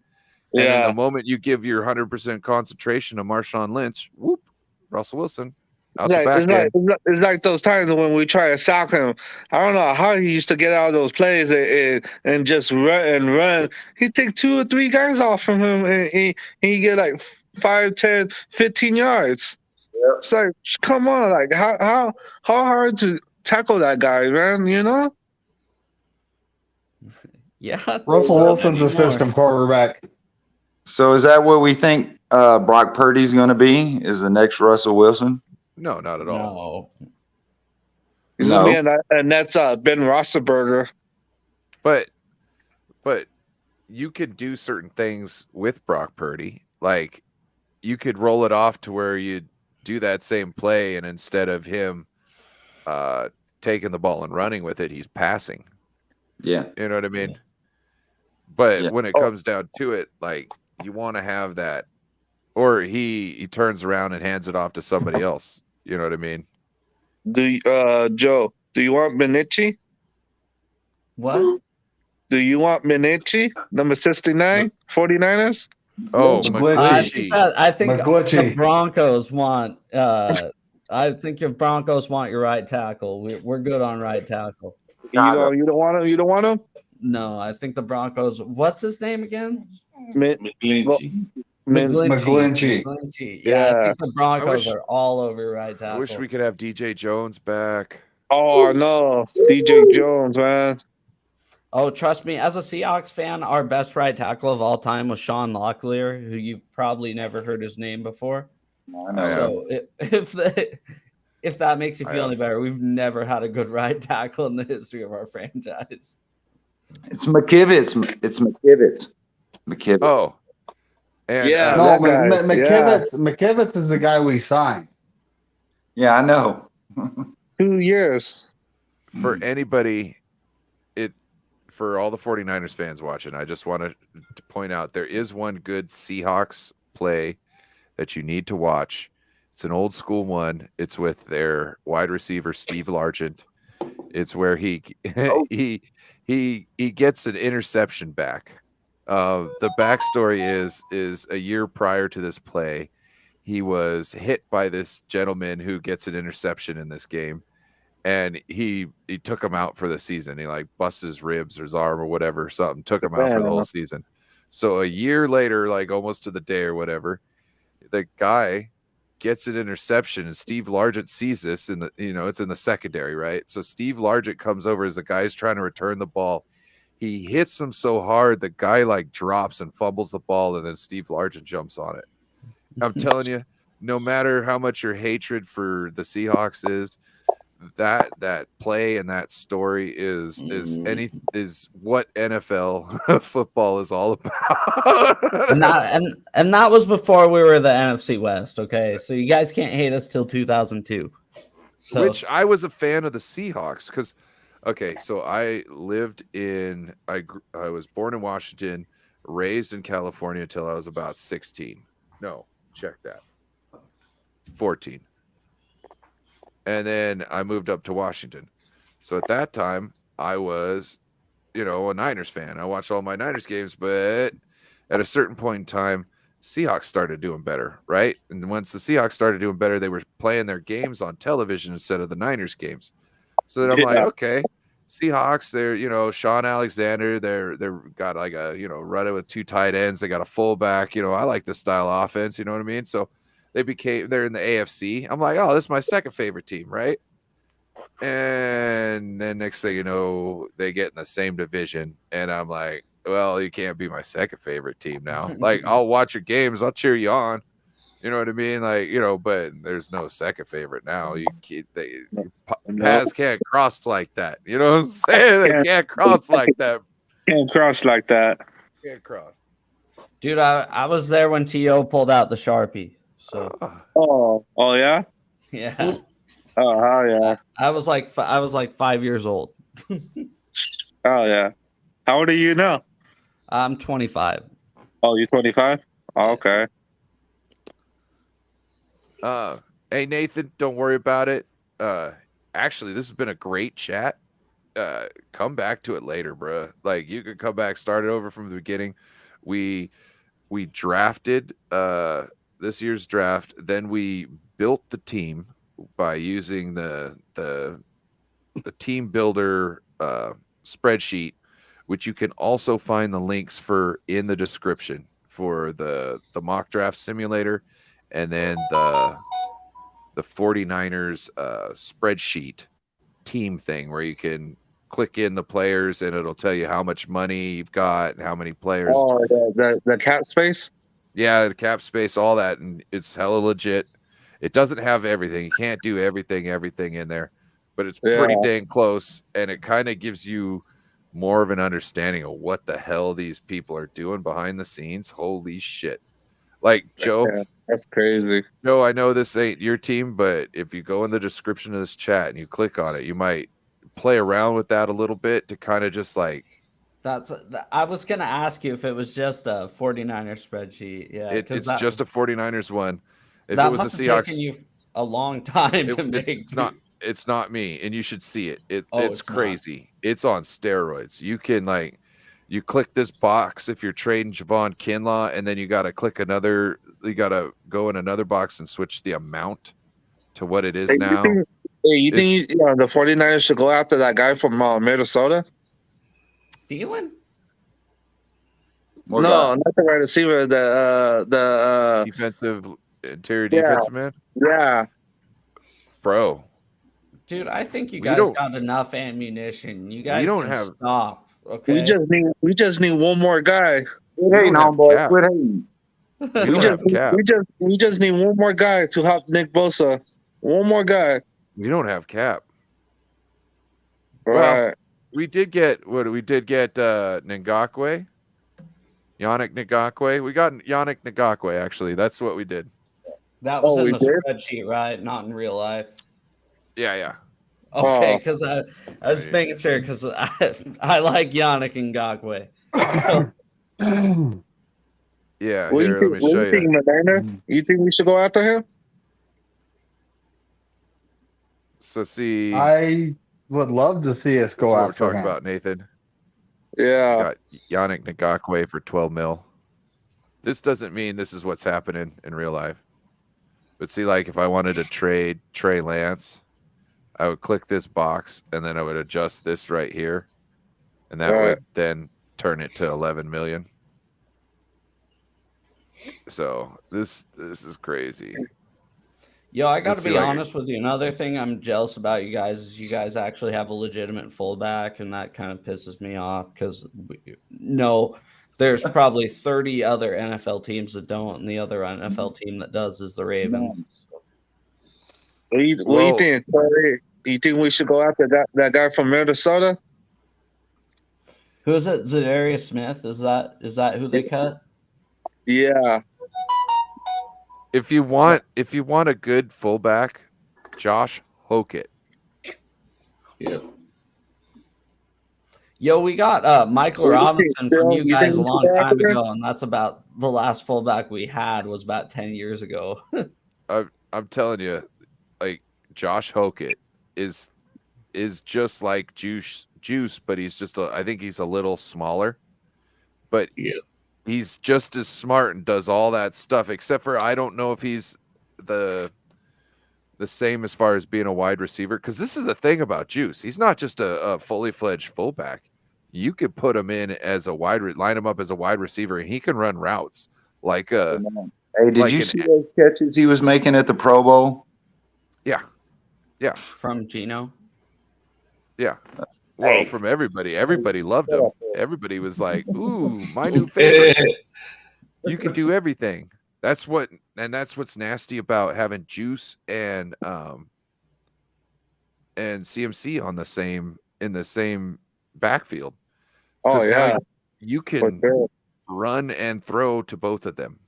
Speaker 1: And in
Speaker 11: Yeah.
Speaker 1: the moment you give your 100% concentration to Marshawn Lynch, whoop, Russell Wilson out the back end.
Speaker 11: It's like those times when we try to sack him. I don't know how he used to get out of those plays and just run. He'd take 2 or 3 guys off from him and he get like 5, 10, 15 yards.
Speaker 4: Yep.
Speaker 11: It's like, come on, like how hard to tackle that guy, man, you know?
Speaker 10: Yeah.
Speaker 3: Russell Wilson's a
Speaker 10: anymore.
Speaker 3: system quarterback.
Speaker 4: So is that what we think Brock Purdy's going to be? Is the next Russell Wilson?
Speaker 1: No, not at all.
Speaker 10: No.
Speaker 11: He's
Speaker 4: No.
Speaker 11: gonna be and that's Ben Roethlisberger.
Speaker 1: But you could do certain things with Brock Purdy. Like you could roll it off to where you do that same play, and instead of him taking the ball and running with it, he's passing.
Speaker 4: Yeah.
Speaker 1: You know what I mean? But
Speaker 4: Yeah.
Speaker 1: when it comes down to it, like you want to have that, or he turns around and hands it off to somebody else. You know what I mean?
Speaker 11: Joe, do you want Benici?
Speaker 10: What?
Speaker 11: Do you want Benici, number 69, 49ers?
Speaker 1: Oh,
Speaker 3: McGlinchey.
Speaker 10: I think
Speaker 3: McGlinchey.
Speaker 10: the Broncos want. I think your Broncos want your right tackle. We're good on right tackle.
Speaker 11: You don't want him. You don't want him.
Speaker 10: No, I think the Broncos. What's his name again?
Speaker 6: McGlinchey.
Speaker 3: McGlinchey.
Speaker 10: Yeah, I
Speaker 11: Yeah.
Speaker 10: think the Broncos
Speaker 1: wish-
Speaker 10: are all over right tackle.
Speaker 1: I wish we could have DJ Jones back.
Speaker 11: Oh no, DJ Jones, man.
Speaker 10: Oh, trust me, as a Seahawks fan, our best right tackle of all time was Sean Locklear, who you've probably never heard his name before.
Speaker 4: I know.
Speaker 10: So if that makes you
Speaker 1: I
Speaker 10: feel any
Speaker 1: have.
Speaker 10: better, we've never had a good right tackle in the history of our franchise.
Speaker 4: It's McKivitz. It's McKivitz. McKivitz.
Speaker 1: Oh, and
Speaker 11: Yeah.
Speaker 3: No,
Speaker 11: that guy,
Speaker 3: McKivitz is the guy we signed.
Speaker 4: Yeah, I know.
Speaker 11: 2 years.
Speaker 1: for anybody, for all the 49ers fans watching, I just want to point out there is one good Seahawks play that you need to watch. It's an old school one. It's with their wide receiver Steve Largent. It's where he gets an interception back. The backstory is a year prior to this play, he was hit by this gentleman who gets an interception in this game. And he took him out for the season. He like busted his ribs or his arm or whatever, something, took him out for the whole season. So a year later, like almost to the day or whatever, the guy gets an interception and Steve Largent sees this in the, it's in the secondary, right? So Steve Largent comes over as the guy's trying to return the ball. He hits him so hard, the guy like drops and fumbles the ball, and then Steve Largent jumps on it. I'm telling you, no matter how much your hatred for the Seahawks is, that play and that story is what NFL football is all about.
Speaker 10: and that was before we were the NFC West. Okay, so you guys can't hate us till 2002. So.
Speaker 1: Which I was a fan of the Seahawks because, okay, so I lived in I was born in Washington, raised in California until I was about 16. No, check that, 14. And then I moved up to Washington. So at that time, I was, a Niners fan. I watched all my Niners games, but at a certain point in time, Seahawks started doing better, right? And once the Seahawks started doing better, they were playing their games on television instead of the Niners games. So then I'm like, okay, Seahawks, they're, Sean Alexander, they're got like a, running with 2 tight ends. They got a fullback, I like this style of offense, you know what I mean? So they're in the AFC. I'm like, oh, this is my second favorite team, right? And then next thing you know, they get in the same division. And I'm like, well, you can't be my second favorite team now. Like, I'll watch your games. I'll cheer you on. You know what I mean? Like, but there's no second favorite now. Paths can't cross like that. You know what I'm saying? They can't cross like that.
Speaker 11: Can't cross like that.
Speaker 1: Can't cross.
Speaker 10: Dude, I was there when T.O. pulled out the Sharpie. So.
Speaker 11: Oh yeah.
Speaker 10: Yeah.
Speaker 11: Oh yeah.
Speaker 10: I was like 5 years old.
Speaker 11: Oh yeah. How old are you now?
Speaker 10: I'm 25.
Speaker 11: Oh, you're 25? Oh, okay.
Speaker 1: Hey Nathan, don't worry about it. Actually, this has been a great chat. Come back to it later, bro. Like you could come back, start it over from the beginning. We we drafted this year's draft. Then we built the team by using the team builder spreadsheet, which you can also find the links for in the description for the mock draft simulator, and then the 49ers spreadsheet team thing where you can click in the players and it'll tell you how much money you've got and how many players.
Speaker 11: Oh, the cap space.
Speaker 1: Yeah, the cap space, all that, and it's hella legit. It doesn't have everything. You can't do everything in there, but it's pretty dang close, and it kind of gives you more of an understanding of what the hell these people are doing behind the scenes. Holy shit. Like, Joe,
Speaker 11: that's crazy.
Speaker 1: Joe, I know this ain't your team, but if you go in the description of this chat and you click on it, you might play around with that a little bit to kind of just like.
Speaker 10: I was going to ask you if it was just a 49er spreadsheet. Yeah,
Speaker 1: it's just a 49ers one. If
Speaker 10: that
Speaker 1: it was
Speaker 10: must
Speaker 1: a
Speaker 10: have
Speaker 1: Seahawks,
Speaker 10: taken you a long time to make.
Speaker 1: It's not me, and you should see it.
Speaker 10: It's
Speaker 1: crazy. It's on steroids. You can you click this box if you're trading Javon Kinlaw, and then you got to click another. You got to go in another box and switch the amount to what it is now.
Speaker 11: You think the 49ers should go after that guy from Minnesota?
Speaker 10: Thielen?
Speaker 11: No, not the wide receiver. The
Speaker 1: interior defensive man.
Speaker 11: Yeah,
Speaker 1: bro.
Speaker 10: Dude, I think you guys got enough ammunition. You guys
Speaker 1: don't
Speaker 10: can
Speaker 1: have.
Speaker 10: Stop. Okay.
Speaker 11: We just need one more guy.
Speaker 4: Quit hating, homeboy. Quit hating.
Speaker 11: We just need one more guy to help Nick Bosa. One more guy.
Speaker 1: We don't have cap.
Speaker 11: Right.
Speaker 1: Well, we did get Ngakwe. Yannick Ngakwe. We got Yannick Ngakwe, actually. That's what we did.
Speaker 10: That was in the spreadsheet, right? Not in real life.
Speaker 1: Yeah.
Speaker 10: Okay, because I was making sure because I like Yannick Ngakwe. So.
Speaker 1: Yeah,
Speaker 11: what
Speaker 1: here, let me show
Speaker 11: you. You think we should go after him?
Speaker 1: So see,
Speaker 3: I would love to see us go after
Speaker 1: what we're talking
Speaker 3: him.
Speaker 1: about, Nathan.
Speaker 11: Yeah,
Speaker 1: got Yannick Ngakwe for 12 mil. This doesn't mean this is what's happening in real life. But see, like if I wanted to trade Trey Lance, I would click this box and then I would adjust this right here, and that would then turn it to 11 million. So this is crazy.
Speaker 10: Yo, I got to be honest with you. Another thing I'm jealous about you guys is you guys actually have a legitimate fullback, and that kind of pisses me off because there's probably 30 other NFL teams that don't, and the other NFL team that does is the Ravens.
Speaker 11: What do you think, Corey? Do you think we should go after that guy from Minnesota?
Speaker 10: Who is it? Zadarius Smith? Is that who they cut?
Speaker 11: Yeah.
Speaker 1: If you want a good fullback, Josh Hokett.
Speaker 6: Yeah.
Speaker 10: Yo, we got Michael Robinson from you guys a long time ago, and that's about the last fullback we had was about 10 years ago.
Speaker 1: I'm telling you, like Josh Hokett is just like Juice, but he's just I think he's a little smaller. But he's just as smart and does all that stuff, except for I don't know if he's the same as far as being a wide receiver. Because this is the thing about Juice. He's not just a fully fledged fullback. You could put him in as line him up as a wide receiver, and he can run routes like a.
Speaker 4: Hey, did you see those catches he was making at the Pro Bowl?
Speaker 1: Yeah.
Speaker 10: From Gino.
Speaker 1: Yeah. Well, from everybody. Everybody loved him. Everybody was like, ooh, my new favorite. You can do everything. That's what's nasty about having Juice and CMC in the same backfield.
Speaker 11: Oh yeah.
Speaker 1: You can run and throw to both of them.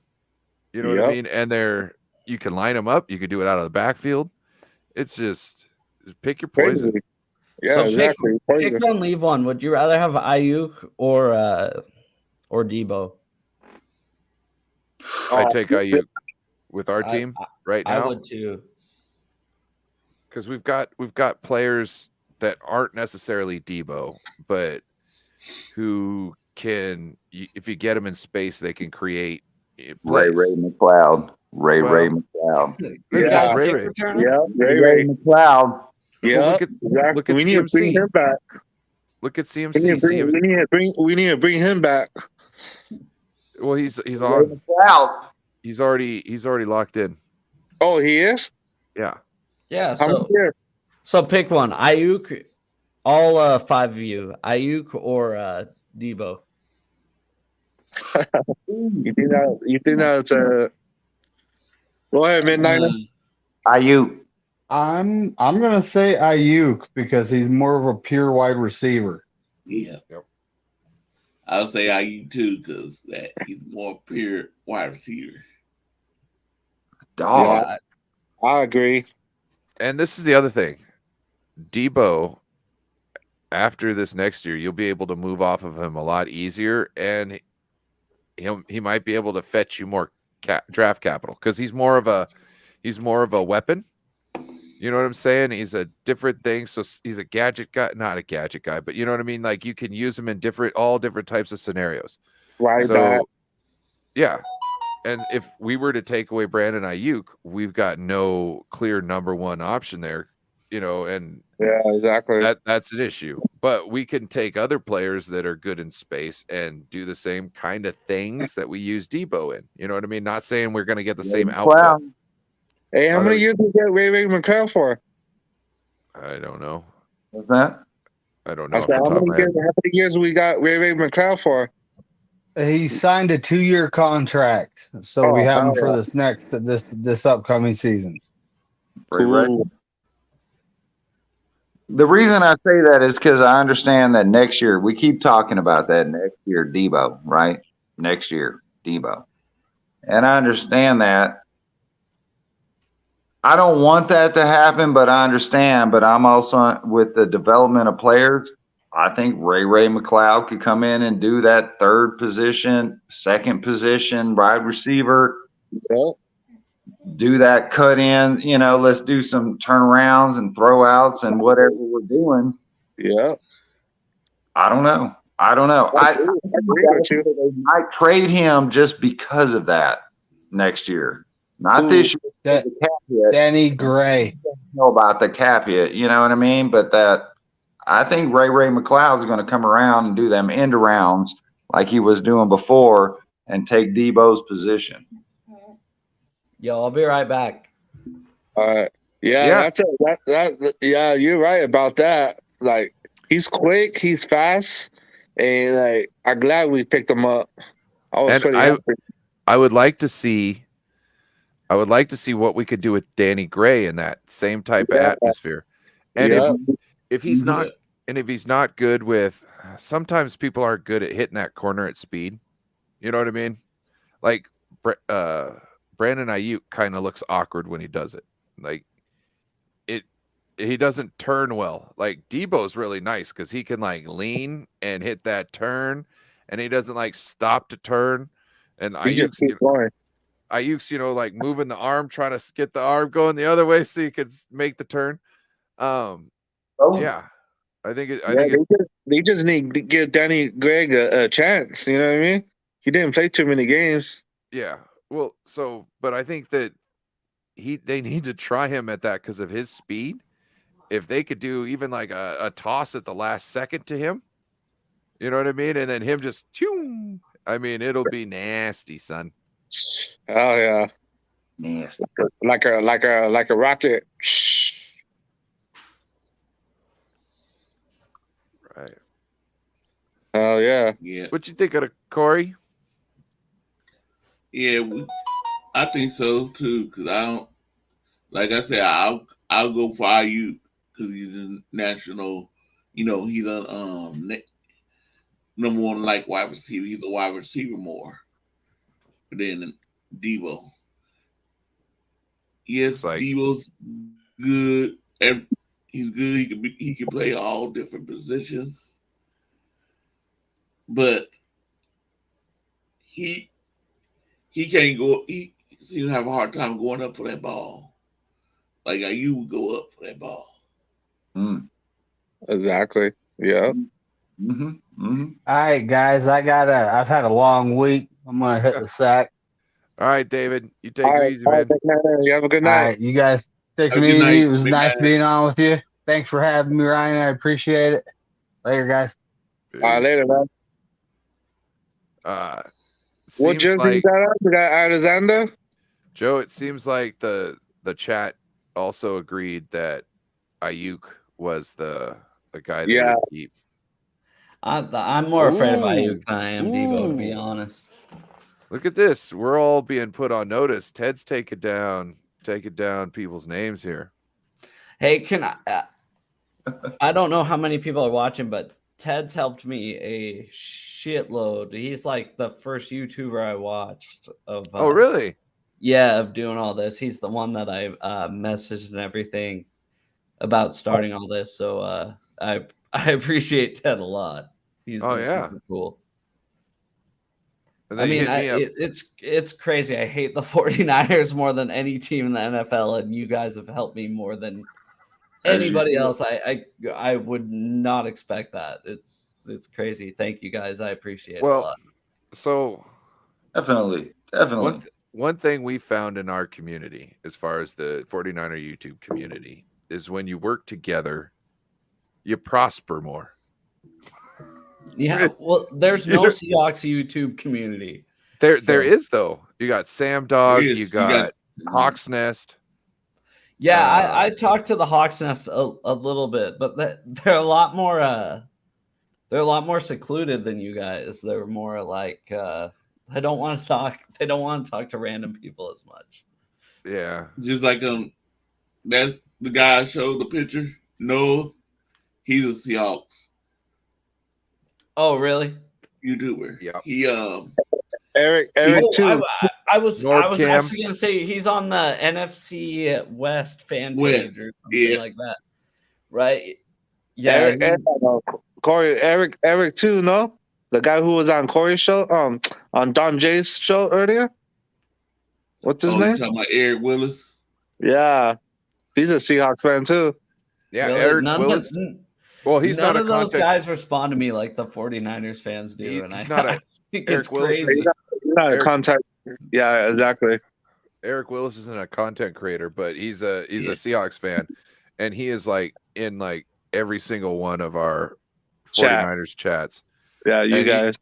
Speaker 1: You know what I mean? And you can line them up, you can do it out of the backfield. It's just pick your poison.
Speaker 11: Crazy. Yeah,
Speaker 10: so
Speaker 11: exactly.
Speaker 10: Pick one, leave one. Would you rather have Ayuk or Debo?
Speaker 1: I take Ayuk with our team right now.
Speaker 10: I would too.
Speaker 1: Because we've got players that aren't necessarily Debo, but who can, if you get them in space, they can create
Speaker 4: Ray
Speaker 1: plays.
Speaker 4: McLeod. Ray
Speaker 1: Well,
Speaker 4: McLeod.
Speaker 10: Your
Speaker 11: Yeah.
Speaker 10: guys
Speaker 1: Ray
Speaker 10: kick
Speaker 1: Ray.
Speaker 10: returner?
Speaker 11: Yeah,
Speaker 4: Ray McLeod.
Speaker 11: Yeah,
Speaker 1: Well, look at
Speaker 11: exactly. We need to bring
Speaker 1: CMC.
Speaker 11: him back.
Speaker 1: Look at
Speaker 11: We need to
Speaker 1: CMC.
Speaker 11: bring. We need to bring him back.
Speaker 1: Well, he's
Speaker 4: Ray
Speaker 1: on.
Speaker 4: McLeod.
Speaker 1: He's already locked in.
Speaker 11: Oh, he is.
Speaker 1: Yeah.
Speaker 10: Yeah.
Speaker 11: How many
Speaker 10: So
Speaker 11: years?
Speaker 10: so pick one. Ayuk, all 5 of you. Ayuk or Debo.
Speaker 11: You think that? You think that's Go ahead, Midnighter.
Speaker 4: Ayuk.
Speaker 3: I'm gonna say Ayuk because he's more of a pure wide receiver.
Speaker 6: Yeah.
Speaker 1: Yep.
Speaker 6: I'll say IU too because he's more pure wide receiver.
Speaker 4: Dog.
Speaker 10: Yeah,
Speaker 11: I agree.
Speaker 1: And this is the other thing. Debo, after this next year, you'll be able to move off of him a lot easier, and he might be able to fetch you more draft capital because he's more of a weapon. You know what I'm saying? He's a different thing. So he's a gadget guy, not a gadget guy, but you know what I mean? Like you can use him in all different types of scenarios.
Speaker 11: Right
Speaker 1: So
Speaker 11: back.
Speaker 1: yeah. And if we were to take away Brandon Ayuk, we've got no clear number one option there, you know, and
Speaker 11: Yeah, exactly.
Speaker 1: that's an issue. But we can take other players that are good in space and do the same kind of things that we use Debo in. You know what I mean? Not saying we're going to get the same output.
Speaker 4: McLeod.
Speaker 11: Hey, how many years did you get Ray McLeod for?
Speaker 1: I don't know.
Speaker 4: What's that?
Speaker 1: I don't know.
Speaker 11: I
Speaker 1: Off
Speaker 11: said,
Speaker 1: the
Speaker 11: how
Speaker 1: top of
Speaker 11: many
Speaker 1: my head.
Speaker 11: years we got Ray McLeod for?
Speaker 3: He signed a 2-year contract, so we
Speaker 11: Oh,
Speaker 3: have him
Speaker 11: hell
Speaker 3: for
Speaker 11: yeah.
Speaker 3: this upcoming season.
Speaker 11: Cool.
Speaker 4: The reason I say that is because I understand that next year, we keep talking about that next year, Debo, right? Next year, Debo. And I understand that. I don't want that to happen, but I understand. But I'm also with the development of players. I think Ray McLeod could come in and do that third position, second position, wide receiver.
Speaker 11: Yeah.
Speaker 4: Do that cut in, let's do some turnarounds and throwouts and whatever we're doing.
Speaker 11: Yeah.
Speaker 4: I don't know. I
Speaker 11: agree with you.
Speaker 4: They might trade him just because of that next year. Not this year.
Speaker 3: That,
Speaker 4: The cap hit.
Speaker 3: Danny Gray.
Speaker 4: I don't know about the cap hit, you know what I mean? But that I think Ray McLeod is going to come around and do them end rounds like he was doing before and take Debo's position.
Speaker 10: yo, I'll be right back.
Speaker 11: All right. Yeah, that's it. Yeah, you're right about that. Like, he's quick, he's fast, and like, I'm glad we picked him up. I was pretty happy.
Speaker 1: I would like to see what we could do with Danny Gray in that same type of atmosphere. And if he's not good with, sometimes people aren't good at hitting that corner at speed. You know what I mean? Like Brandon Ayuk kind of looks awkward when he does it. Like he doesn't turn well. Like Debo's really nice because he can like lean and hit that turn, and he doesn't like stop to turn. And Ayuk's like moving the arm, trying to get the arm going the other way so he could make the turn. Yeah, I think
Speaker 11: they just need to give Danny Gregg a chance. You know what I mean? He didn't play too many games.
Speaker 1: Yeah. Well, but I think that they need to try him at that because of his speed. If they could do even like a toss at the last second to him, you know what I mean? And then him just, I mean, it'll be nasty, son.
Speaker 11: Oh yeah,
Speaker 4: nasty.
Speaker 11: Like a rocket.
Speaker 1: Right.
Speaker 11: Oh yeah.
Speaker 6: Yeah.
Speaker 1: What you think of it, Corey?
Speaker 6: Yeah, I think so too. Because I don't, like I said, I'll go for IU because he's a national. You know, he's a number one like wide receiver. He's a wide receiver more than Debo. Yes, Debo's good. He's good. He can play all different positions, but he can't go. He seems to have a hard time going up for that ball. Like you would go up for that ball.
Speaker 11: Exactly. Yeah.
Speaker 3: All right, guys. I've had a long week. I'm gonna hit the sack.
Speaker 1: All right, David. You take
Speaker 11: All
Speaker 1: her
Speaker 11: right,
Speaker 1: easy,
Speaker 11: all
Speaker 1: man.
Speaker 11: right, you have a good
Speaker 3: All
Speaker 11: night.
Speaker 3: right, you guys take
Speaker 6: Have a
Speaker 3: me
Speaker 6: good
Speaker 3: easy.
Speaker 6: night.
Speaker 3: It was
Speaker 6: Big
Speaker 3: nice
Speaker 6: man.
Speaker 3: being on with you. Thanks for having me, Ryan. I appreciate it. Later, guys.
Speaker 11: All right, later, man.
Speaker 1: What
Speaker 11: What jersey you got on? You got Alexander?
Speaker 1: Joe, it seems like the chat also agreed that Ayuk was the guy they
Speaker 11: Yeah.
Speaker 1: would keep.
Speaker 10: I'm more afraid of
Speaker 1: Ooh.
Speaker 10: Ayuk than I am Debo, to be
Speaker 1: Ooh.
Speaker 10: honest.
Speaker 1: Look at this. We're all being put on notice. Ted's taking down people's names here.
Speaker 10: Hey, can I don't know how many people are watching, but Ted's helped me a shitload. He's like the first YouTuber I watched of.
Speaker 1: Oh, really?
Speaker 10: Yeah, of doing all this. He's the one that I messaged and everything about starting all this. So I appreciate Ted a lot. He's been super cool.
Speaker 1: And
Speaker 10: I
Speaker 1: then you
Speaker 10: mean,
Speaker 1: hit me up.
Speaker 10: it's crazy. I hate the 49ers more than any team in the NFL, and you guys have helped me more than anybody else. I would not expect that. It's crazy. Thank you guys. I appreciate it a lot.
Speaker 1: So
Speaker 4: definitely.
Speaker 1: One thing we found in our community, as far as the 49er YouTube community, is when you work together, you prosper more.
Speaker 10: Yeah, well, there's no Seahawks YouTube community.
Speaker 1: There is though. You got Sam Dog,
Speaker 6: There is.
Speaker 1: you got Hawk's Nest.
Speaker 10: Yeah, I talked to the Hawks Nest a little bit, but they're a lot more secluded than you guys. They're more like they don't want to talk to random people as much.
Speaker 1: Yeah.
Speaker 6: Just like that's the guy I showed the picture. No, he's a Seahawks
Speaker 10: Oh, really?
Speaker 6: YouTuber.
Speaker 1: Yeah.
Speaker 6: He
Speaker 11: Eric too.
Speaker 10: I was
Speaker 1: Nordcam.
Speaker 10: actually gonna say he's on the NFC West fan page or something like that, right? Yeah,
Speaker 11: Eric too. No, the guy who was on Corey's show, on Don Jay's show earlier. What's his name?
Speaker 6: You talking about Eric Willis?
Speaker 11: Yeah, he's a Seahawks fan too.
Speaker 1: Yeah,
Speaker 10: really?
Speaker 1: Eric Willis. Well, he's
Speaker 10: none
Speaker 1: not
Speaker 10: of
Speaker 1: a
Speaker 10: those
Speaker 1: content.
Speaker 10: guys respond to me like the 49ers fans do, and
Speaker 1: He's not a
Speaker 10: think
Speaker 1: Eric
Speaker 10: it's
Speaker 1: Willis.
Speaker 10: crazy.
Speaker 11: He's not a contact. Yeah, exactly.
Speaker 1: Eric Willis isn't a content creator, but he's a Seahawks fan, and he is like in like every single one of our 49ers chats.
Speaker 11: Yeah, you guys.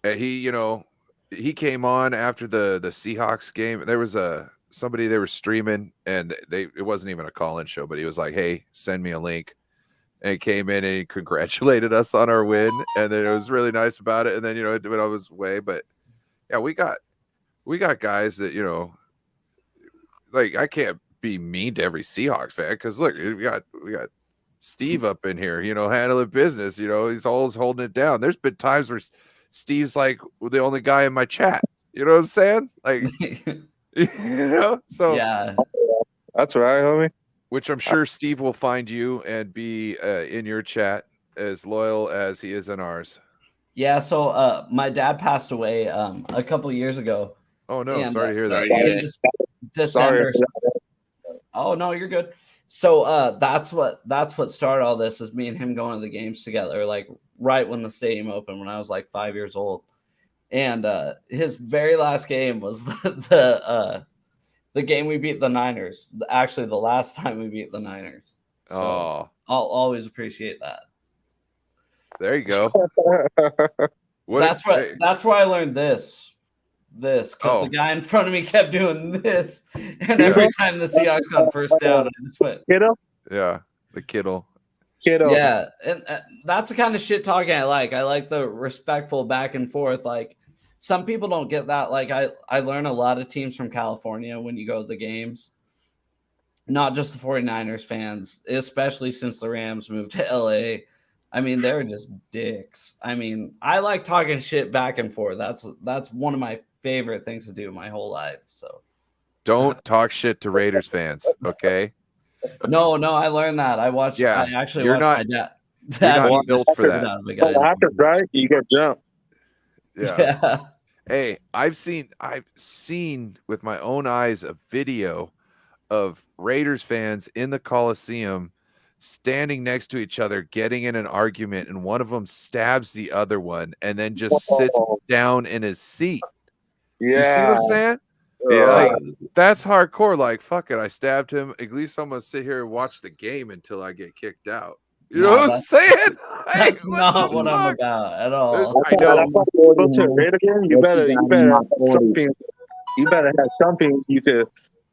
Speaker 1: He came on after the Seahawks game. There was somebody they were streaming, and it wasn't even a call-in show, but he was like, "Hey, send me a link." And he came in and he congratulated us on our win, and then it was really nice about it. And then it went on his way, but yeah, we got guys that like I can't be mean to every Seahawks fan because look, we got Steve up in here, handling business. He's always holding it down. There's been times where Steve's like the only guy in my chat. You know what I'm saying? Like, so
Speaker 10: yeah,
Speaker 11: that's right, homie.
Speaker 1: Which I'm sure Steve will find you and be in your chat as loyal as he is in ours.
Speaker 10: Yeah, so my dad passed away a couple years ago.
Speaker 1: Oh no, sorry to hear that.
Speaker 10: In December. Oh no, you're good. So that's what started all this, is me and him going to the games together, like right when the stadium opened when I was like 5 years old. And his very last game was the game we beat the Niners. Actually, the last time we beat the Niners. So I'll always appreciate that.
Speaker 1: There you go.
Speaker 10: That's where I learned this because the guy in front of me kept doing this, and every time the Seahawks got first down, I just went
Speaker 11: Kittle.
Speaker 1: Yeah, the Kittle.
Speaker 10: Yeah, and that's the kind of shit talking I like. I like the respectful back and forth. Like, some people don't get that. Like, I learn a lot of teams from California when you go to the games, not just the 49ers fans, especially since the Rams moved to LA. I mean, they're just dicks. I mean, I like talking shit back and forth. That's one of my favorite things to do my whole life. So
Speaker 1: don't talk shit to Raiders fans, okay?
Speaker 10: No, I learned that. I actually watched my dad.
Speaker 1: You're not built for that.
Speaker 11: Happens, right? You get jumped.
Speaker 1: Yeah. Hey, I've seen with my own eyes a video of Raiders fans in the Coliseum standing next to each other, getting in an argument, and one of them stabs the other one and then just sits down in his seat.
Speaker 11: Yeah.
Speaker 1: You see what I'm saying?
Speaker 11: Yeah.
Speaker 1: Like, that's hardcore. Like, fuck it, I stabbed him. At least I'm gonna sit here and watch the game until I get kicked out. You know what I'm saying? Like,
Speaker 10: That's
Speaker 1: what
Speaker 10: not
Speaker 1: the
Speaker 10: what I'm
Speaker 1: fuck?
Speaker 10: about at all.
Speaker 1: I know.
Speaker 11: That's why you go to a raid again. You better have something. You better have something you could.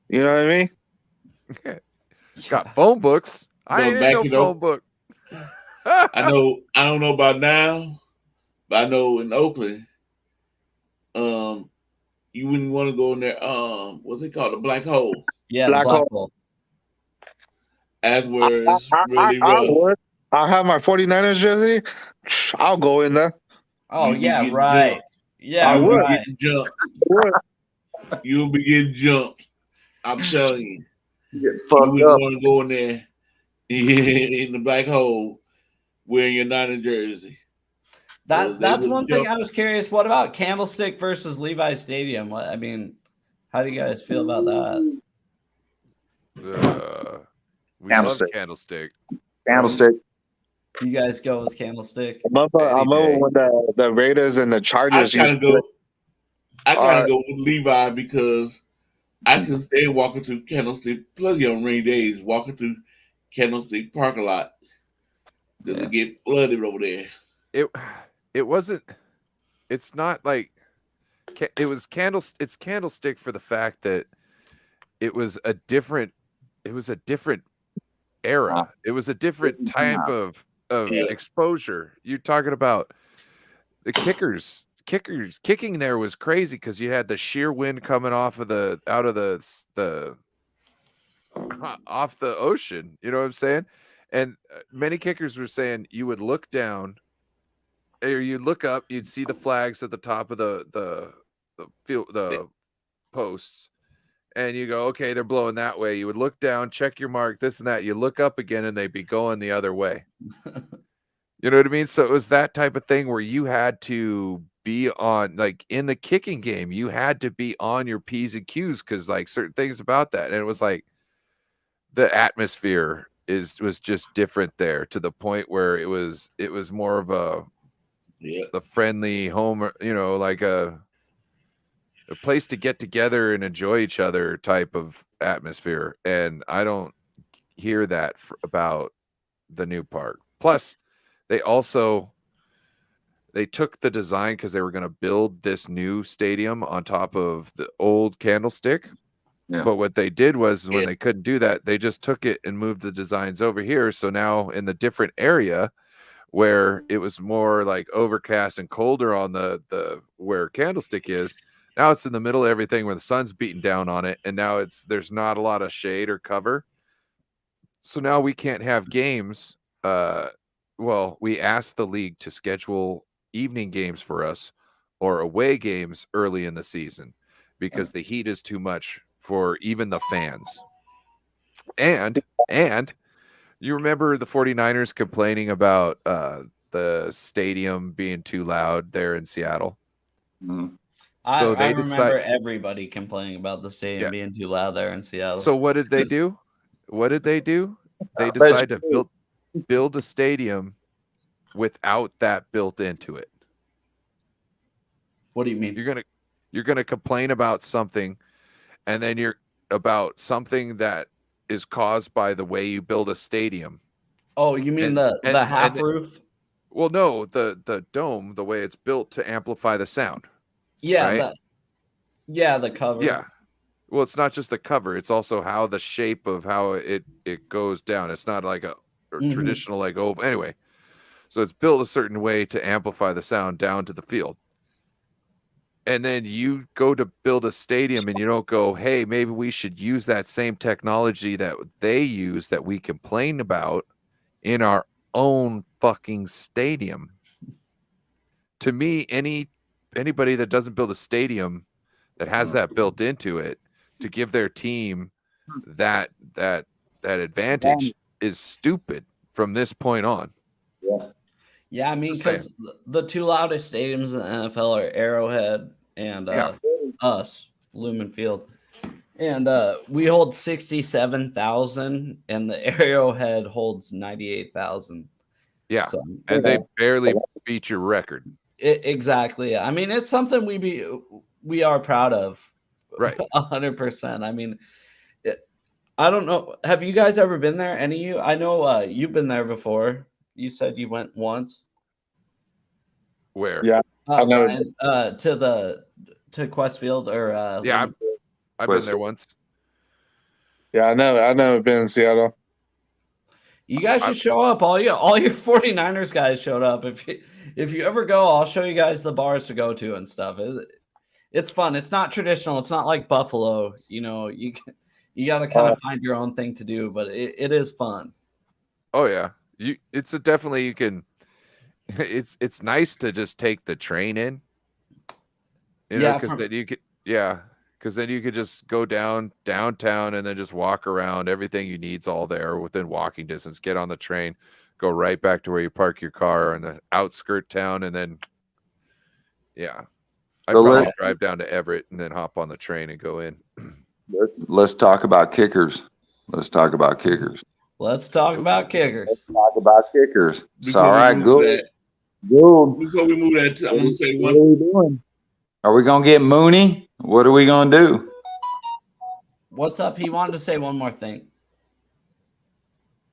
Speaker 11: You know what I mean?
Speaker 1: Got phone books. I ain't in
Speaker 6: back
Speaker 1: no
Speaker 6: it
Speaker 1: phone
Speaker 6: up.
Speaker 1: book.
Speaker 6: I don't know about now, but I know in Oakland, you wouldn't want to go in there. What's it called? The black hole.
Speaker 10: Yeah, the black hole.
Speaker 6: That's where it's really
Speaker 11: I
Speaker 6: rough.
Speaker 11: would. I have my 49ers jersey. I'll go in there.
Speaker 10: Oh,
Speaker 6: You'll be
Speaker 10: yeah,
Speaker 6: getting
Speaker 10: right.
Speaker 6: jumped.
Speaker 10: Yeah,
Speaker 6: You'll
Speaker 10: right.
Speaker 6: be getting jumped. You'll be getting jumped. I'm telling you. You wouldn't want to go in there in the black hole wearing your Niner jersey.
Speaker 10: That's one thing I was curious. What about Candlestick versus Levi Stadium? I mean, how do you guys feel about that?
Speaker 1: We love Candlestick.
Speaker 4: Candlestick.
Speaker 10: You guys go with Candlestick.
Speaker 11: I remember when the Raiders and the Chargers
Speaker 6: I
Speaker 11: used to.
Speaker 6: kind of go with Levi because I can stay walking through Candlestick plenty on rainy days, walking through Candlestick parking lot because it get flooded over there.
Speaker 1: It wasn't. It's not like it was It's Candlestick for the fact that it was a different. It was a different era. It was a different type of exposure. You're talking about the kickers kicking there was crazy because you had the sheer wind coming off of the off the ocean. You know what I'm saying? And many kickers were saying you would look down, or you'd look up, you'd see the flags at the top of the field, the posts, and you go, okay, they're blowing that way. You would look down, check your mark, this and that. You look up again, and they'd be going the other way. You know what I mean? So it was that type of thing where you had to be on, like in the kicking game, you had to be on your P's and Q's because like certain things about that. And it was like the atmosphere was just different there to the point where it was more of the friendly home, you know, like a place to get together and enjoy each other type of atmosphere. And I don't hear that about the new park. Plus, they took the design because they were going to build this new stadium on top of the old Candlestick.
Speaker 4: Yeah.
Speaker 1: But what they did was when they couldn't do that, they just took it and moved the designs over here. So now in the different area where it was more like overcast and colder on the where Candlestick is, now it's in the middle of everything where the sun's beating down on it. And now there's not a lot of shade or cover. So now we can't have games. Well, we asked the league to schedule evening games for us or away games early in the season because the heat is too much for even the fans. And you remember the 49ers complaining about the stadium being too loud there in Seattle?
Speaker 4: Mm-hmm.
Speaker 1: So
Speaker 10: I remember everybody complaining about the stadium being too loud there in Seattle.
Speaker 1: So what did they do? They decided to build a stadium without that built into it.
Speaker 10: What do you mean?
Speaker 1: You're gonna complain about something, and then you're about something that is caused by the way you build a stadium.
Speaker 10: Oh, you mean the half roof?
Speaker 1: Well, no, the dome, the way it's built to amplify the sound.
Speaker 10: Yeah,
Speaker 1: right?
Speaker 10: The cover.
Speaker 1: Yeah. Well, it's not just the cover; it's also how the shape of how it goes down. It's not like a traditional like oval. Anyway, so it's built a certain way to amplify the sound down to the field. And then you go to build a stadium and you don't go, hey, maybe we should use that same technology that they use that we complain about in our own fucking stadium. To me, anybody that doesn't build a stadium that has that built into it to give their team that advantage is stupid from this point on.
Speaker 10: Yeah, I mean, because the two loudest stadiums in the NFL are Arrowhead and us, Lumen Field. And we hold 67,000, and the Arrowhead holds 98,000.
Speaker 1: Yeah, so, and they barely beat your record.
Speaker 10: Exactly. I mean, it's something we are proud of
Speaker 1: Right.
Speaker 10: 100%. I mean, I don't know. Have you guys ever been there? Any of you? I know you've been there before. You said you went once.
Speaker 1: Where?
Speaker 11: Yeah, I know.
Speaker 10: Ryan, to Questfield or
Speaker 1: Yeah,
Speaker 10: Lim-
Speaker 1: I've been there once.
Speaker 11: Yeah, I know. I've never been in Seattle.
Speaker 10: You guys should show up. All your 49ers guys showed up. If you ever go, I'll show you guys the bars to go to and stuff. It's fun. It's not traditional. It's not like Buffalo. You know, you got to kind of find your own thing to do, but it is fun.
Speaker 1: Oh yeah, it's a definitely you can. It's nice to just take the train in. You know, because then you could because then you could just go downtown and then just walk around. Everything you need's all there within walking distance. Get on the train, go right back to where you park your car in the outskirt town, and then I'd probably drive down to Everett and then hop on the train and go in.
Speaker 4: Let's talk about kickers. Let's talk about kickers.
Speaker 10: Let's talk about kickers.
Speaker 4: Let's talk about kickers.
Speaker 6: Before
Speaker 4: All
Speaker 6: we
Speaker 4: right,
Speaker 6: move
Speaker 4: good.
Speaker 6: Before we move that, I'm gonna say
Speaker 4: What
Speaker 6: one.
Speaker 4: are we doing? Are we gonna get Mooney? What are we gonna do?
Speaker 10: What's up? He wanted to say one more thing.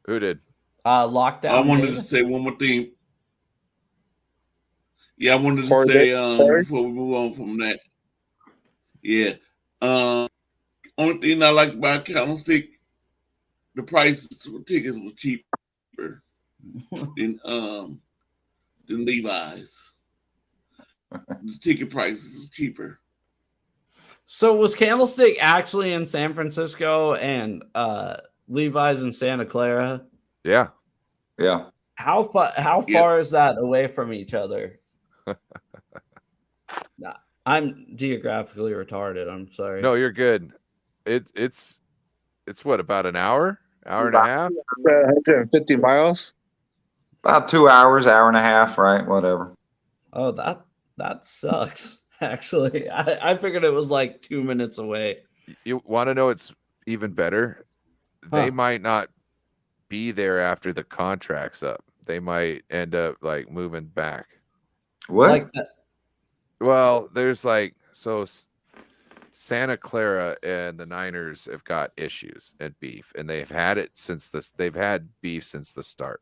Speaker 1: Who did?
Speaker 10: Lockdown.
Speaker 6: I wanted to say one more thing. Yeah, I wanted to say before we move on from that. Yeah. Only thing I like about Candlestick, the prices for tickets was cheaper than Levi's. The ticket prices was cheaper.
Speaker 10: So was Candlestick actually in San Francisco and Levi's in Santa Clara?
Speaker 1: Yeah.
Speaker 4: Yeah.
Speaker 10: How far is that away from each other? Nah, I'm geographically retarded. I'm sorry.
Speaker 1: No, you're good. It's what, about an hour and a half?
Speaker 11: 150 miles.
Speaker 4: About 2 hours, hour and a half, right? Whatever.
Speaker 10: Oh, that sucks. Actually, I figured it was like 2 minutes away.
Speaker 1: You want to know it's even better? They might not be there after the contract's up. They might end up like moving back.
Speaker 4: What?
Speaker 10: Like that.
Speaker 1: Well, there's Santa Clara and the Niners have got issues and beef, and they've had it since they've had beef since the start.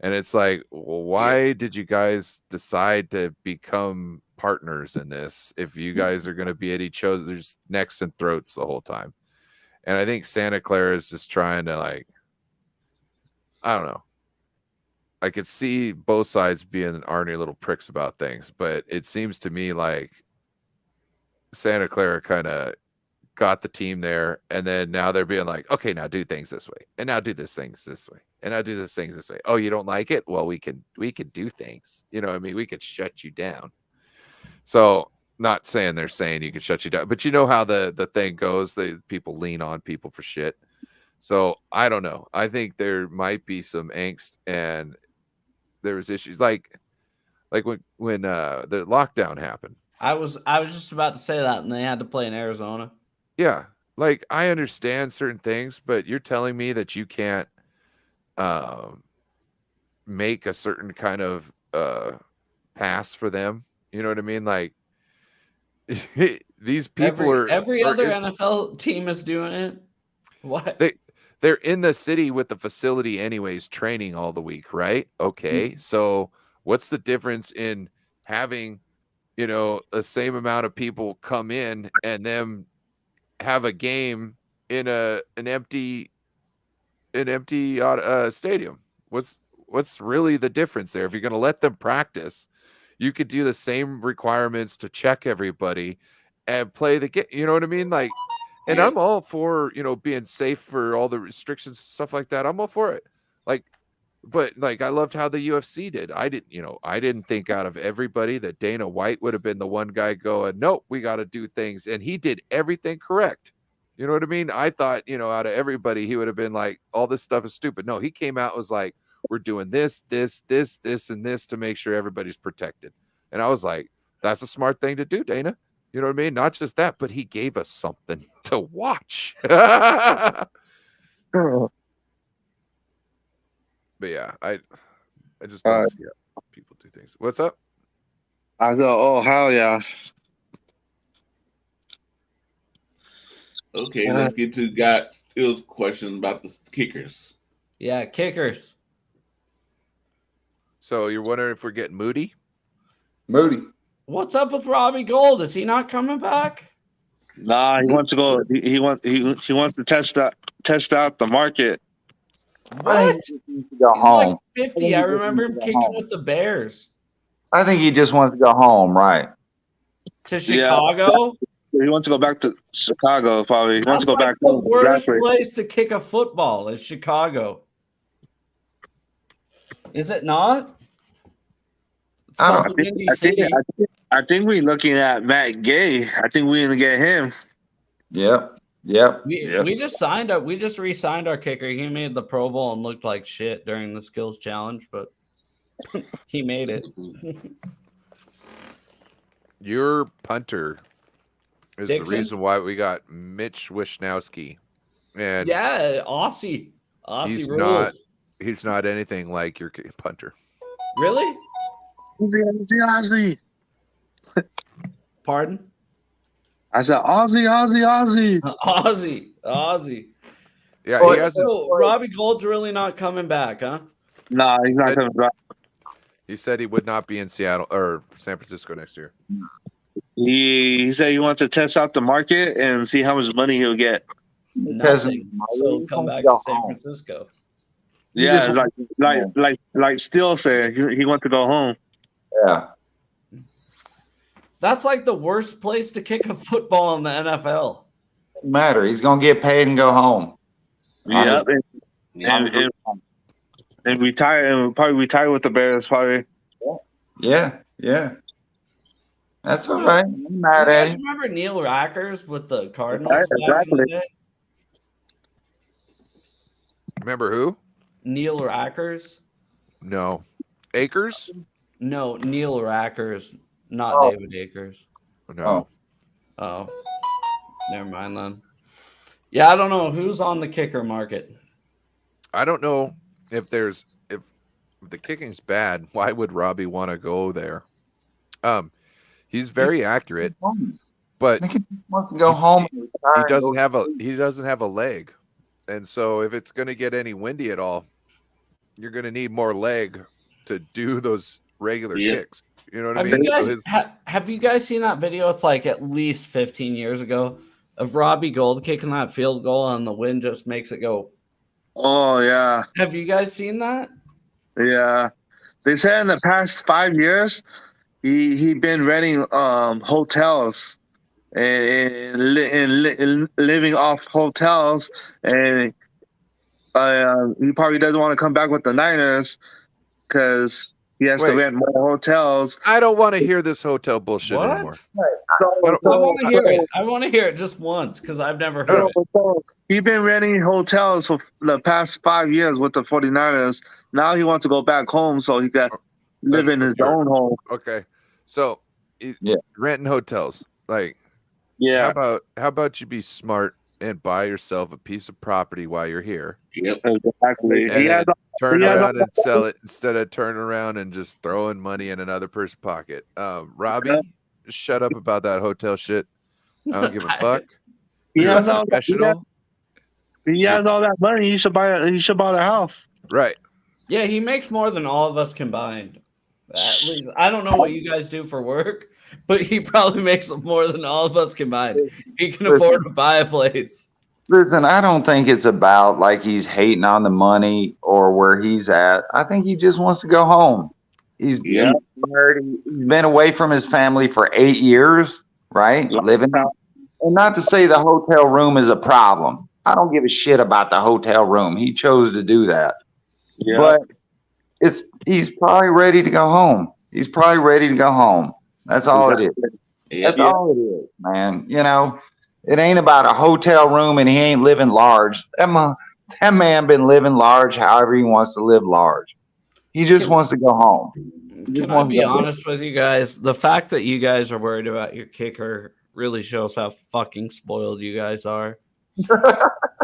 Speaker 1: And it's like, well, why did you guys decide to become partners in this if you guys are going to be at each other's necks and throats the whole time? And I think Santa Clara is just trying to I don't know. I could see both sides being arny little pricks about things, but it seems to me like Santa Clara kind of got the team there, and then now they're being like, okay, now do things this way, and now do this things this way, and now do this things this way. Oh, you don't like it? Well, we can do things. You know what I mean? We could shut you down. So, not saying they're saying you can shut you down, but you know how the thing goes. People lean on people for shit. So I don't know. I think there might be some angst, and there was issues like when the lockdown happened.
Speaker 10: I was just about to say that, and they had to play in Arizona.
Speaker 1: Yeah, like I understand certain things, but you're telling me that you can't make a certain kind of pass for them. You know what I mean? Like these people
Speaker 10: every other NFL team is doing it. What?
Speaker 1: They're in the city with the facility anyways, training all the week, right? Okay. So what's the difference in having, the same amount of people come in and them have a game in an empty stadium? What's really the difference there? If you're going to let them practice, you could do the same requirements to check everybody and play the game. You know what I mean? Like, and I'm all for, being safe for all the restrictions, stuff like that. I'm all for it. But I loved how the UFC did. I didn't think out of everybody that Dana White would have been the one guy going, nope, we got to do things. And he did everything correct. You know what I mean? I thought, out of everybody, he would have been like, all this stuff is stupid. No, he came out and was like, we're doing this, and this to make sure everybody's protected. And I was like, that's a smart thing to do, Dana. You know what I mean? Not just that, but he gave us something to watch. But yeah, I just don't see how people do things. What's up?
Speaker 11: I go, oh hell yeah.
Speaker 6: Okay, let's get to Got Still's question about the kickers.
Speaker 10: Yeah, kickers.
Speaker 1: So you're wondering if we're getting Moody?
Speaker 4: Moody.
Speaker 10: What's up with Robbie Gold? Is he not coming back?
Speaker 11: Nah, he wants to go. He wants to test out the market.
Speaker 10: What?
Speaker 4: He needs to go
Speaker 10: He's
Speaker 4: home.
Speaker 10: like 50. I remember him kicking with the Bears.
Speaker 4: I think he just wants to go home, right?
Speaker 10: To Chicago?
Speaker 11: He wants to go back to Chicago. Probably he wants to go back
Speaker 10: the
Speaker 11: home.
Speaker 10: worst
Speaker 11: Exactly.
Speaker 10: place to kick a football is Chicago. Is it not? It's
Speaker 4: I don't-
Speaker 10: called the Windy City.
Speaker 11: I think we're looking at Matt Gay. I think we're gonna get him.
Speaker 4: Yep.
Speaker 10: We just signed up. We just re-signed our kicker. He made the Pro Bowl and looked like shit during the skills challenge, but he made it.
Speaker 1: Your punter is
Speaker 10: Dixon?
Speaker 1: the reason why we got Mitch Wisnowski. And
Speaker 10: Yeah, Aussie.
Speaker 1: he's
Speaker 10: rules.
Speaker 1: he's not anything like your punter.
Speaker 10: Really?
Speaker 11: Aussie.
Speaker 10: Pardon?
Speaker 11: I said Aussie.
Speaker 10: Aussie.
Speaker 1: Yeah, he hasn't.
Speaker 10: So Robbie Gold's really not coming back, huh?
Speaker 11: Nah, he's not coming back.
Speaker 1: He said he would not be in Seattle or San Francisco next year.
Speaker 11: He said he wants to test out the market and see how much money he'll get.
Speaker 10: Nothing. So come back to San Francisco.
Speaker 11: Yeah, like Steele said, he wants to go home.
Speaker 4: Yeah.
Speaker 10: That's like the worst place to kick a football in the NFL.
Speaker 4: Doesn't matter. He's gonna get paid and go home.
Speaker 11: Yeah, and retire, and probably retire with the Bears. Probably.
Speaker 4: Yeah. That's all right. I'm mad
Speaker 10: You
Speaker 4: at
Speaker 10: guys
Speaker 4: him.
Speaker 10: remember Neil Rackers with the Cardinals back in
Speaker 11: Exactly.
Speaker 10: the day?
Speaker 1: Remember who?
Speaker 10: Neil Rackers?
Speaker 1: No. Akers?
Speaker 10: No, Neil Rackers, not
Speaker 4: Oh.
Speaker 10: David Akers.
Speaker 1: No.
Speaker 10: Oh, never mind then. Yeah, I don't know who's on the kicker market.
Speaker 1: I don't know if the kicking's bad. Why would Robbie want to go there? He's very accurate, but
Speaker 4: I think he wants to go home. And retire
Speaker 1: he
Speaker 4: and
Speaker 1: doesn't have a leg, and so if it's going to get any windy at all, you're going to need more leg to do those regular kicks. You know what I mean?
Speaker 10: Have you guys seen that video? It's like at least 15 years ago of Robbie Gold kicking that field goal and the wind just makes it go.
Speaker 11: Oh yeah,
Speaker 10: Have you guys seen that?
Speaker 11: yeah. They said in the past 5 years, he been renting hotels and living off hotels, and he probably doesn't want to come back with the Niners because he has to rent more hotels.
Speaker 1: I don't want to hear this hotel bullshit
Speaker 10: What?
Speaker 1: anymore.
Speaker 11: So,
Speaker 10: I want to hear it. I want to hear it just once because I've never heard it.
Speaker 11: So he's been renting hotels for the past 5 years with the 49ers. Now he wants to go back home so he can live in his own home.
Speaker 1: Okay, so renting hotels, like,
Speaker 11: Yeah.
Speaker 1: How about you be smart and buy yourself a piece of property while you're here?
Speaker 6: Yep.
Speaker 11: Exactly.
Speaker 1: And then turn
Speaker 11: he has
Speaker 1: around
Speaker 11: all-
Speaker 1: and sell it instead of turning around and just throwing money in another person's pocket. Robbie, just shut up about that hotel shit. I don't give a fuck.
Speaker 11: He
Speaker 1: You're
Speaker 11: has
Speaker 1: a
Speaker 11: all
Speaker 1: professional.
Speaker 11: He has all that money. He should buy a house.
Speaker 1: Right.
Speaker 10: Yeah, he makes more than all of us combined. At least I don't know what you guys do for work, but he probably makes more than all of us combined. He can afford to buy a place.
Speaker 4: Listen, I don't think it's about like he's hating on the money or where he's at. I think he just wants to go home. He's been away from his family for 8 years, right? Living out. And not to say the hotel room is a problem. I don't give a shit about the hotel room. He chose to do that.
Speaker 11: Yeah.
Speaker 4: But he's probably ready to go home. He's probably ready to go home. That's all it is. That's all it is, man. You know, it ain't about a hotel room and he ain't living large. That man been living large however he wants to live large. He just wants to go home.
Speaker 10: Can I be honest with you guys? The fact that you guys are worried about your kicker really shows how fucking spoiled you guys are.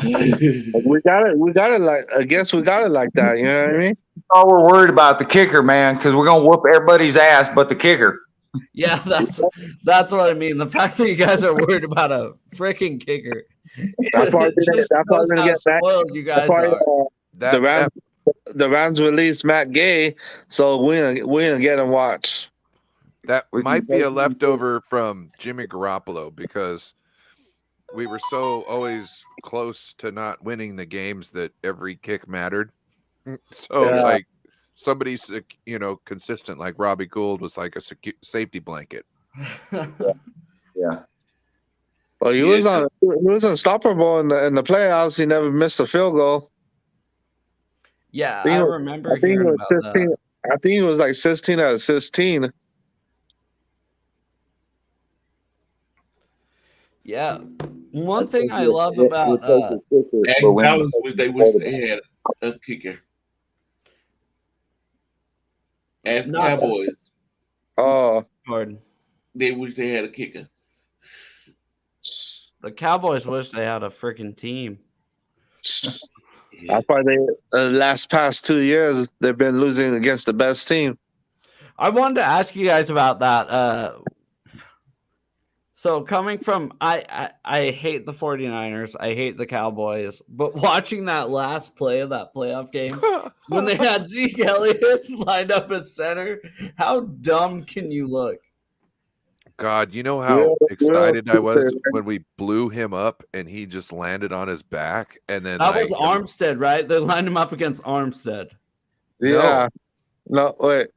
Speaker 11: We got it like, I guess we got it like that. You know what I mean?
Speaker 4: All we're worried about the kicker, man, because we're gonna whoop everybody's ass but the kicker.
Speaker 10: Yeah, that's what I mean. The fact that you guys are worried about a freaking kicker,
Speaker 11: That's why
Speaker 10: just
Speaker 11: we're
Speaker 10: shows
Speaker 11: gonna
Speaker 10: how
Speaker 11: get back.
Speaker 10: spoiled you
Speaker 11: That's
Speaker 10: guys
Speaker 11: why
Speaker 10: are.
Speaker 11: the Rams released Matt Gay, so we're gonna get him watch.
Speaker 1: That might be a leftover from Jimmy Garoppolo because we were so always close to not winning the games that every kick mattered. So
Speaker 11: Yeah.
Speaker 1: like somebody's consistent like Robbie Gould was like a safety blanket.
Speaker 4: Yeah.
Speaker 11: Well, he was unstoppable in the playoffs. He never missed a field goal.
Speaker 10: Yeah, I remember hearing about that.
Speaker 11: I think he was like 16 out of 16.
Speaker 10: Yeah, one thing I love about
Speaker 6: Ask Dallas they wish they had a kicker. Ask Cowboys.
Speaker 11: Oh,
Speaker 10: Jordan.
Speaker 6: They wish they had a kicker.
Speaker 10: The Cowboys wish they had a freaking team.
Speaker 11: That's why the last past 2 years they've been losing against the best team.
Speaker 10: I wanted to ask you guys about that. So coming from I hate the 49ers, I hate the Cowboys, but watching that last play of that playoff game when they had Zeke Elliott lined up as center, how dumb can you look?
Speaker 1: God, you know how excited I was when we blew him up and he just landed on his back, and then
Speaker 10: that was Armstead, right? They lined him up against Armstead.
Speaker 11: Yeah. No, wait.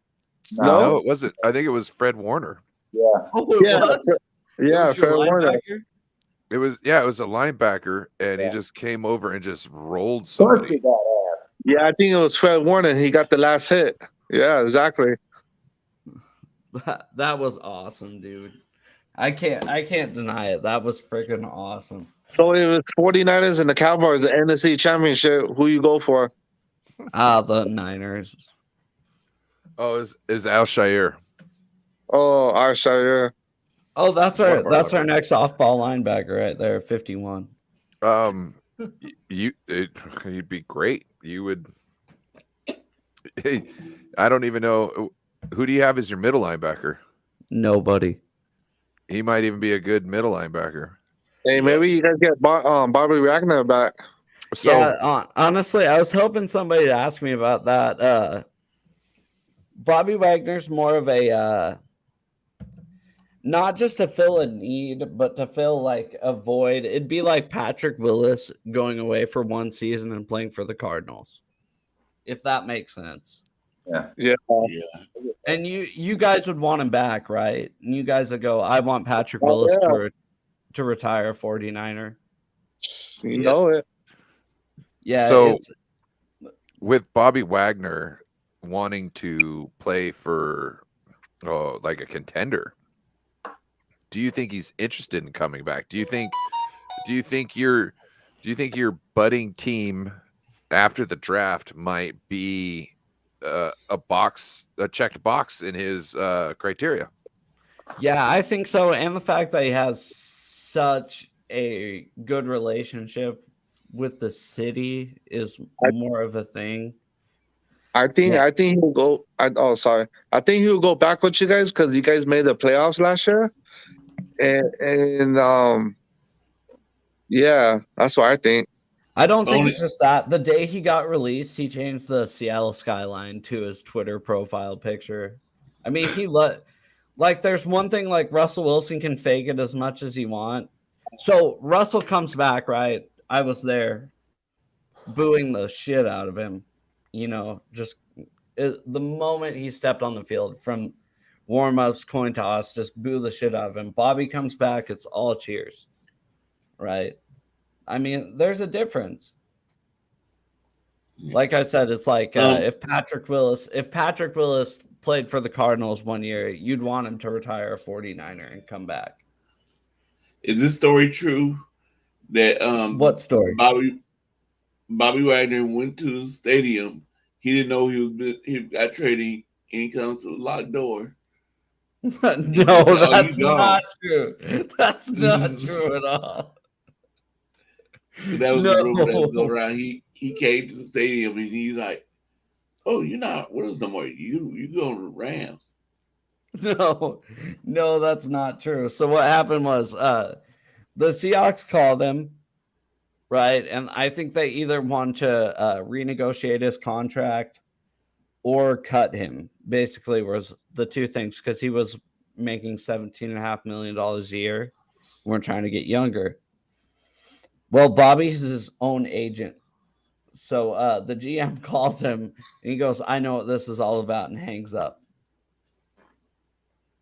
Speaker 1: No, it wasn't. I think it was Fred Warner.
Speaker 4: Yeah.
Speaker 10: Oh, it was?
Speaker 11: Yeah, Fred Warner.
Speaker 1: It was a linebacker, and he just came over and just rolled somebody.
Speaker 11: Yeah, I think it was Fred Warner. He got the last hit. Yeah, exactly.
Speaker 10: That was awesome, dude. I can't deny it. That was freaking awesome.
Speaker 11: So it was 49ers and the Cowboys, the NFC Championship. Who you go for?
Speaker 10: The Niners.
Speaker 1: Oh, is Alshire.
Speaker 11: Oh, Alshire.
Speaker 10: Oh, that's our next off-ball linebacker right there, 51.
Speaker 1: You'd be great. You would. I don't even know. Who do you have as your middle linebacker?
Speaker 10: Nobody.
Speaker 1: He might even be a good middle linebacker.
Speaker 11: Hey, maybe you guys get Bobby Wagner back.
Speaker 1: So
Speaker 10: yeah, honestly, I was hoping somebody to ask me about that. Bobby Wagner's more of a not just to fill a need, but to fill like a void. It'd be like Patrick Willis going away for one season and playing for the Cardinals, if that makes sense.
Speaker 11: Yeah.
Speaker 10: And you guys would want him back, right? And you guys would go, I want Patrick Willis to retire a 49er.
Speaker 11: You know it.
Speaker 10: Yeah.
Speaker 1: So with Bobby Wagner wanting to play for like a contender, do you think he's interested in coming back? Do you think your budding team after the draft might be a checked box in his criteria?
Speaker 10: Yeah, I think so. And the fact that he has such a good relationship with the city is more of a thing.
Speaker 11: I think he'll go. I think he'll go back with you guys because you guys made the playoffs last year, and yeah, that's what I think.
Speaker 10: I don't think it's just that. The day he got released, he changed the Seattle skyline to his Twitter profile picture. I mean, there's one thing, like Russell Wilson can fake it as much as he want. So Russell comes back, right? I was there booing the shit out of him. Just the moment he stepped on the field, from warm-ups, coin toss, just boo the shit out of him. Bobby comes back, it's all cheers, right? I mean, there's a difference. Like I said, it's like if Patrick Willis played for the Cardinals one year, you'd want him to retire a 49er and come back.
Speaker 6: Is this story true? That
Speaker 10: what story?
Speaker 6: Bobby Wagner went to the stadium. He didn't know he got traded, and he comes to the locked door.
Speaker 10: No, that's not true. That's not true at all.
Speaker 6: That was the rumor that was going around. He came to the stadium and he's like, "Oh, you're not with us no more. You go to the Rams."
Speaker 10: No, that's not true. So what happened was the Seahawks called him, right? And I think they either want to renegotiate his contract or cut him. Basically, was the two things because he was making $17.5 million a year. We're trying to get younger. Well, Bobby's his own agent. So the GM calls him and he goes, I know what this is all about, and hangs up.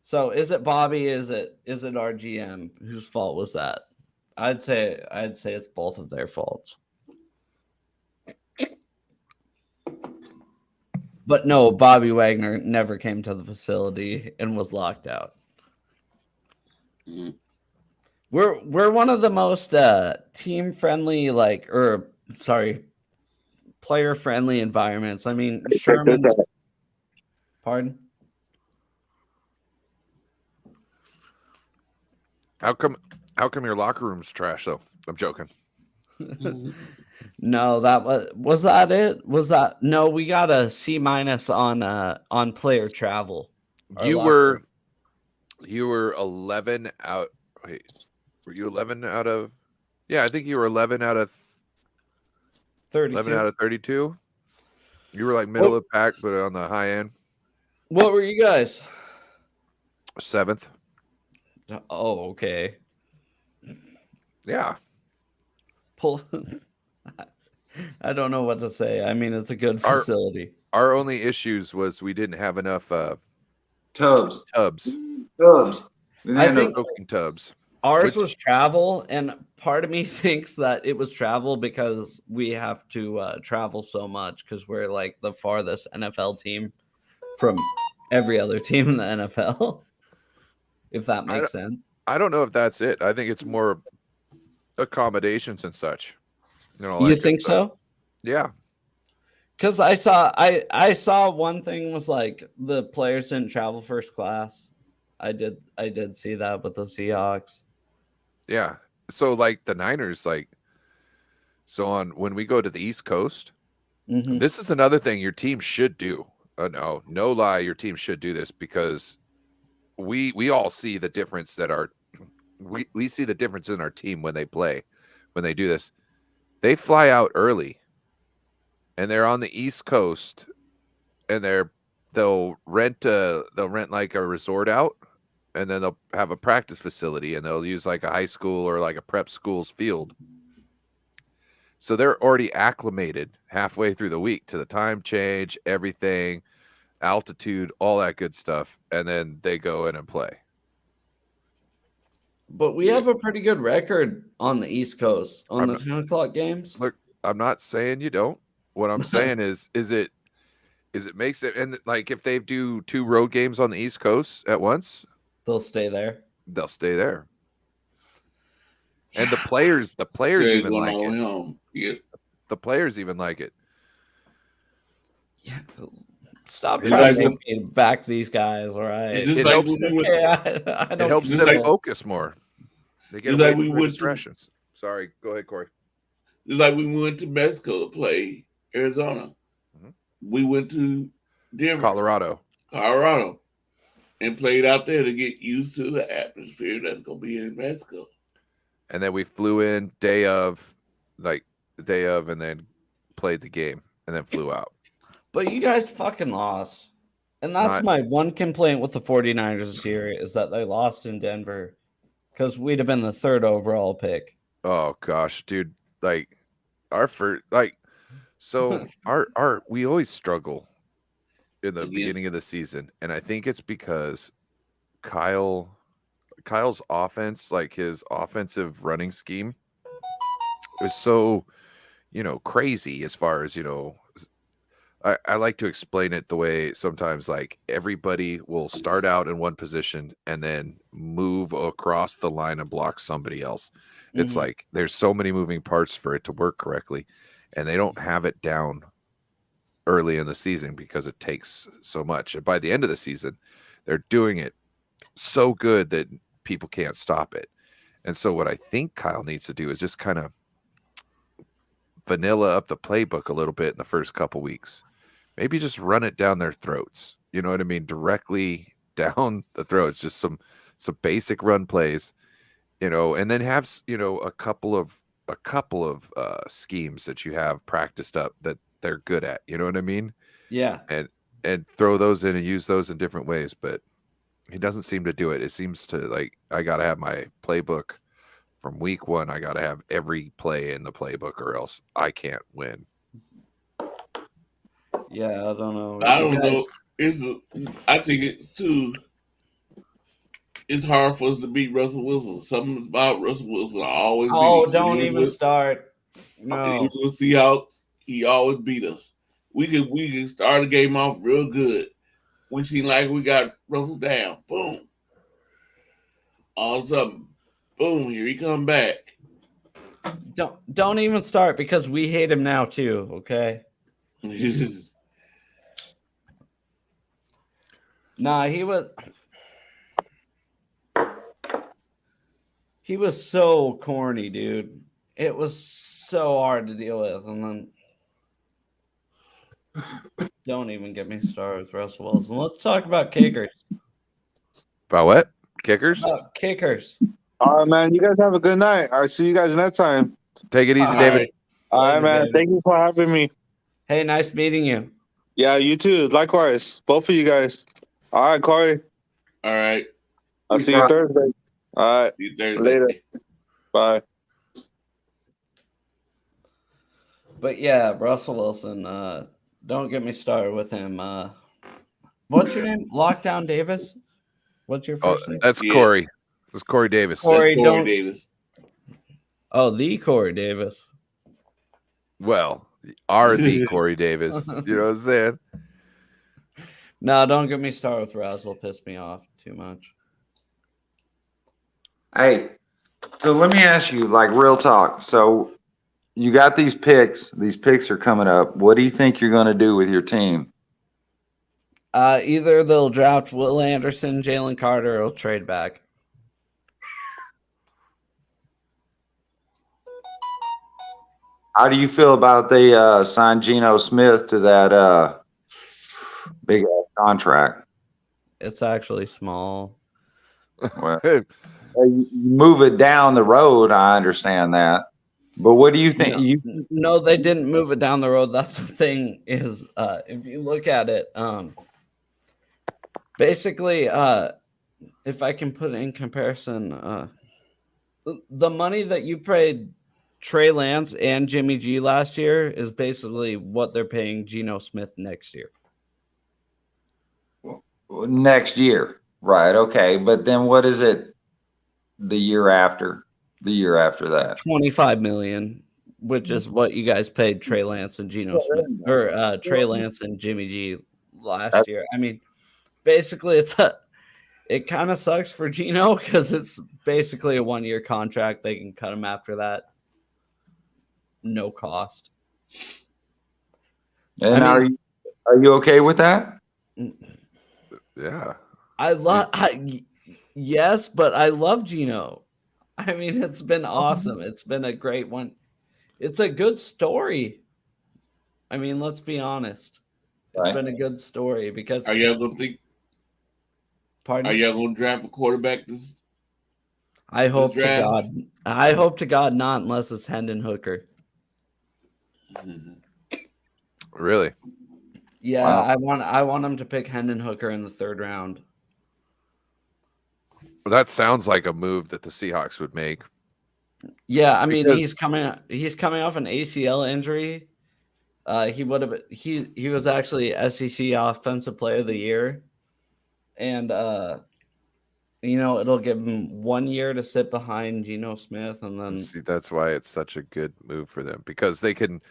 Speaker 10: So is it Bobby? Is it our GM? Whose fault was that? I'd say it's both of their faults. But no, Bobby Wagner never came to the facility and was locked out. We're one of the most team friendly, player friendly environments. I mean, Sherman's. Pardon?
Speaker 1: How come your locker room's trash though? I'm joking.
Speaker 10: No, that was that it? Was that no? We got a C- on player travel.
Speaker 1: You were 11 out. Wait, were you 11 out of? Yeah, I think you were 11 out of
Speaker 10: 32.
Speaker 1: 11 out of 32. You were like middle of the pack, but on the high end.
Speaker 10: What were you guys?
Speaker 1: 7th.
Speaker 10: Oh, okay.
Speaker 1: Yeah.
Speaker 10: I don't know what to say. I mean, it's a good facility.
Speaker 1: Our only issues was we didn't have enough
Speaker 4: Tubs.
Speaker 10: I think
Speaker 1: tubs.
Speaker 10: Ours was travel, and part of me thinks that it was travel because we have to travel so much because we're like the farthest NFL team from every other team in the NFL. If that makes sense.
Speaker 1: I don't know if that's it. I think it's more accommodations and such.
Speaker 10: You think so?
Speaker 1: Yeah.
Speaker 10: Because I saw one thing was like the players didn't travel first class. I did see that with the Seahawks.
Speaker 1: Yeah. So like the Niners, when we go to the East Coast, this is another thing your team should do. No lie, your team should do this because we all see the difference we see the difference in our team when they play, when they do this. They fly out early and they're on the East Coast and they'll rent like a resort out, and then they'll have a practice facility and they'll use like a high school or like a prep school's field. So they're already acclimated halfway through the week to the time change, everything, altitude, all that good stuff. And then they go in and play.
Speaker 10: But we have a pretty good record on the East Coast on the 10 o'clock games.
Speaker 1: Look, I'm not saying you don't. What I'm saying is it makes it, and like if they do 2 road games on the East Coast at once,
Speaker 10: they'll stay there.
Speaker 1: They'll stay there. Yeah. And the players even like it.
Speaker 6: Yeah.
Speaker 1: The players even like it.
Speaker 10: Yeah. Stop trying to get me back these guys, all right?
Speaker 1: It helps them focus more. They get away from distractions. Sorry, go ahead, Corey.
Speaker 6: It's like we went to Mexico to play Arizona. We went to Denver,
Speaker 1: Colorado,
Speaker 6: and played out there to get used to the atmosphere that's going to be in Mexico.
Speaker 1: And then we flew in day of, and then played the game, and then flew out.
Speaker 10: But you guys fucking lost. And that's my one complaint with the 49ers this year is that they lost in Denver because we'd have been the 3rd overall pick.
Speaker 1: Oh, gosh, dude. Like, our first, we always struggle in the beginning of the season. And I think it's because Kyle's offense, like his offensive running scheme, is so, crazy as far as, I like to explain it the way sometimes like everybody will start out in one position and then move across the line and block somebody else. It's like there's so many moving parts for it to work correctly, and they don't have it down early in the season because it takes so much. And by the end of the season, they're doing it so good that people can't stop it. And so what I think Kyle needs to do is just kind of vanilla up the playbook a little bit in the first couple weeks. Maybe just run it down their throats. You know what I mean? Directly down the throat. It's just some basic run plays, and then have a couple of schemes that you have practiced up that they're good at. You know what I mean?
Speaker 10: Yeah.
Speaker 1: And throw those in and use those in different ways, but he doesn't seem to do it. It seems to like I gotta have my playbook from week 1. I gotta have every play in the playbook, or else I can't win.
Speaker 10: Yeah, I don't know.
Speaker 6: I don't know. I think it's too. It's hard for us to beat Russell Wilson. Something about Russell Wilson always beat us.
Speaker 10: Oh, don't even start.
Speaker 6: When he
Speaker 10: No.
Speaker 6: was with Seahawks, he always beat us. We could start the game off real good. We seem like we got Russell down. Boom. All of a sudden, boom, here he come back.
Speaker 10: Don't even start because we hate him now too, okay? Nah, he was so corny, dude. It was so hard to deal with, and then don't even get me started with Russell Wilson. Let's talk about kickers.
Speaker 1: About what? Kickers?
Speaker 10: About kickers.
Speaker 11: All right, man. You guys have a good night. I'll see you guys next time.
Speaker 1: Take it easy, David.
Speaker 11: All right,
Speaker 10: Later,
Speaker 11: man.
Speaker 10: David.
Speaker 11: Thank you for having me.
Speaker 10: Hey, nice meeting you.
Speaker 11: Yeah, you too. Likewise. Both of you guys. All right, Corey.
Speaker 6: All right.
Speaker 11: I'll see you Thursday. All right.
Speaker 6: See you Thursday.
Speaker 11: Later. Bye.
Speaker 10: But yeah, Russell Wilson, don't get me started with him. What's your name? Lockdown Davis? What's your first name?
Speaker 1: That's Corey. That's Corey Davis.
Speaker 10: Corey,
Speaker 6: That's Corey Davis.
Speaker 10: Oh, the Corey Davis.
Speaker 1: Well, are the Corey Davis. You know what I'm saying?
Speaker 10: No, don't get me started with Razzle. Piss me off too much.
Speaker 4: Hey, so let me ask you, like, real talk. So you got these picks. These picks are coming up. What do you think you're going to do with your team?
Speaker 10: Either they'll draft Will Anderson, Jalen Carter, or they'll trade back.
Speaker 4: How do you feel about they signed Geno Smith to that big contract?
Speaker 10: It's actually small.
Speaker 4: Well, you move it down the road. I understand that, but what do you think?
Speaker 10: No, they didn't move it down the road. That's the thing is, if you look at it, basically, if I can put it in comparison, the money that you paid Trey Lance and Jimmy G last year is basically what they're paying Geno Smith next year.
Speaker 4: Next year, right? Okay, but then what is it? The year after? The year after that?
Speaker 10: $25 million, which is what you guys paid Trey Lance and Geno Smith, or Trey Lance and Jimmy G last year. I mean, basically, it kind of sucks for Geno because it's basically a 1-year contract. They can cut him after that. No cost.
Speaker 4: And are you okay with that?
Speaker 1: Yeah.
Speaker 10: Yes, but I love Geno. I mean, it's been awesome. It's been a great one. It's a good story. I mean, let's be honest. It's been a good story because.
Speaker 6: Are y'all gonna think?
Speaker 10: Pardon?
Speaker 6: Are y'all gonna draft a quarterback this?
Speaker 10: I hope to God. I hope to God not, unless it's Hendon Hooker.
Speaker 1: Really?
Speaker 10: Yeah,
Speaker 1: Wow.
Speaker 10: I want him to pick Hendon Hooker in the 3rd round.
Speaker 1: Well, that sounds like a move that the Seahawks would make.
Speaker 10: Yeah, I mean he's coming off an ACL injury. He was actually SEC Offensive Player of the Year, and it'll give him 1 year to sit behind Geno Smith, and then
Speaker 1: see that's why it's such a good move for them because they can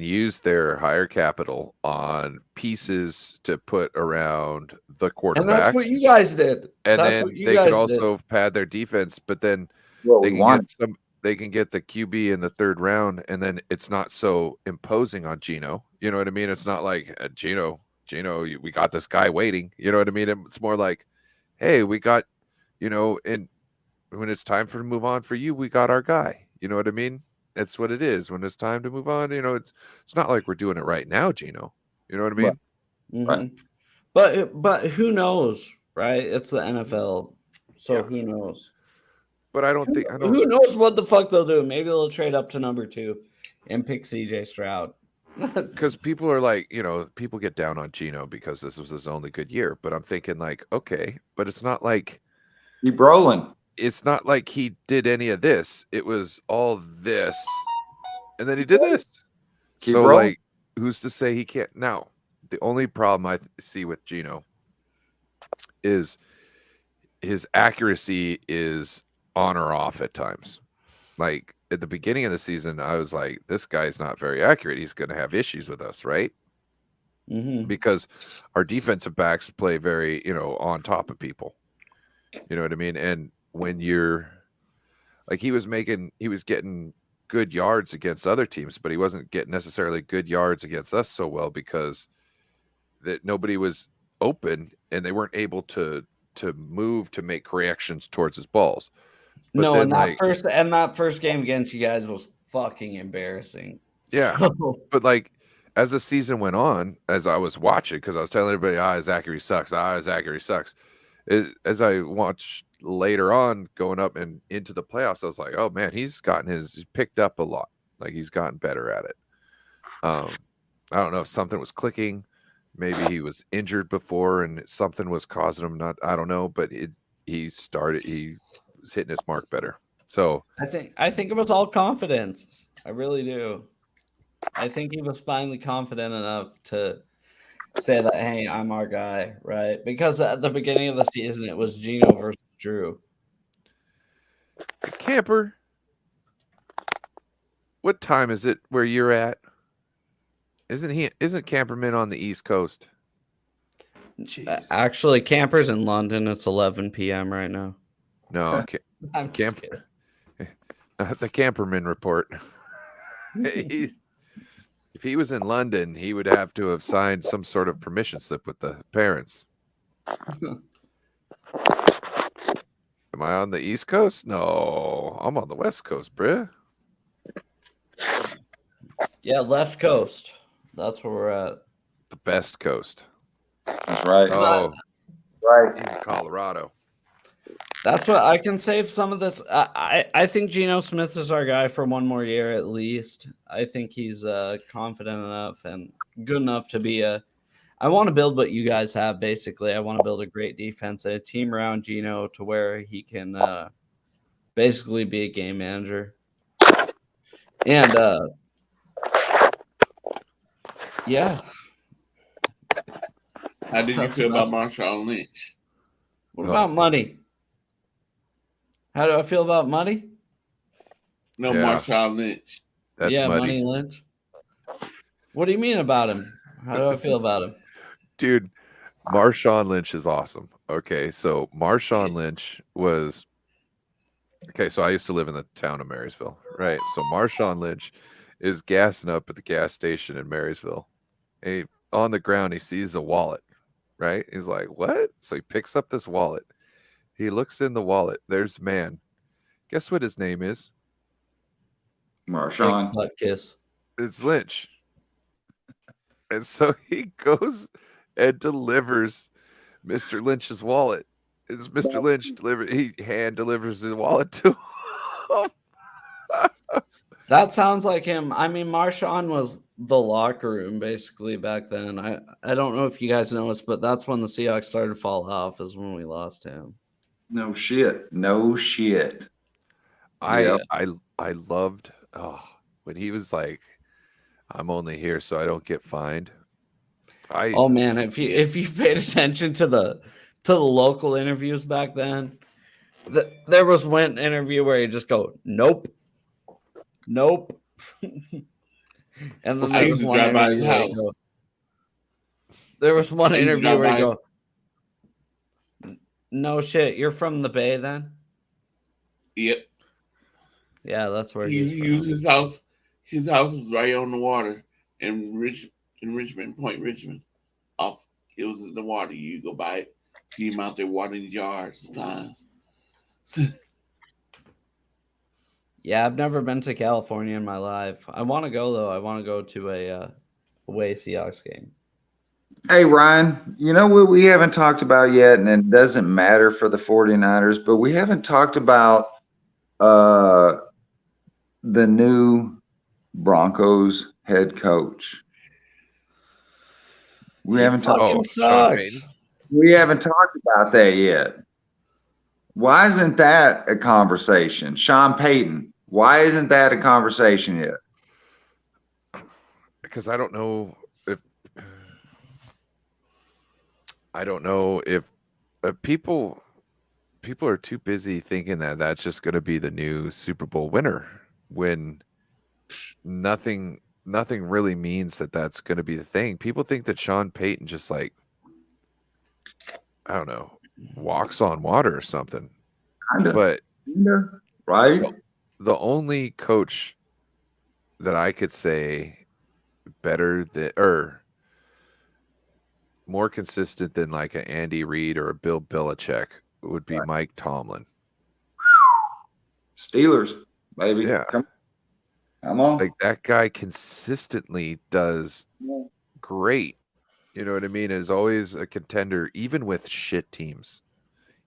Speaker 1: use their higher capital on pieces to put around the quarterback.
Speaker 10: And that's what you guys did.
Speaker 1: And then they could also pad their defense, but then they can get the QB in the 3rd round, and then it's not so imposing on Geno. You know what I mean? It's not like Geno, we got this guy waiting. You know what I mean? It's more like, hey, we got, and when it's time for to move on for you, we got our guy. You know what I mean? That's what it is. When it's time to move on, it's not like we're doing it right now, Geno. You know what I mean?
Speaker 10: Mm-hmm. But who knows? right? It's the NFL, so
Speaker 1: Yeah.
Speaker 10: who knows?
Speaker 1: But I don't think
Speaker 10: Who knows what the fuck they'll do? Maybe they'll trade up to number 2 and pick CJ Stroud.
Speaker 1: because people are like, people get down on Geno because this was his only good year. But I'm thinking like, okay, but it's not like
Speaker 4: Keep rolling.
Speaker 1: it's not like he did any of this. It was all this, and then he did this.
Speaker 4: Keep
Speaker 1: So
Speaker 4: rolling.
Speaker 1: like, who's to say he can't? Now, the only problem I see with Geno is his accuracy is on or off at times. Like at the beginning of the season, I was like, this guy's not very accurate. He's going to have issues with us, right?
Speaker 10: Mhm.
Speaker 1: Because our defensive backs play very, on top of people. You know what I mean? And when you're like, he was getting good yards against other teams, but he wasn't getting necessarily good yards against us so well because that nobody was open and they weren't able to move to make corrections towards his balls. But
Speaker 10: No,
Speaker 1: then,
Speaker 10: and that first game against you guys was fucking embarrassing.
Speaker 1: Yeah.
Speaker 10: So-
Speaker 1: But like as the season went on, as I was watching, because I was telling everybody, his accuracy sucks. His accuracy sucks. As I watched later on going up and into the playoffs, I was like, oh man, he's picked up a lot. Like he's gotten better at it. I don't know if something was clicking. Maybe he was injured before and something was causing him I don't know, but he was hitting his mark better. So
Speaker 10: I think it was all confidence. I really do. I think he was finally confident enough to say that, hey, I'm our guy, right? Because at the beginning of the season, it was Geno versus Drew.
Speaker 1: Camper, what time is it where you're at? Isn't Camperman on the East Coast? Jeez.
Speaker 10: Actually, Camper's in London. It's 11 p.m. right now.
Speaker 1: No,
Speaker 10: I'm just kidding.
Speaker 1: The Camperman report. If he was in London, he would have to have signed some sort of permission slip with the parents. Am I on the East Coast? No, I'm on the West Coast, bruh.
Speaker 10: Yeah, left coast. That's where we're at.
Speaker 1: The best coast.
Speaker 4: That's right.
Speaker 1: Oh,
Speaker 4: right.
Speaker 1: Even Colorado.
Speaker 10: That's what I can save some of this. I think Geno Smith is our guy for one more year at least. I think he's confident enough and good enough to be I want to build what you guys have, basically. I want to build a great defense, a team around Geno to where he can basically be a game manager. And yeah.
Speaker 6: How did you feel about Marshawn Lynch?
Speaker 10: What about money? How do I feel about money?
Speaker 6: No, yeah. Marshawn Lynch.
Speaker 1: That's
Speaker 10: Money Lynch. What do you mean about him? How do I feel about him?
Speaker 1: Dude, Marshawn Lynch is awesome. Okay, so Marshawn Lynch was... Okay, so I used to live in the town of Marysville, right? So Marshawn Lynch is gassing up at the gas station in Marysville. And on the ground, he sees a wallet, right? He's like, what? So he picks up this wallet. He looks in the wallet. There's man. Guess what his name is?
Speaker 4: Marshawn.
Speaker 10: Butt kiss.
Speaker 1: It's Lynch. And so he goes and delivers Mr. Lynch's wallet. It's Mr. Lynch he hand delivers his wallet to him.
Speaker 10: That sounds like him. I mean, Marshawn was the locker room basically back then. I don't know if you guys know this, but that's when the Seahawks started to fall off, is when we lost him.
Speaker 4: No shit.
Speaker 1: I loved when he was like, I'm only here so I don't get fined.
Speaker 10: Oh man, if you paid attention to the local interviews back then, there was one interview where you just go, nope. And then there was one interview where you go, there was one interview where you go, no shit, you're from the Bay then?
Speaker 6: Yep.
Speaker 10: Yeah, that's where
Speaker 6: he used his house. His house was right on the water in Richmond, Point Richmond. It was in the water. You go by it, see him out there watering his yard sometimes.
Speaker 10: Yeah, I've never been to California in my life. I want to go though. I want to go to a away Seahawks game.
Speaker 4: Hey, Ryan, you know what we haven't talked about yet, and it doesn't matter for the 49ers, but we haven't talked about uh, the new Broncos head coach. We
Speaker 10: He
Speaker 4: haven't talked.
Speaker 10: fucking
Speaker 1: Sean
Speaker 10: sucks.
Speaker 1: Payton.
Speaker 4: We haven't talked about that yet. Why isn't that a conversation? Sean Payton. Why isn't that a conversation yet?
Speaker 1: Because I don't know if people are too busy thinking that that's just going to be the new Super Bowl winner when nothing really means that that's going to be the thing. People think that Sean Payton just like, I don't know, walks on water or something.
Speaker 4: Kinda,
Speaker 1: But
Speaker 4: right?
Speaker 1: the only coach that I could say better than or more consistent than like an Andy Reid or a Bill Belichick would be Mike Tomlin.
Speaker 4: Steelers, baby.
Speaker 1: Yeah.
Speaker 4: Come on.
Speaker 1: Like that guy consistently does great. You know what I mean? Is always a contender, even with shit teams,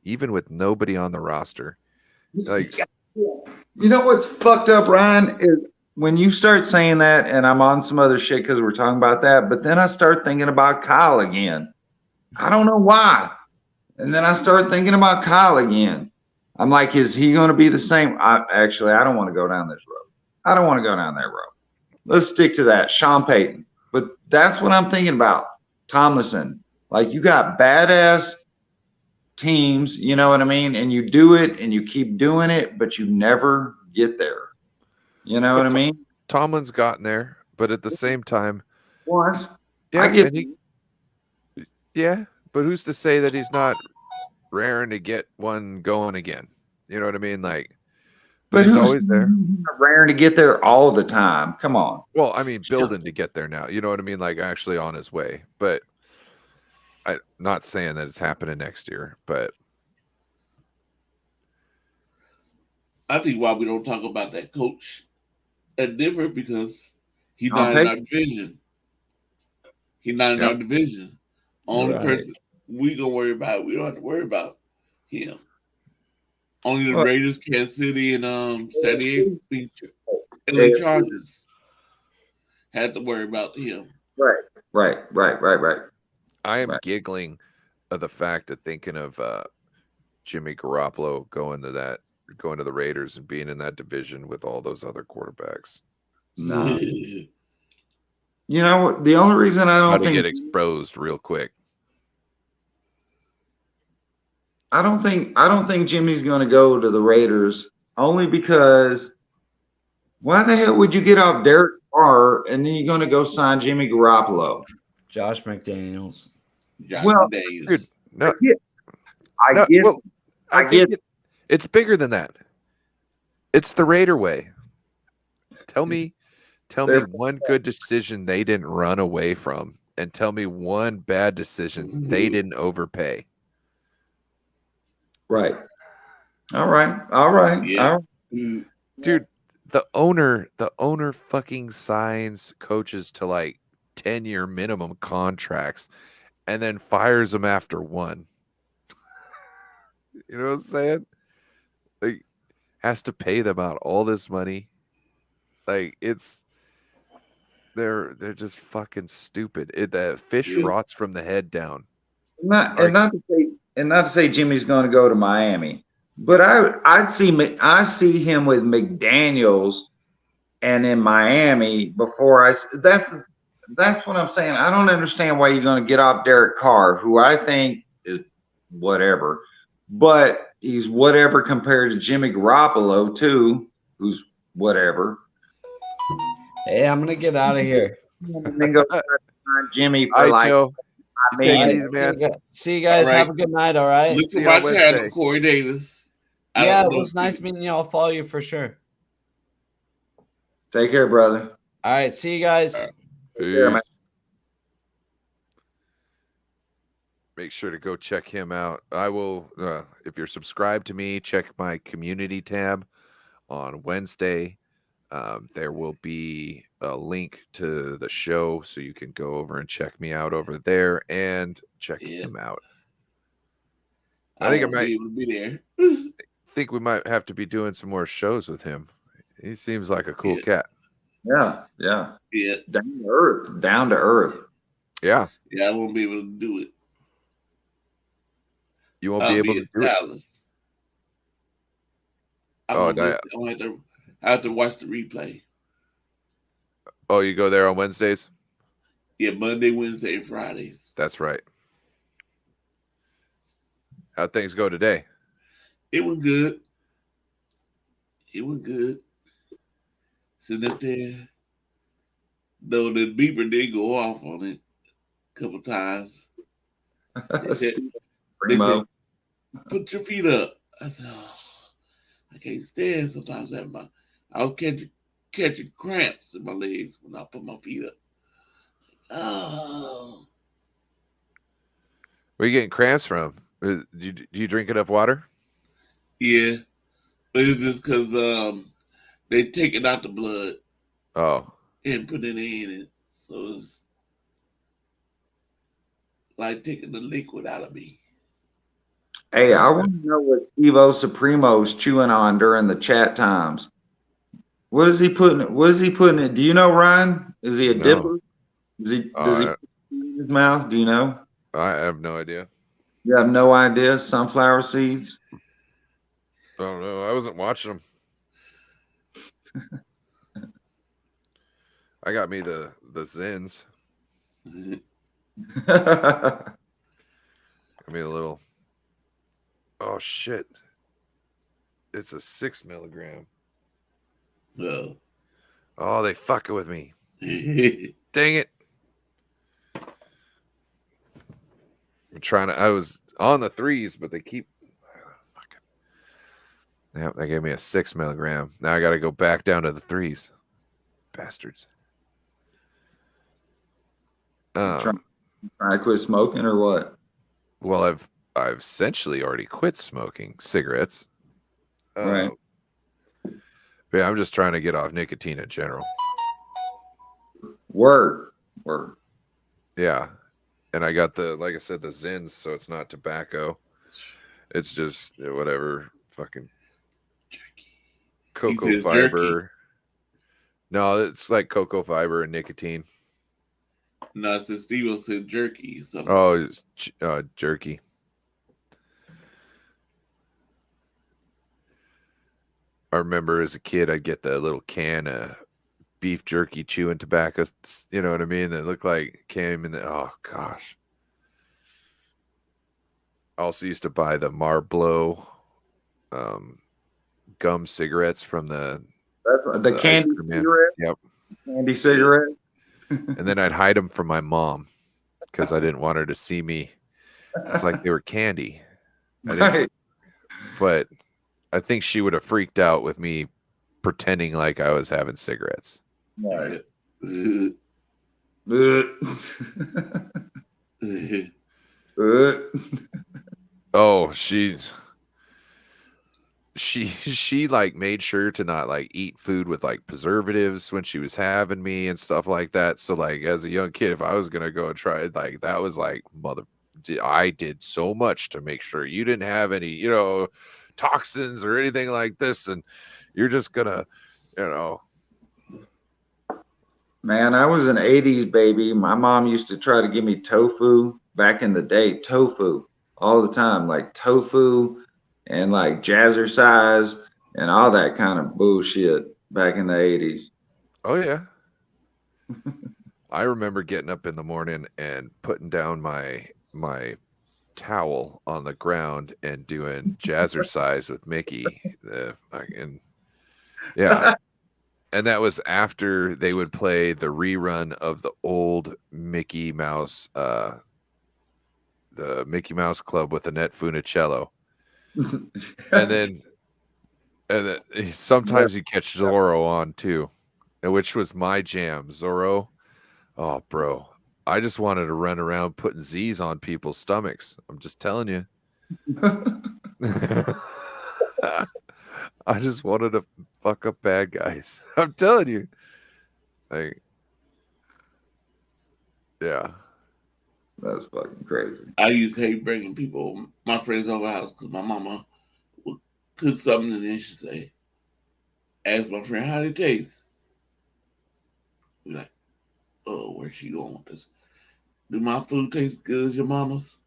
Speaker 1: even with nobody on the roster. Like,
Speaker 4: you know what's fucked up, Ryan, is when you start saying that, and I'm on some other shit because we're talking about that, but then I start thinking about Kyle again. I don't know why. And then I start thinking about Kyle again. I'm like, is he going to be the same? Actually, I don't want to go down this road. I don't want to go down that road. Let's stick to that. Sean Payton. But that's what I'm thinking about. Tomlinson. Like, you got badass teams, you know what I mean? And you do it and you keep doing it, but you never get there. You know what I mean?
Speaker 1: Tomlin's gotten there, but at the same time,
Speaker 4: Once.
Speaker 1: yeah,
Speaker 4: I get
Speaker 1: and yeah, but who's to say that he's not raring to get one going again? You know what I mean? Like, but he's always there.
Speaker 4: Raring to get there all the time. Come on.
Speaker 1: Well, I mean, building to get there now. You know what I mean? Like, actually on his way. But I'm not saying that it's happening next year, but
Speaker 6: I think why we don't talk about that coach at Denver because he's not in our division. He's not in our division. Only person we gonna worry about, we don't have to worry about him. Only the Raiders, Kansas City, and San Diego LA Chargers had to worry about him.
Speaker 4: Right.
Speaker 1: I am giggling of the fact of thinking of Jimmy Garoppolo going to the Raiders and being in that division with all those other quarterbacks.
Speaker 4: No. You know what? The only reason I don't think
Speaker 1: get exposed real quick.
Speaker 4: I don't think Jimmy's going to go to the Raiders only because why the hell would you get off Derek Carr and then you're going to go sign Jimmy Garoppolo?
Speaker 10: Josh McDaniels.
Speaker 1: Dude, no,
Speaker 4: I get
Speaker 1: it's bigger than that. It's the Raider way. Tell me one good decision they didn't run away from, and tell me one bad decision they didn't overpay.
Speaker 4: Right. All right.
Speaker 6: Yeah.
Speaker 1: Dude, the owner fucking signs coaches to like 10-year minimum contracts and then fires them after one. You know what I'm saying? Like, has to pay them out all this money. Like, they're just fucking stupid. The fish rots from the head down.
Speaker 4: Not to say Jimmy's going to go to Miami, but I see him with McDaniels and in Miami before that's what I'm saying. I don't understand why you're going to get off Derek Carr, who I think is whatever, but he's whatever compared to Jimmy Garoppolo too, who's whatever.
Speaker 10: Hey, I'm gonna get out of here.
Speaker 4: And then go Jimmy for like.
Speaker 1: Joe. Take it easy, man.
Speaker 10: See you guys.
Speaker 6: Right.
Speaker 10: Have a good night. All right.
Speaker 6: Look at my channel, Corey Davis.
Speaker 10: Yeah, it was nice meeting you. I'll follow you for sure.
Speaker 4: Take care, brother.
Speaker 10: All right. See you guys.
Speaker 1: Peace. Make sure to go check him out. I will, if you're subscribed to me, check my community tab on Wednesday. There will be a link to the show, so you can go over and check me out over there and check him out. I think I might
Speaker 6: be able to be there.
Speaker 1: think we might have to be doing some more shows with him. He seems like a cool cat.
Speaker 4: Yeah.
Speaker 6: Yeah.
Speaker 4: Down to earth. Down to earth.
Speaker 1: Yeah.
Speaker 6: Yeah, I won't be able to do it.
Speaker 1: You won't be able to do
Speaker 6: Dallas.
Speaker 1: it.
Speaker 6: I have to watch the replay.
Speaker 1: Oh, you go there on Wednesdays?
Speaker 6: Yeah, Monday, Wednesday, and Fridays.
Speaker 1: That's right. How'd things go today?
Speaker 6: It went good. Sitting up there. Though the beeper did go off on it a couple times. They said, put your feet up. I said, I can't stand sometimes. I was catching cramps in my legs when I put my feet up. Oh.
Speaker 1: Where are you getting cramps from? Do you drink enough water?
Speaker 6: Yeah. But it's just because they taking out the blood.
Speaker 1: Oh.
Speaker 6: And put it in. So it's like taking the liquid out of me.
Speaker 4: Hey, I want to know what Evo Supremo's chewing on during the chat times. What is he putting it? Do you know, Ryan? Is he a dipper? Does he put it in his mouth? Do you know?
Speaker 1: I have no idea.
Speaker 4: You have no idea? Sunflower seeds?
Speaker 1: I don't know. I wasn't watching them. I got me the Zins. I mean a little. Oh shit! It's a 6 milligram. Oh, they fucking with me. Dang it! I'm trying to. I was on the 3s, but they keep. Yeah, they gave me a 6 milligram. Now I got to go back down to the 3s. Bastards.
Speaker 4: Trying to quit smoking or what?
Speaker 1: Well, I've essentially already quit smoking cigarettes.
Speaker 4: Right.
Speaker 1: But yeah, I'm just trying to get off nicotine in general.
Speaker 4: Word.
Speaker 1: Yeah. And I got like I said, the Zins, so it's not tobacco. It's just whatever fucking cocoa fiber.
Speaker 6: Jerky.
Speaker 1: No, it's like cocoa fiber and nicotine.
Speaker 6: No, it says Steve said jerky.
Speaker 1: Oh, it's jerky. I remember as a kid, I'd get the little can of beef jerky chewing tobacco. You know what I mean? That looked like came in the. Oh gosh. I also used to buy the Marlboro gum cigarettes from the
Speaker 4: candy cigarette.
Speaker 1: Yep.
Speaker 4: Candy cigarette.
Speaker 1: And then I'd hide them from my mom because I didn't want her to see me. It's like they were candy.
Speaker 4: Right.
Speaker 1: But I think she would have freaked out with me pretending like I was having cigarettes.
Speaker 4: Right.
Speaker 1: Oh, she like made sure to not like eat food with like preservatives when she was having me and stuff like that. So like as a young kid, if I was gonna go and try it, like that was like I did so much to make sure you didn't have any, toxins or anything like this, and you're just gonna,
Speaker 4: Man, I was an 80s baby. My mom used to try to give me tofu back in the day, tofu all the time, like tofu and like jazzercise and all that kind of bullshit back in the 80s.
Speaker 1: Oh yeah. I remember getting up in the morning and putting down my towel on the ground and doing jazzercise with Mickey. Yeah. And that was after they would play the rerun of the old Mickey Mouse, the Mickey Mouse Club with Annette Funicello. and then sometimes you catch Zorro on too, which was my jam. Zorro. Oh, bro. I just wanted to run around putting Z's on people's stomachs. I'm just telling you. I just wanted to fuck up bad guys. I'm telling you. Like, yeah.
Speaker 4: That's fucking crazy.
Speaker 6: I used to hate bringing my friends over the house because my mama would cook something and then she'd say, ask my friend how it tastes. Be like, oh, where's she going with this? Do my food taste good as your mama's?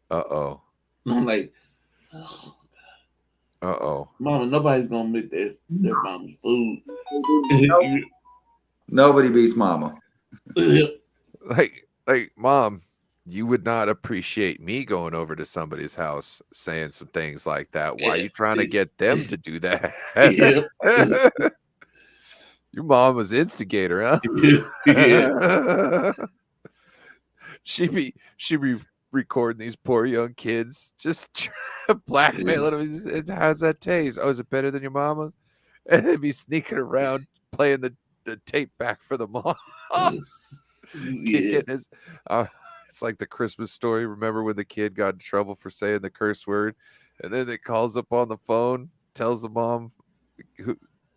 Speaker 1: Uh-oh.
Speaker 6: And I'm like, oh,
Speaker 1: Uh-oh.
Speaker 6: Mama, nobody's gonna make their mama's food.
Speaker 4: Nobody beats mama.
Speaker 1: Like, Mom, you would not appreciate me going over to somebody's house saying some things like that. Why are you trying to get them to do that? Your mom was instigator, huh?
Speaker 6: Yeah.
Speaker 1: She be recording these poor young kids, just blackmailing them. How's that taste? Oh, is it better than your mama's? And they'd be sneaking around playing the tape back for the mom.
Speaker 6: Yeah.
Speaker 1: It's like the Christmas story. Remember when the kid got in trouble for saying the curse word, and then it calls up on the phone, tells the mom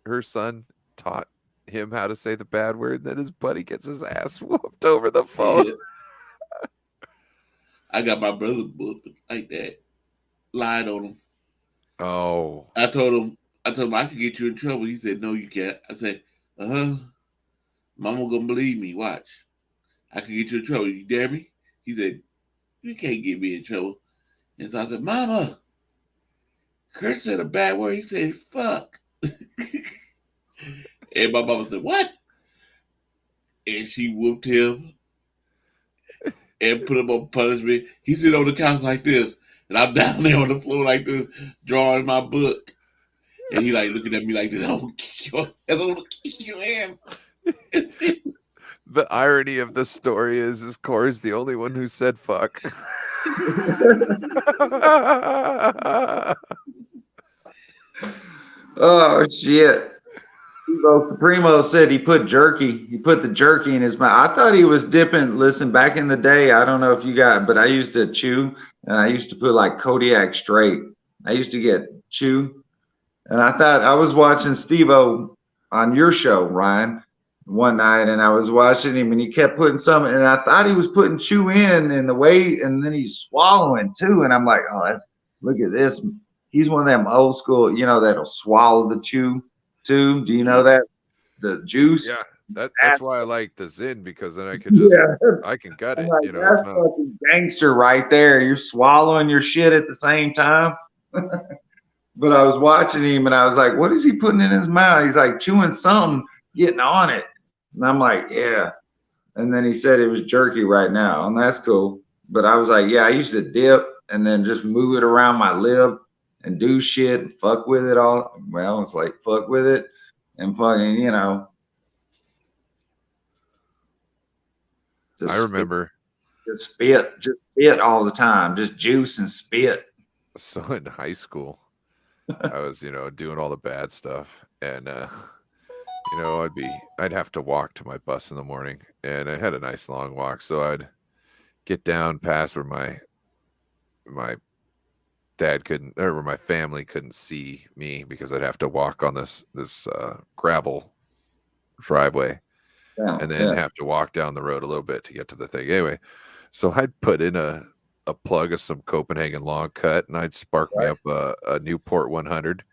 Speaker 1: her son taught him how to say the bad word, and then his buddy gets his ass whooped over the phone.
Speaker 6: Yeah. I got my brother booked like that. Lied on him.
Speaker 1: Oh.
Speaker 6: I told him I could get you in trouble. He said, no, you can't. I said, Mama gonna believe me. Watch. I could get you in trouble. You dare me? He said, you can't get me in trouble. And so I said, Mama, Chris said a bad word. He said, fuck. And my mama said, what? And she whooped him and put him on punishment. He sit on the couch like this, and I'm down there on the floor like this, drawing my book. And he like looking at me like this. I'm gonna kick your ass. I'm gonna kick your ass.
Speaker 1: The irony of the story is Corey's the only one who said fuck.
Speaker 4: Oh shit. Supremo said he put the jerky in his mouth. I thought he was dipping. Listen, back in the day, I don't know if you got, but I used to chew, and I used to put like Kodiak straight. I used to get chew, and I thought I was watching Steve-O on your show, Ryan, one night, and I was watching him, and he kept putting some, and I thought he was putting chew in the way, and then he's swallowing too, and I'm like, oh, look at this. He's one of them old school, that'll swallow the chew too. Do you know that? The juice?
Speaker 1: Yeah, that's why I like the Zyn, because then I could just I can gut it.
Speaker 4: Like, that's fucking gangster right there. You're swallowing your shit at the same time. But I was watching him and I was like, what is he putting in his mouth? He's like chewing something, getting on it. And I'm like, yeah. And then he said it was jerky right now, and that's cool. But I was like, yeah, I used to dip and then just move it around my lip and do shit and fuck with it all. Well, it's like fuck with it and fucking,
Speaker 1: I remember.
Speaker 4: Just spit all the time, just juice and spit.
Speaker 1: So in high school, I was, doing all the bad stuff, and I'd have to walk to my bus in the morning, and I had a nice long walk, so I'd get down past where my dad couldn't, or where my family couldn't see me, because I'd have to walk on this gravel driveway, and then have to walk down the road a little bit to get to the thing. Anyway, so I'd put in a plug of some Copenhagen long cut, and I'd spark me up a Newport 100,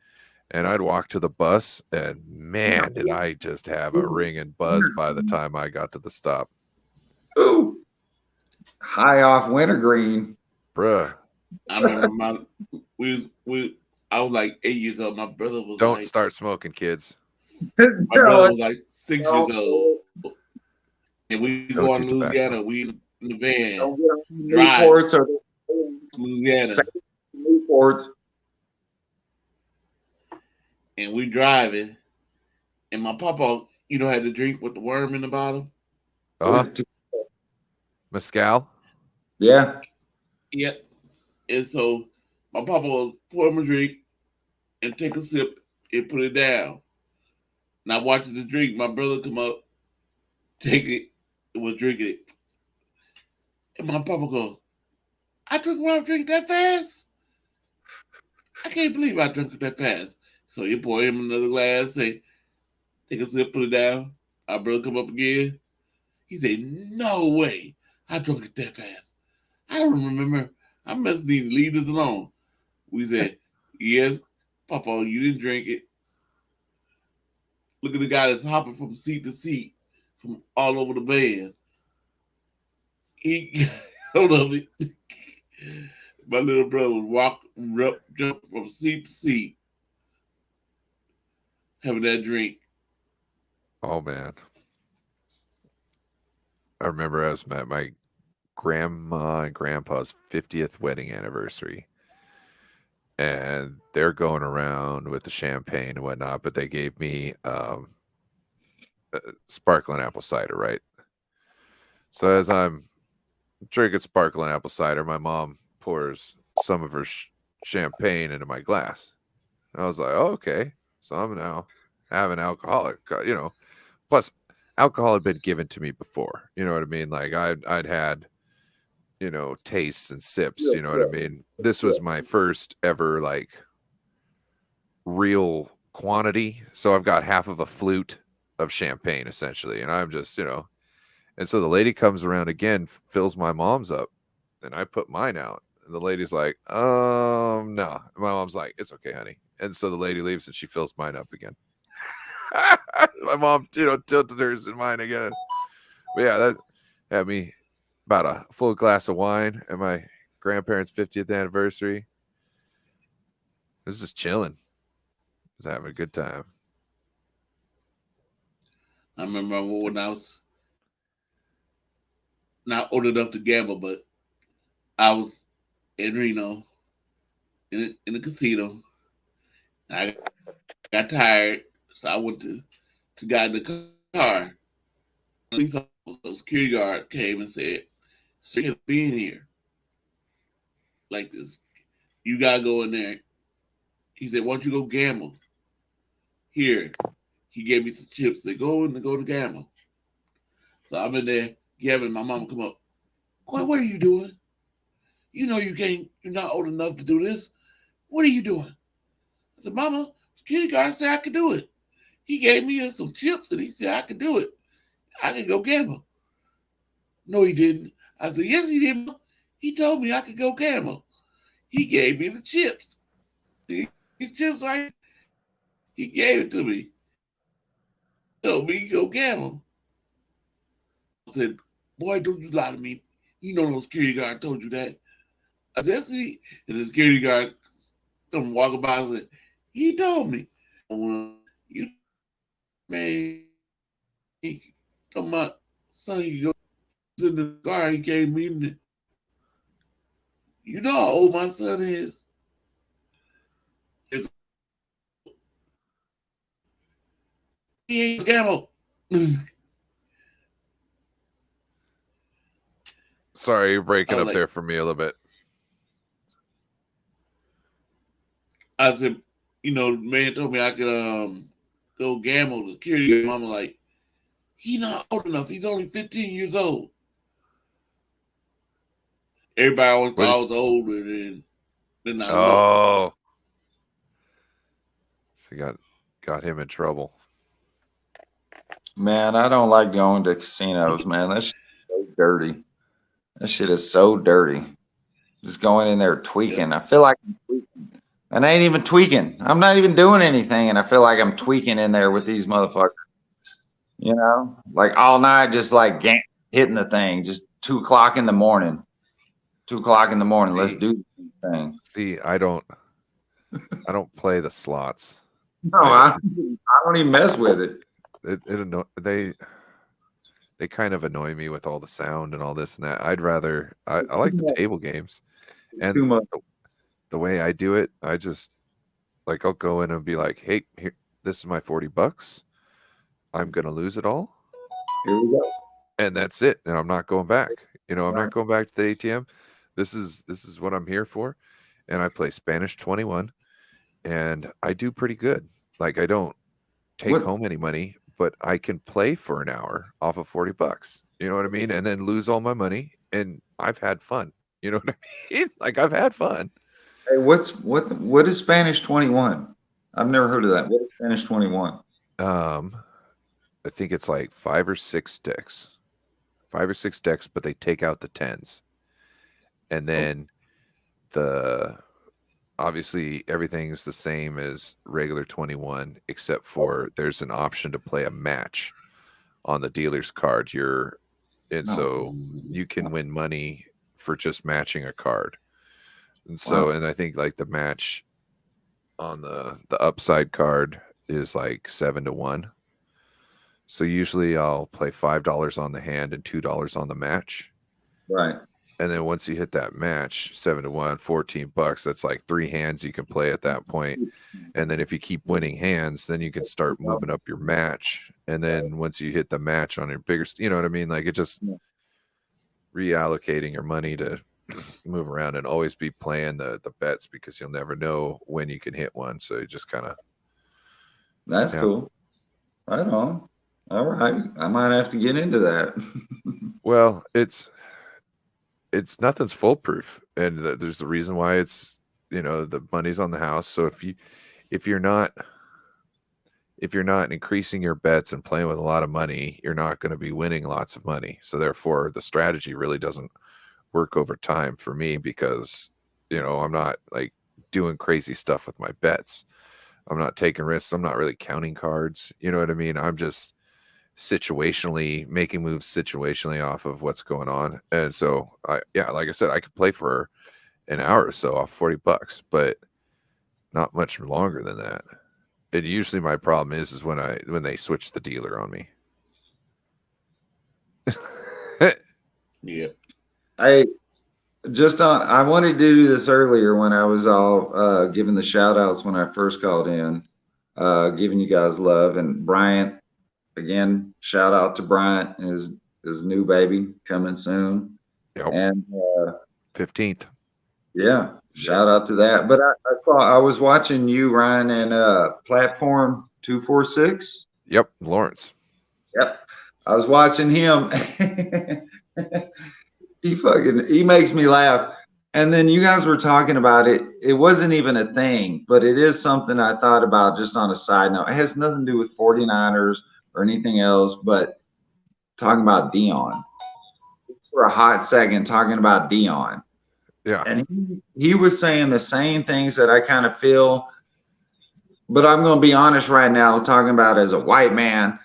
Speaker 1: and I'd walk to the bus, and man, did I just have a ringing buzz by the time I got to the stop.
Speaker 4: Ooh, high off wintergreen,
Speaker 1: bruh.
Speaker 6: I remember I was like 8 years old. My brother was
Speaker 1: Don't start smoking, kids.
Speaker 6: My brother was like 6 years old. And we go on Louisiana. We in the van.
Speaker 4: Newports or
Speaker 6: Louisiana.
Speaker 4: Newports.
Speaker 6: And we driving. And my papa, had the drink with the worm in the bottom.
Speaker 1: Mezcal?
Speaker 4: Yeah.
Speaker 6: Yep. And so my papa will pour him a drink and take a sip and put it down. And I watched the drink. My brother come up, take it, and was drinking it. And my papa go, I took one drink that fast? I can't believe I drank it that fast. So he poured him another glass, say, take a sip, put it down. I broke him up again. He said, no way. I drunk it that fast. I don't remember. I must need to leave this alone. We said, yes, Papa, you didn't drink it. Look at the guy that's hopping from seat to seat from all over the van. He, hold on. My little brother would jump from seat to seat, having that drink.
Speaker 1: Oh man. I remember I was at my grandma and grandpa's 50th wedding anniversary. And they're going around with the champagne and whatnot, but they gave me sparkling apple cider, right? So as I'm drinking sparkling apple cider, my mom pours some of her champagne into my glass. And I was like, oh, okay. So I'm now having alcoholic, plus alcohol had been given to me before. You know what I mean? Like I'd had, tastes and sips, you know what I mean? This was my first ever like real quantity. So I've got half of a flute of champagne essentially. And I'm just, and so the lady comes around again, fills my mom's up, and I put mine out. And the lady's like, no. And my mom's like, it's okay, honey. And so the lady leaves and she fills mine up again. My mom, tilted hers in mine again. But yeah, that had me about a full glass of wine at my grandparents' 50th anniversary. It was just chilling. I was having a good time.
Speaker 6: I remember when I was not old enough to gamble, but I was in Reno in the casino. I got tired, so I went to got in the car. The security guard came and said, "So you're being here like this. You gotta go in there." He said, "Why don't you go gamble?" Here, he gave me some chips. They go to gamble. So I'm in there gambling. My mama come up. What are you doing? You know you can't. You're not old enough to do this. What are you doing? I said, Mama, security guard said I could do it. He gave me some chips and he said I could do it. I can go gamble. No, he didn't. I said, yes, he did. He told me I could go gamble. He gave me the chips. The chips, right? He gave it to me. He told me to go gamble. I said, boy, don't you lie to me. You know no security guard told you that. I said, see, and the security guard come walking by and said, he told me. You man, he come up, son, you go to the car, he gave me. You know how old my son is? He ain't gamble.
Speaker 1: Sorry, you're breaking up
Speaker 6: like,
Speaker 1: there for me a little bit.
Speaker 6: I said, the man told me I could go gamble. The security mama like, he's not old enough. He's only 15 years old. Everybody always thought I was older than I looked.
Speaker 1: Oh. So you got him in trouble.
Speaker 4: Man, I don't like going to casinos, man. That shit is so dirty. That shit is so dirty. Just going in there tweaking. I feel like I'm tweaking. And I ain't even tweaking. I'm not even doing anything, and I feel like I'm tweaking in there with these motherfuckers. Like all night, just like hitting the thing. Just 2 o'clock in the morning. 2 o'clock in the morning. Let's do the thing.
Speaker 1: See, I don't play the slots.
Speaker 4: No, I don't even mess with it.
Speaker 1: They kind of annoy me with all the sound and all this and that. I'd rather I like the table games, and the way I do it, I just like I'll go in and be like, hey, here, this is my $40. I'm gonna lose it all.
Speaker 4: Here we go.
Speaker 1: And that's it. And I'm not going back. I'm not going back to the ATM. This is what I'm here for. And I play Spanish 21, and I do pretty good. Like I don't take home any money, but I can play for an hour off of $40. You know what I mean? And then lose all my money, and I've had fun. You know what I mean? Like I've had fun.
Speaker 4: Hey, what is Spanish 21? I've never heard of that. What is Spanish 21?
Speaker 1: I think it's like 5 or 6 decks. 5 or 6 decks, but they take out the 10s. And then obviously everything's the same as regular 21, except for there's an option to play a match on the dealer's card. So you can win money for just matching a card. And so, and I think like the match on the upside card is like 7-1. So usually I'll play $5 on the hand and $2 on the match.
Speaker 4: Right.
Speaker 1: And then once you hit that match, 7-1, $14, that's like 3 hands you can play at that point. And then if you keep winning hands, then you can start moving up your match. And then once you hit the match on your bigger, you know what I mean? Like it just reallocating your money to move around and always be playing the bets, because you'll never know when you can hit one. So you just kind of.
Speaker 4: That's cool. Right on. All right. I might have to get into that.
Speaker 1: Well, it's nothing's foolproof, and there's the reason why it's, the money's on the house. So if you're not increasing your bets and playing with a lot of money, you're not going to be winning lots of money. So therefore the strategy really doesn't work over time for me, because I'm not like doing crazy stuff with my bets. I'm not taking risks. I'm not really counting cards. You know what I mean? I'm just situationally making moves situationally off of what's going on. And so like I said, I could play for an hour or so off $40, but not much longer than that. And usually my problem is when they switch the dealer on me.
Speaker 6: Yeah.
Speaker 4: I wanted to do this earlier when I was all giving the shout outs when I first called in, giving you guys love. And Bryant, again, shout out to Bryant, his new baby coming soon.
Speaker 1: Yep.
Speaker 4: And
Speaker 1: 15th.
Speaker 4: Yeah, shout out to that. But I was watching you, Ryan, and Platform 246.
Speaker 1: Yep, Lawrence.
Speaker 4: Yep. I was watching him. He makes me laugh. And then you guys were talking about it. It wasn't even a thing, but it is something I thought about just on a side note. It has nothing to do with 49ers or anything else, but talking about Dion. For a hot second, talking about Dion.
Speaker 1: Yeah.
Speaker 4: And he was saying the same things that I kind of feel, but I'm going to be honest right now, talking about as a white man,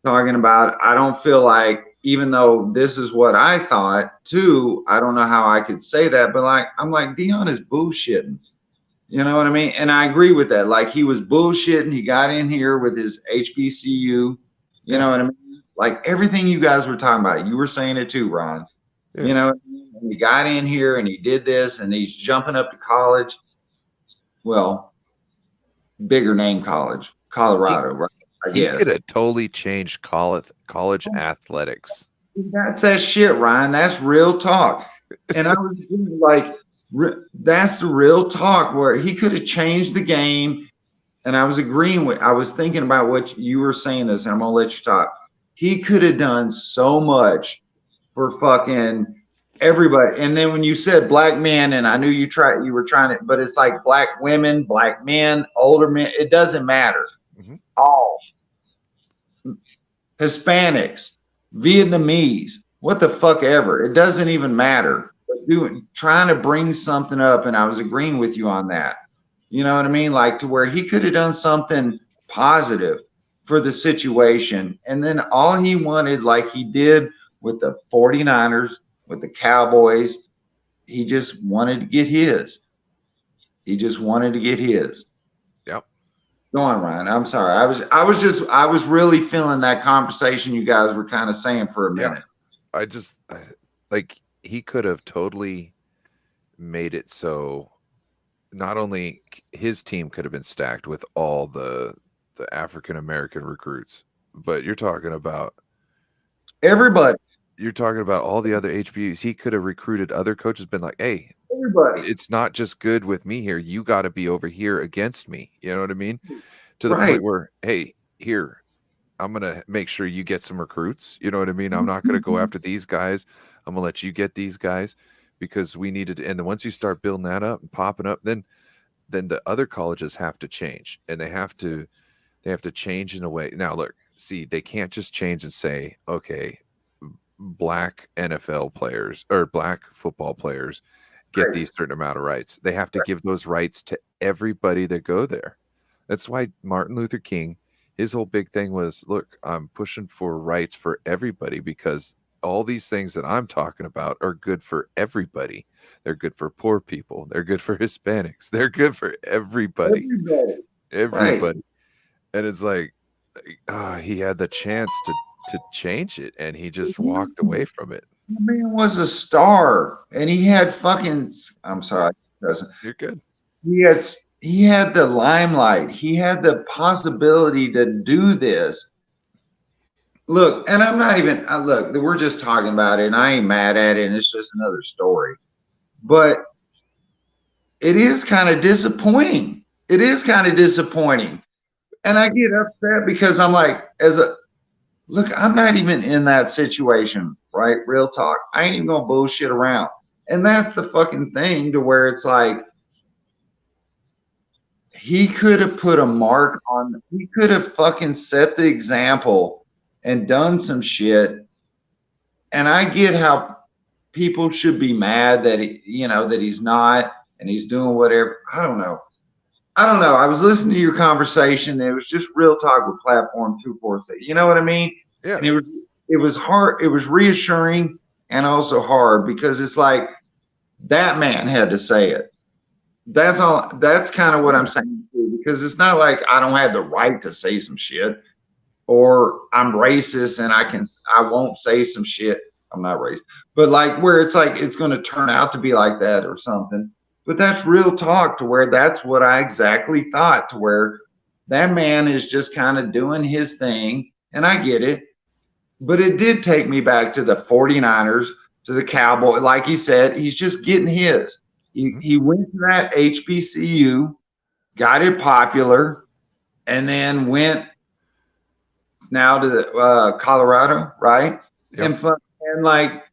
Speaker 4: talking about, I don't feel like, even though this is what I thought too, I don't know how I could say that, but I'm like, Dion is bullshitting. You know what I mean? And I agree with that. Like, he was bullshitting. He got in here with his HBCU. You know what I mean? Like, everything you guys were talking about, you were saying it too, Ron. Yeah. You know, he got in here and he did this, and he's jumping up to college. Well, bigger name college, Colorado, right? I guess.
Speaker 1: He could have totally changed college athletics.
Speaker 4: That's that shit, Ryan. That's real talk. And I was like, that's the real talk, where he could have changed the game. And I was thinking about what you were saying this, and I'm going to let you talk. He could have done so much for fucking everybody. And then when you said black men, and I knew you were trying to, but it's like black women, black men, older men, it doesn't matter. Mm-hmm. All Hispanics, Vietnamese, what the fuck ever. It doesn't even matter. Trying to bring something up, and I was agreeing with you on that. You know what I mean? Like, to where he could have done something positive for the situation. And then all he wanted, like he did with the 49ers, with the Cowboys, he just wanted to get his.
Speaker 1: Yep.
Speaker 4: Go on, Ryan. I'm sorry. I was really feeling that conversation you guys were kind of saying for a minute.
Speaker 1: Yeah. He could have totally made it so not only his team could have been stacked with all the African American recruits, but you're talking about
Speaker 4: everybody.
Speaker 1: You're talking about all the other HBUs. He could have recruited other coaches, been like, hey,
Speaker 4: everybody,
Speaker 1: it's not just good with me here. You got to be over here against me. You know what I mean? To the point where, hey, here, I'm going to make sure you get some recruits. You know what I mean? I'm not going to go after these guys. I'm going to let you get these guys, because we needed to. And then once you start building that up and popping up, then then the other colleges have to change, and they have to change in a way. Now, look, see, they can't just change and say, okay, black NFL players or black football players get these certain amount of rights. They have to give those rights to everybody that go there. That's why Martin Luther King, his whole big thing was, look, I'm pushing for rights for everybody, because all these things that I'm talking about are good for everybody. They're good for poor people. They're good for Hispanics. They're good for everybody. Everybody. And it's like, he had the chance to change it, and he just walked away from it.
Speaker 4: The man was a star, and he had fucking. I'm sorry,
Speaker 1: you're good.
Speaker 4: He had the limelight. He had the possibility to do this. Look, and I'm not even. Look, we're just talking about it, and I ain't mad at it. And it's just another story, but it is kind of disappointing. It is kind of disappointing, and I get upset because I'm like, look, I'm not even in that situation, right? Real talk. I ain't even gonna bullshit around. And that's the fucking thing, to where it's like, he could have put a mark on, he could have fucking set the example and done some shit. And I get how people should be mad that that he's not, and he's doing whatever. I don't know. I was listening to your conversation. It was just real talk with Platform 246. You know what I mean?
Speaker 1: Yeah.
Speaker 4: And it was hard. It was reassuring and also hard, because it's like, that man had to say it. That's all. That's kind of what I'm saying too, because it's not like I don't have the right to say some shit, or I'm racist and I won't say some shit. I'm not racist, but like, where it's like it's going to turn out to be like that or something. But that's real talk, to where that's what I exactly thought, to where that man is just kind of doing his thing, and I get it. But it did take me back to the 49ers, to the Cowboys. Like he said, he's just getting his. He went to that HBCU, got it popular, and then went now to the Colorado, right?
Speaker 1: Yep.
Speaker 4: And like,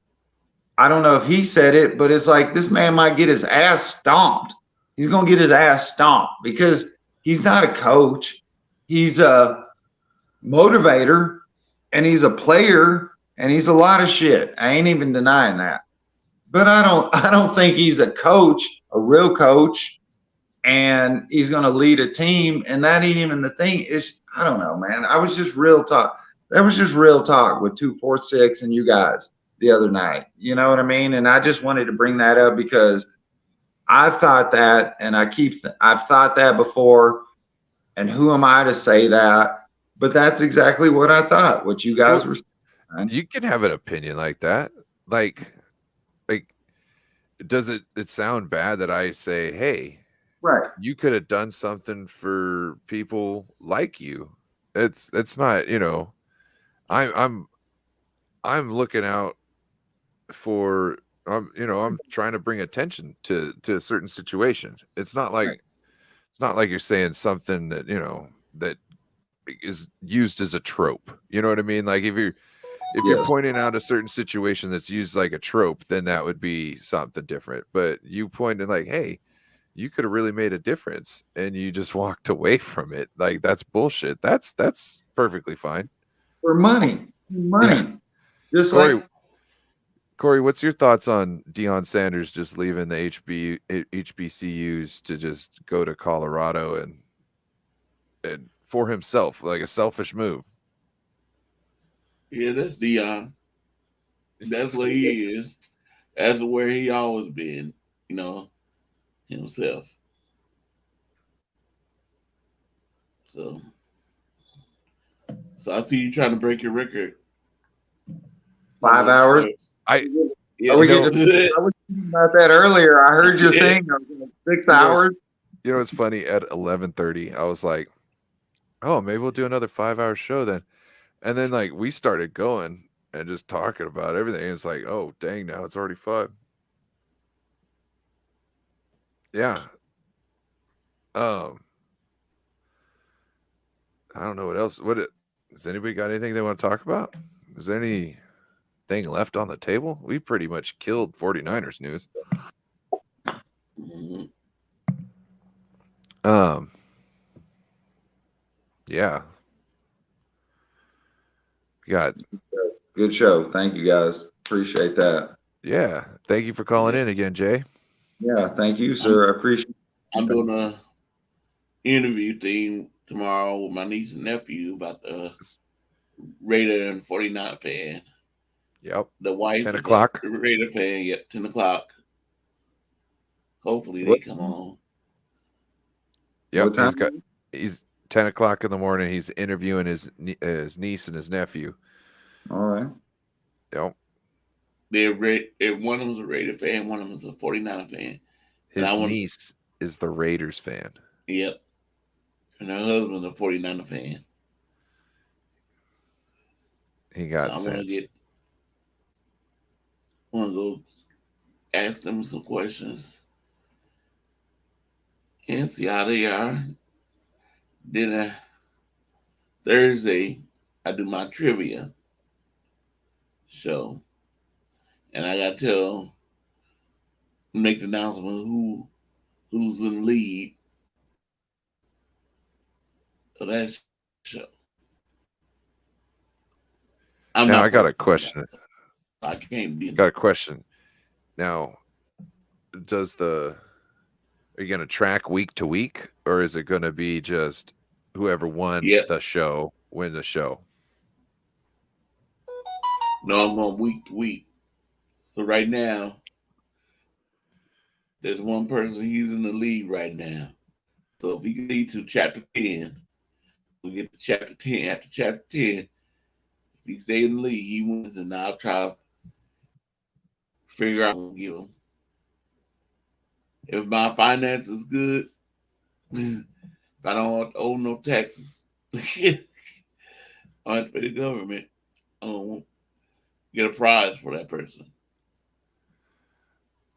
Speaker 4: I don't know if he said it, but it's like, this man might get his ass stomped. He's going to get his ass stomped, because he's not a coach. He's a motivator, and he's a player, and he's a lot of shit. I ain't even denying that. But I don't think he's a coach, a real coach, and he's going to lead a team. And that ain't even the thing. I don't know, man. I was just real talk. That was just real talk with 246 and you guys the other night. You know what I mean? And I just wanted to bring that up, because I've thought that, and I've thought that before. And who am I to say that? But that's exactly what I thought, what you guys were saying.
Speaker 1: You can have an opinion like that. Like, does it sound bad that I say, hey,
Speaker 4: right,
Speaker 1: you could have done something for people like you? It's not, I'm looking out for, I'm trying to bring attention to a certain situation. It's not like you're saying something that, that is used as a trope. You know what I mean? Like, if you're pointing out a certain situation that's used like a trope, then that would be something different. But you pointed like, hey, you could have really made a difference, and you just walked away from it. Like, that's bullshit. That's perfectly fine.
Speaker 4: For money. Yeah. Just
Speaker 1: Corey, what's your thoughts on Deion Sanders just leaving the HBCUs to just go to Colorado and for himself, like a selfish move?
Speaker 6: Yeah, that's Deion. That's what he is. That's where he always been, himself. So I see you trying to break your record.
Speaker 4: 5 hours. I was thinking about that earlier. I heard your thing. I was like, 6 hours.
Speaker 1: It's funny. At 11:30, I was like, "Oh, maybe we'll do another 5-hour show then." And then like we started going and just talking about everything. It's like, oh dang, now it's already 5. Yeah. I don't know what else. Has anybody got anything they want to talk about? Is there anything left on the table? We pretty much killed 49ers news. Yeah. We got
Speaker 4: Good show. Thank you guys. Appreciate that.
Speaker 1: yeah. Thank you for calling in again, Jay.
Speaker 4: Yeah, thank you, sir. I appreciate
Speaker 6: I'm doing a interview thing tomorrow with my niece and nephew about the Raider and 49 fan.
Speaker 1: Yep.
Speaker 6: The wife
Speaker 1: 10
Speaker 6: is
Speaker 1: o'clock.
Speaker 6: a Raider fan. Yep, 10 o'clock. Hopefully they come on.
Speaker 1: Yep.
Speaker 4: What time?
Speaker 1: He's 10 o'clock in the morning. He's interviewing his niece and his nephew.
Speaker 4: All right.
Speaker 1: Yep.
Speaker 6: One of them's a Raider fan, one of them's a 49 fan.
Speaker 1: His niece is the Raiders fan.
Speaker 6: Yep. And her husband's a 49 fan.
Speaker 1: He got
Speaker 6: so
Speaker 1: sense.
Speaker 6: I want to go ask them some questions and see how they are. Then Thursday, I do my trivia show. And I got to make the announcement who's in the lead of that show.
Speaker 1: Now I got a question.
Speaker 6: I can't be.
Speaker 1: Got a question. Now, are you going to track week to week, or is it going to be just whoever won the show wins the show?
Speaker 6: No, I'm going week to week. So right now, there's one person, he's in the lead right now. So if he can lead to chapter 10, we get to chapter 10. After chapter 10, if he stays in the lead, he wins, and I'll try to figure out what to give him. If my finance is good, if I don't owe no taxes, I don't have to pay the government, I don't get a prize for that person.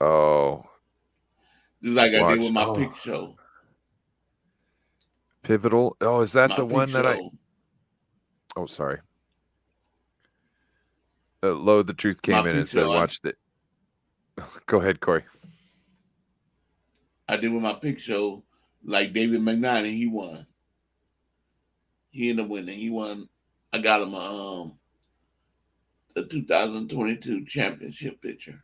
Speaker 1: Oh.
Speaker 6: Just like I did with my pick show.
Speaker 1: Pivotal. Oh, is that
Speaker 6: My
Speaker 1: the one that
Speaker 6: show.
Speaker 1: Oh, sorry. Load the Truth came in and said, watch the. Go ahead, Corey.
Speaker 6: I did with my pick show, like David McKnight, he won. He ended up winning. He won. I got him the 2022 championship picture.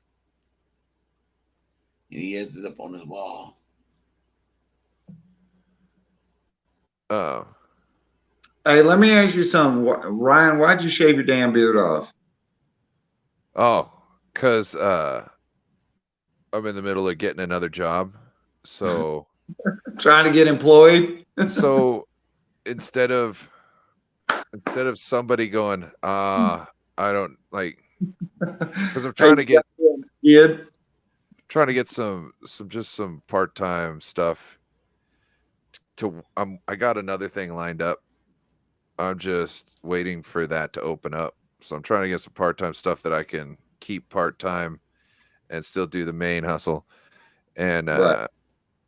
Speaker 6: And he has it up on his wall.
Speaker 1: Oh.
Speaker 4: Hey, let me ask you something. Ryan, why'd you shave your damn beard off?
Speaker 1: Oh, because I'm in the middle of getting another job. So
Speaker 4: trying to get employed.
Speaker 1: So instead of somebody going, I don't like, because I'm trying to get some part-time stuff I got another thing lined up. I'm just waiting for that to open up. So I'm trying to get some part-time stuff that I can keep part-time and still do the main hustle. And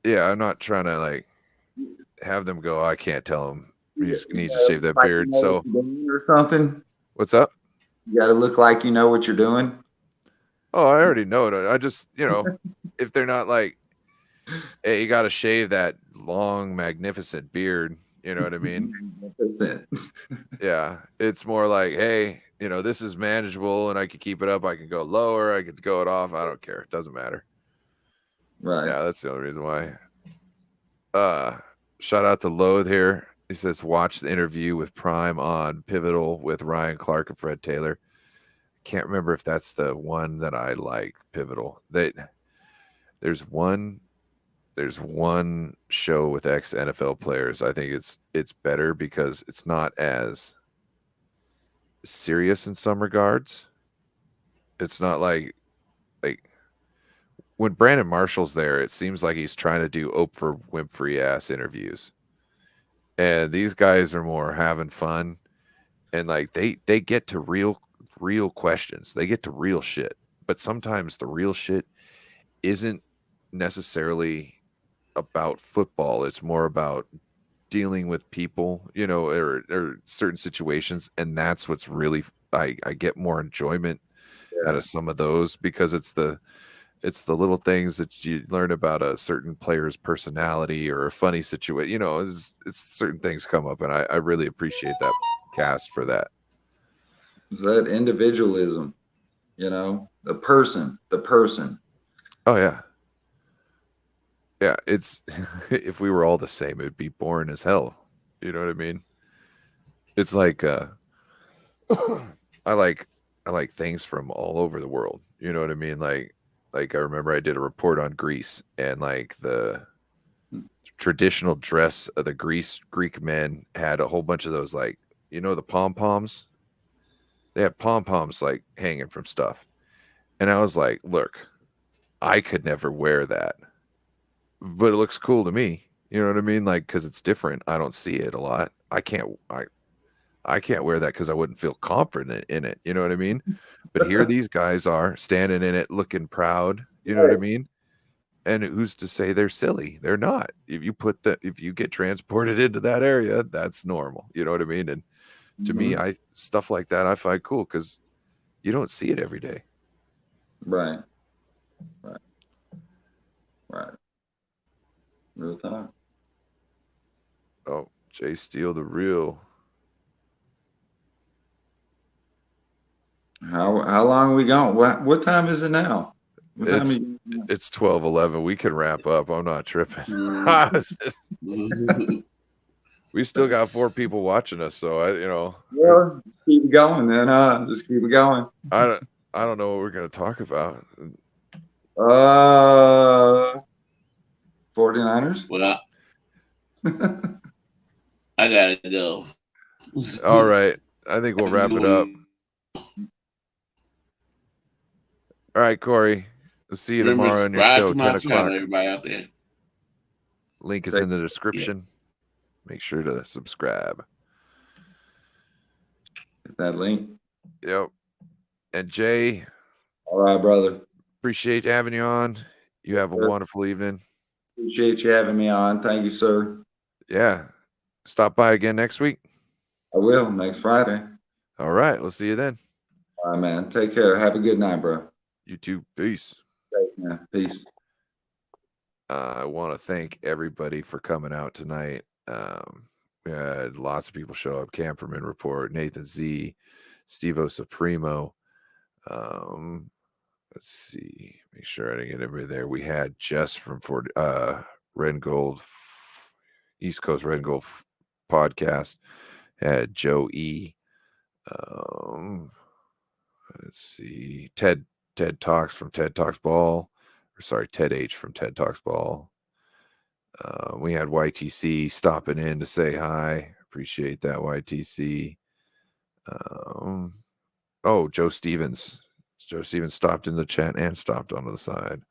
Speaker 1: yeah, I'm not trying to like have them go, I can't tell them you just need to shave that beard. So
Speaker 4: or something.
Speaker 1: What's up?
Speaker 4: You got to look like you know what you're doing.
Speaker 1: Oh, I already know it. I just, if they're not like, hey, you got to shave that long, magnificent beard. You know what I mean?
Speaker 4: Magnificent.
Speaker 1: Yeah. It's more like, hey, this is manageable and I could keep it up. I could go lower. I could go it off. I don't care. It doesn't matter.
Speaker 4: Right.
Speaker 1: Yeah, that's the only reason why. Shout out to Loathe here. He says, watch the interview with Prime on Pivotal with Ryan Clark and Fred Taylor. Can't remember if that's the one that I like. Pivotal. There's one show with ex NFL players. I think it's better because it's not as serious in some regards. It's not like when Brandon Marshall's there, it seems like he's trying to do Oprah Winfrey ass interviews. And these guys are more having fun, and like they get to real questions. They get to real shit. But sometimes the real shit isn't necessarily about football. It's more about dealing with people, or certain situations, and that's what's really I get more enjoyment out of some of those, because it's the It's the little things that you learn about a certain player's personality or a funny situation. You know, it's certain things come up, and I really appreciate that cast for that.
Speaker 4: It's that individualism, you know, the person.
Speaker 1: Oh yeah. Yeah, it's if we were all the same, it'd be boring as hell. You know what I mean? It's like I like things from all over the world. You know what I mean? Like I remember I did a report on Greece and like the traditional dress of the Greek men had a whole bunch of those, like, you know, the pom-poms. They have pom-poms like hanging from stuff. And I was like, look, I could never wear that. But it looks cool to me. You know what I mean? Like, because it's different. I don't see it a lot. I can't wear that because I wouldn't feel confident in it. You know what I mean? But here these guys are standing in it, looking proud. You know what I mean? And who's to say they're silly? They're not. If you get transported into that area, that's normal. You know what I mean? And to me, stuff like that I find cool because you don't see it every day.
Speaker 4: Right. Real time.
Speaker 1: Oh, Jay Steele, the real.
Speaker 4: How long are we going? What time is it now?
Speaker 1: It's 12:11. We can wrap up. I'm not tripping. We still got 4 people watching us, so
Speaker 4: Well, keep it going then. Just keep it going.
Speaker 1: I don't know what we're gonna talk about.
Speaker 4: 49ers.
Speaker 6: Well, I gotta go.
Speaker 1: All right, I think we'll wrap it up. All right, Corey. We'll see you tomorrow on your show, 10 o'clock.
Speaker 6: Everybody out there.
Speaker 1: Link is in the description. Make sure to subscribe.
Speaker 4: Get that link.
Speaker 1: Yep. And Jay.
Speaker 4: All right, brother.
Speaker 1: Appreciate having you on. You have a wonderful evening.
Speaker 4: Appreciate you having me on. Thank you, sir.
Speaker 1: Yeah. Stop by again next week.
Speaker 4: I will, next Friday.
Speaker 1: All right. We'll see you then.
Speaker 4: All right, man. Take care. Have a good night, bro.
Speaker 1: You too. Peace.
Speaker 4: Great, man. Peace.
Speaker 1: I want to thank everybody for coming out tonight. We had lots of people show up. Camperman Report, Nathan Z, Stevo Supremo. Let's see. Make sure I didn't get everybody there. We had Jess from Red and Gold, East Coast Red and Gold podcast. Had Joe E. Let's see. Ted Talks from Ted Talks Ball. Ted H from Ted Talks Ball. We had YTC stopping in to say hi. Appreciate that, YTC. Joe Stevens. Joe Stevens stopped in the chat and stopped onto the side.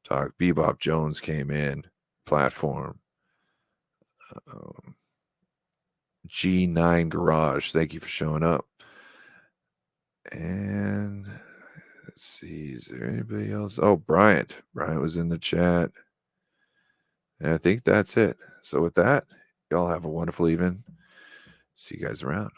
Speaker 1: Bebop Jones came in. Platform. G9 Garage. Thank you for showing up. And let's see. Is there anybody else? Oh, Bryant. Bryant was in the chat. And I think that's it. So with that, y'all have a wonderful evening. See you guys around.